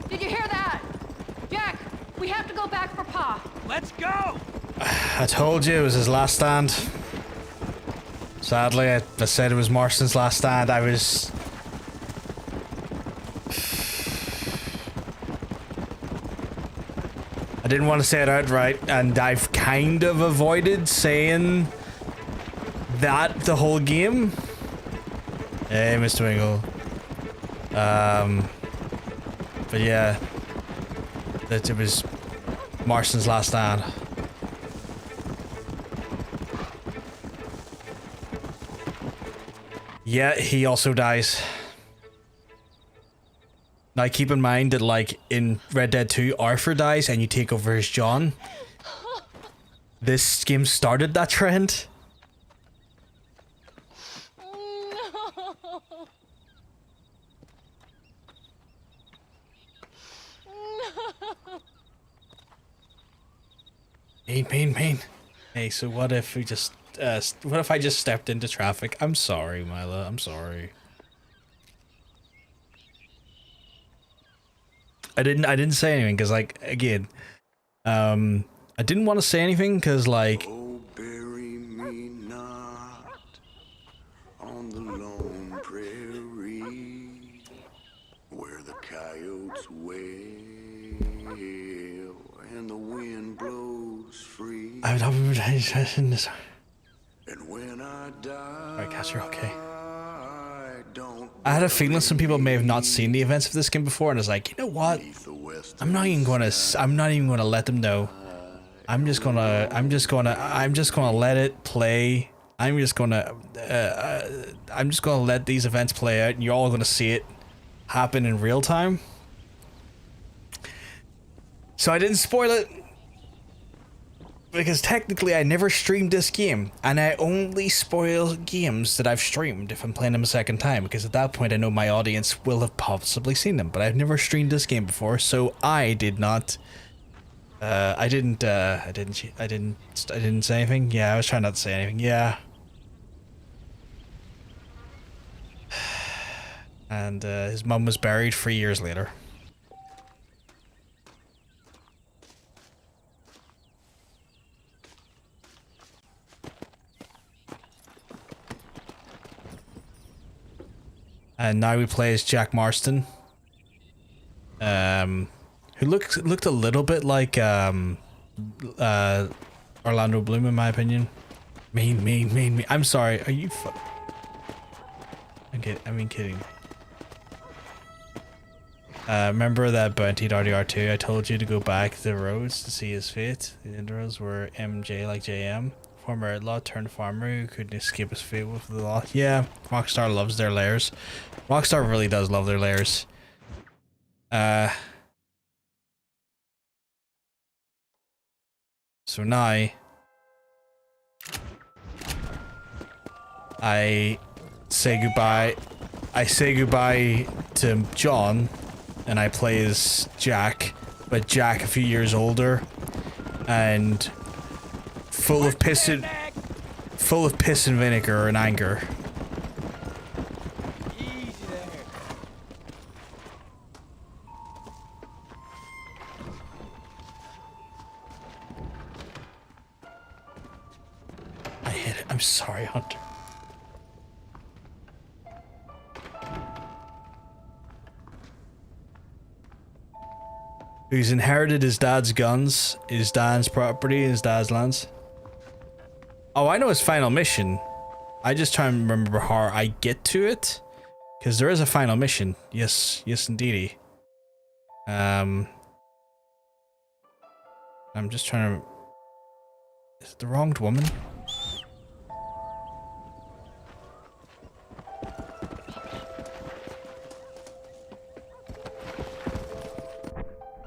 Did you hear that? Jack, we have to go back for Pa. Let's go! I told you it was his last stand. Sadly, I said it was Marston's last stand. I was... I didn't want to say it outright, and I've kind of avoided saying that the whole game. Hey, Mr. Wingle. But yeah, that it was Marston's last stand. Yeah, he also dies. Now keep in mind that like in Red Dead 2, Arthur dies and you take over as John. This game started that trend. No. Mean. Hey, so what if we just, what if I just stepped into traffic? I'm sorry, Mila, I'm sorry. I didn't say anything, because, like, again, I didn't want to say anything, because, like... Oh, bury me not on the lone prairie, where the coyotes wail and the wind blows free. I don't remember this. And when I die, Alright, Cass, you're okay. don't I had a feeling some people may have not seen the events of this game before, and I was like, you know what? I'm not even gonna let them know. I'm just gonna let it play. I'm just gonna let these events play out, and you're all gonna see it happen in real time. So I didn't spoil it, because technically I never streamed this game, and I only spoil games that I've streamed if I'm playing them a second time, because at that point I know my audience will have possibly seen them, but I've never streamed this game before, so I did not. I didn't say anything. Yeah, I was trying not to say anything. Yeah. And his mum was buried 3 years later. And now we play as Jack Marston, who looked a little bit like Orlando Bloom, in my opinion. Mean. I'm sorry. Are you? Okay, I mean kidding. Remember that bounty RDR2? I told you to go back to the roads to see his fate. The intros were MJ like JM. Former outlaw turned farmer who couldn't escape his fate with the law. Yeah, Rockstar loves their layers. Rockstar really does love their layers. So now I say goodbye. I say goodbye to John, and I play as Jack, but Jack a few years older, and full of piss and vinegar and anger. I hit it. I'm sorry, Hunter. Who's inherited his dad's guns, his dad's property, his dad's lands. Oh, I know his final mission. I just try and remember how I get to it, because there is a final mission. Yes, indeedy. I'm just trying to. Is it the wronged woman?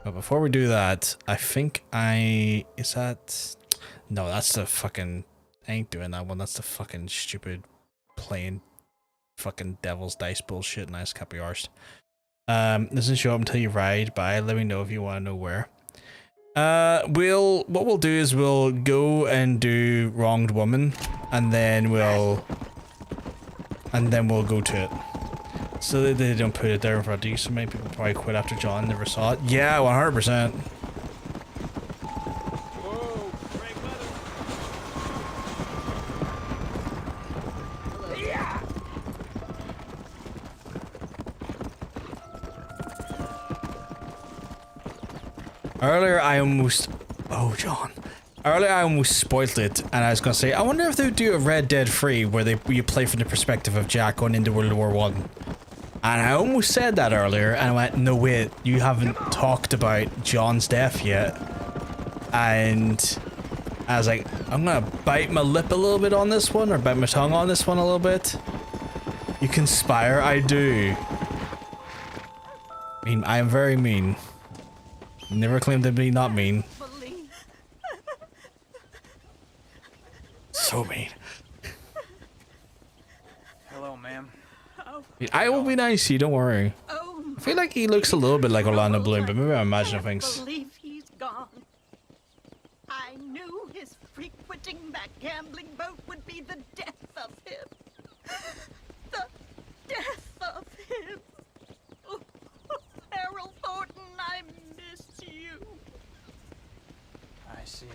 But before we do that, I think is that... No, that's the fucking... I ain't doing that one. That's the fucking stupid playing fucking devil's dice bullshit. Nice copy arsed. Doesn't show up until you ride by. Let me know if you want to know where. What we'll do is we'll go and do wronged woman, and then we'll go to it. So that they don't put it there in front of you. So many people probably quit after John never saw it. Yeah, 100%. Earlier I almost... Oh, John. Earlier I almost spoiled it, and I was gonna say, I wonder if they would do a Red Dead 3 where you play from the perspective of Jack going into World War I. And I almost said that earlier, and I went, no wait, you haven't talked about John's death yet. And I was like, I'm gonna bite my lip a little bit on this one, or bite my tongue on this one a little bit. You conspire? I do. I mean, I am very mean. Never claimed to be not mean. So mean. Hello, ma'am. I will be nice to you, don't worry. I feel like he looks a little bit like Orlando Bloom, but maybe I'm imagining things. Believe he's gone. I knew Getting that gambling boat would be the death of him. The death of him. Oh, Harold Thornton, I miss you. I see.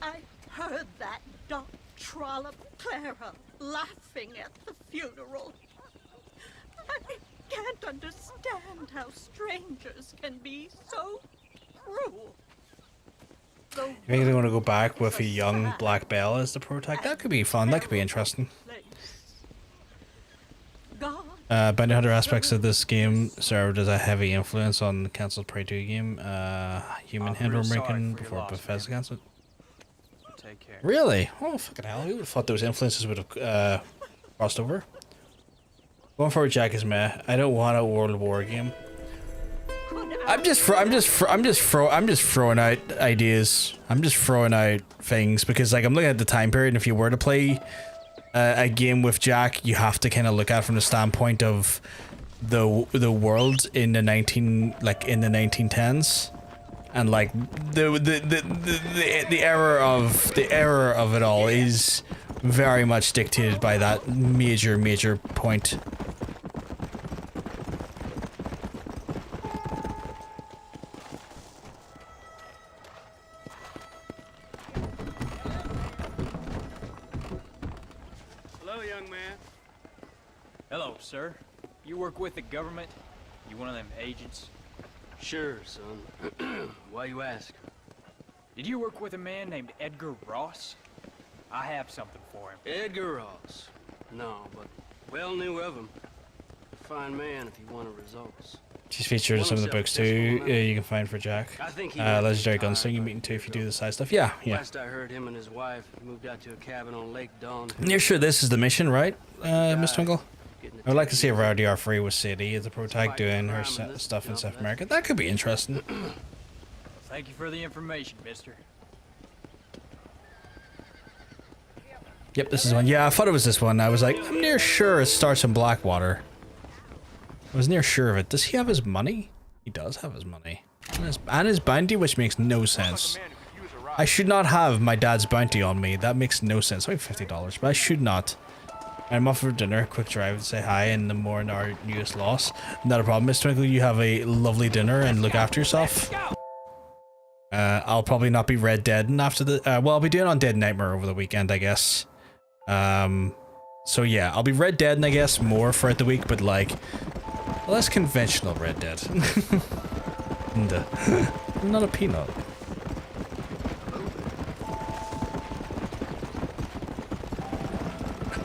I heard that Doc trollop Clara laughing at the funeral. I can't understand how strangers can be so cruel. Maybe they want to go back with a young Black Belle as the protag. That could be fun. That could be interesting. Bounty Hunter aspects of this game served as a heavy influence on the cancelled Prey 2 game, Human Handle Making before Bethesda cancelled. Take care. Really? Oh, fucking hell. We would have thought those influences would have crossed over. Going for Jack is meh. I don't want a World War game. I'm just throwing out ideas. I'm just throwing out things because like I'm looking at the time period and if you were to play a game with Jack, you have to kind of look at it from the standpoint of the world in the 1910s. And like the era of it all is very much dictated by that major point. Hello, young man. Hello, sir. You work with the government? You one of them agents? Sure, son. Why you ask? Did you work with a man named Edgar Ross? I have something for him. Edgar Ross? No, but well knew of him. A fine man if you wanted results. She's featured in some of the books too. You can find for Jack. Legendary Gunslinger. You meet him too if you do the side stuff. Yeah. Last I heard, him and his wife moved out to a cabin on Lake Dawn. You're sure this is the mission, right, Miss Twinkle? I would like to see if RDR3 was Sadie as a protag doing her stuff in South America. That could be interesting. Thank you for the information, mister. Yep, this is one. Yeah, I thought it was this one. I was like, I'm near sure it starts in Blackwater. I was near sure of it. Does he have his money? He does have his money. And his bounty, which makes no sense. I should not have my dad's bounty on me. That makes no sense. Only $50, but I should not. I'm off for dinner. Quick drive to say hi and the more in our newest loss. Not a problem, Miss Twinkle. You have a lovely dinner and look after yourself. I'll probably not be Red Dead after the. Well, I'll be doing Undead Nightmare over the weekend, I guess. So yeah, I'll be Red Dead, I guess, more throughout the week, but like less conventional Red Dead. I'm not a peanut.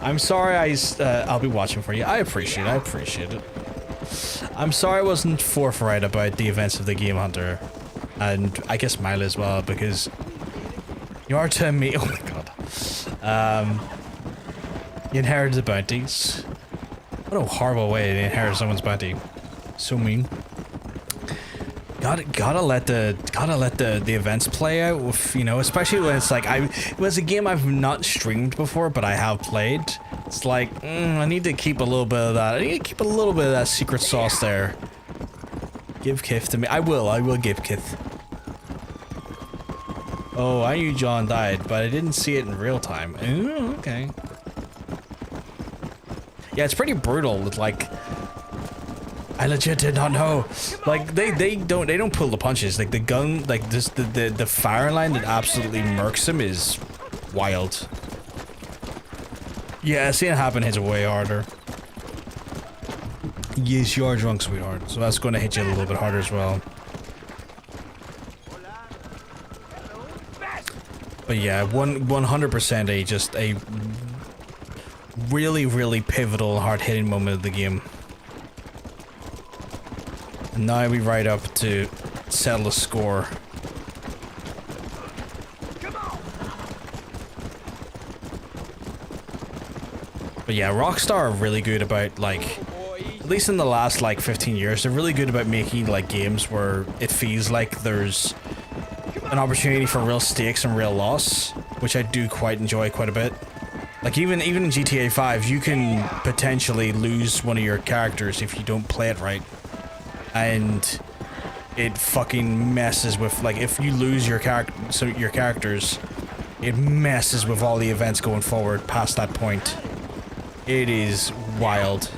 I'm sorry. I'll be watching for you. I appreciate it. I'm sorry I wasn't forthright about the events of the Game Hunter, and I guess Milo as well, because you are telling me. Oh my god. You inherited the bounties. What a horrible way to inherit someone's bounty. So mean. Gotta let the events play out with, you know, especially when it's like it was a game I've not streamed before, but I have played. It's like I need to keep a little bit of that. I need to keep a little bit of that secret sauce there. Give Kith to me. I will give Kith. Oh, I knew John died, but I didn't see it in real time. Oh, okay. Yeah, it's pretty brutal. With like, I legit did not know. Like they don't pull the punches. Like the gun, like this, the fire line that absolutely murks him is wild. Yeah, seeing it happen hits way harder. Yes, you are drunk, sweetheart. So that's going to hit you a little bit harder as well. But yeah, 100% a really pivotal, hard-hitting moment of the game. And now we ride up to settle the score. But yeah, Rockstar are really good about, like, at least in the last like 15 years, they're really good about making like games where it feels like there's an opportunity for real stakes and real loss, which I do quite enjoy quite a bit. Like even in GTA 5, you can potentially lose one of your characters if you don't play it right. And it fucking messes with, like, if you lose your characters, it messes with all the events going forward past that point. It is wild.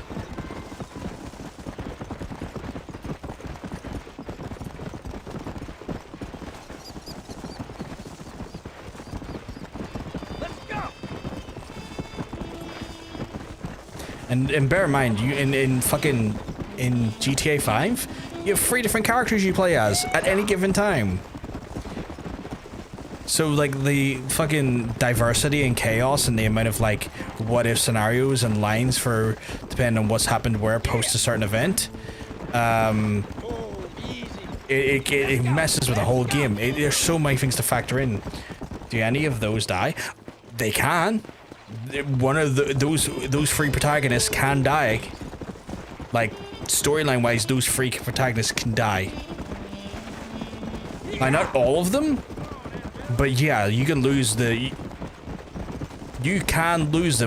And bear in mind, you in GTA 5, you have 3 different characters you play as at any given time. So like the fucking diversity and chaos and the amount of like what if scenarios and lines for depending on what's happened where post a certain event, it messes with the whole game. There's so many things to factor in. Do any of those die? They can. One of those 3 protagonists can die. Like storyline wise, those 3 protagonists can die. Now, not all of them, but yeah, you can lose them,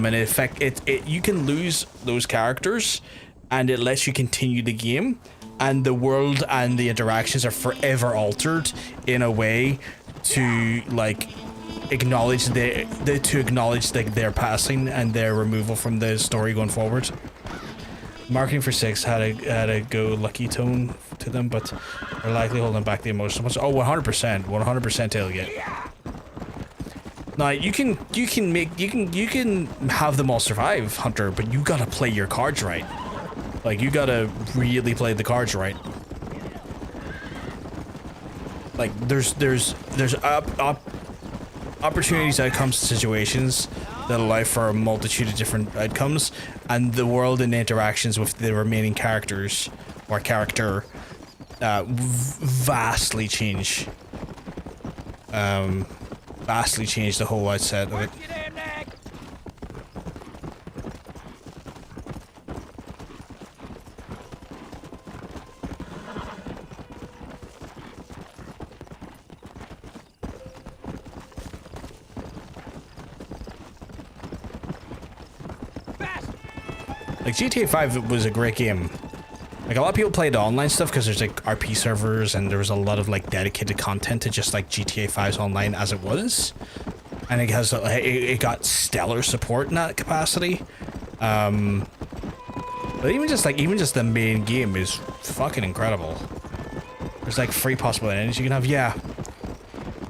and in effect, you can lose those characters, and it lets you continue the game, and the world and the interactions are forever altered in a way to like acknowledge their passing and their removal from the story going forward. Marketing for 6 had a go lucky tone to them, but they're likely holding back the emotional ones. Oh, 100%, 100% tailgate. Now you can have them all survive, Hunter, but you gotta play your cards right. Like you gotta really play the cards right. Like there's opportunities, outcomes, situations that allow for a multitude of different outcomes, and the world and the interactions with the remaining characters or character vastly change. Vastly change the whole outset of it. Like GTA 5 was a great game. Like a lot of people play the online stuff because there's like RP servers and there was a lot of like dedicated content to just like GTA 5's online as it was, and it got stellar support in that capacity. But even just the main game is fucking incredible. There's like 3 possible endings you can have. Yeah,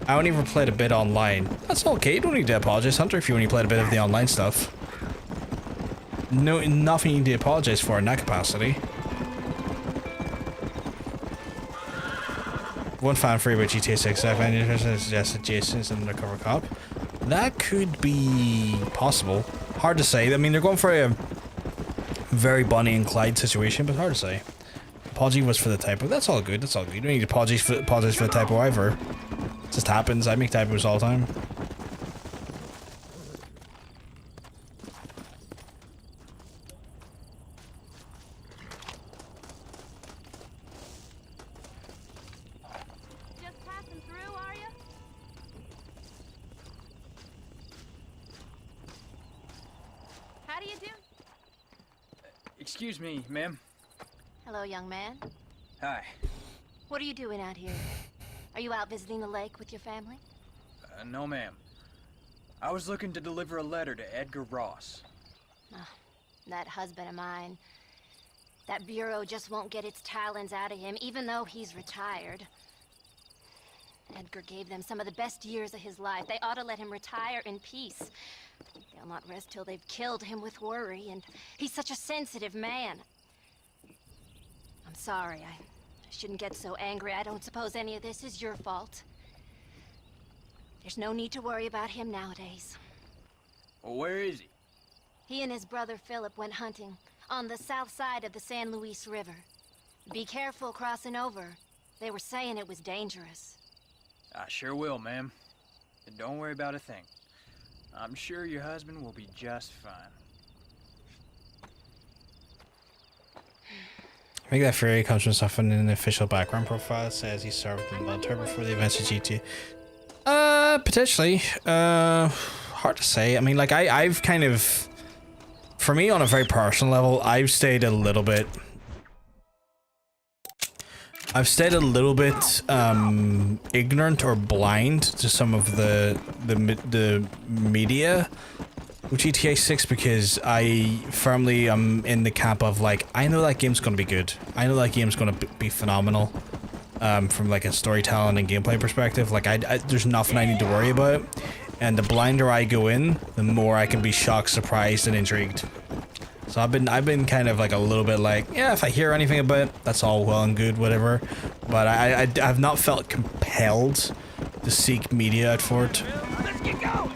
I only ever played a bit online. That's okay. You don't need to apologize, Hunter, if you only played a bit of the online stuff. No, nothing you need to apologize for in that capacity. One fan free about GTA 6. I find it suggested Jason's an undercover cop. That could be possible. Hard to say. I mean, they're going for a very Bonnie and Clyde situation, but hard to say. Apology was for the typo. That's all good. That's all good. You don't need to apologize for the typo either. It just happens. I make typos all the time. Excuse me, ma'am. Hello, young man. Hi. What are you doing out here? Are you out visiting the lake with your family? No, ma'am. I was looking to deliver a letter to Edgar Ross. Oh, that husband of mine. That bureau just won't get its talons out of him, even though he's retired. Edgar gave them some of the best years of his life. They ought to let him retire in peace. They'll not rest till they've killed him with worry, and he's such a sensitive man. I'm sorry, I shouldn't get so angry. I don't suppose any of this is your fault. There's no need to worry about him nowadays. Well, where is he? He and his brother Philip went hunting on the south side of the San Luis River. Be careful crossing over. They were saying it was dangerous. I sure will, ma'am. And don't worry about a thing. I'm sure your husband will be just fine. I think that theory comes from something in the official background profile that says he served in the military before the events of GTA. Potentially. Hard to say. I mean, like, I've kind of... For me, on a very personal level, I've stayed a little bit... I've stayed a little bit ignorant or blind to some of the media with GTA 6 because I firmly am in the camp of like, I know that game's gonna be good. I know that game's gonna be phenomenal from like a storytelling and gameplay perspective. Like there's nothing I need to worry about, and the blinder I go in, the more I can be shocked, surprised, and intrigued. So I've been kind of like a little bit like, yeah, if I hear anything about it, that's all well and good, whatever. But I've not felt compelled to seek media out for it. Let's get going!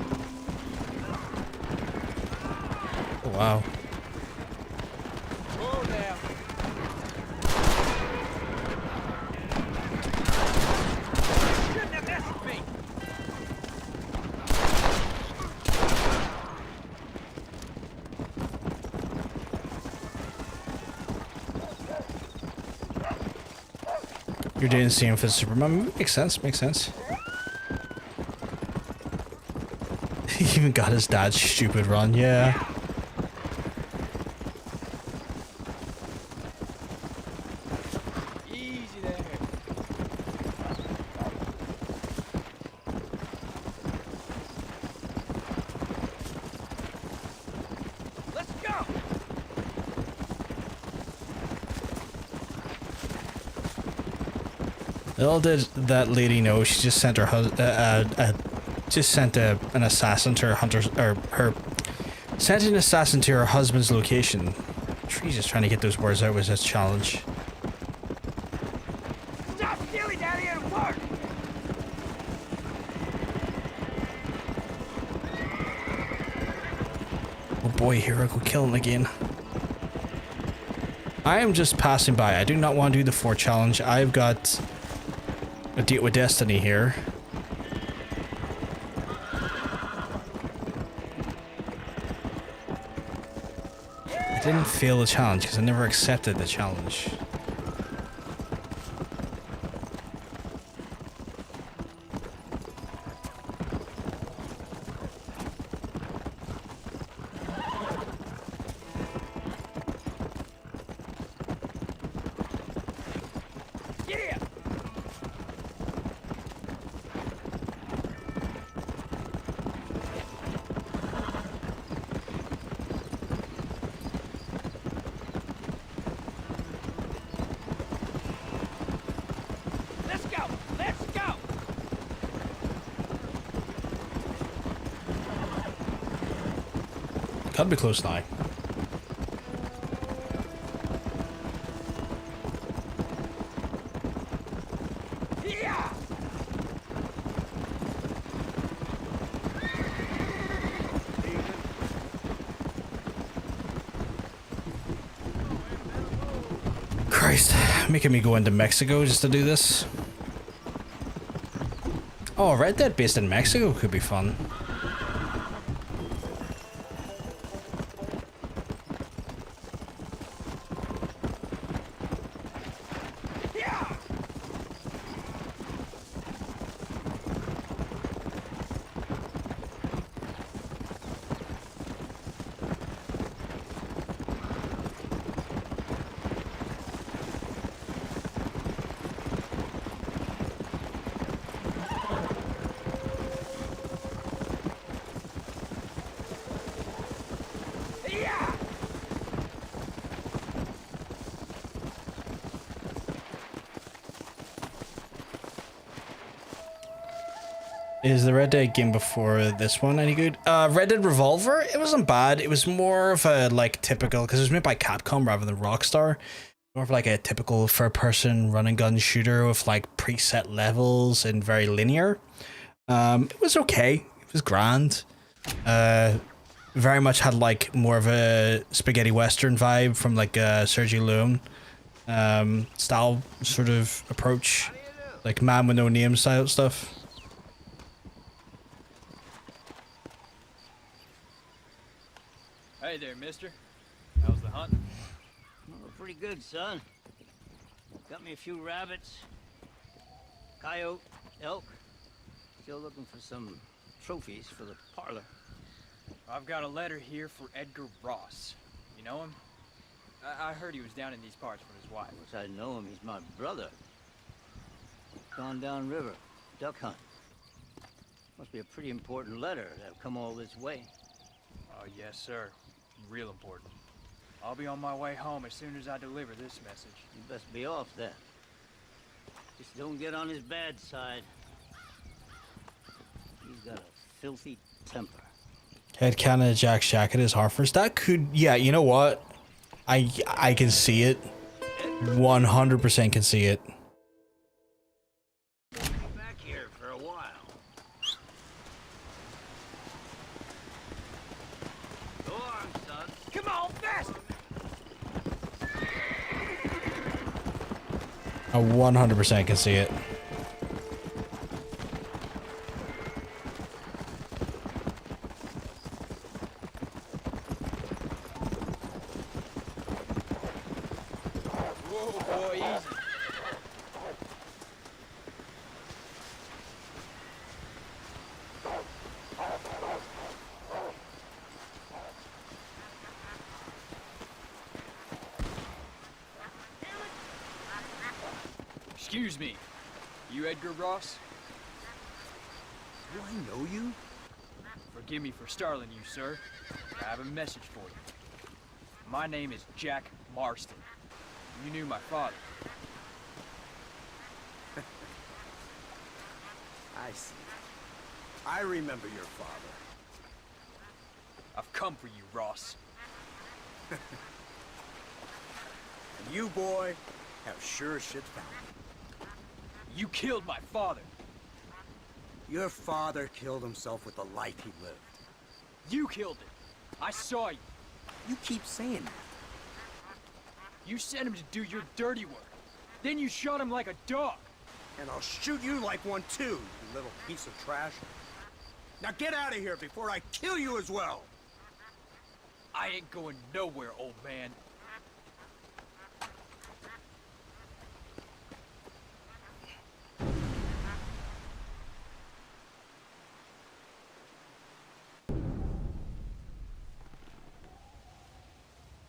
Oh, wow. Oh, now. Shouldn't have messed with me. You're doing the same for the Superman. Makes sense, makes sense. He even got his dad's stupid run, yeah. Easy there. Let's go! Little did that lady know, she just sent her an assassin to her hunter's, or her sent an assassin to her husband's location. Jesus, trying to get those words out was a challenge. Stop stealing down here and work! Oh boy, here I go killing again. I am just passing by. I do not want to do the 4 challenge. I've got a date with Destiny here. I didn't fail the challenge because I never accepted the challenge. Yeah! Let's go! Let's go! Gotta be close now. Yeah! Christ, making me go into Mexico just to do this. Oh, Red Dead based in Mexico could be fun. Yeah! Is the Red Dead game before this one any good? Red Dead Revolver, it wasn't bad. It was more of a like typical, because it was made by Capcom rather than Rockstar. More of like a typical third-person run-and-gun shooter with like preset levels and very linear. It was okay. It was grand. Very much had like more of a spaghetti western vibe from like Sergio Leone style sort of approach, like Man with No Name style stuff. Hey there, mister. How's the hunt? Oh, pretty good, son. Got me a few rabbits, coyote, elk. Still looking for some trophies for the parlor. I've got a letter here for Edgar Ross. You know him? I heard he was down in these parts with his wife. Of course I know him. He's my brother. gone downriver, duck hunt. Must be a pretty important letter to have come all this way. Oh, yes, sir. Real important. I'll be on my way home as soon as I deliver this message. You best be off then. Just don't get on his bad side. He's got a filthy temper. Head cannon Jack's jacket is Harper's. That could, yeah, you know what? I can see it. 100% can see it. Back here for a while. Go on, son. Come on, faster! I 100% can see it. Whoa, boy, easy. Excuse me. You Edgar Ross? Do I know you? Forgive me for startling you, sir. I have a message for you. My name is Jack Marston. You knew my father. I see. I remember your father. I've come for you, Ross. And you, boy, have sure as shit found me. You killed my father. Your father killed himself with the life he lived. You killed him. I saw you. You keep saying that. You sent him to do your dirty work. Then you shot him like a dog. And I'll shoot you like one too, you little piece of trash. Now get out of here before I kill you as well. I ain't going nowhere, old man.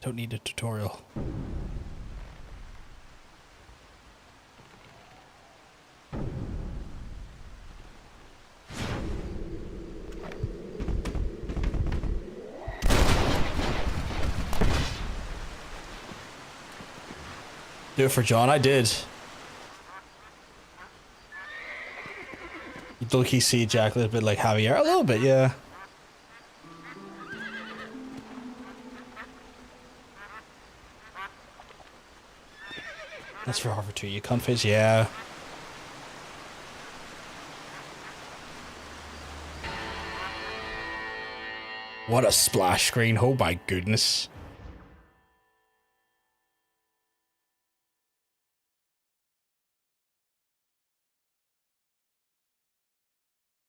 Don't need a tutorial. Do it for John. I did. You low-key see Jack a little bit like Javier. A little bit, yeah. That's for Harvard too. You cunt face, yeah. What a splash screen. Oh my goodness.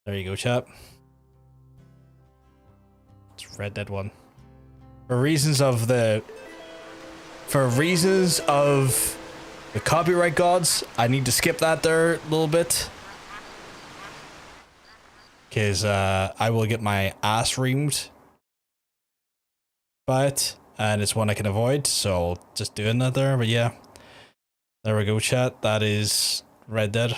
There you go, chap. It's Red Dead 1. For reasons of the copyright gods, I need to skip that there a little bit. Because I will get my ass reamed by it. And it's one I can avoid, so just doing that there. But yeah, there we go, chat. That is Red Dead.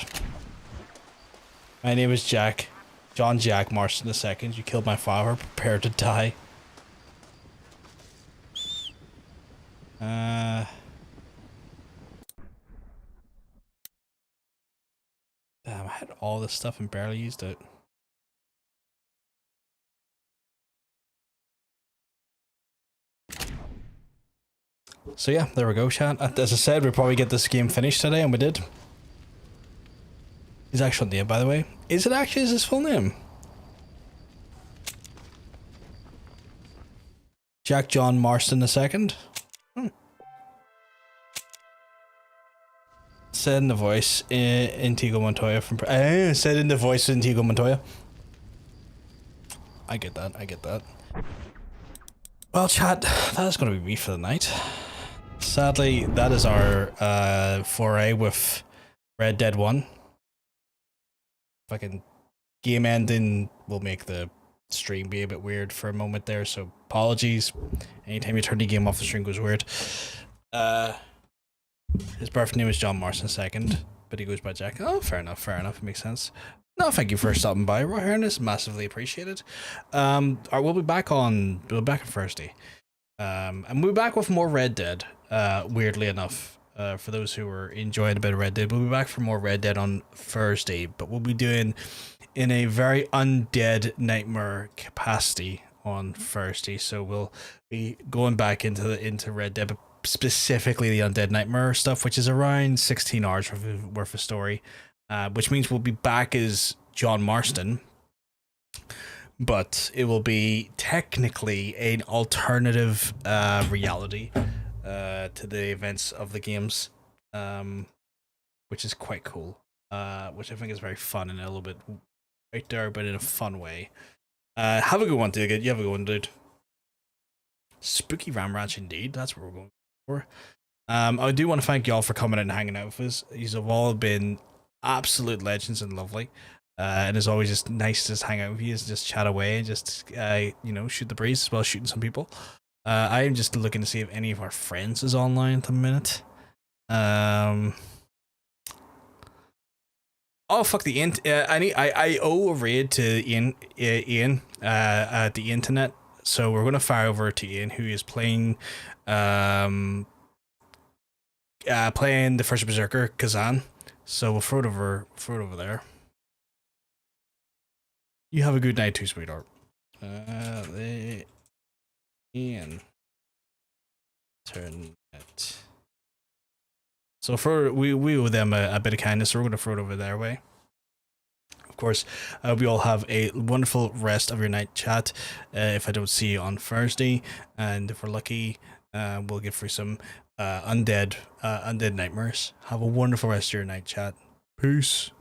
My name is Jack. John Jack Marston II. You killed my father. Prepare to die. Damn, I had all this stuff and barely used it. So yeah, there we go, chat. As I said, we'll probably get this game finished today, and we did. His actual name, by the way. Is it actually his full name? Jack John Marston II? Said in the voice, Intego Montoya from... said in the voice of Intego Montoya. I get that, I get that. Well, chat, that is going to be me for the night. Sadly, that is our foray with Red Dead 1. Fucking game ending will make the stream be a bit weird for a moment there, so apologies. Anytime you turn the game off, the stream goes weird. His birth name is John Marston II. but he goes by Jack. Oh, fair enough, it makes sense. No, thank you for stopping by, Raw Harness, massively appreciated. We'll be back on Thursday. And we'll be back with more Red Dead, weirdly enough. For those who are enjoying a bit of Red Dead, we'll be back for more Red Dead on Thursday, but we'll be doing in a very undead nightmare capacity on Thursday. So we'll be going back into Red Dead, but specifically the undead nightmare stuff, which is around 16 hours worth of story, which means we'll be back as John Marston, but it will be technically an alternative reality to the events of the games, which is quite cool, which I think is very fun and a little bit out there, but in a fun way. Have a good one, dude. You have a good one, dude. Spooky Ram Ranch indeed. That's what we're going for. I do want to thank y'all for coming in and hanging out with us. You've all been absolute legends and lovely. And it's always just nice to just hang out with you and just chat away and just shoot the breeze as well as shooting some people. I am just looking to see if any of our friends is online at the minute. Oh fuck the I owe a raid to Ian at the internet, so we're gonna fire over to Ian, who is playing playing the first Berserker Kazan. So we'll throw it over there. You have a good night too, sweetheart. Ian. Turn it. So we owe them a bit of kindness, so we're going to throw it over their way. Of course, we all have a wonderful rest of your night, chat. If I don't see you on Thursday, and if we're lucky, we'll get through some undead nightmares. Have a wonderful rest of your night, chat. Peace.